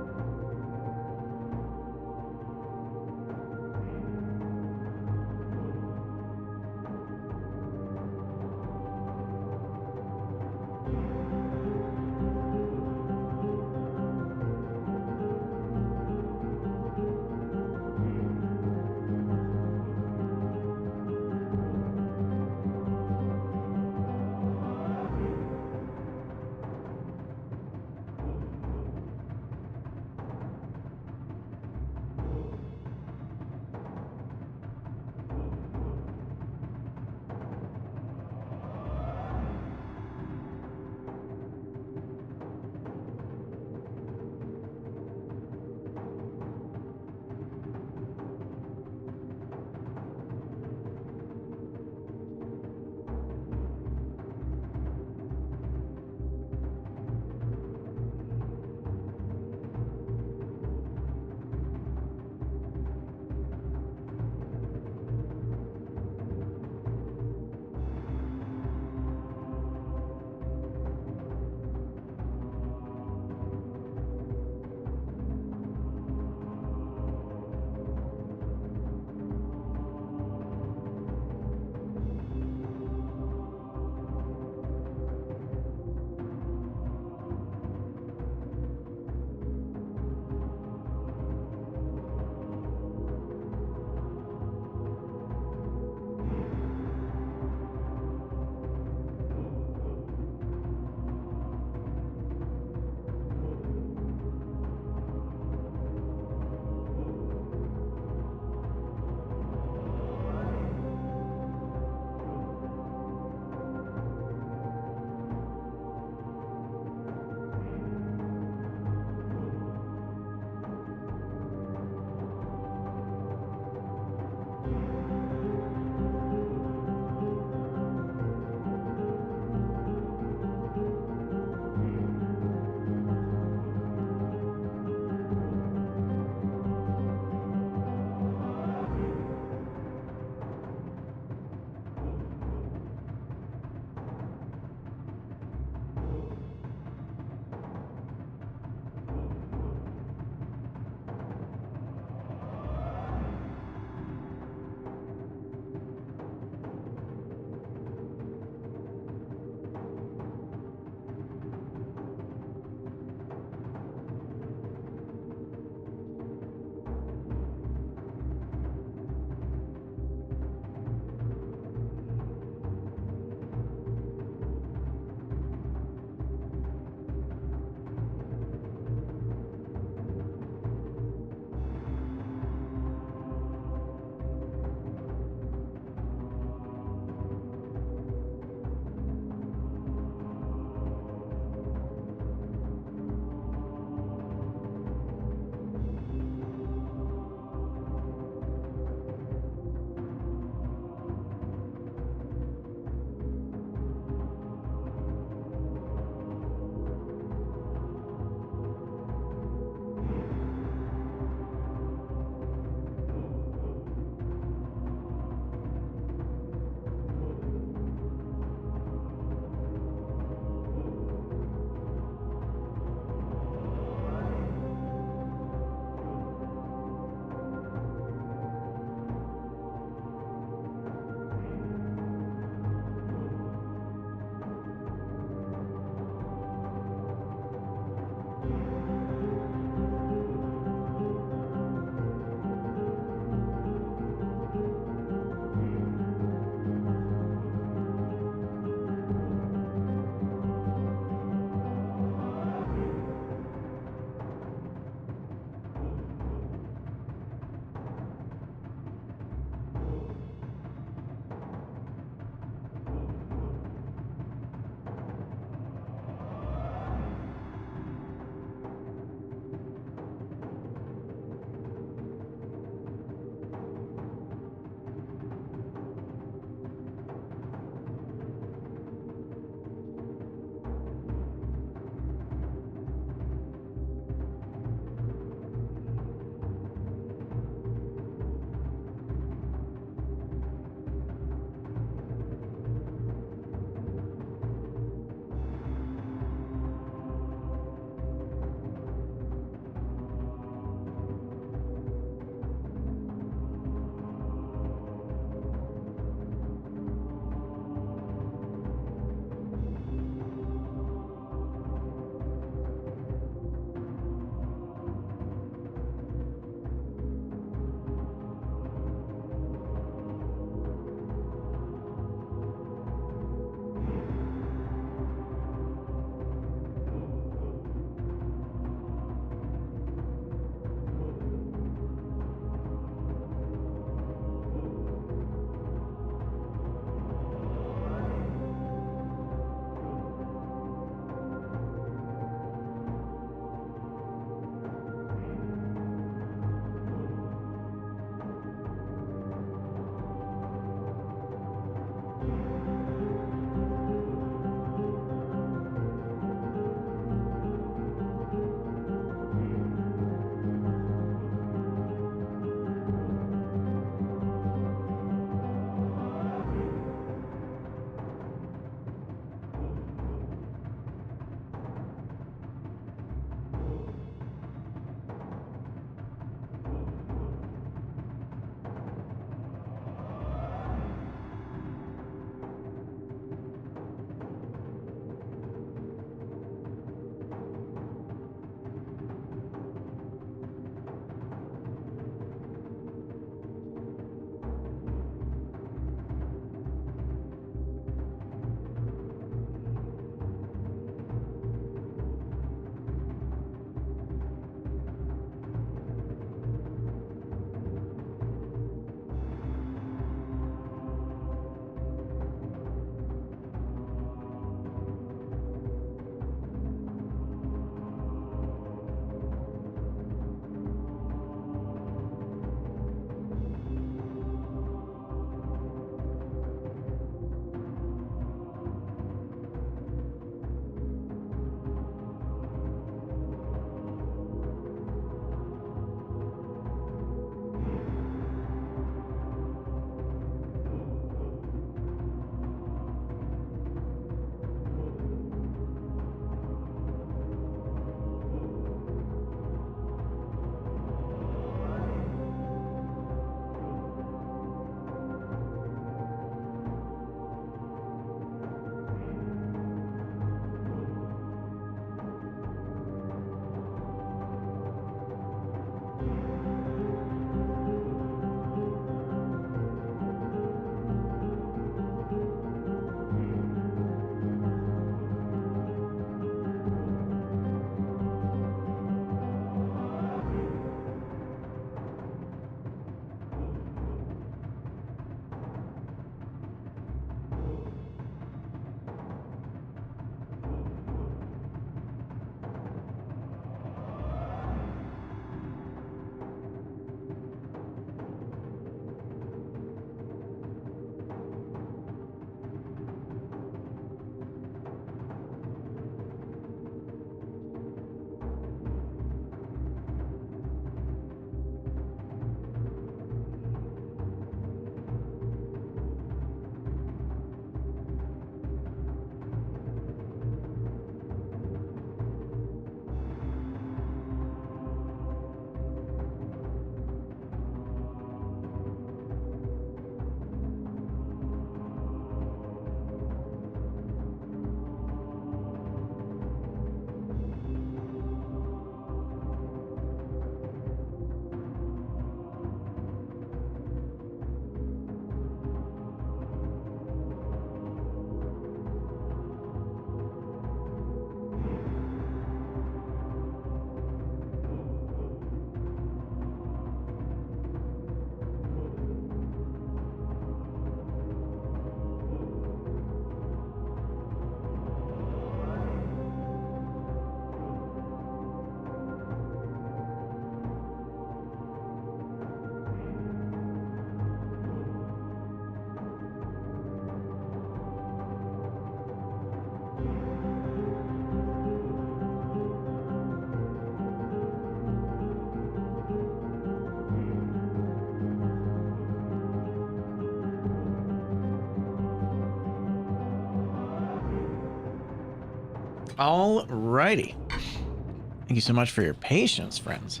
All righty. Thank you so much for your patience, friends.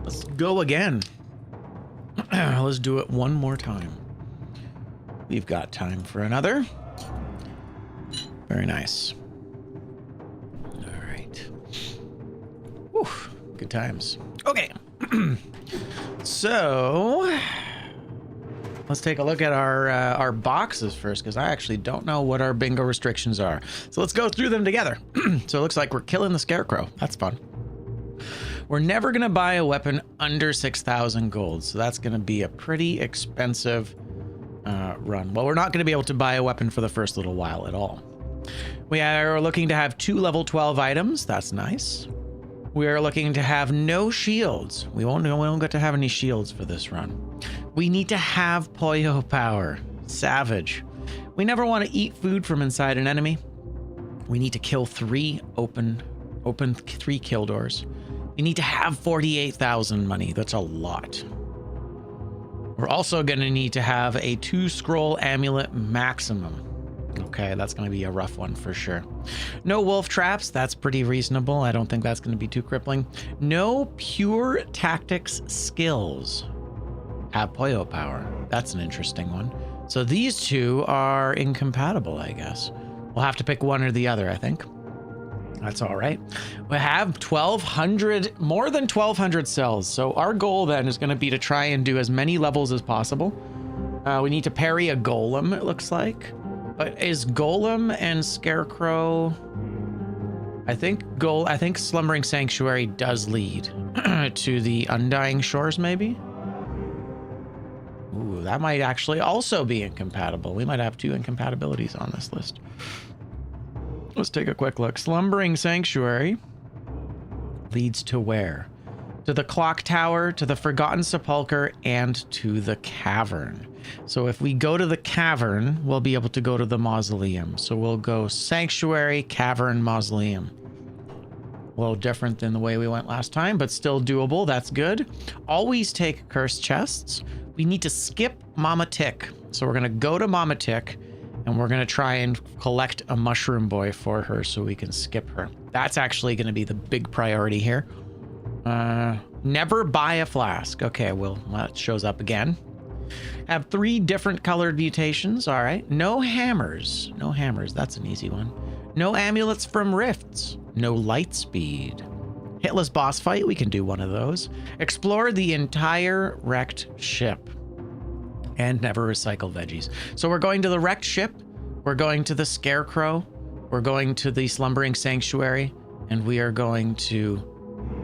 Let's go again. Let's do it one more time. We've got time for another. Very nice. All right. Whew, good times. Okay. So let's take a look at our boxes first, because I actually don't know what our bingo restrictions are. So let's go through them together. So it looks like we're killing the scarecrow. That's fun. We're never going to buy a weapon under 6,000 gold. So that's going to be a pretty expensive run. Well, we're not going to be able to buy a weapon for the first little while at all. We are looking to have 2 level 12 items. That's nice. We are looking to have no shields. We don't get to have any shields for this run. We need to have Poyo power. Savage. We never want to eat food from inside an enemy. We need to kill 3 open 3 kill doors. We need to have 48,000 money. That's a lot. We're also going to need to have a 2 scroll amulet maximum. Okay, that's going to be a rough one for sure. No wolf traps. That's pretty reasonable. I don't think that's going to be too crippling. No pure tactics skills. Have Poyo power. That's an interesting one. So these two are incompatible, I guess. We'll have to pick one or the other, I think. That's all right. We have 1,200, more than 1,200 cells. So our goal then is going to be to try and do as many levels as possible. We need to parry a golem, it looks like. But is golem and scarecrow? I think Slumbering Sanctuary does lead to the Undying Shores, maybe. Ooh, that might actually also be incompatible. We might have 2 incompatibilities on this list. Let's take a quick look. Slumbering Sanctuary leads to where? To the Clock Tower, to the Forgotten Sepulchre, and to the Cavern. So if we go to the Cavern, we'll be able to go to the Mausoleum. So we'll go Sanctuary, Cavern, Mausoleum. A little different than the way we went last time, but still doable. That's good. Always take cursed chests. We need to skip Mama Tick. So we're going to go to Mama Tick, and we're going to try and collect a mushroom boy for her so we can skip her. That's actually going to be the big priority here. Never buy a flask. Okay, well, that shows up again. Have 3 different colored mutations. All right. No hammers. No hammers. That's an easy one. No amulets from rifts. No light speed. Hitless boss fight. We can do one of those. Explore the entire wrecked ship. And never recycle veggies. So we're going to the wrecked ship. We're going to the Scarecrow. We're going to the Slumbering Sanctuary. And we are going to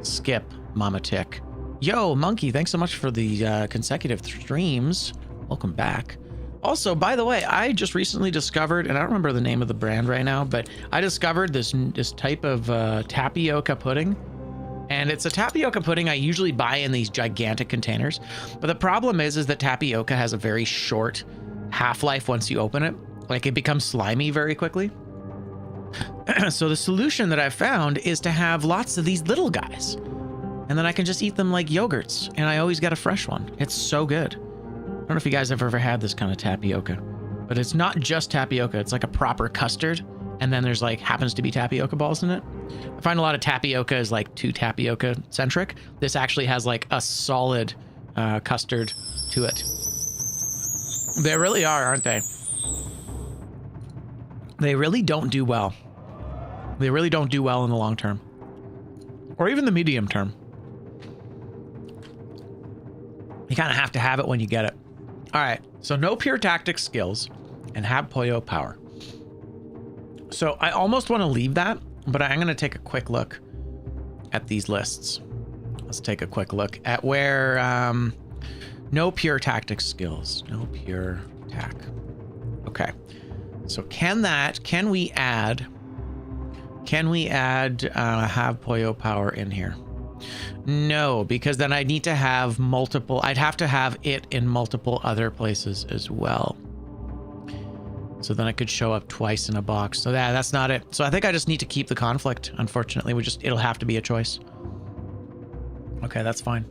skip Mama Tick. Yo, Monkey, thanks so much for the consecutive streams. Welcome back. Also, by the way, I just recently discovered, and I don't remember the name of the brand right now, but I discovered this type of tapioca pudding. And it's a tapioca pudding I usually buy in these gigantic containers. But the problem is that tapioca has a very short half-life once you open it. Like, it becomes slimy very quickly. So the solution that I've found is to have lots of these little guys. And then I can just eat them like yogurts. And I always get a fresh one. It's so good. I don't know if you guys have ever had this kind of tapioca. But it's not just tapioca. It's like a proper custard. And then there's like, happens to be tapioca balls in it. I find a lot of tapioca is like too tapioca centric. This actually has like a solid custard to it. They really are, aren't they? They really don't do well. They really don't do well in the long term. Or even the medium term. You kind of have to have it when you get it. All right, so no pure tactics skills and have Poyo power. So I almost want to leave that, but I'm going to take a quick look at these lists. Let's take a quick look at where no pure tactics skills, no pure tac. Okay. So can we add have Poyo power in here? No, because then I'd need to have I'd have to have it in multiple other places as well. So then I could show up twice in a box. So that's not it. So I think I just need to keep the conflict. Unfortunately, it'll have to be a choice. Okay, that's fine.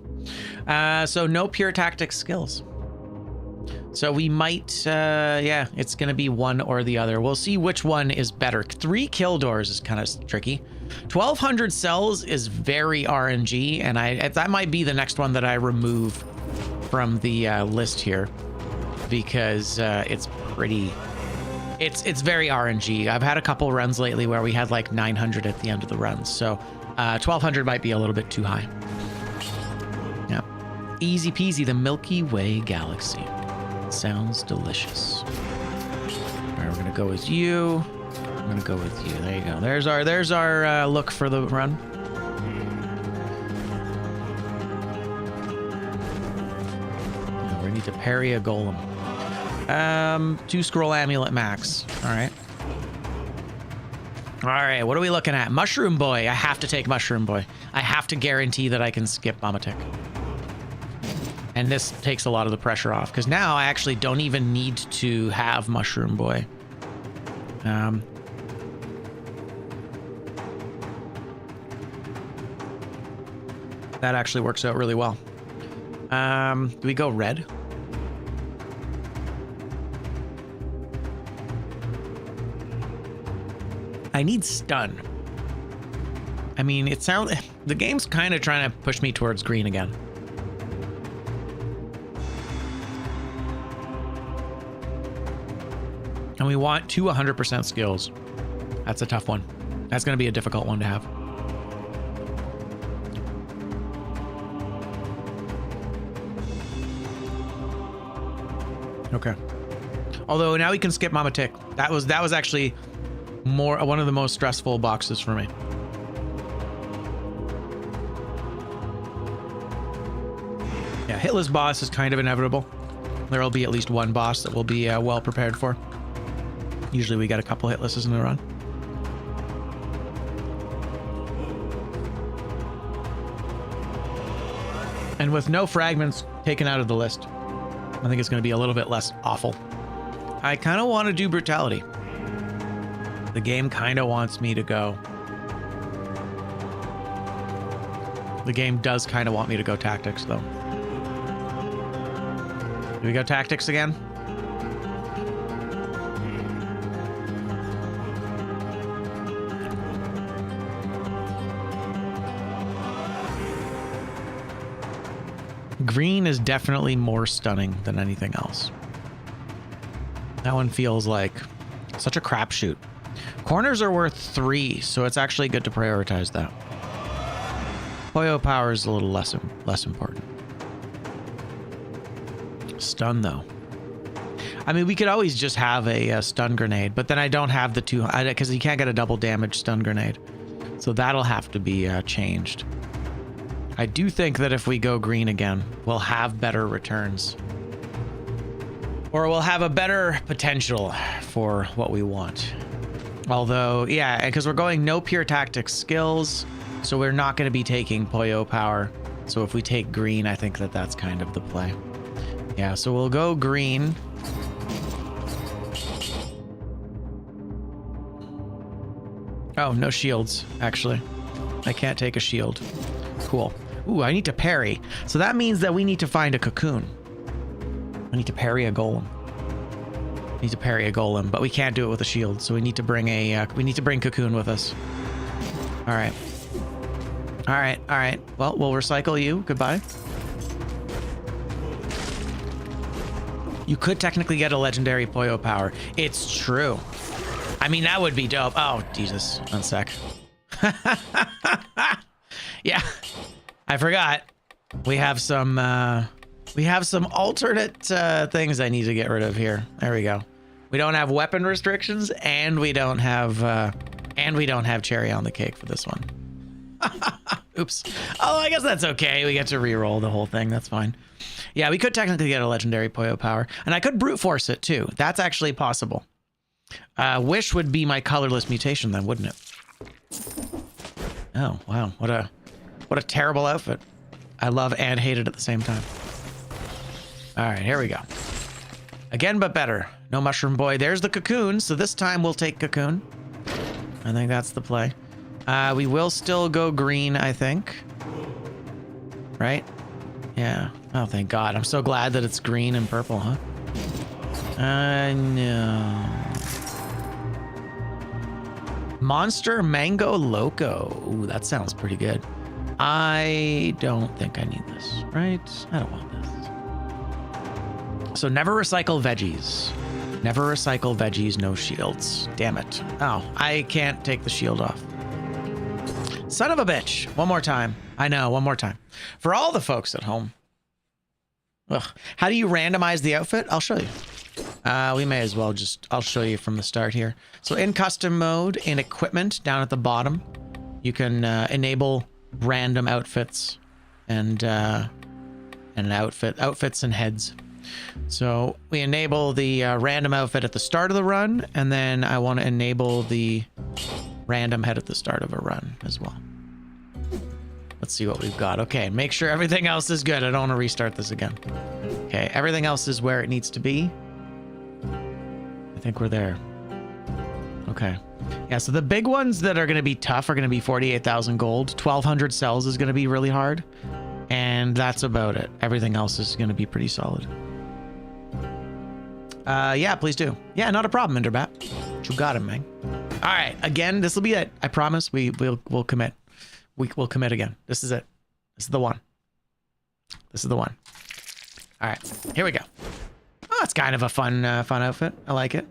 So no pure tactics skills. So we might, yeah, it's going to be one or the other. We'll see which one is better. 3 kill doors is kind of tricky. 1,200 cells is very RNG, and that might be the next one that I remove from the list here, because it's pretty, it's very RNG. I've had a couple runs lately where we had like 900 at the end of the runs, so 1,200 might be a little bit too high. Yeah, easy peasy, the Milky Way galaxy. Sounds delicious. All right, we're gonna go with you. I'm gonna go with you. There you go. There's our look for the run. Now we need to parry a golem. 2 scroll amulet max. All right. All right. What are we looking at? Mushroom Boy. I have to take Mushroom Boy. I have to guarantee that I can skip Mama Tick. And this takes a lot of the pressure off, because now I actually don't even need to have Mushroom Boy. That actually works out really well. Do we go red? I need stun. I mean, the game's kind of trying to push me towards green again. And we want 2 100% skills. That's a tough one. That's going to be a difficult one to have. Okay. Although now we can skip Mama Tick. That was actually one of the most stressful boxes for me. Yeah, hitless boss is kind of inevitable. There will be at least one boss that we'll be well prepared for. Usually we get a couple hitlesses in a run. And with no fragments taken out of the list, I think it's going to be a little bit less awful. I kind of want to do brutality. The game kind of wants me to go. The game does kind of want me to go tactics, though. Do we go tactics again? Green is definitely more stunning than anything else. That one feels like such a crapshoot. Corners are worth 3, so it's actually good to prioritize that. Poyo power is a little less important. Stun, though. I mean, we could always just have a stun grenade, but then I don't have the 2, because you can't get a double damage stun grenade. So that'll have to be changed. I do think that if we go green again, we'll have better returns. Or we'll have a better potential for what we want. Although, yeah, because we're going no pure tactics skills, so we're not going to be taking Poyo power. So if we take green, I think that that's kind of the play. Yeah, so we'll go green. Oh, no shields, actually. I can't take a shield. Cool. Ooh, I need to parry. So that means that we need to find a cocoon. I need to parry a golem. We need to parry a golem, but we can't do it with a shield. So we need to bring cocoon with us. All right. All right. All right. Well, we'll recycle you. Goodbye. You could technically get a legendary Poyo power. It's true. I mean, that would be dope. Oh, Jesus. 1 sec. Yeah. I forgot. We have some alternate things I need to get rid of here. There we go. We don't have weapon restrictions, and we don't have cherry on the cake for this one. Oops. Oh, I guess that's okay. We get to re-roll the whole thing. That's fine. Yeah, we could technically get a legendary Poyo power, and I could brute force it too. That's actually possible. Wish would be my colorless mutation then, wouldn't it? Oh, wow. What a terrible outfit. I love and hate it at the same time. All right, here we go. Again, but better. No Mushroom Boy. There's the cocoon, so this time we'll take cocoon. I think that's the play. We will still go green, I think. Right? Yeah. Oh, thank God. I'm so glad that it's green and purple, huh? No. Monster Mango Loco. Ooh, that sounds pretty good. I don't think I need this, right? I don't want this. So never recycle veggies. Never recycle veggies, no shields. Damn it. Oh, I can't take the shield off. Son of a bitch. One more time. I know, one more time. For all the folks at home. Ugh. How do you randomize the outfit? I'll show you. We may as well I'll show you from the start here. So in custom mode, in equipment, down at the bottom, you can enable random outfits and outfits and heads. So we enable the random outfit at the start of the run, and then I want to enable the random head at the start of a run as well. Let's see what we've got. Okay, make sure everything else is good. I don't want to restart this again. Okay, everything else is where it needs to be. I think we're there. Okay. Yeah, so the big ones that are going to be tough are going to be 48,000 gold. 1,200 cells is going to be really hard. And that's about it. Everything else is going to be pretty solid. Yeah, please do. Yeah, not a problem, Enderbat. You got him, man. All right, again, this will be it. I promise we'll commit. We'll commit again. This is it. This is the one. This is the one. All right, here we go. Oh, it's kind of a fun outfit. I like it.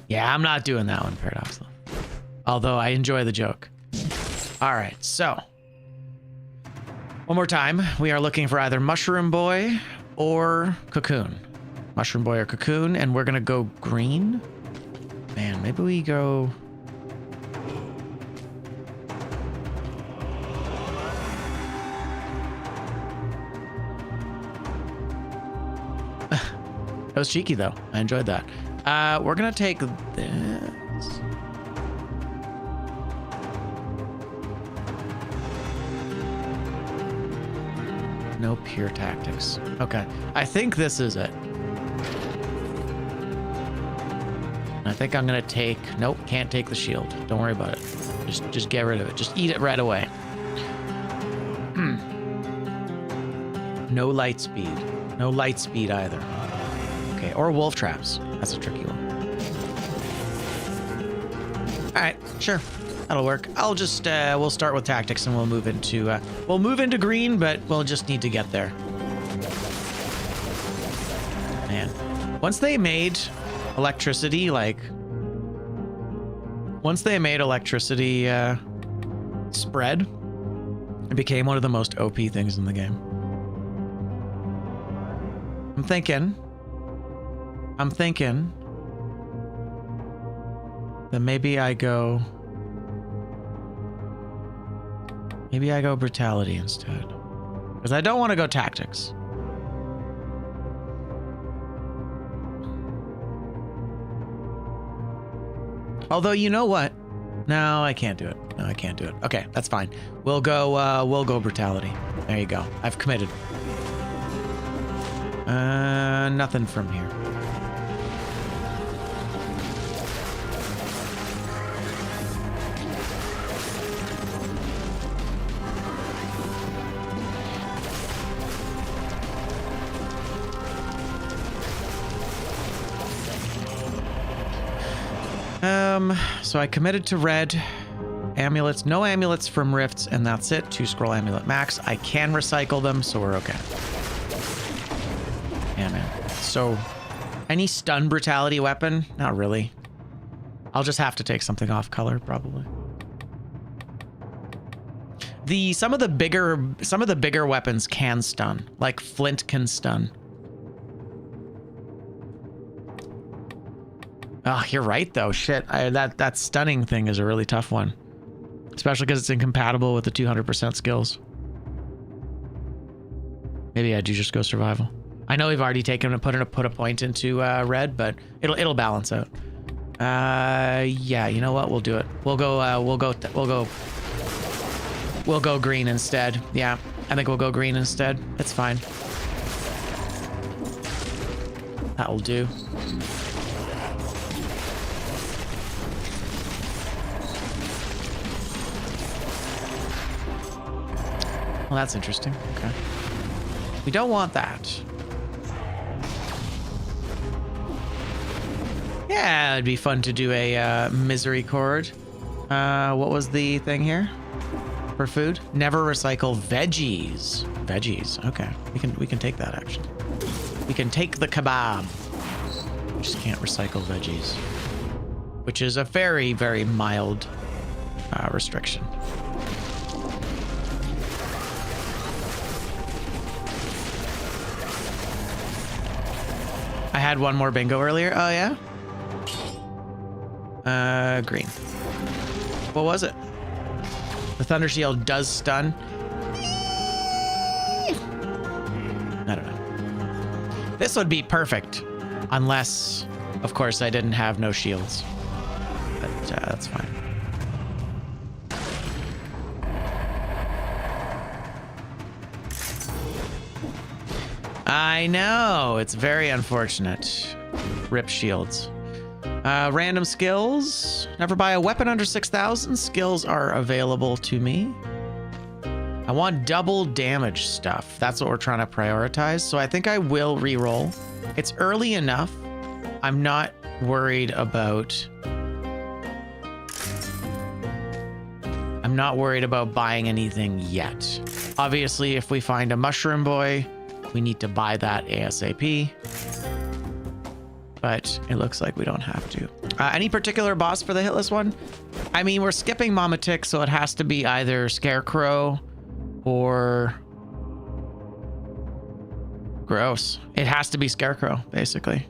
Yeah, I'm not doing that one, Paradox. Although I enjoy the joke. All right, so one more time. We are looking for either Mushroom Boy or Cocoon. Mushroom Boy or Cocoon, and we're gonna go green. Man, maybe we go. That was cheeky though. I enjoyed that. We're gonna take this. No pure tactics. Okay. I think this is it. I think I'm gonna take, nope, can't take the shield. Don't worry about it. Just get rid of it. Just eat it right away. No light speed. No light speed either. Okay, or wolf traps. That's a tricky one. All right, sure. That'll work. I'll just, we'll start with tactics and we'll move into green, but we'll just need to get there. Man, once they made electricity, spread, it became one of the most OP things in the game. I'm thinking that maybe I go brutality instead. Because I don't want to go tactics. Although, you know what? No, I can't do it. No, I can't do it. Okay, that's fine. We'll go brutality. There you go. I've committed. Nothing from here. So I committed to red. Amulets, no amulets from rifts, and that's it. 2 scroll amulet max. I can recycle them, so we're okay. Yeah, man. So, any stun brutality weapon? Not really. I'll just have to take something off color, probably. Some of the bigger weapons can stun, like flint can stun. Oh, you're right though. Shit, that stunning thing is a really tough one, especially because it's incompatible with the 200% skills. Maybe I do just go survival. I know we've already taken and put a point into red, but it'll balance out. Yeah, you know what? We'll do it. We'll go green instead. Yeah, I think we'll go green instead. That's fine. That'll do. Well, that's interesting. Okay. We don't want that. Yeah, it'd be fun to do a misery chord. What was the thing here for food? Never recycle veggies. Veggies. Okay, we can take that actually. We can take the kebab. We just can't recycle veggies, which is a very, very mild restriction. I had one more bingo earlier. Oh yeah. Green. What was it? The Thunder Shield does stun. I don't know. This would be perfect. Unless, of course, I didn't have no shields. But that's fine. I know. It's very unfortunate. Rip shields. Random skills. Never buy a weapon under 6,000. Skills are available to me. I want double damage stuff. That's what we're trying to prioritize. So I think I will reroll. It's early enough. I'm not worried about... I'm not worried about buying anything yet. Obviously, if we find a mushroom boy, we need to buy that ASAP. But it looks like we don't have to. Any particular boss for the hitless one? I mean, we're skipping Mama Tick, so it has to be either Scarecrow or... Gross. It has to be Scarecrow, basically.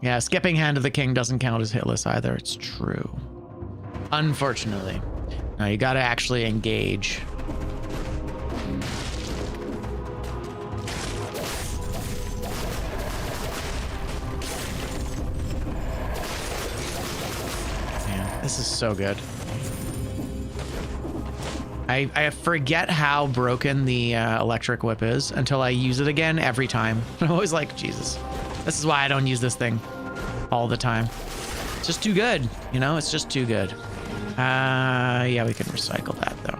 Yeah, skipping Hand of the King doesn't count as hitless either. It's true. Unfortunately. Now you gotta actually engage. Man, this is so good. I forget how broken the electric whip is until I use it again every time. I'm always like, Jesus. This is why I don't use this thing all the time. It's just too good, you know? It's just too good. Yeah, we can recycle that, though.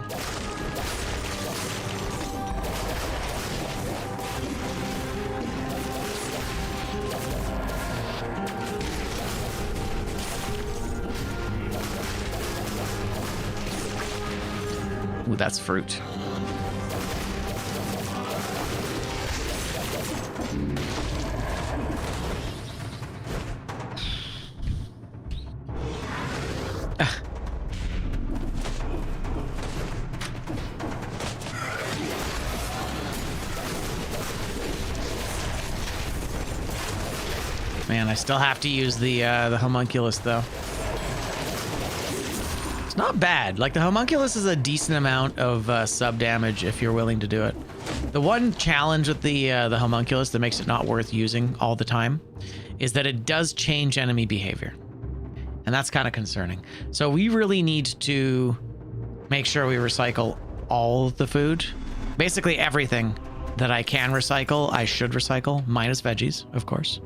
Ooh, that's fruit. Man, I still have to use the homunculus though. It's not bad. Like the homunculus is a decent amount of sub damage if you're willing to do it. The one challenge with the homunculus that makes it not worth using all the time is that it does change enemy behavior, and that's kind of concerning. So we really need to make sure we recycle all the food, basically everything that I can recycle. I should recycle, minus veggies, of course.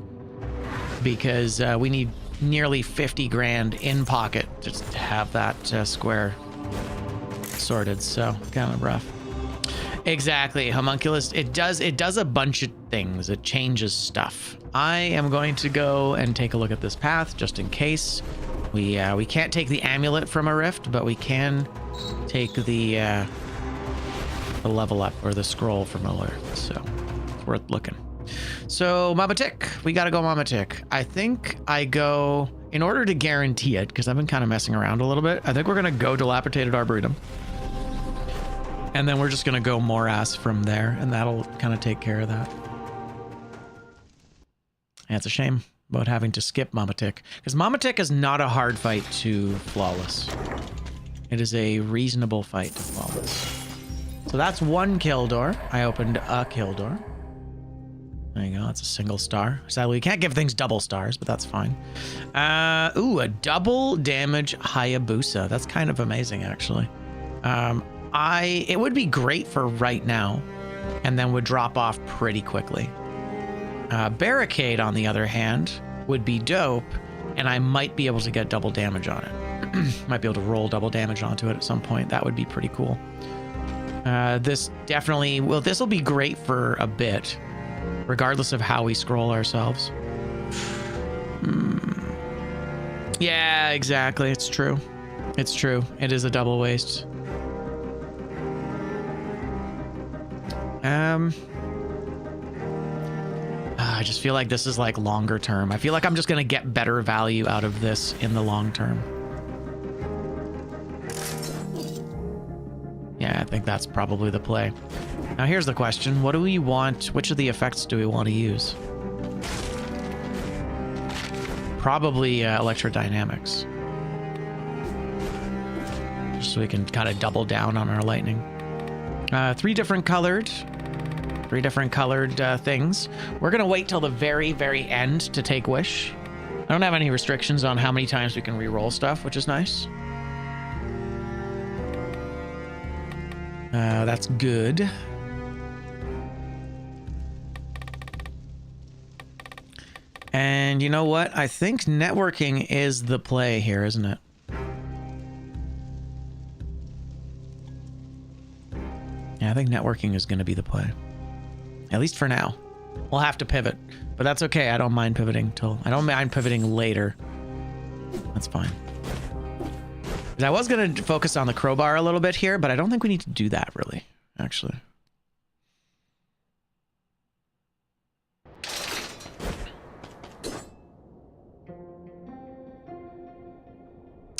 Because we need nearly 50 grand in pocket just to have that square sorted. So kind of rough. Exactly. Homunculus. It does a bunch of things. It changes stuff. I am going to go and take a look at this path just in case. We can't take the amulet from a rift, but we can take the level up or the scroll from a rift. So it's worth looking. So Mama Tick, we gotta go Mama Tick. I think I go, in order to guarantee it, because I've been kind of messing around a little bit, I think we're gonna go Dilapidated Arboretum. And then we're just gonna go Morass from there, and that'll kind of take care of that. And it's a shame about having to skip Mama Tick, because Mama Tick is not a hard fight to flawless. It is a reasonable fight to flawless. So that's one kill door. I opened a kill door. There you go. That's a single star. Sadly, we can't give things double stars, but that's fine. Ooh, a double damage Hayabusa. That's kind of amazing, actually. It would be great for right now, and then would drop off pretty quickly. Barricade, on the other hand, would be dope, and I might be able to get double damage on it. Might be able to roll double damage onto it at some point. That would be pretty cool. This definitely, well, this will be great for a bit, regardless of how we scroll ourselves. Yeah, exactly. It's true. It's true. It is a double waste. I just feel like this is like longer term. I feel like I'm just going to get better value out of this in the long term. Yeah, I think that's probably the play. Now here's the question. What do we want? Which of the effects do we want to use? Probably electrodynamics. Just so we can kind of double down on our lightning. Three different colored things. We're going to wait till the very, very end to take Wish. I don't have any restrictions on how many times we can re-roll stuff, which is nice. That's good. And you know what? I think networking is the play here, isn't it? Yeah, I think networking is going to be the play. At least for now. We'll have to pivot, but that's okay. I don't mind pivoting later. That's fine. I was going to focus on the crowbar a little bit here, but I don't think we need to do that really, actually.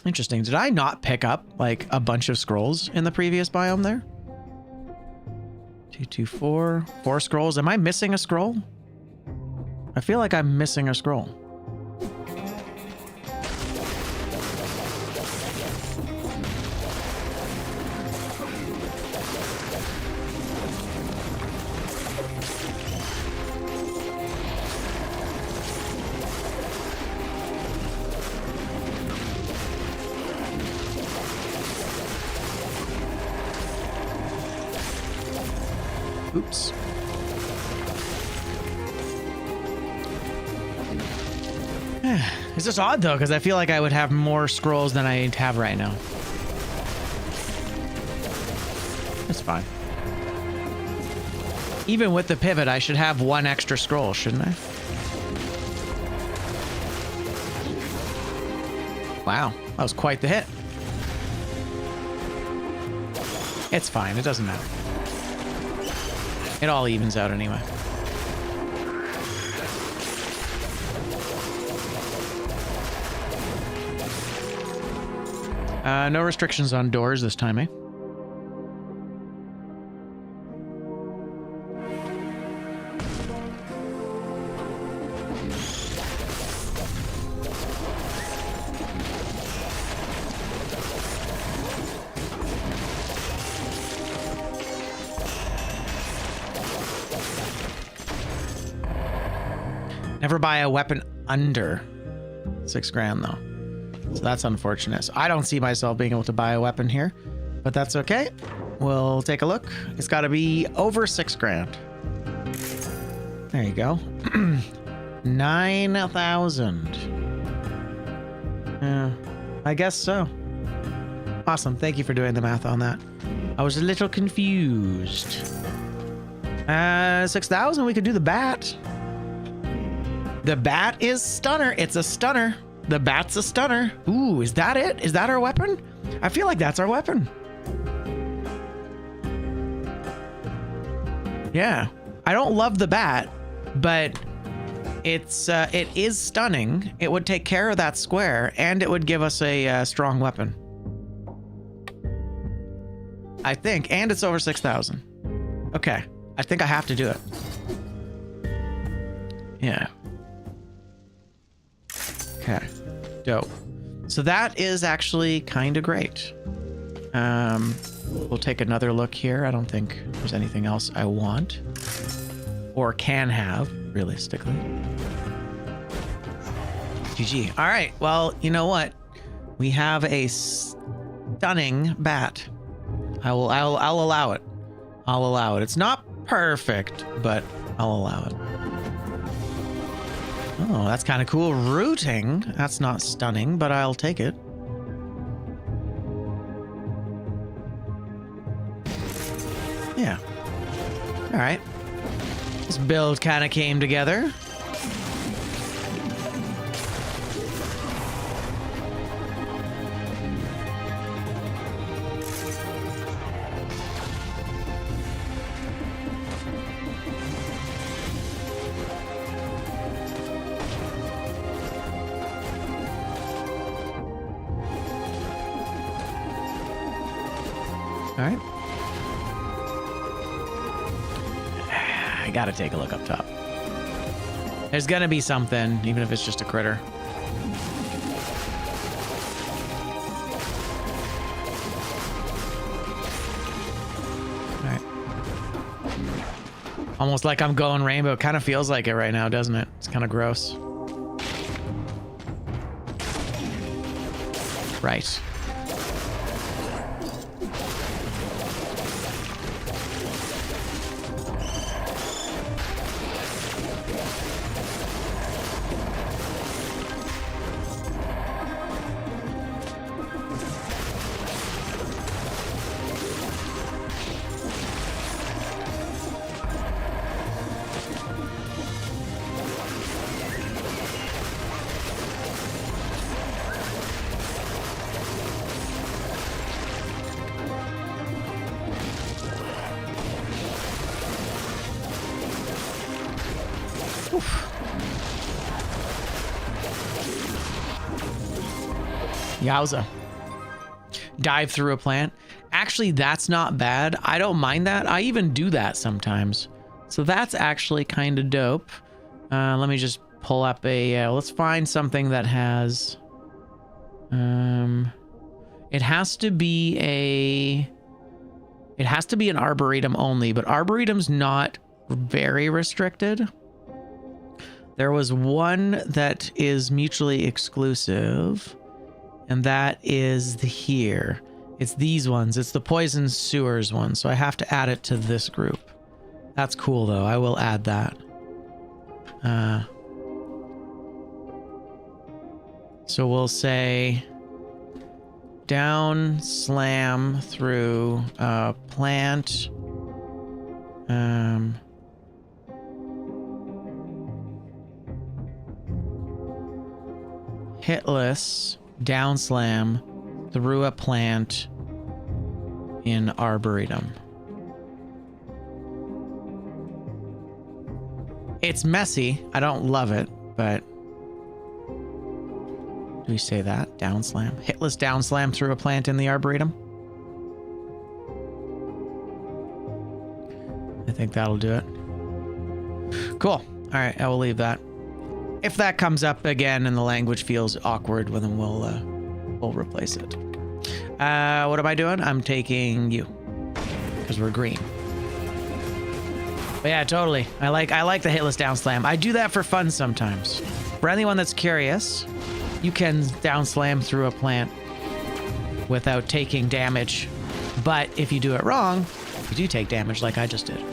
Interesting. Did I not pick up like a bunch of scrolls in the previous biome there? 2, 2, 4. 4 scrolls. Am I missing a scroll? I feel like I'm missing a scroll. Oops. It's just odd though, because I feel like I would have more scrolls than I have right now. It's fine. Even with the pivot, I should have 1 extra scroll, shouldn't I? Wow, that was quite the hit. It's fine, it doesn't matter. It all evens out anyway. No restrictions on doors this time, eh? Never buy a weapon under 6 grand though. So that's unfortunate. So I don't see myself being able to buy a weapon here, but that's okay. We'll take a look. It's got to be over 6 grand. There you go. 9,000. Yeah, I guess so. Awesome. Thank you for doing the math on that. I was a little confused. 6,000. We could do the bat. The bat is stunner. It's a stunner. The bat's a stunner. Ooh, is that it? Is that our weapon? I feel like that's our weapon. Yeah. I don't love the bat, but it is stunning. It would take care of that square, and it would give us a strong weapon. I think, and it's over 6,000. Okay. I think I have to do it. Yeah. Okay, dope. So that is actually kind of great. We'll take another look here. I don't think there's anything else I want or can have, realistically. GG. All right, well, you know what? We have a stunning bat. I'll allow it. I'll allow it. It's not perfect, but I'll allow it. Oh, that's kind of cool. Rooting. That's not stunning, but I'll take it. Yeah. All right. This build kind of came together. All right. I gotta take a look up top. There's gonna be something, even if it's just a critter. All right. Almost like I'm going rainbow. It kind of feels like it right now, doesn't it? It's kind of gross. Right. Yowza. Dive through a plant. Actually, that's not bad. I don't mind that. I even do that sometimes. So that's actually kind of dope. Let me just pull up a... let's find something that has... it has to be a... It has to be an Arboretum only, but Arboretum's not very restricted. There was one that is mutually exclusive, and that is here. It's these ones. It's the Poison Sewers one, so I have to add it to this group. That's cool, though. I will add that. So we'll say down slam through plant. Hitless down slam through a plant in Arboretum. It's messy. I don't love it, but do we say that? Down slam. Hitless down slam through a plant in the Arboretum. I think that'll do it. Cool. All right, I will leave that. If that comes up again and the language feels awkward, well, then we'll replace it. What am I doing? I'm taking you because we're green. But yeah, totally. I like the hitless down slam. I do that for fun sometimes. For anyone that's curious, you can down slam through a plant without taking damage. But if you do it wrong, you do take damage like I just did.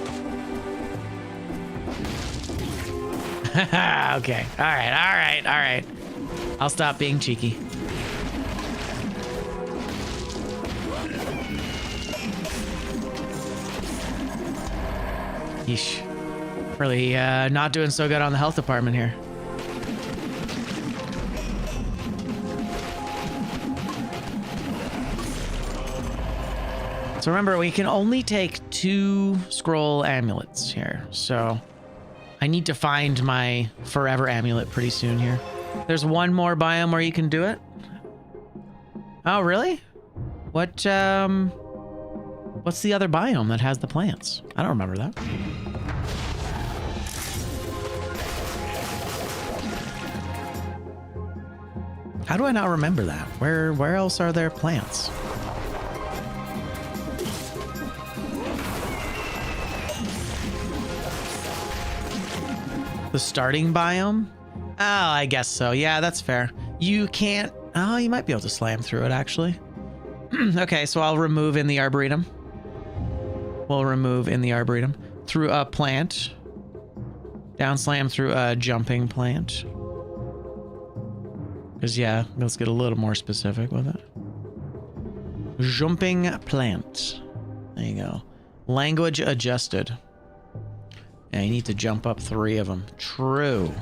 Okay. All right. I'll stop being cheeky. Yeesh. Really not doing so good on the health department here. So remember, we can only take 2 scroll amulets here. So I need to find my forever amulet pretty soon here. There's one more biome where you can do it. Oh, really? What's the other biome that has the plants? I don't remember that. How do I not remember that? Where else are there plants? The starting biome? Oh, I guess so. Yeah, that's fair. You can't... Oh, you might be able to slam through it, actually. Okay, so I'll remove in the Arboretum. We'll remove in the Arboretum. Through a plant. Down slam through a jumping plant. Because, yeah, let's get a little more specific with it. Jumping plant. There you go. Language adjusted. Yeah, you need to jump up 3 of them. True.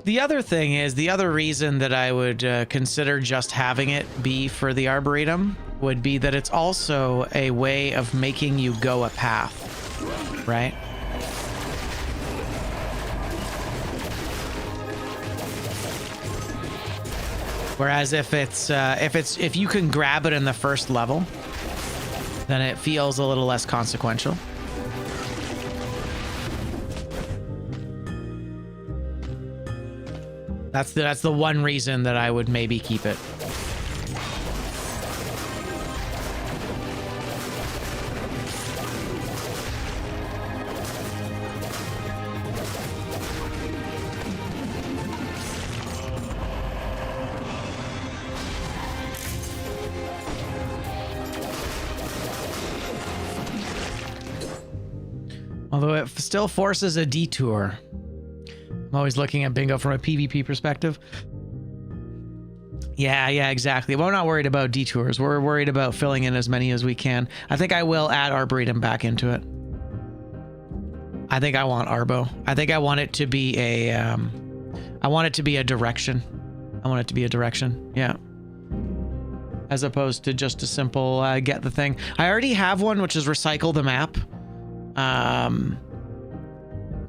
The other thing is, the other reason that I would consider just having it be for the Arboretum would be that it's also a way of making you go a path, right? Whereas if you can grab it in the first level, then it feels a little less consequential. That's the one reason that I would maybe keep it. Although it still forces a detour. I'm always looking at bingo from a PvP perspective. Yeah, exactly. We're not worried about detours. We're worried about filling in as many as we can. I think I will add Arboretum back into it. I think I want Arbo. I think I want it to be a, I want it to be a direction. I want it to be a direction. Yeah. As opposed to just a simple get the thing. I already have one, which is recycle the map.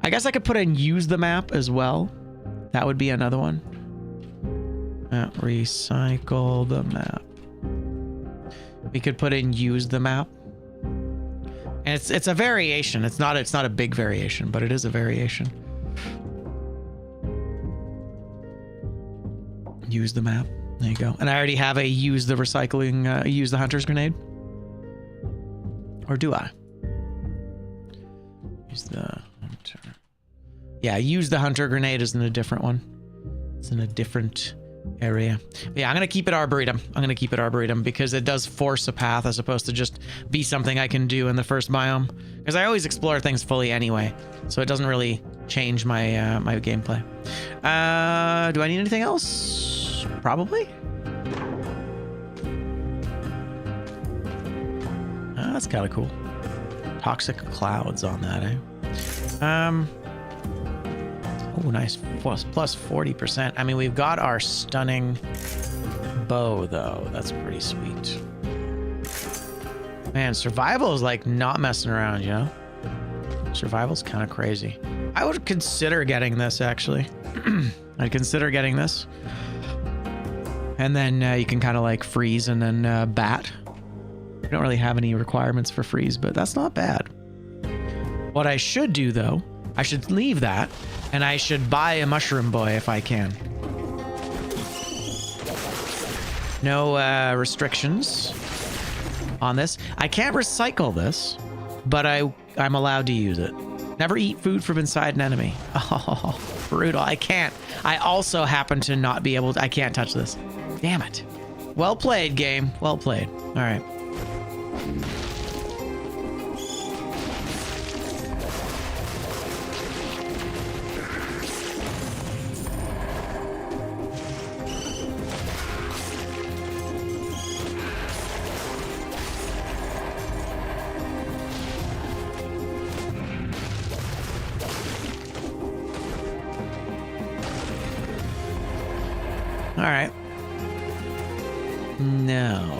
I guess I could put in use the map as well. That would be another one. Recycle the map. We could put in use the map. And it's a variation. It's not a big variation, but it is a variation. Use the map. There you go. And I already have a use the recycling, use the hunter's grenade. Or do I? Use the hunter. Yeah, use the hunter grenade is in a different one. It's in a different area. But yeah, I'm going to keep it Arboretum. I'm going to keep it Arboretum because it does force a path as opposed to just be something I can do in the first biome. Because I always explore things fully anyway. So it doesn't really change my my gameplay. Do I need anything else? Probably. That's kind of cool. Toxic clouds on that, eh? Oh, nice. Plus 40%. I mean, we've got our stunning bow, though. That's pretty sweet. Man, survival is like not messing around, you know? Survival's kind of crazy. I would consider getting this, actually. I'd consider getting this. And then you can kind of like freeze and then bat. We don't really have any requirements for freeze, but that's not bad. What I should do, though, I should leave that, and I should buy a mushroom boy if I can. No restrictions on this. I can't recycle this, but I'm allowed to use it. Never eat food from inside an enemy. Oh, brutal. I can't. I also happen to not be able to. I can't touch this. Damn it. Well played, game. Well played. All right. All right. No.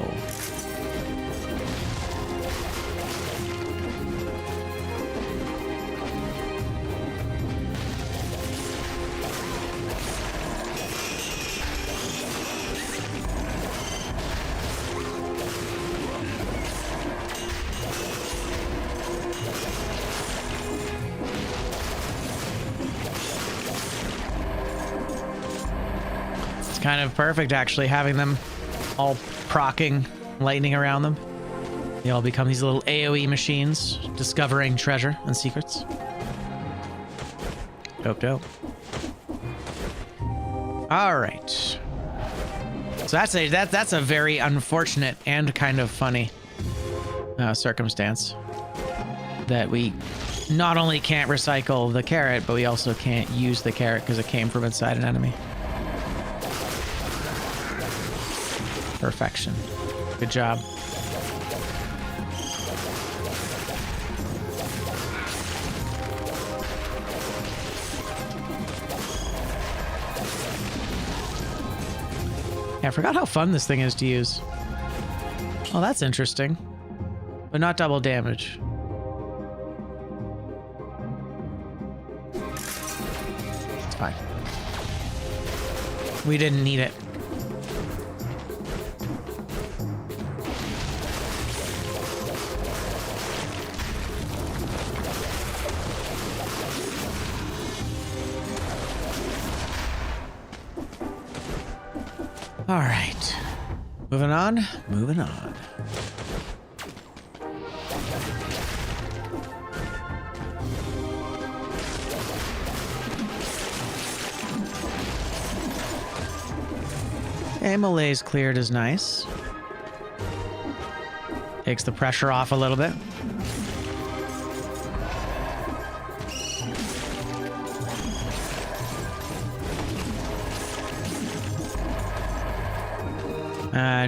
Kind of perfect, actually, having them all procking lightning around them. They all become these little AoE machines, discovering treasure and secrets. Dope, dope. All right. So that's a very unfortunate and kind of funny circumstance that we not only can't recycle the carrot, but we also can't use the carrot because it came from inside an enemy. Perfection. Good job. Yeah, I forgot how fun this thing is to use. Oh, that's interesting. But not double damage. It's fine. We didn't need it. All right. Moving on. Moving on. Okay, Malay's cleared is nice. Takes the pressure off a little bit.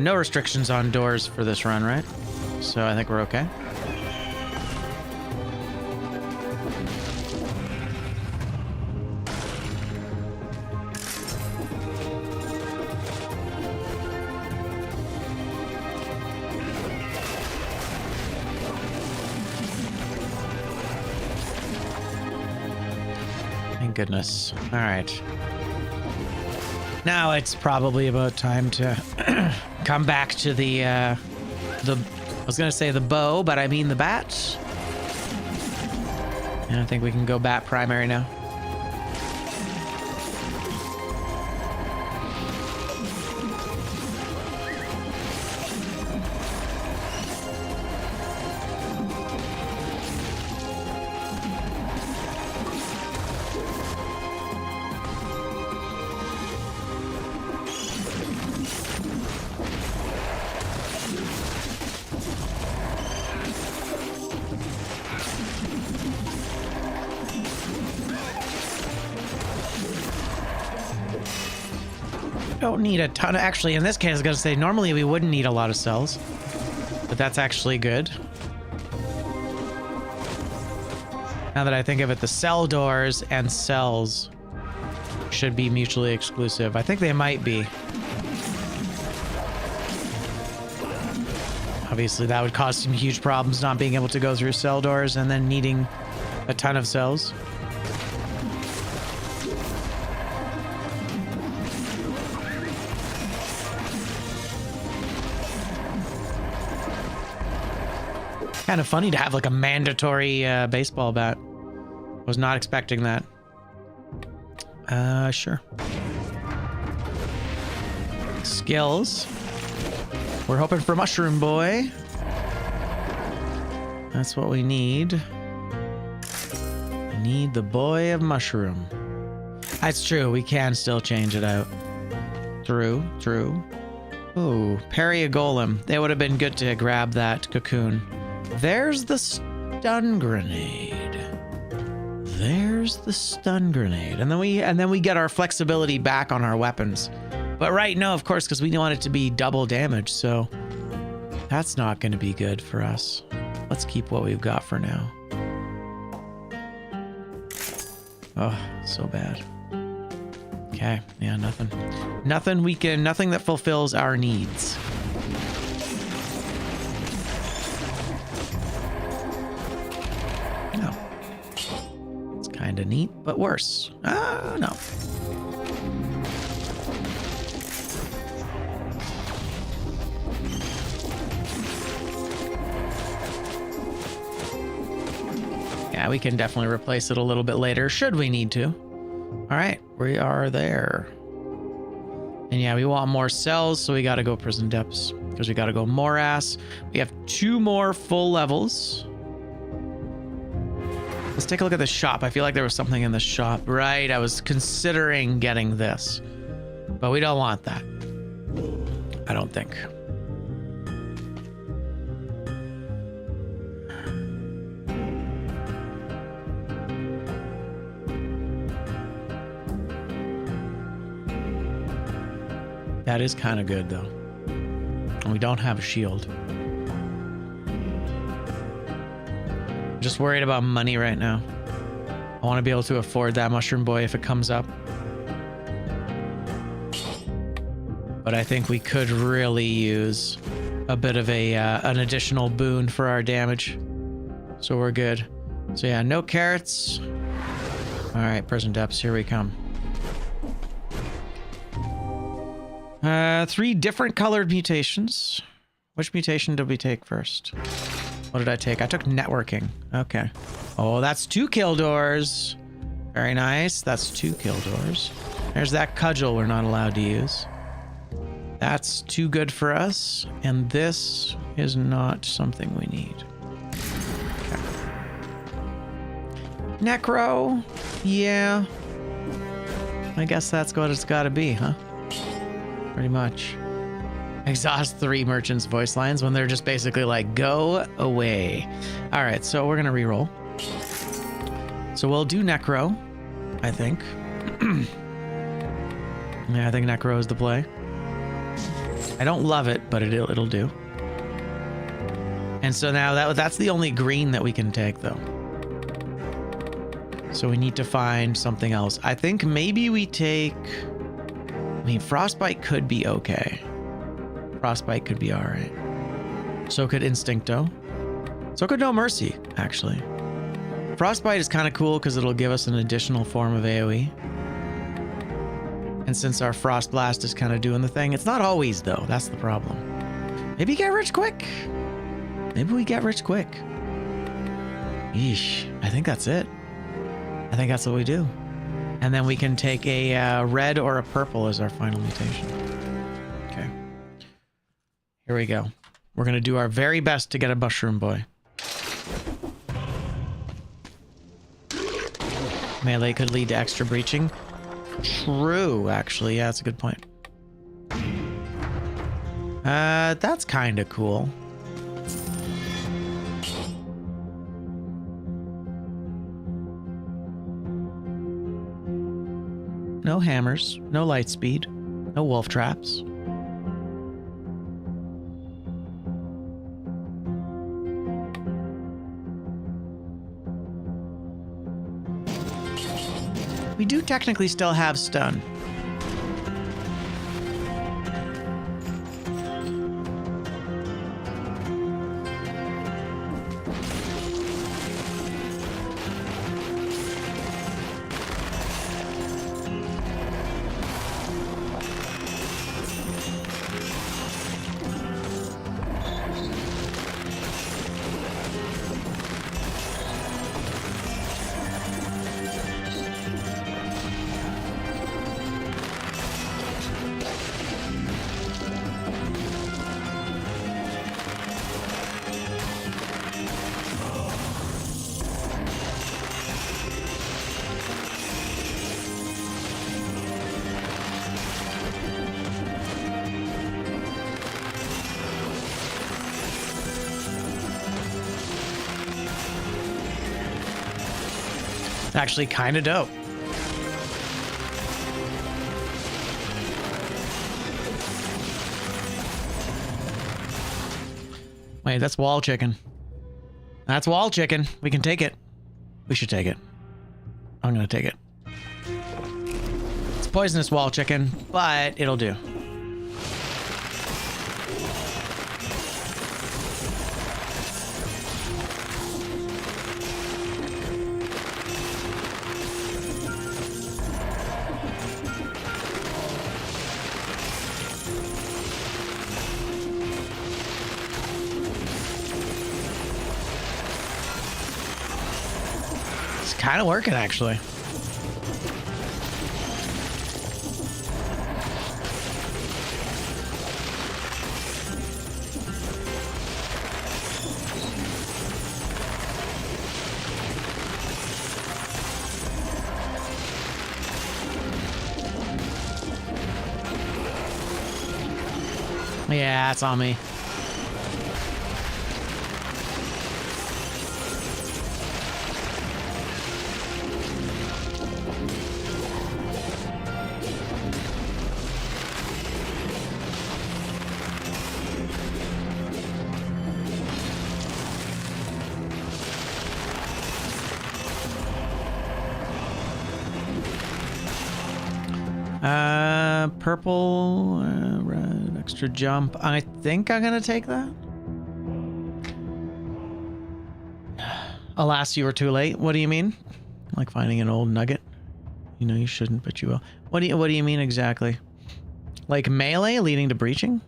No restrictions on doors for this run, right? So I think we're okay. Thank goodness. All right. Now it's probably about time to come back to the I was gonna say the bow, but I mean the bat. And I think we can go bat primary now. Don't need a ton of, actually in this case I was gonna say normally we wouldn't need a lot of cells, but that's actually good. Now that I think of it, the cell doors and cells should be mutually exclusive. I think they might be. Obviously that would cause some huge problems not being able to go through cell doors and then needing a ton of cells. Kind of funny to have like a mandatory baseball bat. Was not expecting that. Sure. Skills. We're hoping for Mushroom Boy. That's what we need. We need the Boy of Mushroom. That's true. We can still change it out. True. Ooh, parry a golem. They would have been good to grab that cocoon. There's the stun grenade. There's the stun grenade. And then we get our flexibility back on our weapons. But right now, of course, because we want it to be double damage, so that's not going to be good for us. Let's keep what we've got for now. Oh, so bad. Okay, yeah, nothing. Nothing that fulfills our needs. Kind of neat, but worse. No. Yeah, we can definitely replace it a little bit later, should we need to. All right, we are there. And yeah, we want more cells, so we got to go prison depths because we got to go morass. We have 2 more full levels. Let's take a look at the shop. I feel like there was something in the shop. Right, I was considering getting this. But we don't want that. I don't think. That is kind of good, though. And we don't have a shield. Just worried about money right now. I want to be able to afford that Mushroom Boy if it comes up. But I think we could really use a bit of an additional boon for our damage. So we're good. So yeah, no carrots. All right, prison depths, here we come. 3 different colored mutations. Which mutation did we take first? What did I take? I took networking. Okay. Oh, that's 2 kill doors. Very nice. That's 2 kill doors. There's that cudgel we're not allowed to use. That's too good for us, and this is not something we need. Okay. Necro, yeah. I guess that's what it's gotta be, huh? Pretty much. Exhaust 3 merchants' voice lines when they're just basically like, go away. All right, so we're gonna reroll. So we'll do Necro, I think. Yeah, I think Necro is the play. I don't love it, but it'll do. And so now that's the only green that we can take, though. So we need to find something else. I think maybe we take... I mean, Frostbite could be okay. Frostbite could be all right. So could Instincto. So could No Mercy, actually. Frostbite is kind of cool because it'll give us an additional form of AoE. And since our Frost Blast is kind of doing the thing, it's not always, though. That's the problem. Maybe get rich quick. Maybe we get rich quick. Yeesh. I think that's it. I think that's what we do. And then we can take a red or a purple as our final mutation. Okay. Here we go. We're going to do our very best to get a Mushroom Boy. Melee could lead to extra breaching. True, actually. Yeah, that's a good point. That's kind of cool. No hammers, no light speed, no wolf traps. We do technically still have stun. Actually kind of dope. Wait, that's wall chicken. That's wall chicken. We can take it. We should take it. I'm gonna take it. It's poisonous wall chicken, but it'll do. Kind of working, actually. Yeah, it's on me. Purple, red, extra jump. I think I'm gonna take that. Alas, you were too late. What do you mean? Like finding an old nugget? You know you shouldn't, but you will. What do you mean exactly? Like melee leading to breaching?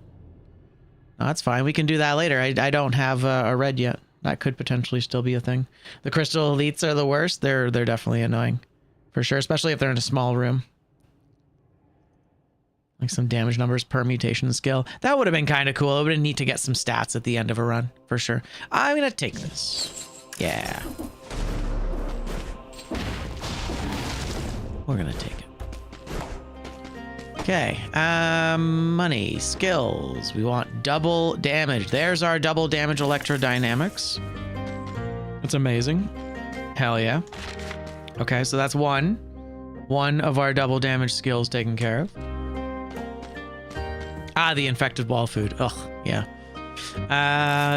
No, that's fine. We can do that later. I don't have a red yet. That could potentially still be a thing. The crystal elites are the worst. They're definitely annoying, for sure, especially if they're in a small room. Like some damage numbers per mutation skill. That would have been kind of cool. It would have been neat to get some stats at the end of a run, for sure. I'm going to take this. Yeah. We're going to take it. Okay. Money. Skills. We want double damage. There's our double damage electrodynamics. That's amazing. Hell yeah. Okay, so that's one. One of our double damage skills taken care of. Ah, the infected wall food. Ugh, yeah.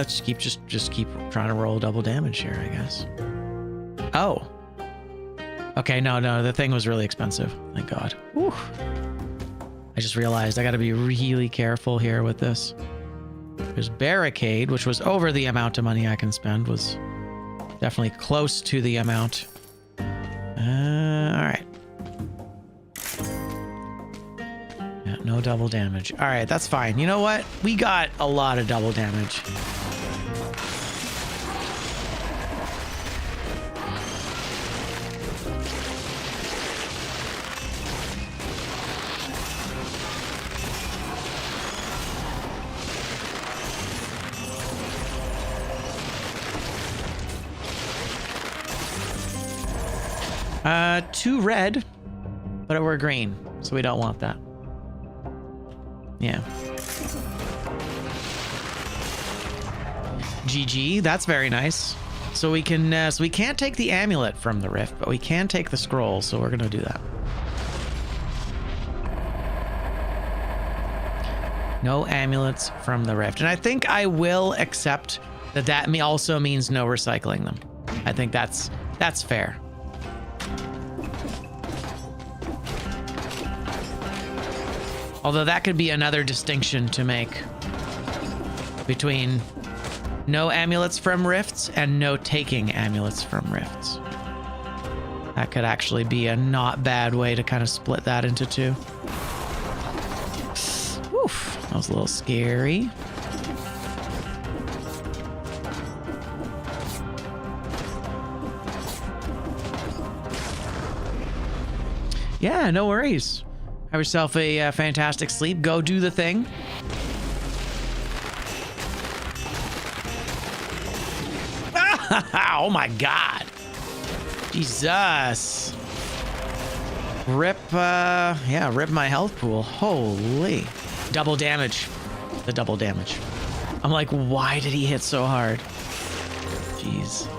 Just keep trying to roll double damage here, I guess. Oh. Okay, no, the thing was really expensive. Thank God. Whew. I just realized I got to be really careful here with this. There's barricade, which was over the amount of money I can spend. Was definitely close to the amount. All right. Yeah, no double damage. All right, that's fine. You know what? We got a lot of double damage. Two red, but we're green, so we don't want that. Yeah. GG, that's very nice. So we can, so we can't take the amulet from the rift, but we can take the scroll, so we're gonna do that. No amulets from the rift. And I think I will accept that that also means no recycling them. I think that's fair. Although that could be another distinction to make between no amulets from rifts and no taking amulets from rifts. That could actually be a not bad way to kind of split that into two. Oof, that was a little scary. Yeah, no worries. Have yourself a fantastic sleep. Go do the thing. Oh my God. Jesus. Rip, yeah, rip my health pool. Holy. Double damage. The double damage. I'm like, why did he hit so hard? Jeez.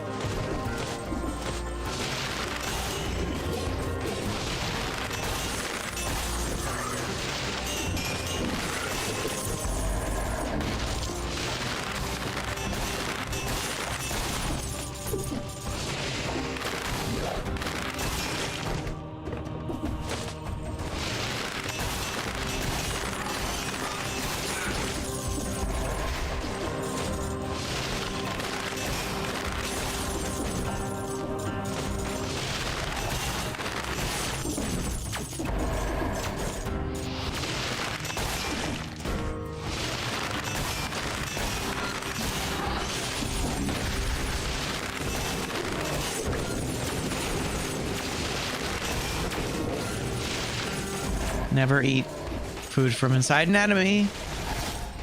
Never eat food from inside an enemy,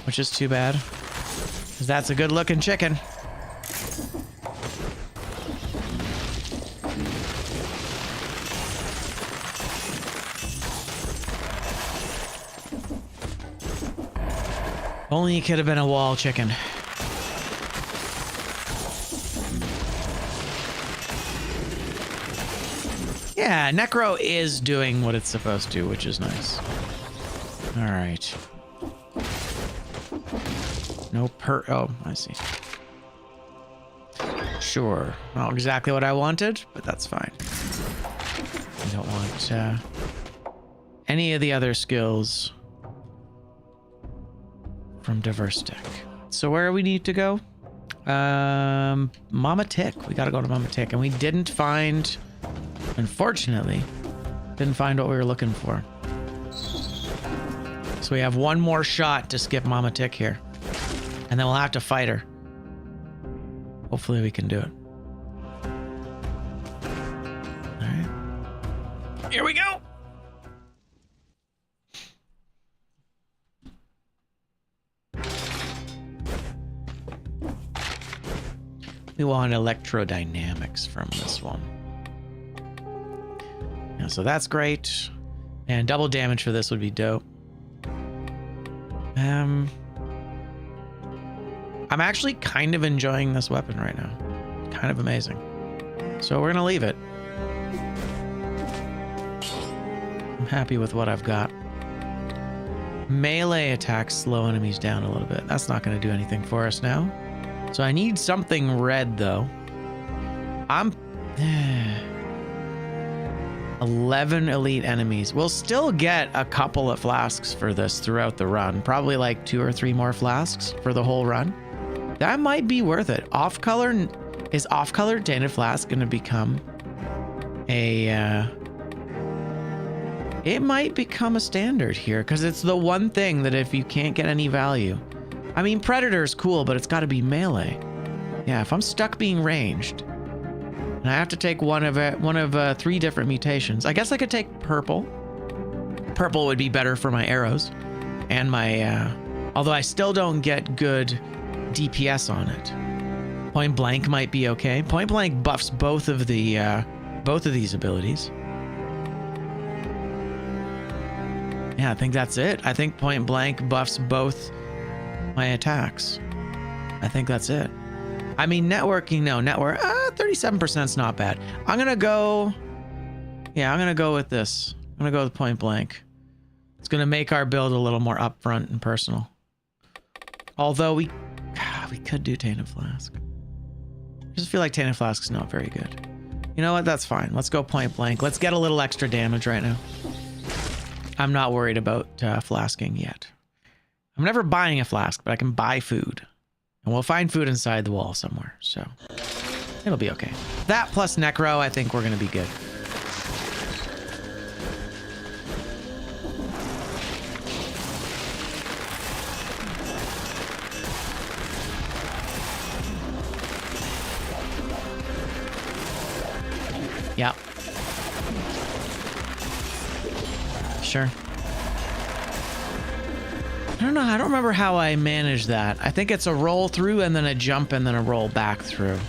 which is too bad, because that's a good looking chicken. Only it could have been a wall chicken. Yeah, Necro is doing what it's supposed to, which is nice. All right. No oh, I see. Sure. Not exactly what I wanted, but that's fine. I don't want any of the other skills from Diverse Deck. So where do we need to go? Mama Tick. We gotta go to Mama Tick, and we didn't find... Unfortunately, didn't find what we were looking for. So we have one more shot to skip Mama Tick here. And then we'll have to fight her. Hopefully we can do it. All right. Here we go. We want electrodynamics from this one. Yeah, so that's great. And double damage for this would be dope. I'm actually kind of enjoying this weapon right now. Kind of amazing. So we're gonna leave it. I'm happy with what I've got. Melee attacks slow enemies down a little bit. That's not gonna do anything for us now. So I need something red though. I'm 11 elite enemies. We'll still get a couple of flasks for this throughout the run. Probably like 2 or 3 more flasks for the whole run. That might be worth it. Is off-color tainted flask going to become a... it might become a standard here because it's the one thing that if you can't get any value... I mean, Predator's cool, but it's got to be melee. Yeah, if I'm stuck being ranged... and I have to take one of 3 different mutations. I guess I could take purple. Purple would be better for my arrows. And my... although I still don't get good DPS on it. Point blank might be okay. Point blank buffs both of these abilities. Yeah, I think that's it. I think point blank buffs both my attacks. I think that's it. I mean, networking, no. 37% is not bad. I'm going to go... yeah, I'm going to go with this. I'm going to go with point blank. It's going to make our build a little more upfront and personal. Although we could do Tainted Flask. I just feel like Tainted Flask is not very good. You know what? That's fine. Let's go point blank. Let's get a little extra damage right now. I'm not worried about flasking yet. I'm never buying a flask, but I can buy food. And we'll find food inside the wall somewhere, so it'll be okay. That plus Necro, I think we're going to be good. Yep. Sure. I don't know. I don't remember how I managed that. I think it's a roll through and then a jump and then a roll back through.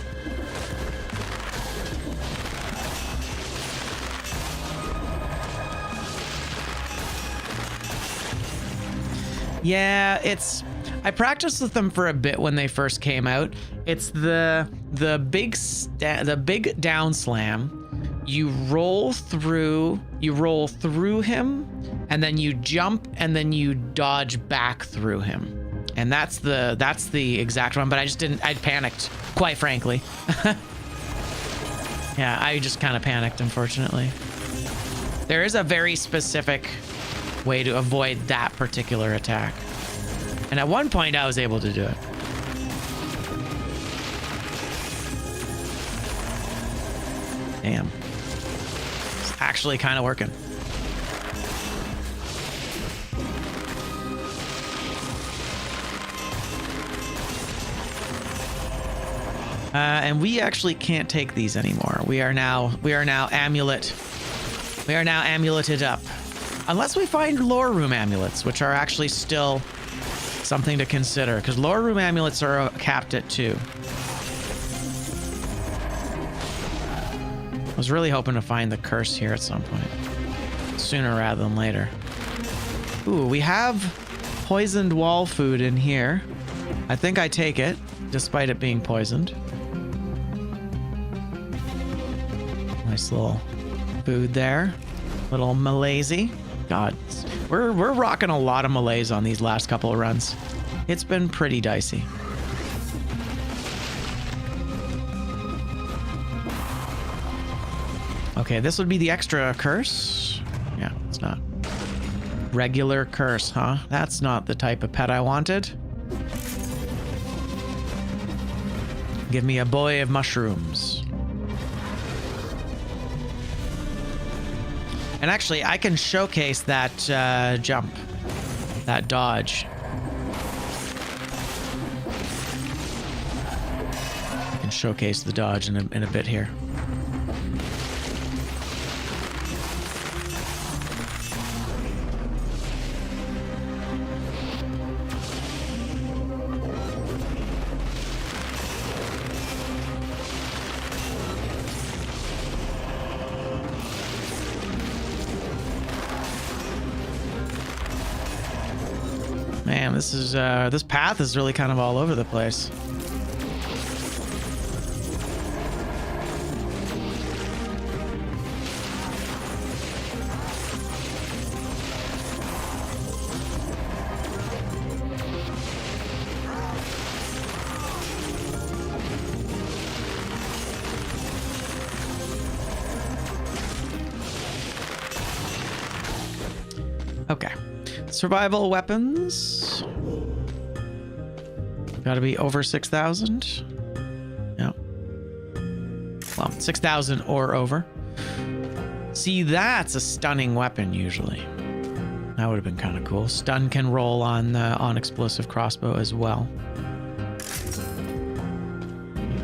Yeah, I practiced with them for a bit when they first came out. It's the big down slam. You roll through him, and then you jump, and then you dodge back through him. And that's the exact one, but I panicked, quite frankly. Yeah, I just kind of panicked, unfortunately. There is a very specific way to avoid that particular attack. And at one point, I was able to do it. Damn. It's actually kind of working. And we actually can't take these anymore. We are now amulet. We are now amuleted up. Unless we find lore room amulets, which are actually still something to consider, because lore room amulets are capped at 2. I was really hoping to find the curse here at some point. Sooner rather than later. Ooh, we have poisoned wall food in here. I think I take it, despite it being poisoned. Nice little food there. Little malaise. God, we're rocking a lot of malaise on these last couple of runs. It's been pretty dicey. Okay, this would be the extra curse. Yeah, it's not. Regular curse, huh? That's not the type of pet I wanted. Give me a boy of mushrooms. And actually, I can showcase that jump, that dodge. I can showcase the dodge in a bit here. Damn, this is this path is really kind of all over the place. Okay. Survival weapons. Gotta be over 6,000. Yep. Well, 6,000 or over. See, that's a stunning weapon usually. That would have been kind of cool. Stun can roll on the explosive crossbow as well.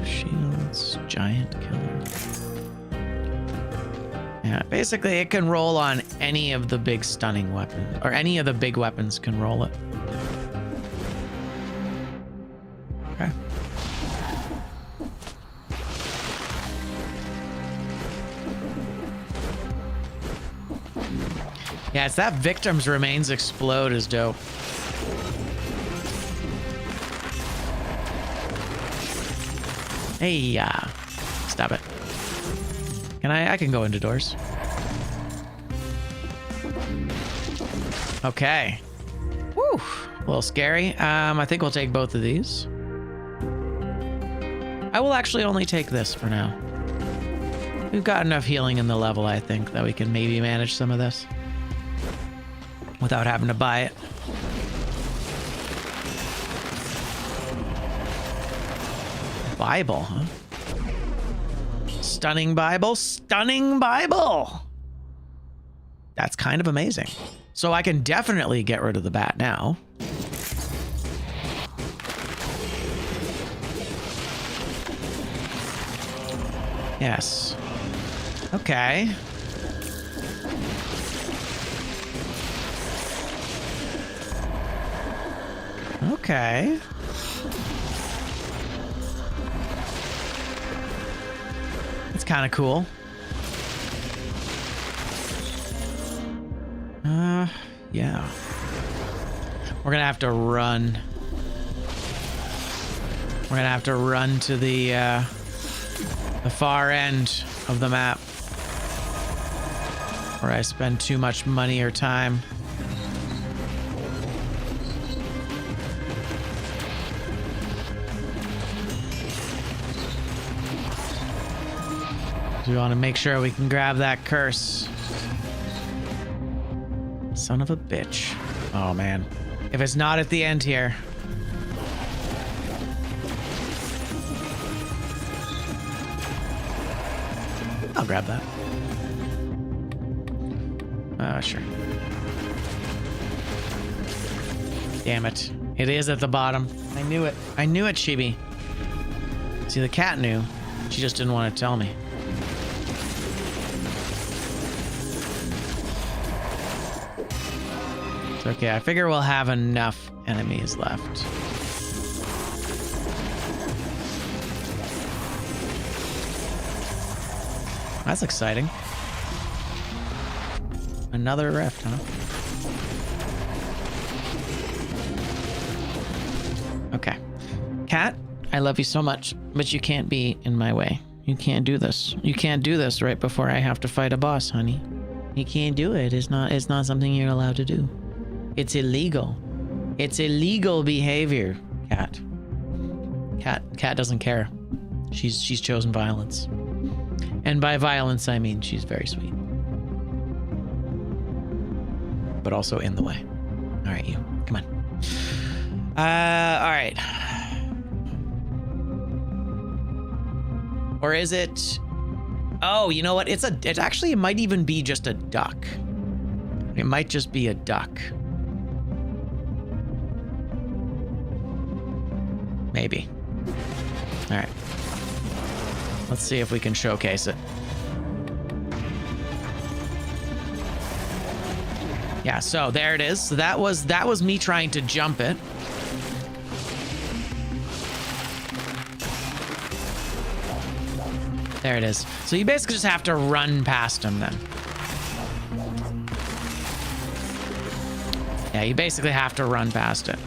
Shields, giant killer. Yeah, basically it can roll on any of the big stunning weapons, or any of the big weapons can roll it. Okay. Yeah, it's that victim's remains explode is dope. Hey, stop it. Can I can go into doors. Okay. Woo, a little scary. I think we'll take both of these. I will actually only take this for now. We've got enough healing in the level, I think, that we can maybe manage some of this without having to buy it. Bible, huh? Stunning Bible, stunning Bible. That's kind of amazing. So I can definitely get rid of the bat now. Yes. Okay. Okay. It's kind of cool. Yeah. We're gonna have to run. We're gonna have to run to the far end of the map, where I spend too much money or time. We want to make sure we can grab that curse. Son of a bitch. Oh, man. If it's not at the end here. I'll grab that. Sure. Damn it. It is at the bottom. I knew it. I knew it, Chibi. See, the cat knew. She just didn't want to tell me. It's okay. I figure we'll have enough enemies left. That's exciting. Another rift, huh? Okay. Cat, I love you so much, but you can't be in my way. You can't do this. You can't do this right before I have to fight a boss, honey. You can't do it. It's not something you're allowed to do. It's illegal. It's illegal behavior, Cat. Cat doesn't care. She's chosen violence. And by violence, I mean she's very sweet. But also in the way. All right, you. Come on. All right. Or is it... Oh, you know what? It actually might even be just a duck. It might just be a duck. Maybe. All right. Let's see if we can showcase it. Yeah, so there it is. So that was me trying to jump it. There it is. So you basically just have to run past him then. Yeah, you basically have to run past it.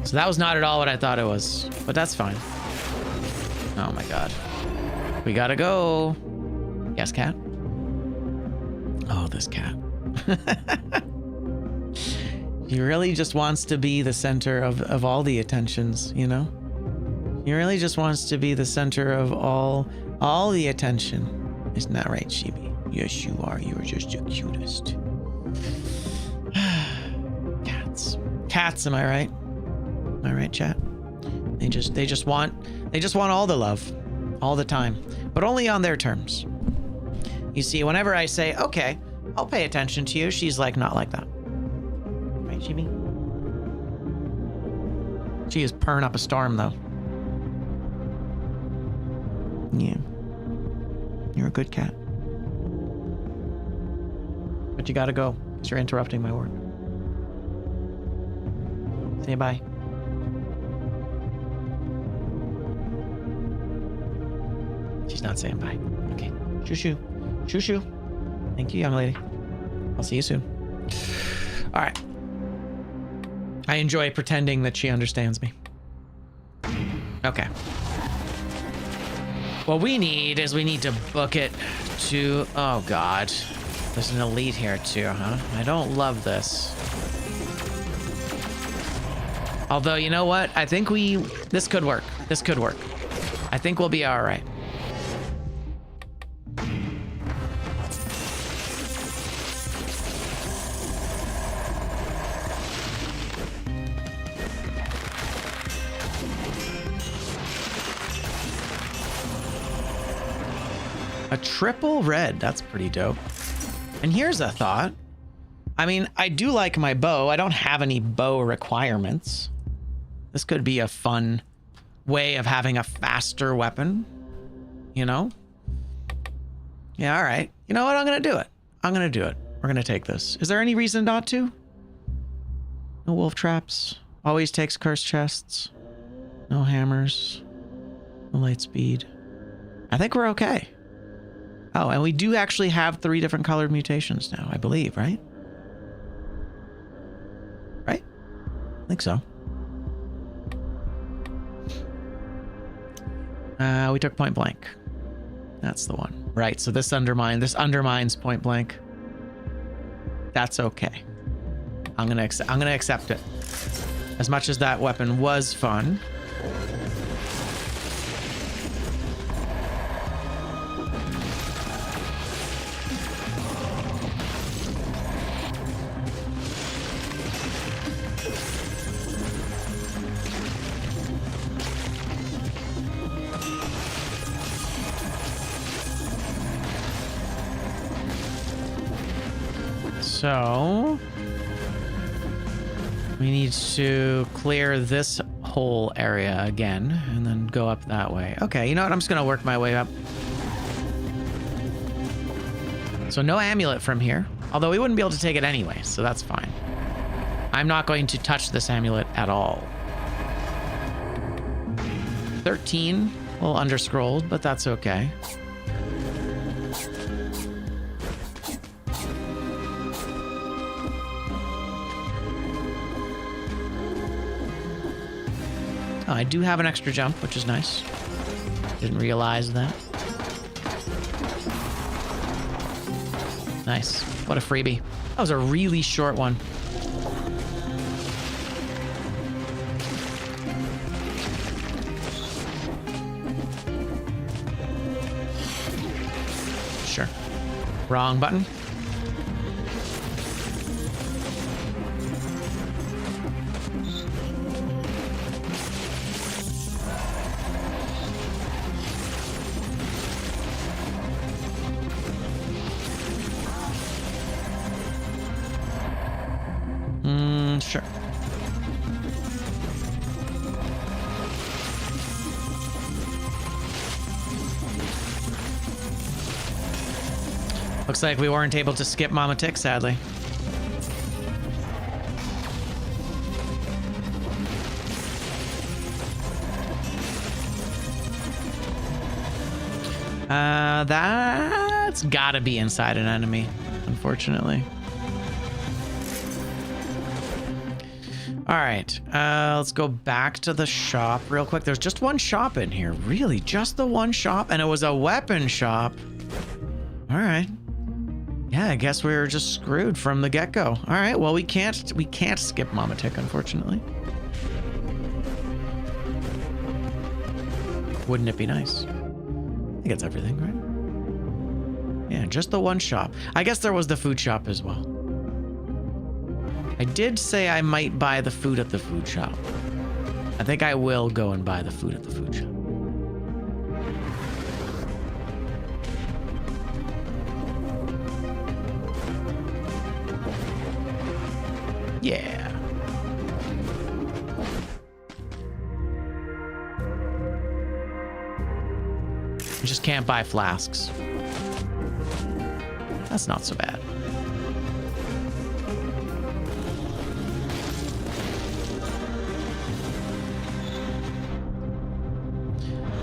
So that was not at all what I thought it was, but that's fine. Oh my god. We gotta go. Yes, cat? Oh, this cat. He really just wants to be the center of all the attentions, you know? He really just wants to be the center of all the attention. Isn't that right, Chibi? Yes, you are. You are just the cutest. Cats. Cats, am I right? Am I right, chat? They just want all the love. All the time. But only on their terms. You see, whenever I say, okay, I'll pay attention to you, she's like, not like that. Right, Chibi? She is purring up a storm, though. Yeah. You're a good cat. But you gotta go, because you're interrupting my work. Say bye. She's not saying bye. Okay. Shoo shoo. Shoo shoo. Thank you, young lady. I'll see you soon. All right. I enjoy pretending that she understands me. Okay. What we need to book it to... Oh, God. There's an elite here, too, huh? I don't love this. Although, you know what? I think this could work. This could work. I think we'll be all right. A triple red, that's pretty dope. And here's a thought. I mean, I do like my bow. I don't have any bow requirements. This could be a fun way of having a faster weapon, you know? Yeah, all right. You know what? I'm going to do it. I'm going to do it. We're going to take this. Is there any reason not to? No wolf traps. Always takes cursed chests. No hammers. No light speed. I think we're okay. Oh, and we do actually have 3 different colored mutations now, I believe, right? Right? I think so. We took point blank. That's the one. Right, so this undermines point blank. That's okay. I'm gonna accept it. As much as that weapon was fun. So we need to clear this whole area again and then go up that way. Okay, you know what? I'm just going to work my way up. So no amulet from here, although we wouldn't be able to take it anyway, so that's fine. I'm not going to touch this amulet at all. 13, a little underscrolled, but that's okay. I do have an extra jump, which is nice. Didn't realize that. Nice. What a freebie. That was a really short one. Sure. Wrong button. Sure. Looks like we weren't able to skip Mama Tick, sadly. That's gotta be inside an enemy, unfortunately. All right, let's go back to the shop real quick. There's just one shop in here. Really, just the one shop? And it was a weapon shop. All right. Yeah, I guess we were just screwed from the get-go. All right, well, we can't skip Mama Tick, unfortunately. Wouldn't it be nice? I think it's everything, right? Yeah, just the one shop. I guess there was the food shop as well. I did say I might buy the food at the food shop. I think I will go and buy the food at the food shop. Yeah. You just can't buy flasks. That's not so bad.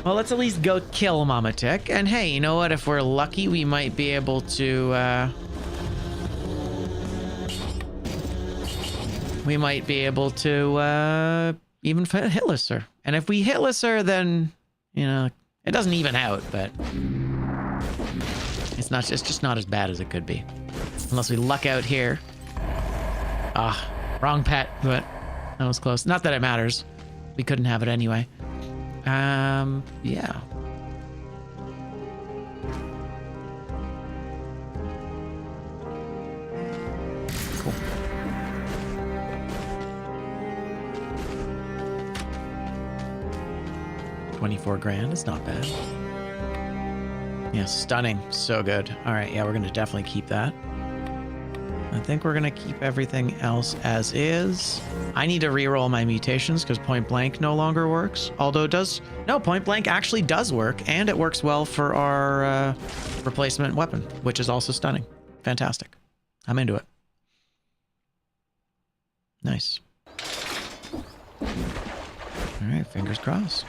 Well, let's at least go kill Mama Tick. And hey, you know what? If we're lucky, we might be able to, even hitless her. And if we hitless her, then, you know, it doesn't even out, but it's just not as bad as it could be. Unless we luck out here. Ah, wrong pet, but that was close. Not that it matters. We couldn't have it anyway. Yeah. Cool. $24 grand is not bad. Yeah, stunning. So good. All right, yeah, we're gonna definitely keep that. I think we're gonna keep everything else as is. I need to reroll my mutations because point blank no longer works. Although point blank actually does work, and it works well for our replacement weapon, which is also stunning. Fantastic. I'm into it. Nice. All right, fingers crossed.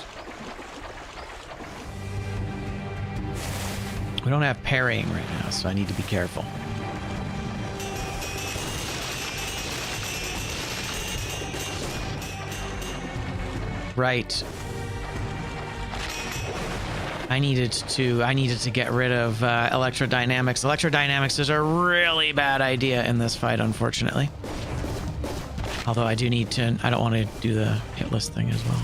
We don't have parrying right now, so I need to be careful. Right. I needed to get rid of electrodynamics. Electrodynamics is a really bad idea in this fight, unfortunately. Although I do need to, I don't want to do the hitless thing as well.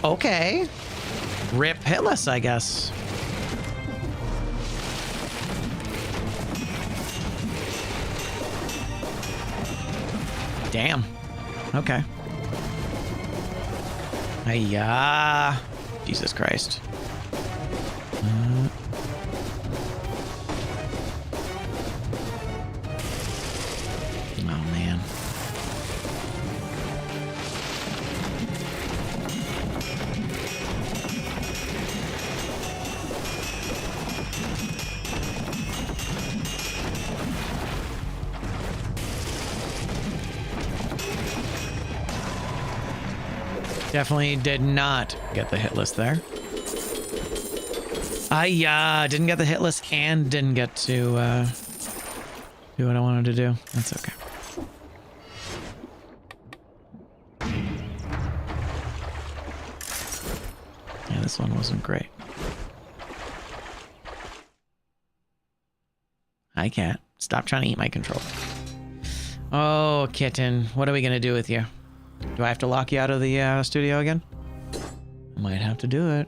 No. Okay. Rip hitless, I guess. Damn. Okay. Hiya. Jesus Christ. Oh, man. Definitely did not get the hit list there. I didn't get the hit list and didn't get to do what I wanted to do. That's okay. Yeah, this one wasn't great. I can't. Stop trying to eat my controller. Oh, kitten. What are we gonna do with you? Do I have to lock you out of the studio again? I might have to do it.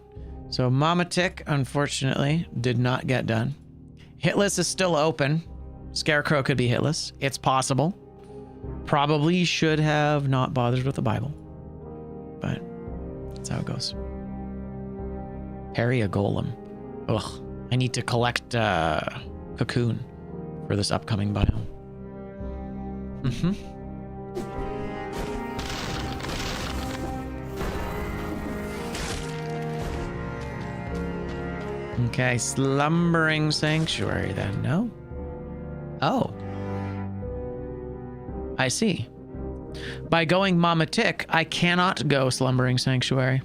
So Mama Tick, unfortunately, did not get done. Hitless is still open. Scarecrow could be hitless. It's possible. Probably should have not bothered with the Bible. But that's how it goes. Parry a golem. Ugh. I need to collect cocoon for this upcoming biome. Mm-hmm. Okay, slumbering sanctuary then, no? Oh. I see. By going Mama Tick, I cannot go slumbering sanctuary.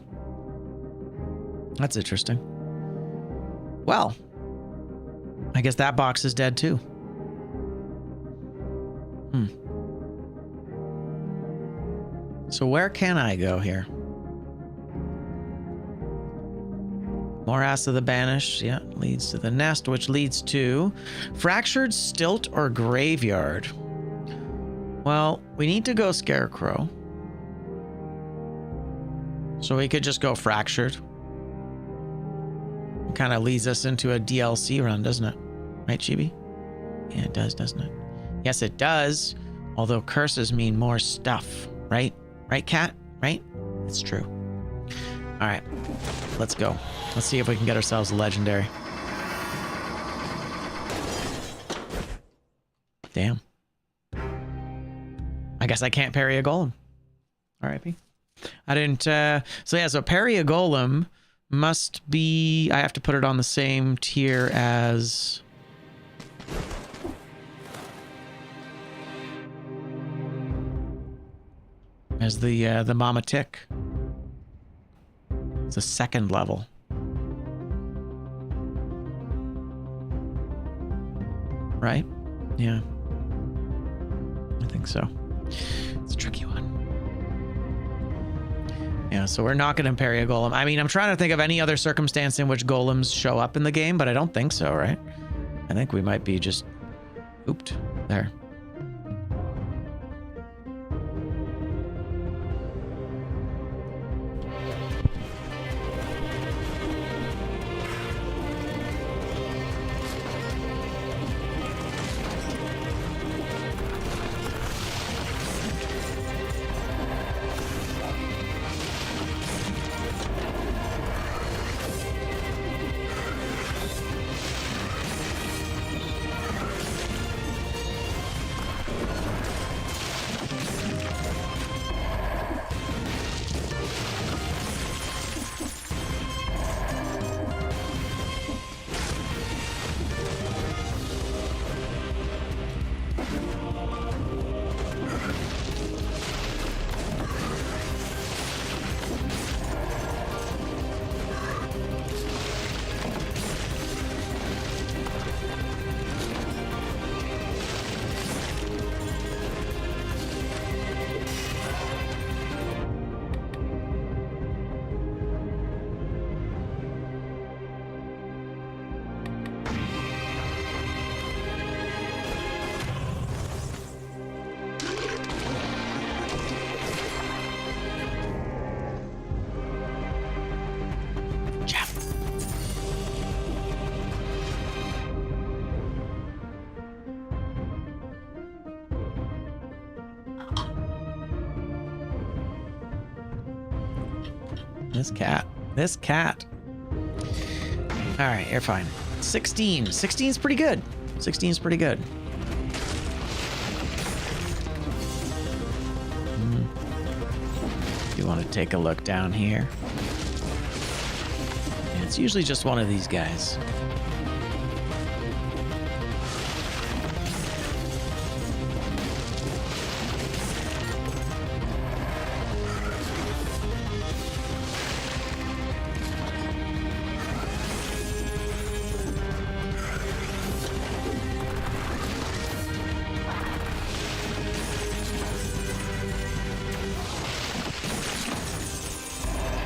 That's interesting. Well, I guess that box is dead too. So where can I go here? Morass of the Banished, yeah, leads to the nest, which leads to Fractured Stilt or Graveyard. Well, we need to go Scarecrow. So we could just go Fractured. It kind of leads us into a DLC run, doesn't it? Right, Chibi? Yeah, it does, doesn't it? Yes, it does. Although curses mean more stuff, right? Right, Cat? Right? It's true. All right, let's go. Let's see if we can get ourselves a legendary. Damn. I guess I can't parry a golem. R.I.P. I didn't, so yeah, so parry a golem must be, I have to put it on the same tier as... the Mama Tick. It's a second level. Right? Yeah. I think so. It's a tricky one. Yeah, so we're not going to parry a golem. I mean, I'm trying to think of any other circumstance in which golems show up in the game, but I don't think so, right? I think we might be just... Ooped. There. This cat. All right, you're fine. 16. 16 is pretty good. 16 is pretty good. You want to take a look down here? Yeah, it's usually just one of these guys.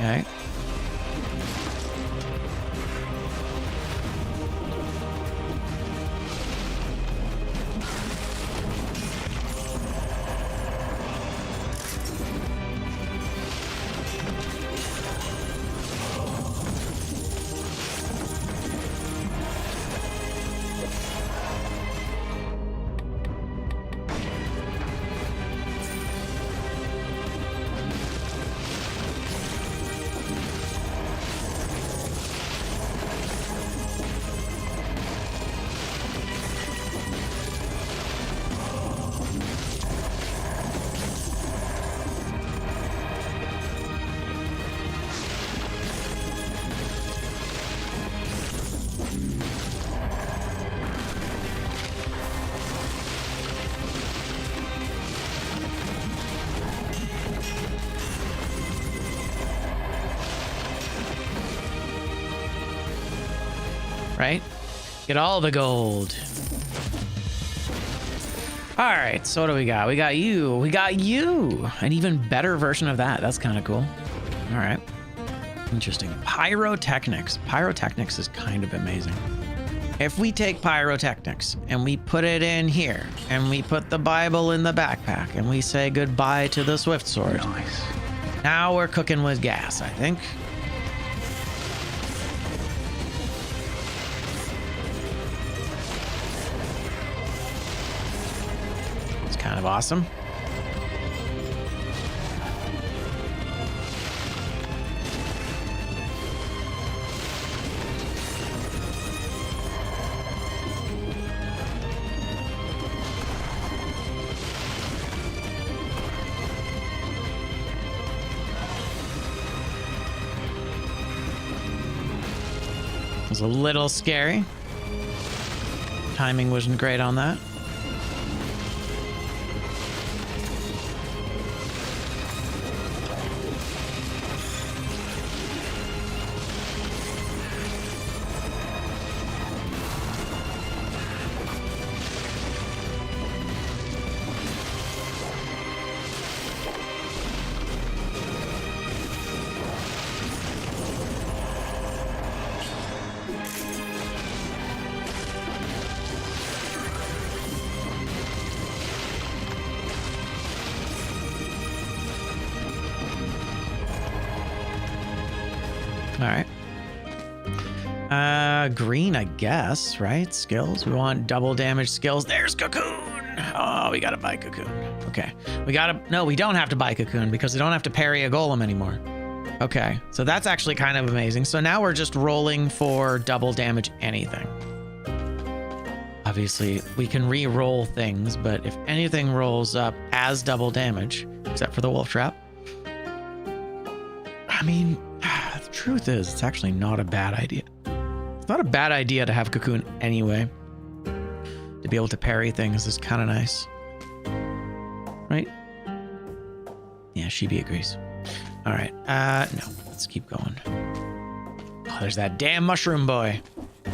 Okay. Right? Get all the gold. All right, so what do we got? We got you. We got you. An even better version of that. That's kind of cool. All right. Interesting. Pyrotechnics. Pyrotechnics is kind of amazing. If we take pyrotechnics and we put it in here and we put the Bible in the backpack and we say goodbye to the Swift Sword. Nice. Now we're cooking with gas, I think. It's kind of awesome. It was a little scary. Timing wasn't great on that. All right. Green, I guess, right? Skills. We want double damage skills. There's Cocoon. Oh, we gotta buy Cocoon. Okay. No, we don't have to buy Cocoon because we don't have to parry a golem anymore. Okay. So that's actually kind of amazing. So now we're just rolling for double damage anything. Obviously, we can re-roll things, but if anything rolls up as double damage, except for the wolf trap, I mean, the truth is, it's actually not a bad idea. It's not a bad idea to have Cocoon anyway. To be able to parry things is kind of nice. Right? Yeah, Shibi agrees. All right. No, let's keep going. Oh, there's that damn mushroom boy.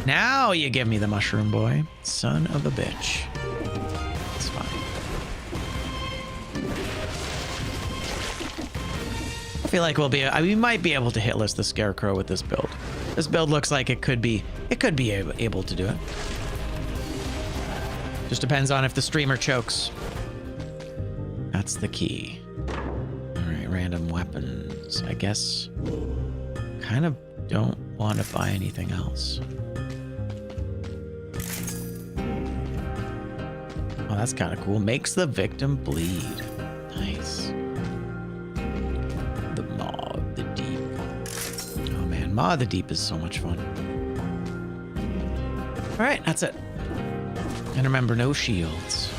Now you give me the mushroom boy. Son of a bitch. It's fine. I feel like we might be able to hit list the Scarecrow with this build. This build looks like it could be able to do it. Just depends on if the streamer chokes. That's the key. All right, random weapons. I guess kind of don't want to buy anything else. Oh, that's kind of cool. Makes the victim bleed. Nice. The Maw of the Deep. Oh man, Maw of the Deep is so much fun. All right, that's it. And remember, no shields.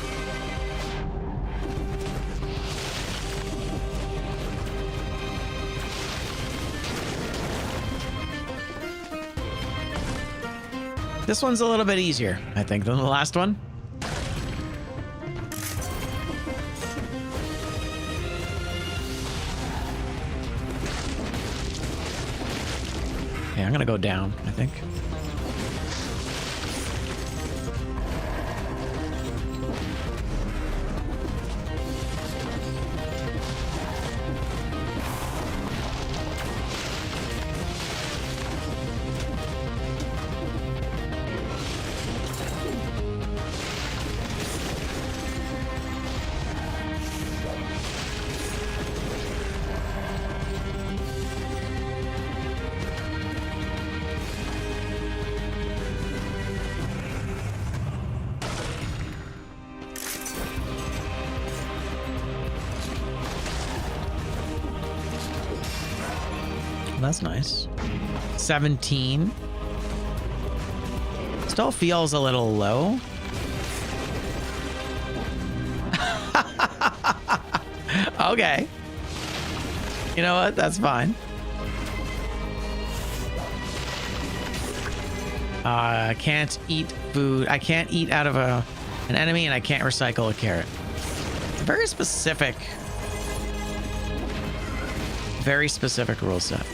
This one's a little bit easier, I think, than the last one. Okay, I'm gonna go down, I think. That's nice. 17. Still feels a little low. Okay. You know what? That's fine. I can't eat food. I can't eat out of an enemy, and I can't recycle a carrot. Very specific rule set.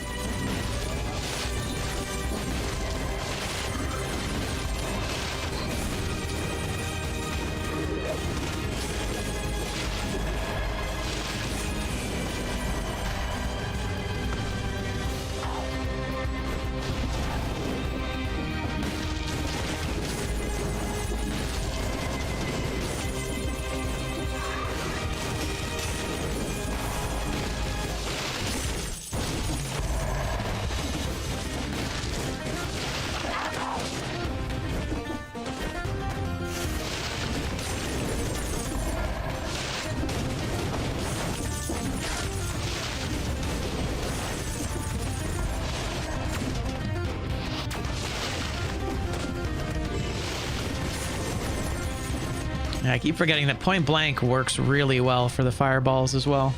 I keep forgetting that point blank works really well for the fireballs as well.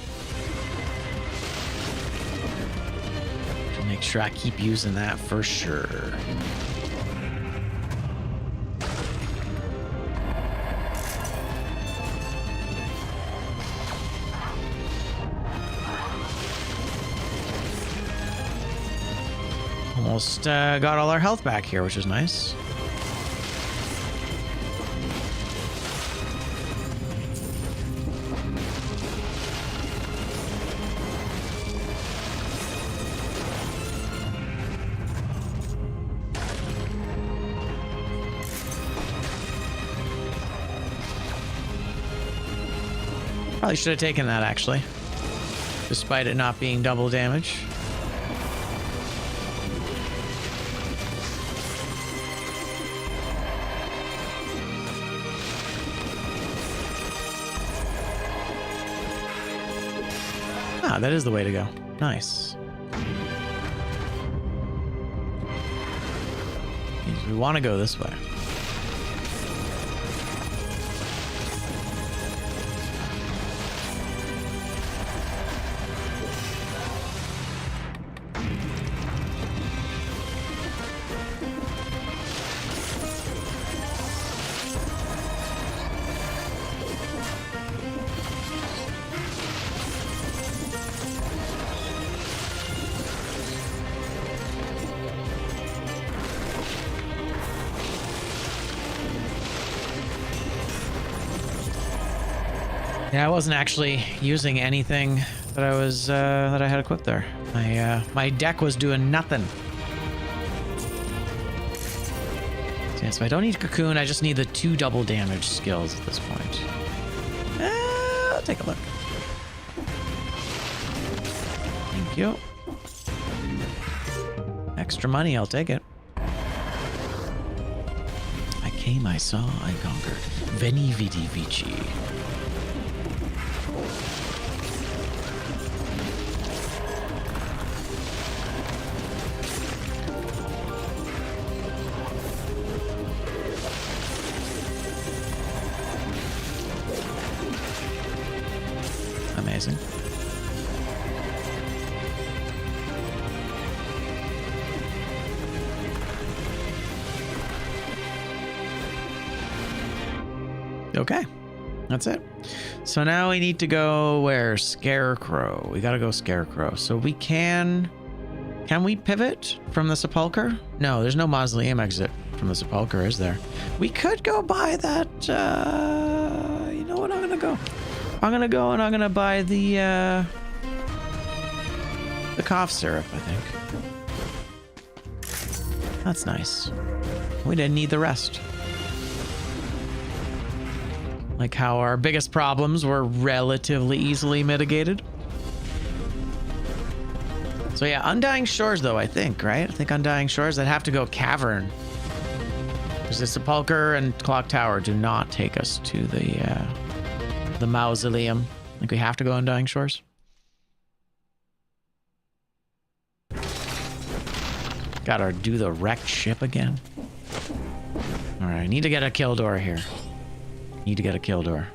Make sure I keep using that for sure. Almost got all our health back here, which is nice. Probably should have taken that, actually. Despite it not being double damage. Ah, that is the way to go. Nice. Means we want to go this way. Yeah, I wasn't actually using anything that I was that I had equipped there. My deck was doing nothing. So, yeah, so I don't need cocoon. I just need the 2 double damage skills at this point. I'll take a look. Thank you. Extra money, I'll take it. I came, I saw, I conquered. Veni vidi vici. Amazing. Okay, that's it. So now we need to go where? Scarecrow. We gotta go Scarecrow. So we can we pivot from the Sepulcher? No, there's no mausoleum exit from the Sepulcher, is there? We could go buy that, you know what, I'm gonna go and I'm gonna buy the cough syrup, I think. That's nice. We didn't need the rest. Like how our biggest problems were relatively easily mitigated. So yeah, Undying Shores though, I think, right? I think Undying Shores, I'd have to go Cavern. Because the Sepulcher and Clock Tower do not take us to the mausoleum. I think we have to go Undying Shores. Gotta do the wrecked ship again. Alright, I need to get a kill door here. Need to get a kill door.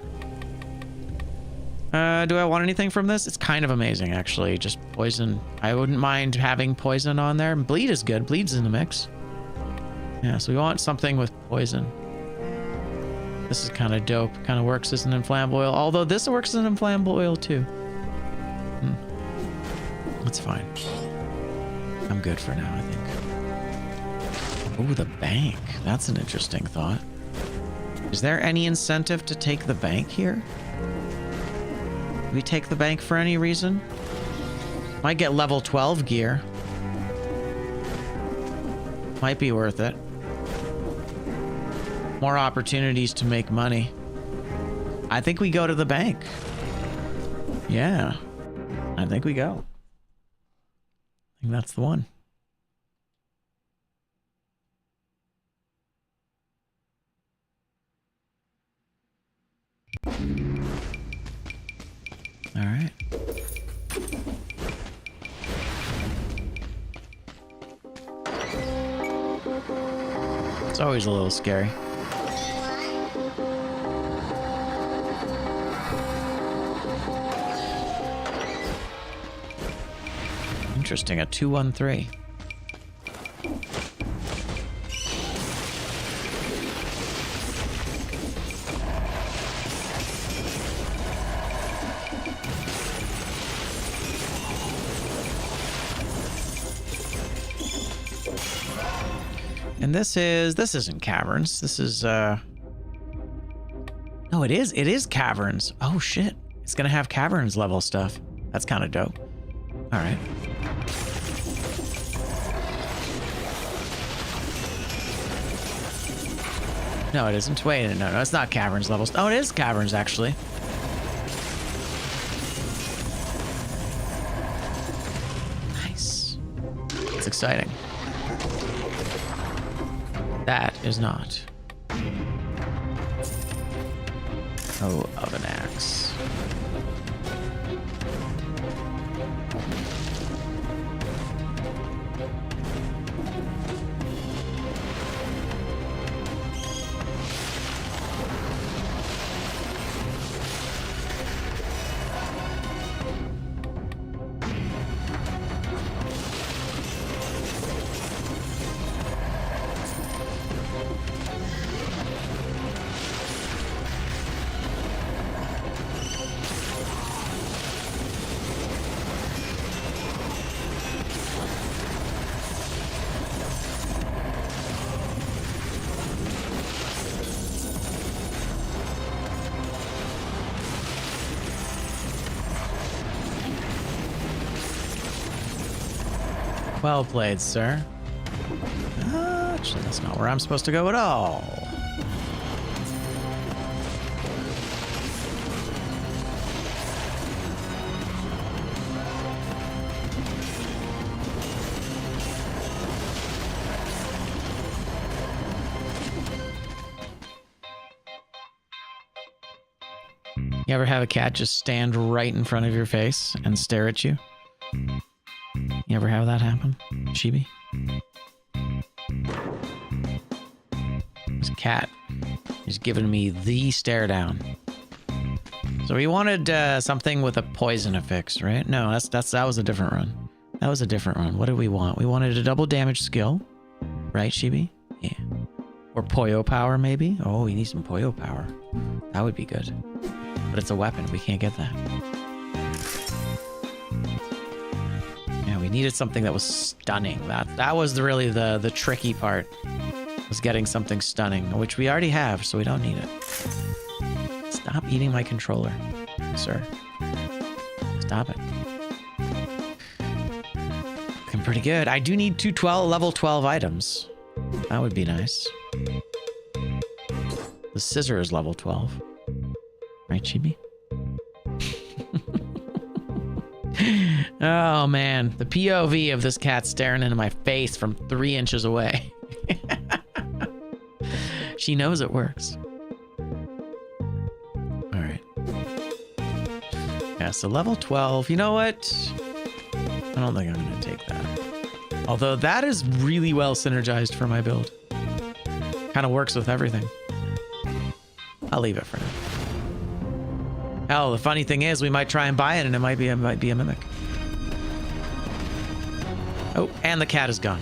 Do I want anything from this? It's kind of amazing, actually. Just poison. I wouldn't mind having poison on there. Bleed is good. Bleed's in the mix. Yeah, so we want something with poison. This is kind of dope. Kind of works as an inflammable oil. Although this works as an inflammable oil, too. That's fine. I'm good for now, I think. Oh, the bank. That's an interesting thought. Is there any incentive to take the bank here? Do we take the bank for any reason? Might get level 12 gear. Might be worth it. More opportunities to make money. I think we go to the bank. Yeah. I think we go. I think that's the one. All right. It's always a little scary. interesting. A 213. And this isn't caverns. This is, no, it is caverns. Oh, shit. It's gonna have caverns level stuff. That's kind of dope. All right. No, it isn't. Wait, no, it's not caverns levels. Oh, it is caverns, actually. Nice. It's exciting. That is not. Oh, oven axe. Well played, sir. Actually, that's not where I'm supposed to go at all. You ever have a cat just stand right in front of your face and stare at you? You ever have that happen, Chibi? This cat is giving me the stare down. So we wanted something with a poison affix, right? No, that was a different run. That was a different run. What did we want? We wanted a double damage skill, right, Chibi? Yeah. Or Poyo power, maybe? Oh, we need some Poyo power. That would be good. But it's a weapon. We can't get that. Yeah, we needed something that was stunning. That was really the tricky part. Was getting something stunning, which we already have, so we don't need it. Stop eating my controller, sir. Stop it. Looking pretty good. I do need two level 12 items. That would be nice. The scissor is level 12. Right, Chibi? Oh, man. The POV of this cat staring into my face from 3 inches away. She knows it works. All right. Yeah, so level 12. You know what? I don't think I'm going to take that. Although that is really well synergized for my build. Kind of works with everything. I'll leave it for now. Hell, the funny thing is, we might try and buy it, and it might be a mimic. Oh, and the cat is gone.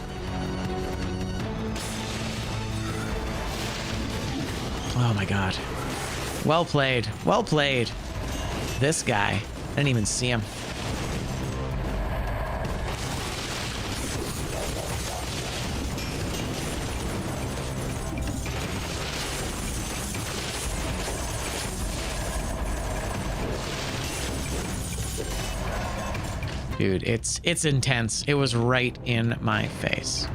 Oh my god. Well played. Well played. This guy. I didn't even see him. Dude, it's intense. It was right in my face.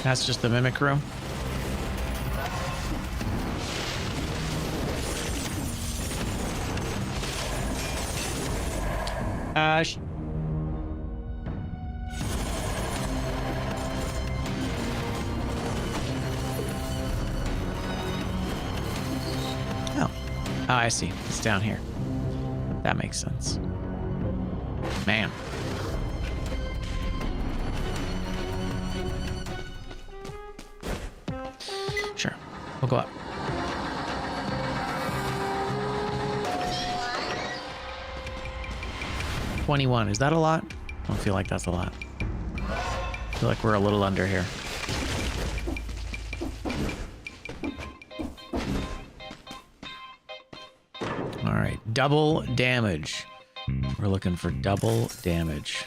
That's just the mimic room. Oh. Oh, I see. It's down here. That makes sense. Man. Sure. We'll go up. $21. Is that a lot? I don't feel like that's a lot. I feel like we're a little under here. All right. Double damage. We're looking for double damage.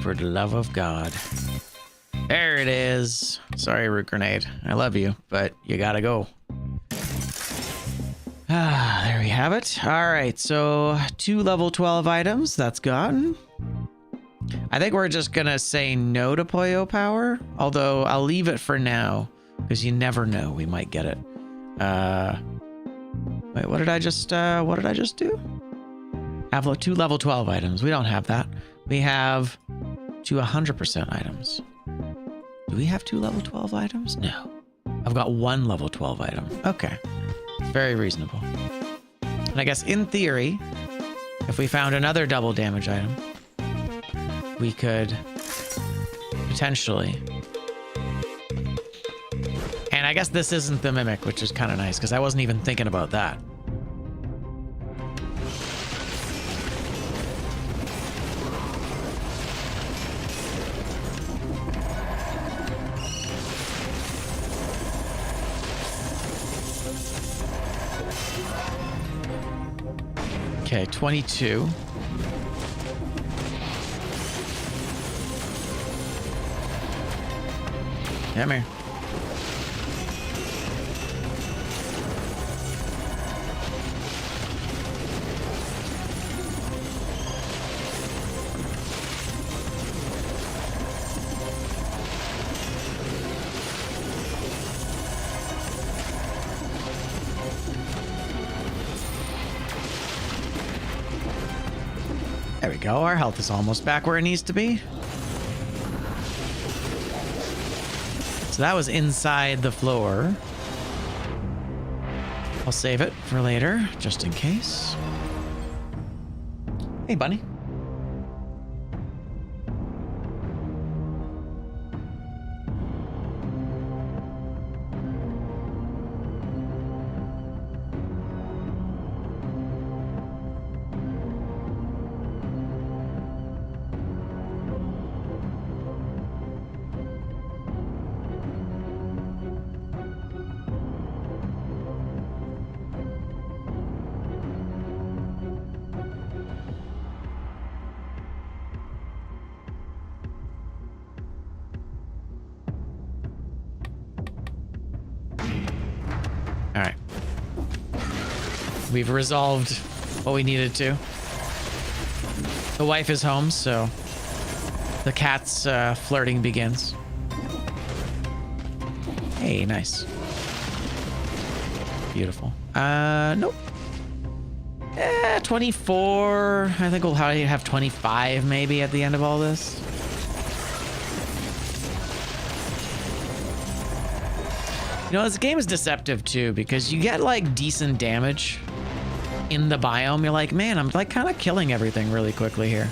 For the love of God. There it is. Sorry, Root Grenade. I love you, but you gotta go. Ah, there we have it. All right, so 2 level 12 items. That's gotten. I think we're just gonna say no to Poyo Power, although I'll leave it for now because you never know. We might get it. Wait, what did I just do? Have 2 level 12 items. We don't have that. We have 2 100% items. Do we have 2 level 12 items? No. I've got 1 level 12 item. Okay. Very reasonable. And I guess in theory, if we found another double damage item, we could potentially... And I guess this isn't the Mimic, which is kind of nice, because I wasn't even thinking about that. Okay, 22. Come here. There we go. Our health is almost back where it needs to be. So that was inside the floor. I'll save it for later, just in case. Hey, bunny. All right. We've resolved what we needed to. The wife is home, so the cat's flirting begins. Hey, nice. Beautiful. Nope. 24. I think we'll have 25 maybe at the end of all this. You know, this game is deceptive too, because you get like decent damage in the biome. You're like, man, I'm like kind of killing everything really quickly here.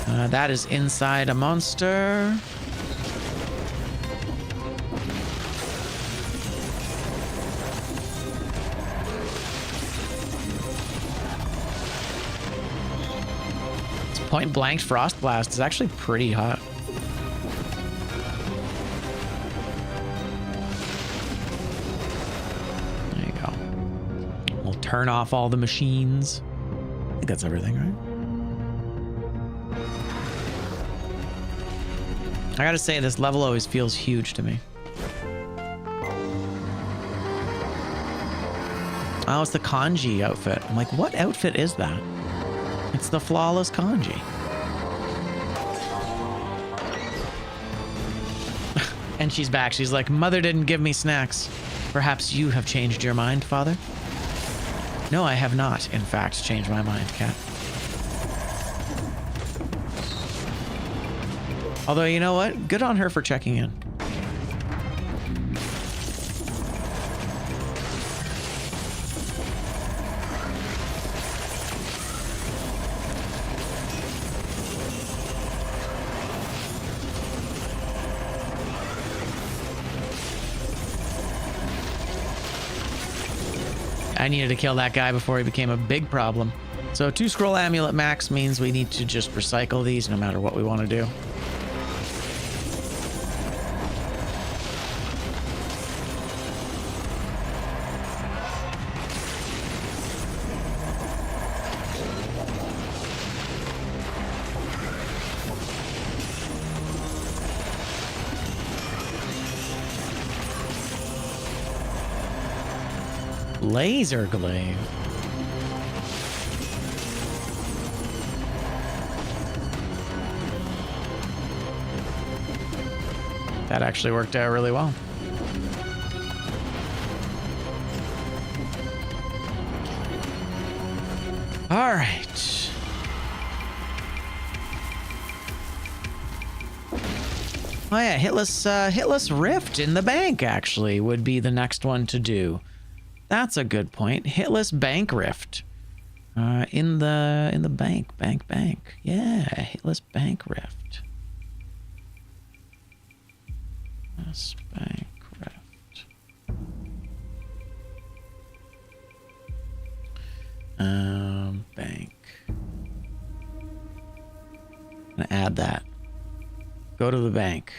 That is inside a monster. This point blank frost blast is actually pretty hot. Turn off all the machines. I think that's everything, right? I gotta say, this level always feels huge to me. Oh, it's the kanji outfit. I'm like, what outfit is that? It's the flawless kanji. And she's back. She's like, Mother didn't give me snacks. Perhaps you have changed your mind, Father? No, I have not, in fact, changed my mind, Cat. Although, you know what? Good on her for checking in. I needed to kill that guy before he became a big problem. So 2 scroll amulet max means we need to just recycle these no matter what we want to do. Laser glaive. That actually worked out really well. All right. Oh yeah, hitless rift in the bank actually would be the next one to do. That's a good point. Hitless bank rift. In the bank. Yeah, hitless bank rift. Hitless bank rift. Bank. I'm gonna add that. Go to the bank.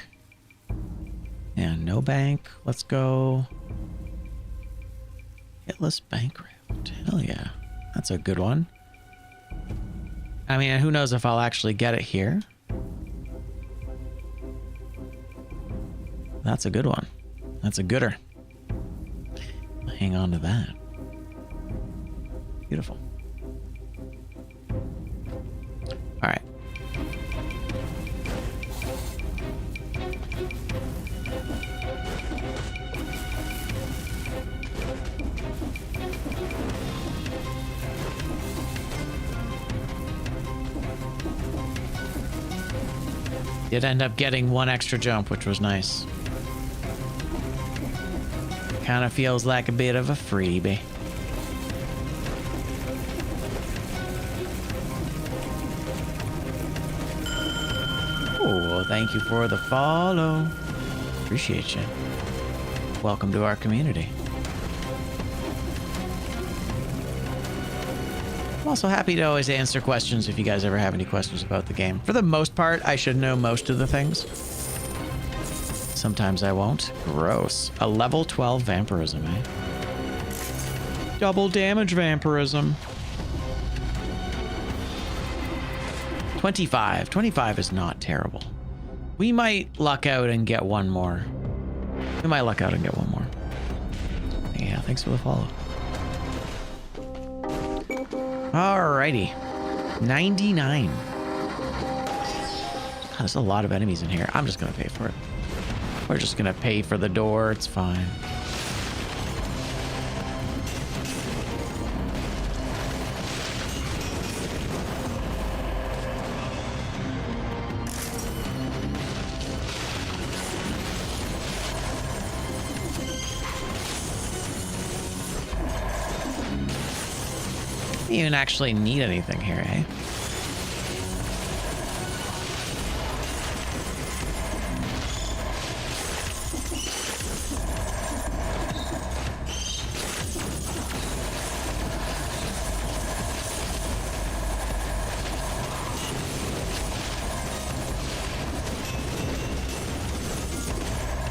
Yeah, no bank. Let's go. Hitless bank rift. Hell yeah. That's a good one. I mean, who knows if I'll actually get it here. That's a good one. That's a gooder. Hang on to that. Beautiful. All right. Did end up getting 1 extra jump, which was nice. Kind of feels like a bit of a freebie. Oh, thank you for the follow. Appreciate you. Welcome to our community. I'm also happy to always answer questions if you guys ever have any questions about the game. For the most part, I should know most of the things. Sometimes I won't. Gross. A level 12 vampirism, eh? Double damage vampirism. 25. 25 is not terrible. We might luck out and get 1 more. We might luck out and get 1 more. Yeah, thanks for the follow. Alrighty. 99. God, there's a lot of enemies in here. I'm just gonna pay for it. We're just gonna pay for the door. It's fine. You don't actually need anything here, eh?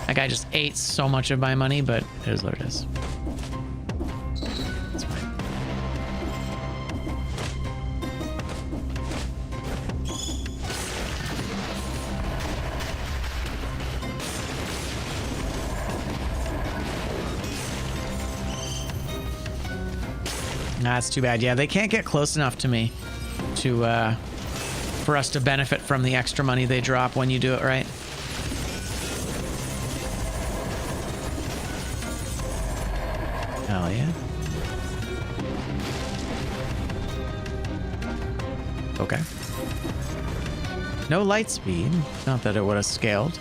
That guy just ate so much of my money, but it is what it is. It's fine. That's too bad. Yeah, they can't get close enough to me to for us to benefit from the extra money they drop when you do it right. Hell yeah. Okay. No light speed. Not that it would have scaled.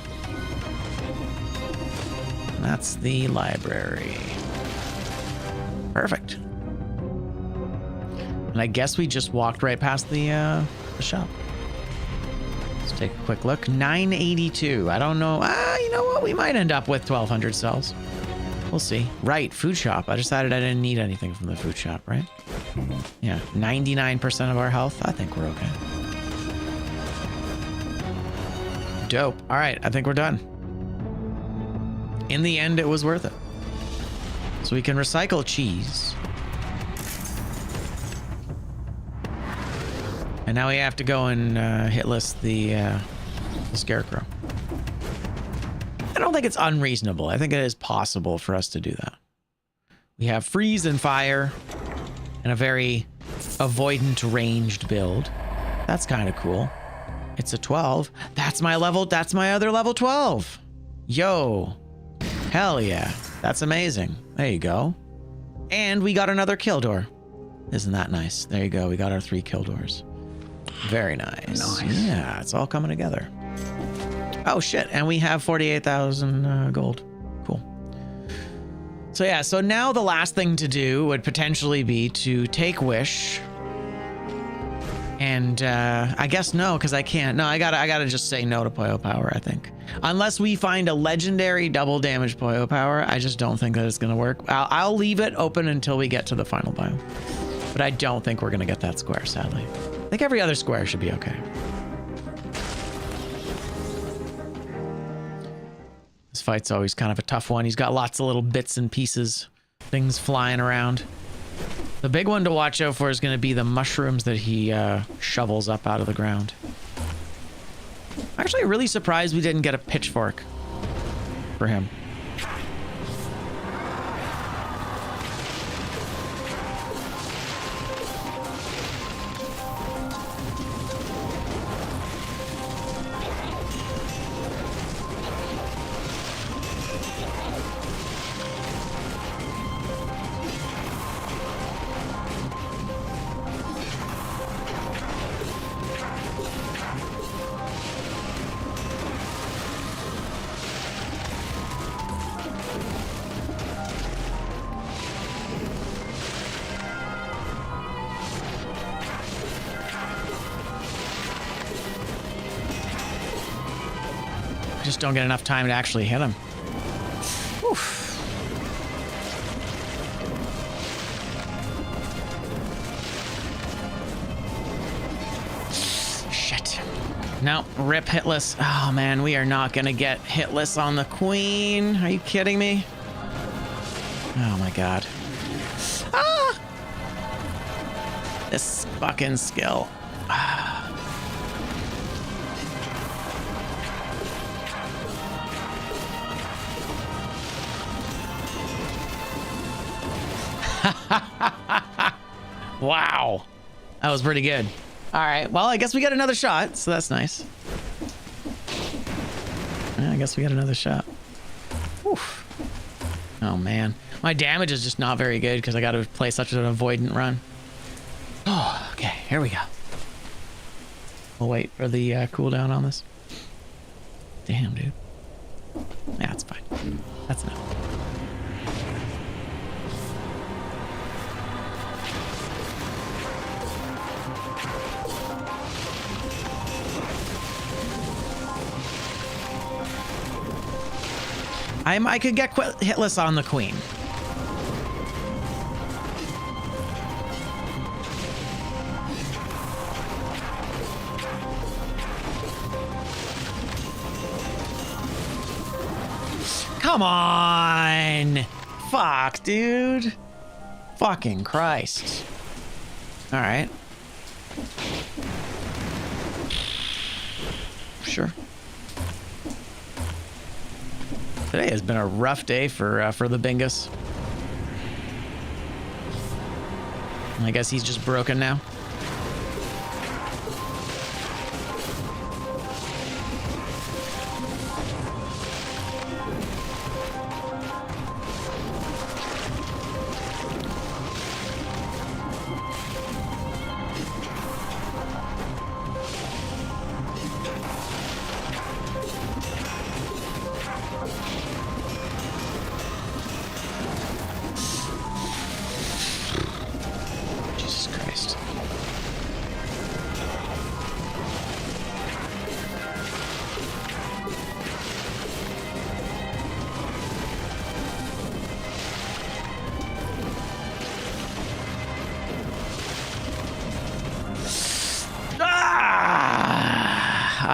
That's the library. Perfect. And I guess we just walked right past the shop. Let's take a quick look. 982. I don't know. You know what? We might end up with 1,200 cells. We'll see. Right, food shop. I decided I didn't need anything from the food shop, right? Yeah, 99% of our health. I think we're okay. Dope. All right, I think we're done. In the end, it was worth it. So we can recycle cheese. And now we have to go and hit list the scarecrow. I don't think it's unreasonable. I think it is possible for us to do that. We have freeze and fire and a very avoidant ranged build. That's kind of cool. It's a 12. That's my level. That's my other level 12. Yo. Hell yeah. That's amazing. There you go. And we got another kill door. Isn't that nice? There you go. We got our 3 kill doors. Very nice. Yeah, it's all coming together. Oh shit, and we have 48,000 gold. Cool. So yeah, so now the last thing to do would potentially be to take Wish. And I guess no, because I can't. No, I gotta just say no to Poyo Power, I think. Unless we find a legendary double damage Poyo Power, I just don't think that it's gonna work. I'll leave it open until we get to the final biome. But I don't think we're gonna get that square, sadly. I think every other square should be okay. This fight's always kind of a tough one. He's got lots of little bits and pieces, things flying around. The big one to watch out for is going to be the mushrooms that he shovels up out of the ground. I'm actually really surprised we didn't get a pitchfork for him. Just don't get enough time to actually hit him. Oof. Shit. No, rip hitless. Oh man, we are not gonna get hitless on the queen. Are you kidding me? Oh my god. Ah! This fucking skill. Wow. That was pretty good. All right. Well, I guess we got another shot, so that's nice. Yeah, I guess we got another shot. Oof. Oh, man. My damage is just not very good because I got to play such an avoidant run. Oh, okay. Here we go. We'll wait for the cooldown on this. Damn, dude. Yeah, it's fine. That's enough. I could get hitless on the queen. Come on! Fuck, dude. Fucking Christ. All right. Sure. Today has been a rough day for the Bingus. I guess he's just broken now.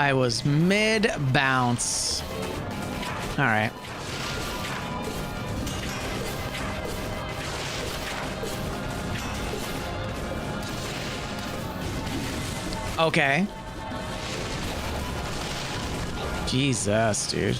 I was mid-bounce. All right. Okay. Jesus, dude.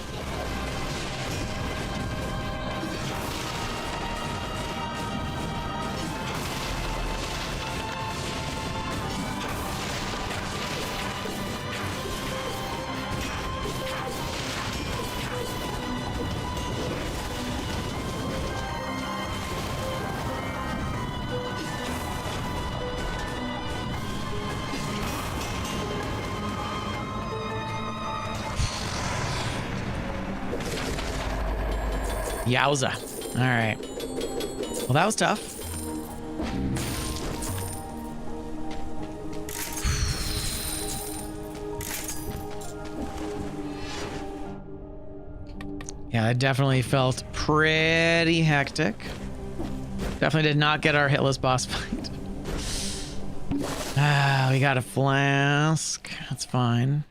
Yowza. All right. Well, that was tough. Yeah, it definitely felt pretty hectic. Definitely did not get our hitless boss fight. We got a flask. That's fine.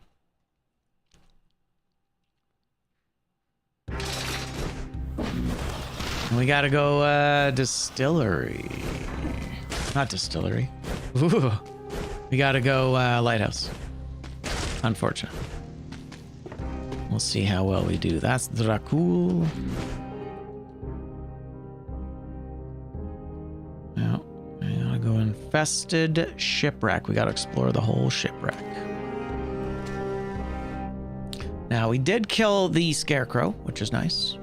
We gotta go distillery. Not distillery. Ooh. We gotta go lighthouse. Unfortunate. We'll see how well we do. That's Dracul. Now, we gotta go infested shipwreck. We gotta explore the whole shipwreck. Now, we did kill the scarecrow, which is nice.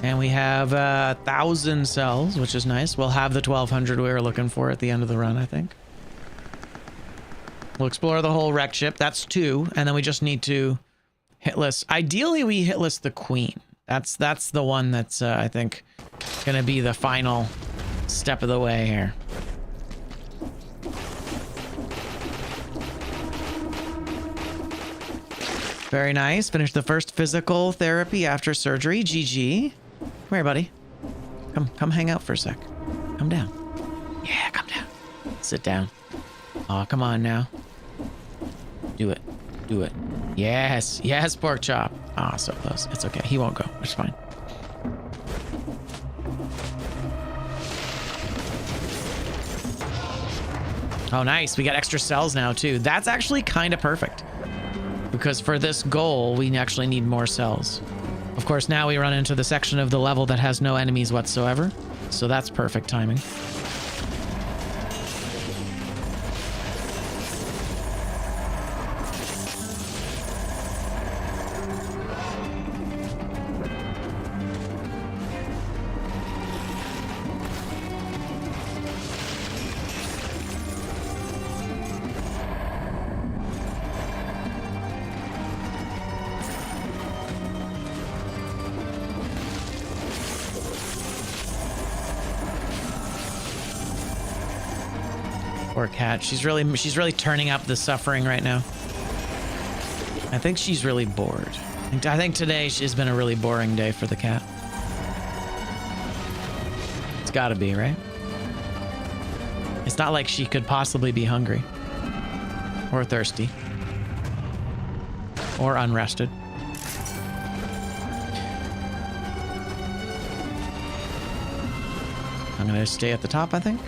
And we have 1,000 cells, which is nice. We'll have the 1,200 we were looking for at the end of the run, I think. We'll explore the whole wreck ship. That's 2. And then we just need to hitless. Ideally, we hitless the queen. That's the one that's, I think, going to be the final step of the way here. Very nice. Finished the first physical therapy after surgery. GG. Come here, buddy. Come hang out for a sec. Come down. Yeah, come down. Sit down. Oh, come on now. Do it. Do it. Yes. Yes, pork chop. Ah, so close. It's okay. He won't go. It's fine. Oh, nice. We got extra cells now, too. That's actually kind of perfect. Because for this goal, we actually need more cells. Of course, now we run into the section of the level that has no enemies whatsoever. So that's perfect timing. Poor cat. She's really turning up the suffering right now. I think she's really bored. I think today has been a really boring day for the cat. It's gotta be, right? It's not like she could possibly be hungry. Or thirsty. Or unrested. I'm gonna stay at the top, I think.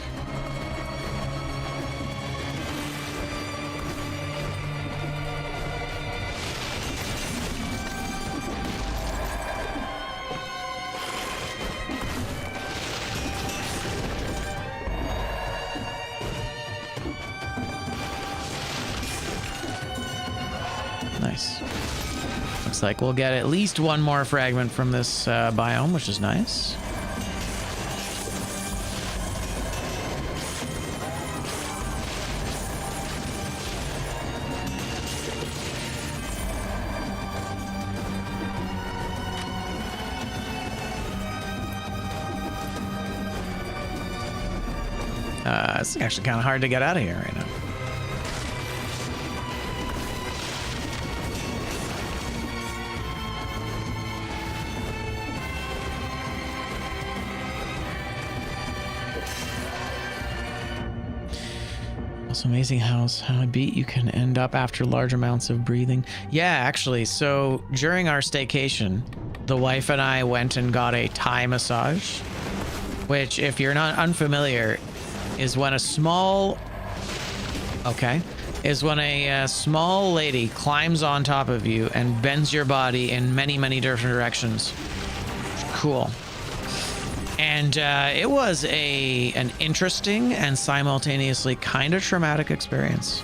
Like we'll get at least one more fragment from this biome, which is nice. It's actually kind of hard to get out of here right now. amazing how a beat you can end up after large amounts of breathing. Yeah, actually, so during our staycation, the wife and I went and got a Thai massage, which, if you're not unfamiliar, is when a small lady climbs on top of you and bends your body in many, many different directions. Cool. And it was an interesting and simultaneously kind of traumatic experience.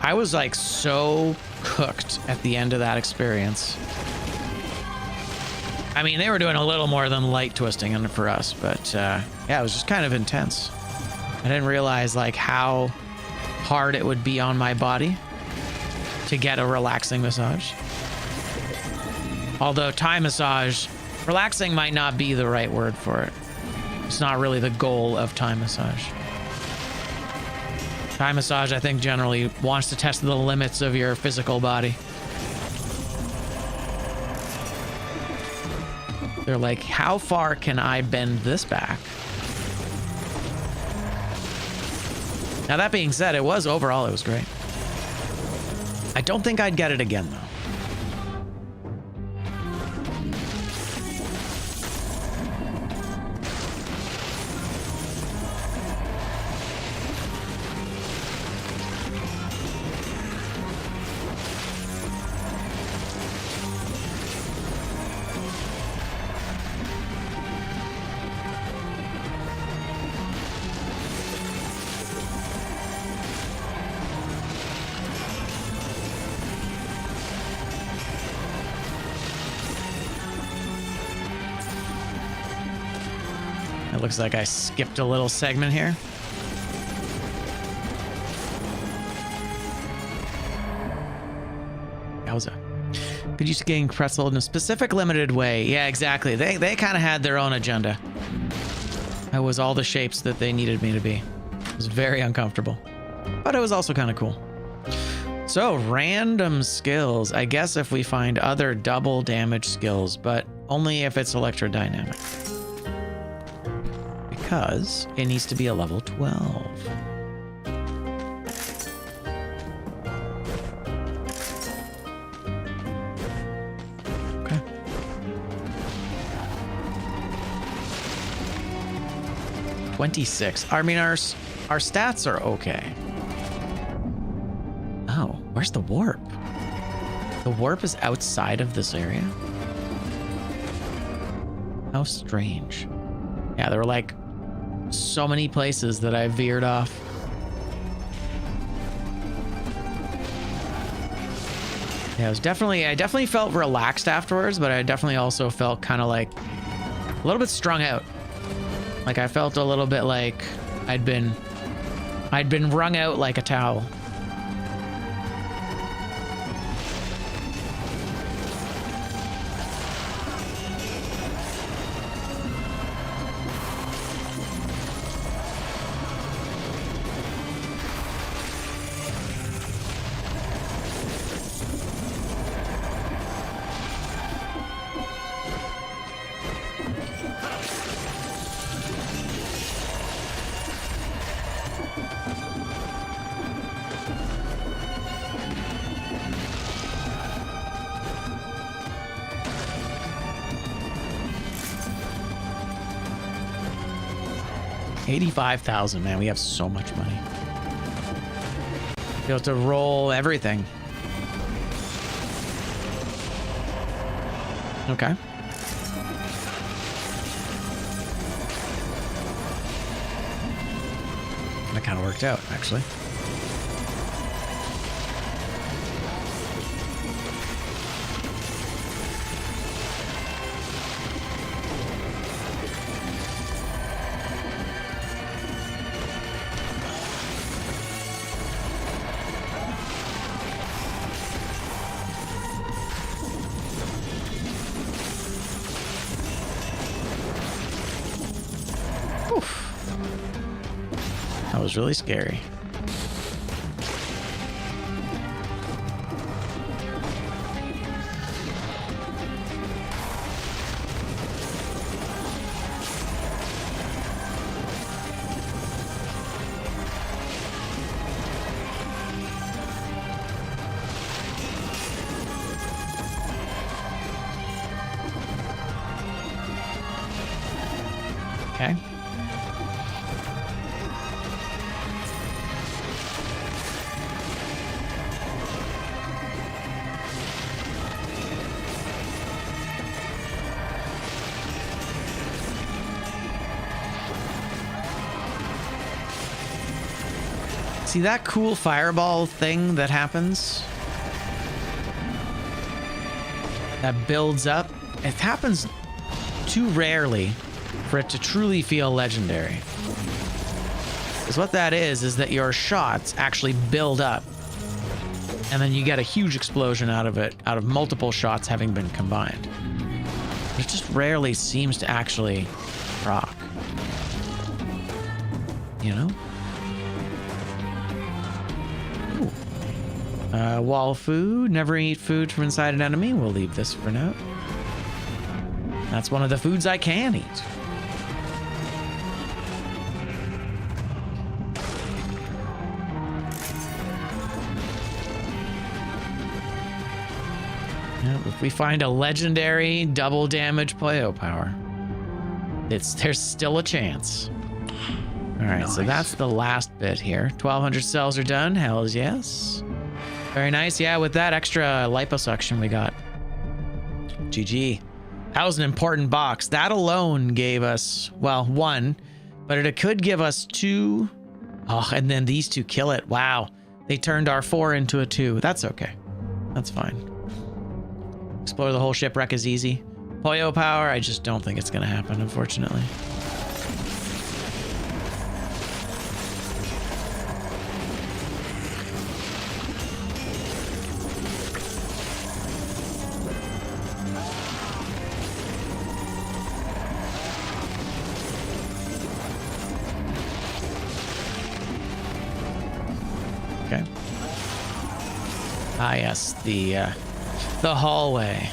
I was like so cooked at the end of that experience. I mean, they were doing a little more than light twisting for us, but yeah, it was just kind of intense. I didn't realize like how hard it would be on my body to get a relaxing massage. Although Thai massage, relaxing might not be the right word for it. It's not really the goal of Thai massage. Thai massage, I think, generally wants to test the limits of your physical body. They're like, how far can I bend this back? Now, that being said, overall, it was great. I don't think I'd get it again, though. It looks like I skipped a little segment here. Yowza. Could use getting pretzel in a specific limited way. Yeah, exactly. They kind of had their own agenda. It was all the shapes that they needed me to be. It was very uncomfortable. But it was also kind of cool. So, random skills. I guess if we find other double damage skills, but only if it's electrodynamic. Because it needs to be a level 12. Okay. 26. I mean, our stats are okay. Oh, where's the warp? The warp is outside of this area? How strange. Yeah, there were like so many places that I veered off. Yeah, I definitely felt relaxed afterwards, but I definitely also felt kind of like a little bit strung out. Like I felt a little bit like I'd been wrung out like a towel. $85,000, man. We have so much money. Be able to roll everything. Okay. That kind of worked out, actually. That was really scary. See that cool fireball thing that happens? That builds up? It happens too rarely for it to truly feel legendary. Because what that is that your shots actually build up. And then you get a huge explosion out of it, out of multiple shots having been combined. It just rarely seems to actually proc. You know? Ooh. Wall food. Never eat food from inside an enemy. We'll leave this for now. That's one of the foods I can eat. If we find a legendary double damage Poyo power, there's still a chance. All right, nice. So that's the last bit here. 1,200 cells are done. Hells yes. Very nice. Yeah, with that extra liposuction we got. GG. That was an important box. That alone gave us, well, 1, but it could give us 2. Oh, and then these 2 kill it. Wow. They turned our 4 into a 2. That's okay. That's fine. Explore the whole shipwreck is easy. Poyo power, I just don't think it's going to happen, unfortunately. Okay. Ah, yes, the hallway.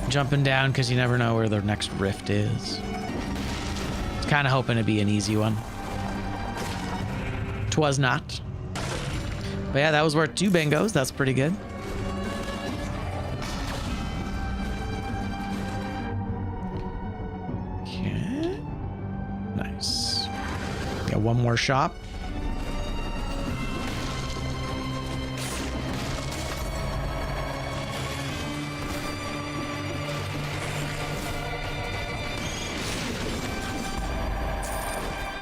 Jumping down because you never know where the next rift is. Kind of hoping to be an easy one. 'Twas not. But yeah, that was worth 2 bingos. That's pretty good. Okay. Nice. Got one more shop.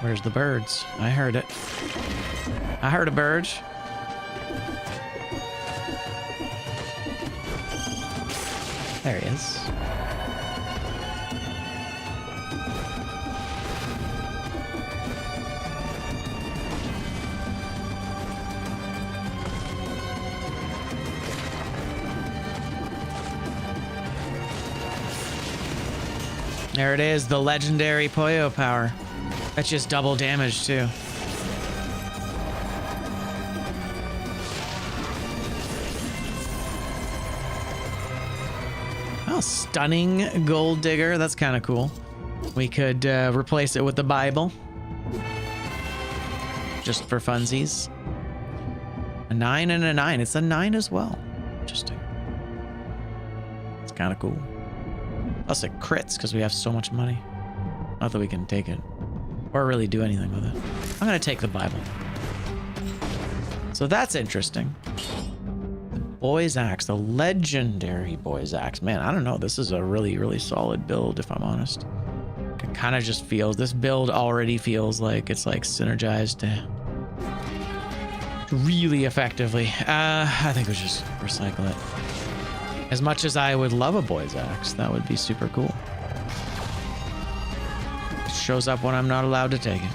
Where's the birds? I heard it. I heard a bird. There he is. There it is, the legendary Poyo power. That's just double damage too. Oh, stunning gold digger. That's kind of cool. We could replace it with the Bible. Just for funsies. A 9 and a 9. It's a 9 as well. Interesting. It's kind of cool. Plus it crits because we have so much money. Not that we can take it. Or really do anything with it. I'm going to take the Bible. So that's interesting. The Boy's Axe, the legendary Boy's Axe. Man, I don't know. This is a really, really solid build, if I'm honest. It kind of just feels, this build already feels like it's like synergized really effectively. I think we should just recycle it. As much as I would love a Boy's Axe, that would be super cool. Shows up when I'm not allowed to take it.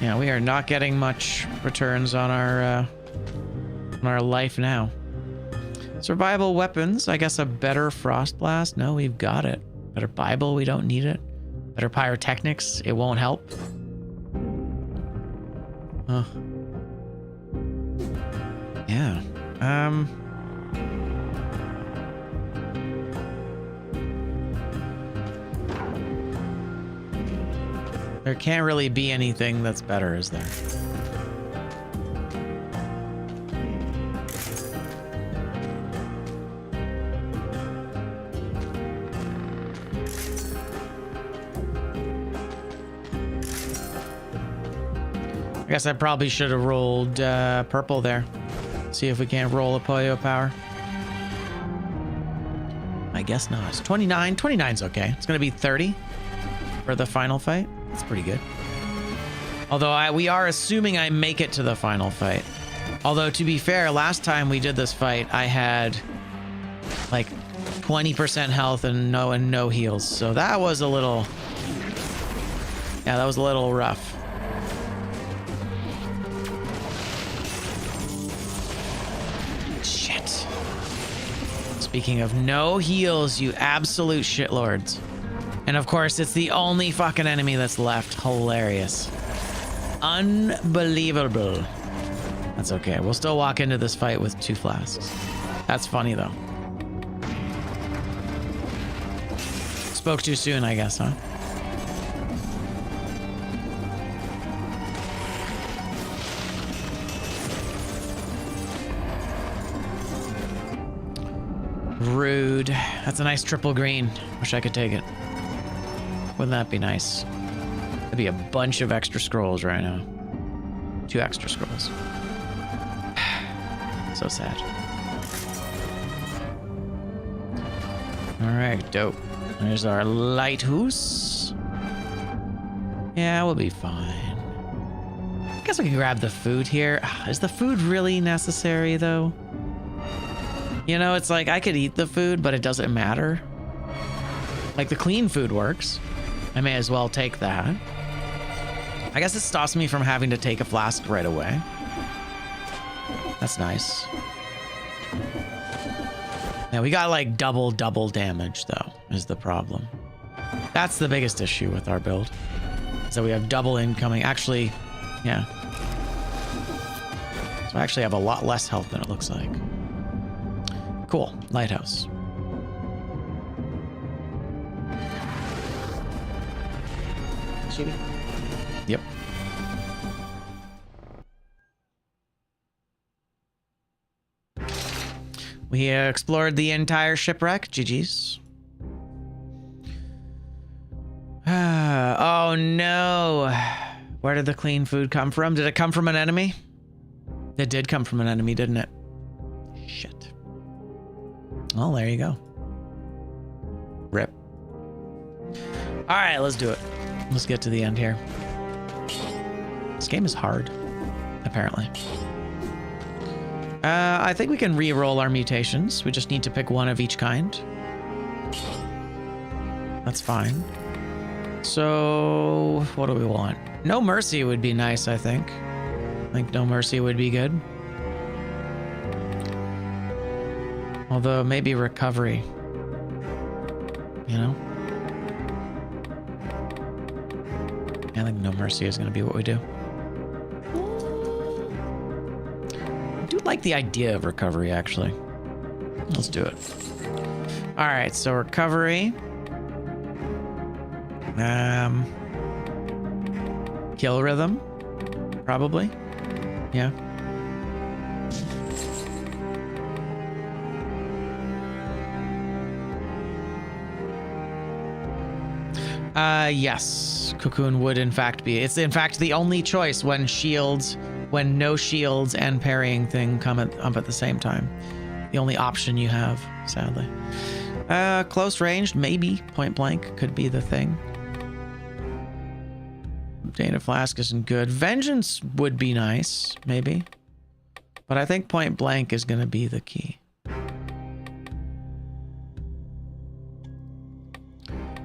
Yeah, we are not getting much returns on our life now. Survival weapons, I guess a better Frost Blast. No, we've got it. Better Bible, we don't need it. Better Pyrotechnics, it won't help. Yeah. There can't really be anything that's better, is there? I guess I probably should have rolled purple there. See if we can't roll a Poyo power. I guess not. It's 29. 29's okay. It's going to be 30 for the final fight. That's pretty good. Although we are assuming I make it to the final fight. Although, to be fair, last time we did this fight, I had like 20% health and no heals. So that was a little... Yeah, that was a little rough. Shit. Speaking of no heals, you absolute shitlords. And of course, it's the only fucking enemy that's left. Hilarious. Unbelievable. That's okay. We'll still walk into this fight with 2 flasks. That's funny, though. Spoke too soon, I guess, huh? Rude. That's a nice triple green. Wish I could take it. Wouldn't that be nice? That'd be a bunch of extra scrolls right now. 2 extra scrolls. So sad. All right, dope. There's our lighthouse. Yeah, we'll be fine. I guess we can grab the food here. Is the food really necessary, though? You know, it's like I could eat the food, but it doesn't matter. Like the clean food works. I may as well take that. I guess it stops me from having to take a flask right away. That's nice. Yeah, we got like double damage though, is the problem. That's the biggest issue with our build. So we have double incoming. Actually, yeah. So I actually have a lot less health than it looks like. Cool. Lighthouse. Yep. We explored the entire shipwreck. GG's. Oh no. Where did the clean food come from? Did it come from an enemy? It did come from an enemy, didn't it? Shit. Well, there you go. Rip. All right, let's do it. Let's get to the end here. This game is hard, apparently. I think we can re-roll our mutations. We just need to pick one of each kind. That's fine. So, what do we want? No Mercy would be nice, I think. I think No Mercy would be good. Although, maybe Recovery. You know? I think No Mercy is going to be what we do. I do like the idea of Recovery, actually. Let's do it. All right, so Recovery. Kill Rhythm. Probably. Yeah. Yes. Cocoon would in fact be. It's in fact the only choice when no shields and parrying thing come up at the same time. The only option you have, sadly. Close range, maybe. Point blank could be the thing. Data Flask isn't good. Vengeance would be nice, maybe. But I think point blank is going to be the key.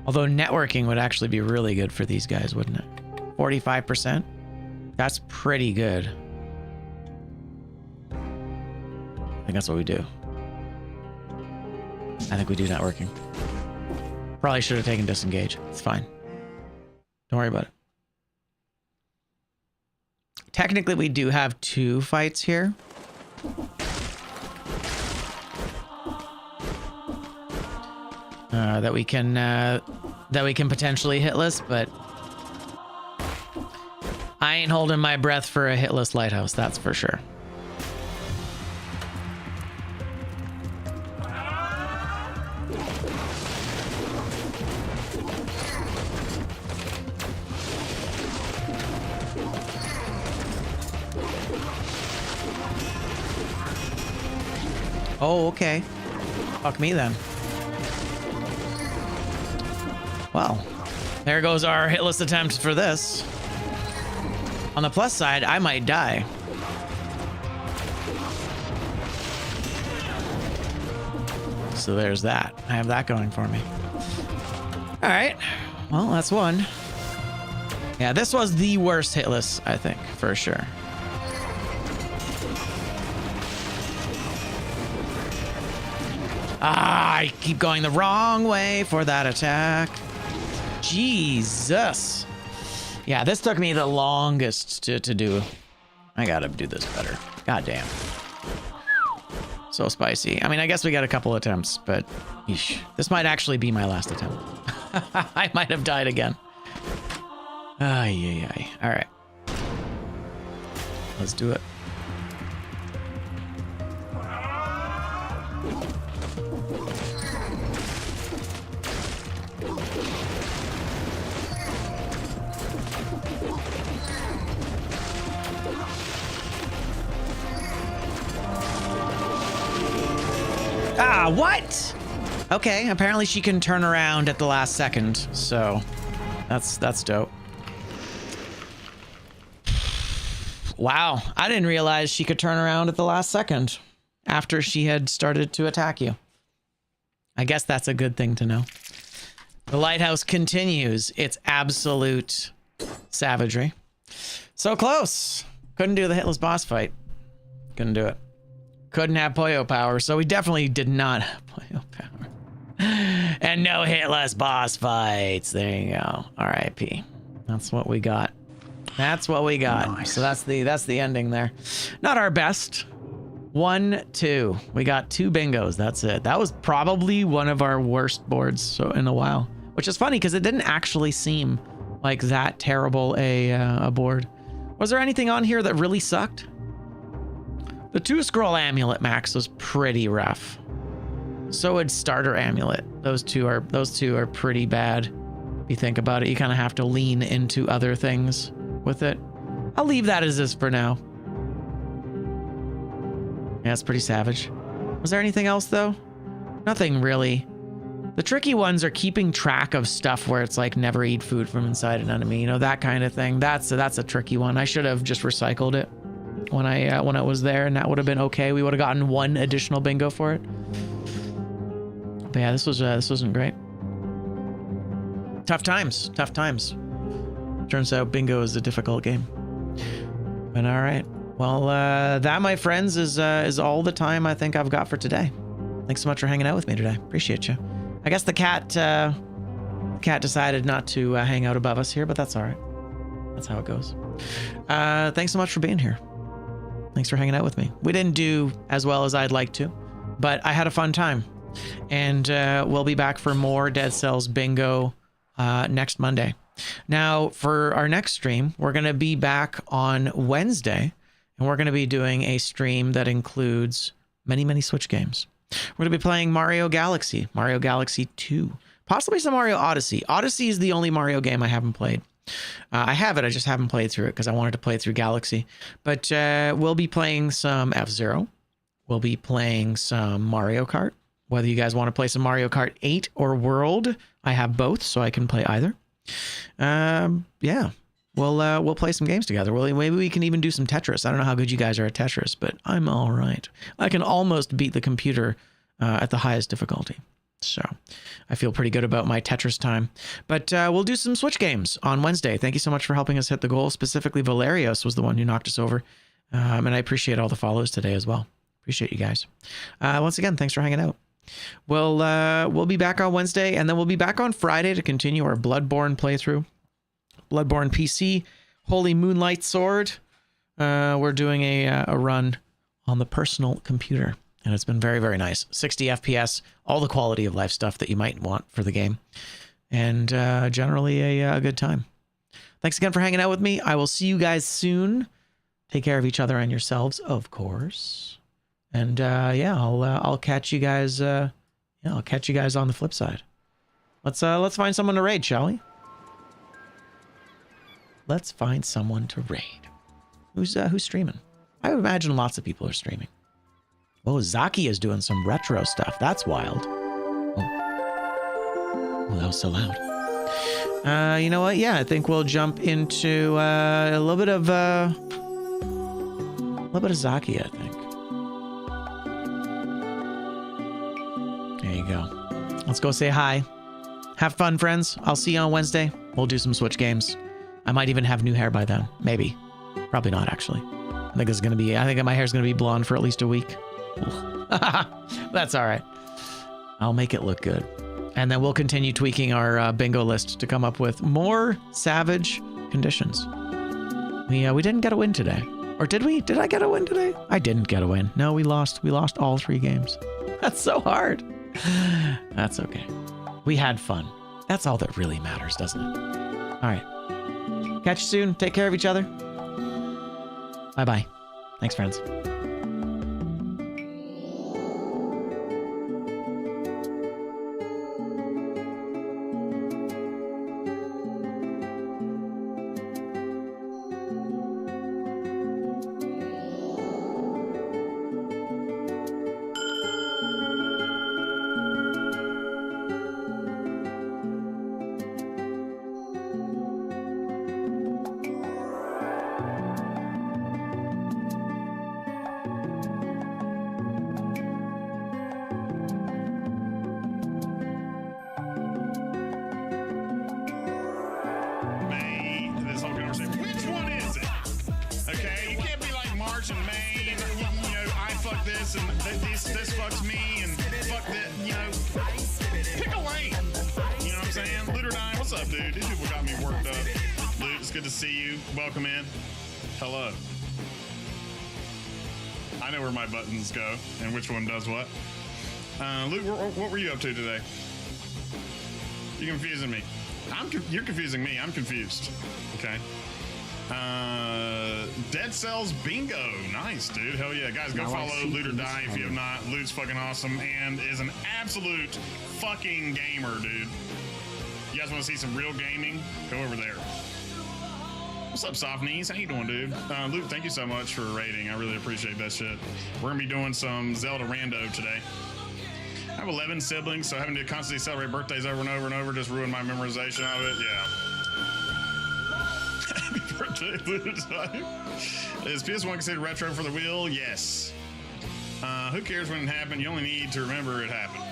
Although networking would actually be really good for these guys, wouldn't it? 45%? That's pretty good. I think that's what we do. I think we do networking. Probably should have taken disengage. It's fine. Don't worry about it. Technically, we do have 2 fights here. That we can potentially hitless, but ain't holding my breath for a hitless lighthouse, that's for sure. Oh, okay. Fuck me then. Well, there goes our hitless attempt for this. On the plus side, I might die. So there's that. I have that going for me. All right. Well, that's one. Yeah, this was the worst hitless, I think, for sure. Ah, I keep going the wrong way for that attack. Jesus. Yeah, this took me the longest to do. I gotta do this better. God damn. So spicy. I mean, I guess we got a couple attempts, but yeesh. This might actually be my last attempt. I might have died again. Ay, ay, ay. All right. Let's do it. Ah, what? Okay, apparently she can turn around at the last second, so that's dope. Wow, I didn't realize she could turn around at the last second after she had started to attack you. I guess that's a good thing to know. The lighthouse continues its absolute savagery. So close. Couldn't do the hitless boss fight. Couldn't do it. Couldn't have Poyo power, so we definitely did not have Poyo power. And no hitless boss fights. There you go. R.I.P. That's what we got. That's what we got. Nice. So that's the ending there. Not our best. 1, 2. We got 2 bingos. That's it. That was probably one of our worst boards so in a while, which is funny because it didn't actually seem like that terrible a board. Was there anything on here that really sucked? The 2-scroll amulet max was pretty rough. So would starter amulet. Those two are pretty bad. If you think about it, you kind of have to lean into other things with it. I'll leave that as is for now. Yeah, it's pretty savage. Was there anything else though? Nothing really. The tricky ones are keeping track of stuff where it's like never eat food from inside an enemy, you know, that kind of thing. That's a tricky one. I should have just recycled it when it was there, and that would have been okay. We would have gotten 1 additional bingo for it. But yeah, this wasn't great. Tough times. Turns out bingo is a difficult game. But all right. Well, that, my friends, is all the time I think I've got for today. Thanks so much for hanging out with me today. Appreciate you. I guess the cat decided not to hang out above us here, but that's all right. That's how it goes. Thanks so much for being here. Thanks for hanging out with me. We didn't do as well as I'd like to, but I had a fun time. And we'll be back for more Dead Cells bingo next Monday. Now, for our next stream, we're going to be back on Wednesday, and we're going to be doing a stream that includes many, many Switch games. We're going to be playing Mario Galaxy 2, possibly some Mario Odyssey. Odyssey is the only Mario game I haven't played. I have it, I just haven't played through it because I wanted to play through Galaxy. But we'll be playing some F-Zero. We'll be playing some Mario Kart. Whether you guys want to play some Mario Kart 8 or World, I have both, so I can play either. Yeah, we'll play some games together. Maybe we can even do some Tetris. I don't know how good you guys are at Tetris, but I'm all right. I can almost beat the computer at the highest difficulty. So I feel pretty good about my Tetris time. But we'll do some Switch games on Wednesday. Thank you so much for helping us hit the goal. Specifically, Valerios was the one who knocked us over. And I appreciate all the follows today as well. Appreciate you guys. Once again, thanks for hanging out. We'll be back on Wednesday, and then we'll be back on Friday to continue our Bloodborne playthrough. Bloodborne PC, Holy Moonlight Sword. We're doing a run on the personal computer, and it's been very, very nice. 60 FPS, all the quality of life stuff that you might want for the game, and generally a good time. Thanks again for hanging out with me. I will see you guys soon. Take care of each other and yourselves, of course. And yeah, I'll catch you guys. I'll catch you guys on the flip side. Let's find someone to raid, shall we? Let's find someone to raid. Who's streaming? I would imagine lots of people are streaming. Oh, Zaki is doing some retro stuff. That's wild. Oh, that was so loud. You know what? Yeah, I think we'll jump into a little bit of Zaki, I think. There you go. Let's go say hi. Have fun, friends. I'll see you on Wednesday. We'll do some Switch games. I might even have new hair by then. Maybe. Probably not, actually. I think my hair's gonna be blonde for at least a week. That's all right. I'll make it look good. And then we'll continue tweaking our bingo list to come up with more savage conditions. We didn't get a win today. Or did we? Did I get a win today? I didn't get a win. No, we lost. We lost all 3 games. That's so hard. That's okay. We had fun. That's all that really matters, doesn't it? All right. Catch you soon. Take care of each other. Bye-bye. Thanks, friends. Go and which one does what. Luke, what were you up to today? You're confusing me. You're confusing me. I'm confused. Okay. Deadcells bingo. Nice, dude. Hell yeah. Guys, go follow Loot or Die if you have not. Loot's fucking awesome and is an absolute fucking gamer, dude. You guys want to see some real gaming? Go over there. What's up, Soft Knees? How you doing, dude? Luke, thank you so much for rating. I really appreciate that shit. We're gonna be doing some Zelda Rando today. I have 11 siblings, so having to constantly celebrate birthdays over and over and over just ruined my memorization of it. Yeah. Happy birthday, Luke. Is PS1 considered retro for the wheel? Yes. Who cares when it happened? You only need to remember it happened.